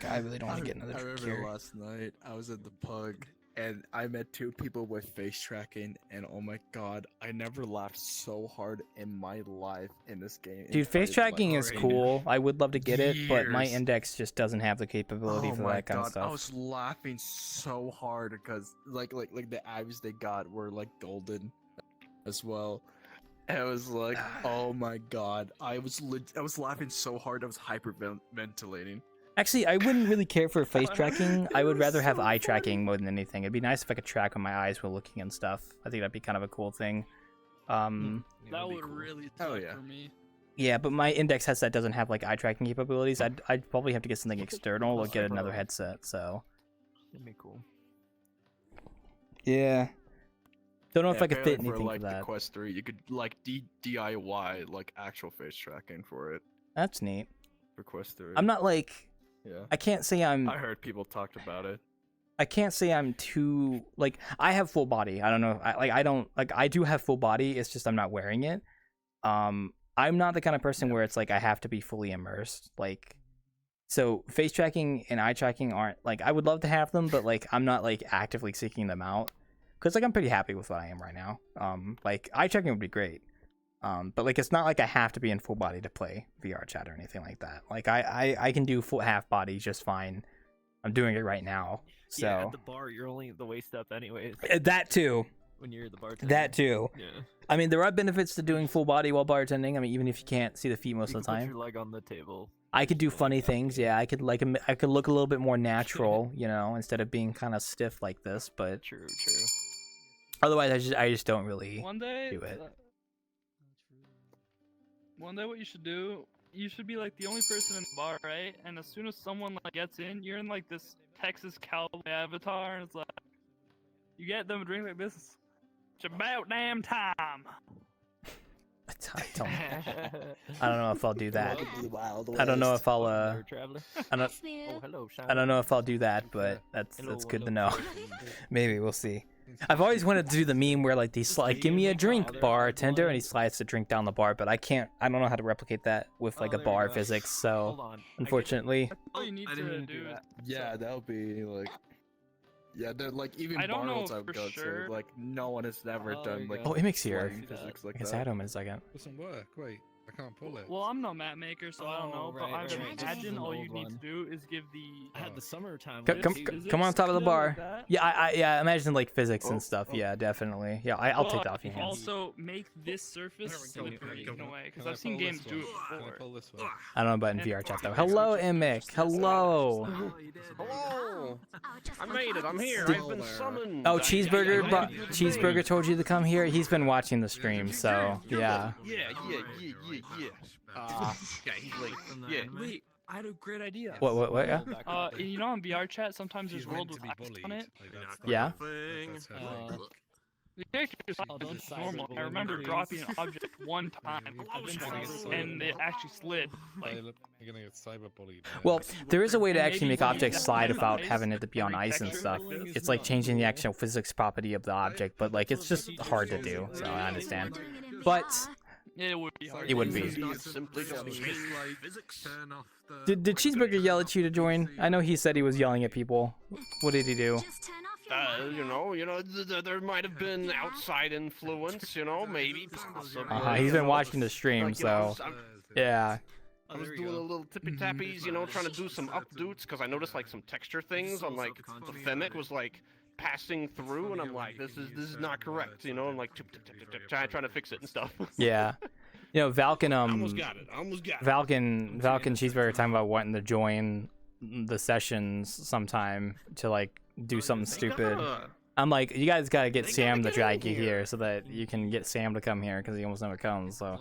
God, I really don't want to get another I drink remember here. last night I was at the pug and I met two people with face tracking, and oh my god, I never laughed so hard in my life in this game. Dude, face tracking is cool. I would love to get it, but my index just doesn't have the capability for that kind of stuff. I was laughing so hard because like the abs they got were like golden as well. And I was like, oh my god, I was laughing so hard I was hyperventilating. Actually, I wouldn't really care for face tracking. I would rather have eye tracking more than anything. It'd be nice if I could track on my eyes while looking and stuff. I think that'd be kind of a cool thing. That would really suck for me. Yeah, but my index headset doesn't have like eye tracking capabilities. I'd probably have to get something external or get another headset. So That'd be cool. yeah. Don't know if I could fit apparently anything for, like, for that. The Quest 3, you could like DIY like actual face tracking for it. That's neat. For Quest 3. I'm not like. Yeah. I can't say I'm. I heard people talked about it. I can't say I'm too like. I have full body. I don't know. I don't like. I do have full body. It's just I'm not wearing it. I'm not the kind of person where it's like I have to be fully immersed. Like, so face tracking and eye tracking aren't like I would love to have them, but like I'm not like actively seeking them out because like I'm pretty happy with what I am right now. Like eye tracking would be great. But like it's not like I have to be in full body to play VRChat or anything like that. Like I can do full half body just fine. I'm doing it right now. So yeah, at the bar you're only the waist up anyways. That too. When you're the bartender. That too. Yeah. I mean, there are benefits to doing full body while bartending. I mean, even if you can't see the feet most of the Put time. your leg on the table. I could do funny things. Yeah, I could look a little bit more natural, you know, instead of being kind of stiff like this. But true. Otherwise, I just don't really One day, do it. One day, what you should do, you should be like the only person in the bar, right? And as soon as someone like gets in, you're in like this Texas cowboy avatar, and it's like you get them a drink like this. It's about damn time. I don't know if I'll do that. I don't know if I'll I don't know if I'll do that, but that's good to know. Maybe we'll see. I've always wanted to do the meme where like give me a drink, bartender, and he slides the drink down the bar, but I don't know how to replicate that with like a bar physics, so unfortunately. All you need to do is Yeah, that would be like. Yeah, like even I don't know bar I've for got sure. to, like no one has ever done like. Oh, Imik's here. flying physics like I guess that. I had him in a second. Doesn't work. Wait, I can't pull it. Well, I'm no map maker, so I don't know. But I would imagine all you Old need one. to do is give the. I had the summertime. Come on top of the bar. Yeah, I imagine like physics and stuff. Yeah, definitely. Yeah, I'll take it off your hands. Also, make this surface slippery in a way, because I've seen games do it before. I don't know about in VRChat though. Hello, Imik. Hello. Hello! I made it, I'm here, I've been summoned! Oh, Cheeseburger told you to come here. He's been watching the stream, so yeah. Yeah. Yeah, he's late. Yeah. Wait, I had a great idea. What? Yeah. You know on VRChat sometimes there's world with ice on it. Yeah. The characters just normal. I remember dropping an object one time, and it actually slid. Like, You're gonna get cyberbullied. Well, there is a way to actually make objects slide without having it to be on ice and stuff. It's like changing the actual physics property of the object, but like it's just hard to do. So I understand. But it would be hard. It would be. Simply Did Cheeseburger yell at you to join? I know he said he was yelling at people. What did he do? There might have been outside influence, maybe, possibly. He's been watching the stream, so yeah. I was doing a little tippy tappies, trying to do some updates because I noticed like some texture things on like the Femic was like passing through, and I'm like, this is not correct, and like trying to fix it and stuff. Yeah. Valken almost got it. Valken Cheeseburger talking about wanting to join the sessions sometime to like do something stupid. I'm like, you guys gotta get Sam to drag you here so that you can get Sam to come here because he almost never comes. So.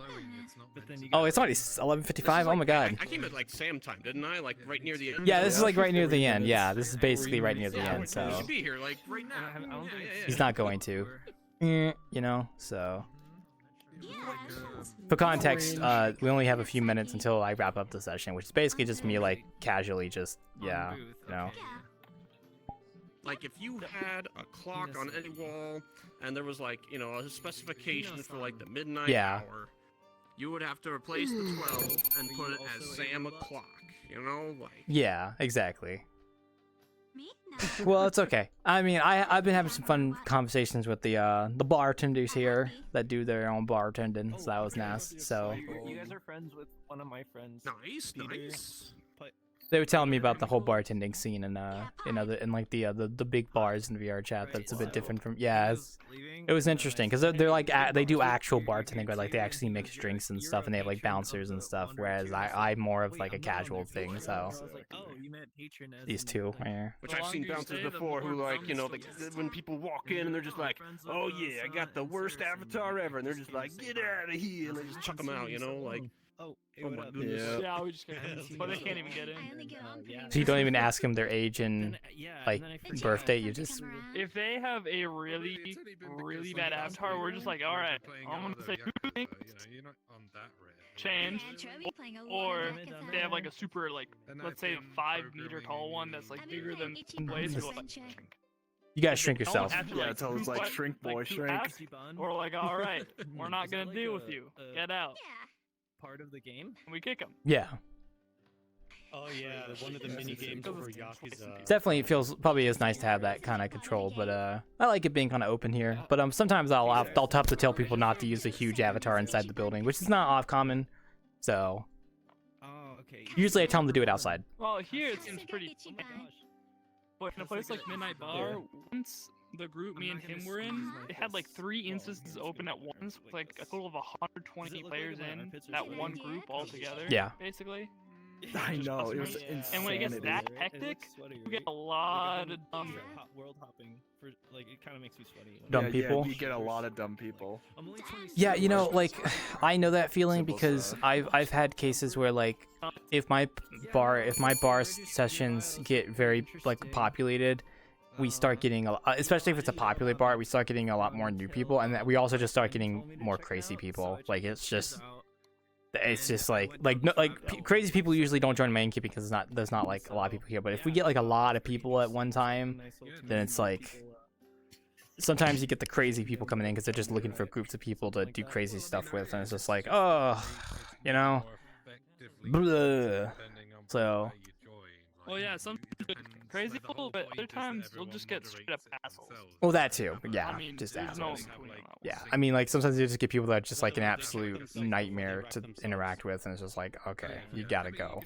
Oh, it's already 11:55. Oh my god. I came at like Sam time, didn't I? Like right near the end. Yeah, this is like right near the end. Yeah, this is basically right near the end. So. He should be here like right now. He's not going to. So. For context, we only have a few minutes until I wrap up the session, which is basically just me like casually just Like if you had a clock on any wall and there was like, a specification for like the midnight hour, you would have to replace the 12 and put it as Sam o'clock, like. Yeah, exactly. Well, it's okay. I mean, I've been having some fun conversations with the bartenders here that do their own bartending, so that was nice. So You guys are friends with one of my friends. Nice. they were telling me about the whole bartending scene and in like the big bars in VRChat. That's a bit different from it was interesting because they're like they do actual bartending, but like they actually mix drinks and stuff, and they have like bouncers and stuff. Whereas I'm more of like a casual thing. So these two here. Which I've seen bouncers before who like when people walk in and they're just like, oh yeah, I got the worst avatar ever, and they're just like, get out of here, and they just chuck them out, like. Oh, hey, Oh what my up? goodness. Yeah, we just but they can't even get in. So you don't even ask them their age and like birthday. You just If they have a really bad avatar, we're just like, all right, I'm gonna say You're not on that rare. change, or they have like a super like, let's say 5-meter tall one that's like bigger than Blaze. you gotta shrink yourself. Yeah, it's always like shrink boy, shrink. Or like, all right, we're not gonna deal with you. Get out. Part of the game. And we kick them. Yeah. Oh yeah, one of the mini games for Yakuza. Definitely feels probably is nice to have that kind of control, but I like it being kind of open here. But sometimes I'll have to tell people not to use a huge avatar inside the building, which is not off common. So usually I tell them to do it outside. Well, here it seems pretty. But in a place like Midnight Bar, once the group me and him were in, it had like 3 instances open at once, with like a total of 120 players in that one group altogether. Yeah. Basically. I know, it was insanity. And when it gets that hectic, you get a lot of dumb world hopping for like it kind of makes me sweaty. Dumb people. Yeah, you get a lot of dumb people. Yeah, you know, like I know that feeling because I've had cases where like if my bar sessions get very like populated, we start getting especially if it's a popular bar, we start getting a lot more new people, and that we also just start getting more crazy people. Like it's just crazy people usually don't join main keeping because there's not like a lot of people here. But if we get like a lot of people at one time, then it's like sometimes you get the crazy people coming in because they're just looking for groups of people to do crazy stuff with, and it's just like, oh, you know, blah. So. Well, yeah, some crazy people, but other times we'll just get straight up assholes. Well, that too. Yeah, I mean, just there's assholes. no Yeah, I mean, like sometimes you just get people that are just like an absolute nightmare to interact with, and it's just like, okay, you gotta go.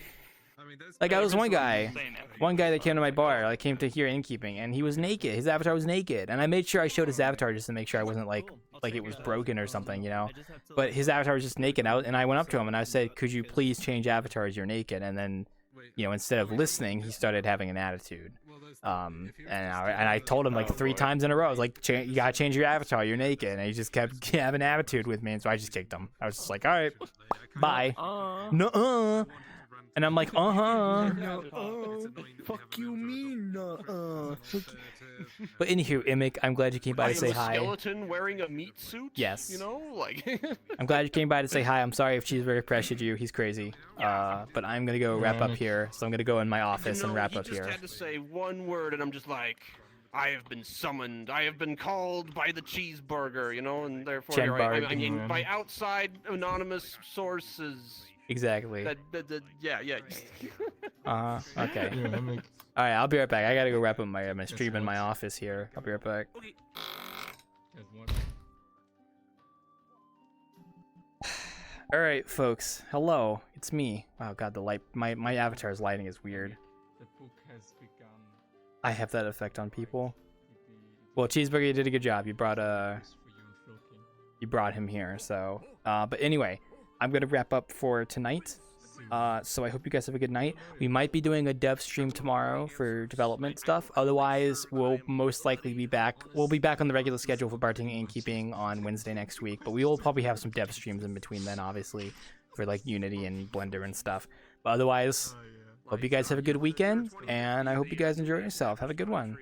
Like I was one guy that came to my bar, like came to hear Innkeeping, and he was naked. His avatar was naked, and I made sure I showed his avatar just to make sure I wasn't like it was broken or something, you know. But his avatar was just naked out, and I went up to him and I said, "Could you please change avatars? You're naked." And then, you know, instead of listening, he started having an attitude. And I told him like 3 times in a row, I was like, you gotta change your avatar, you're naked. And he just kept having attitude with me, and so I just kicked him. I was just like, all right, bye. Nuh-uh. And I'm like, fuck you mean, But anywho, Imik, I'm glad you came by to say hi. Skeleton wearing a meat suit? Yes. You know, like. I'm glad you came by to say hi. I'm sorry if Cheeseburger pressured you. He's crazy. But I'm gonna go wrap up here. So I'm gonna go in my office and wrap up here. You just had to say one word, and I'm just like, I have been summoned. I have been called by the cheeseburger, you know, and therefore here I mean, by outside anonymous sources. Exactly. Yeah. Okay. All right, I'll be right back. I gotta go wrap up my stream in my office here. I'll be right back. All right, folks. Hello, it's me. Oh god, the light. My avatar's lighting is weird. The book has begun. I have that effect on people. Well, Cheeseburger, you did a good job. You brought him here. So, but anyway, I'm gonna wrap up for tonight. So I hope you guys have a good night. We might be doing a dev stream tomorrow for development stuff. Otherwise, we'll most likely be back. We'll be back on the regular schedule for Barting and Innkeeping on Wednesday next week. But we will probably have some dev streams in between then, obviously, for like Unity and Blender and stuff. But otherwise, hope you guys have a good weekend, and I hope you guys enjoy yourself. Have a good one.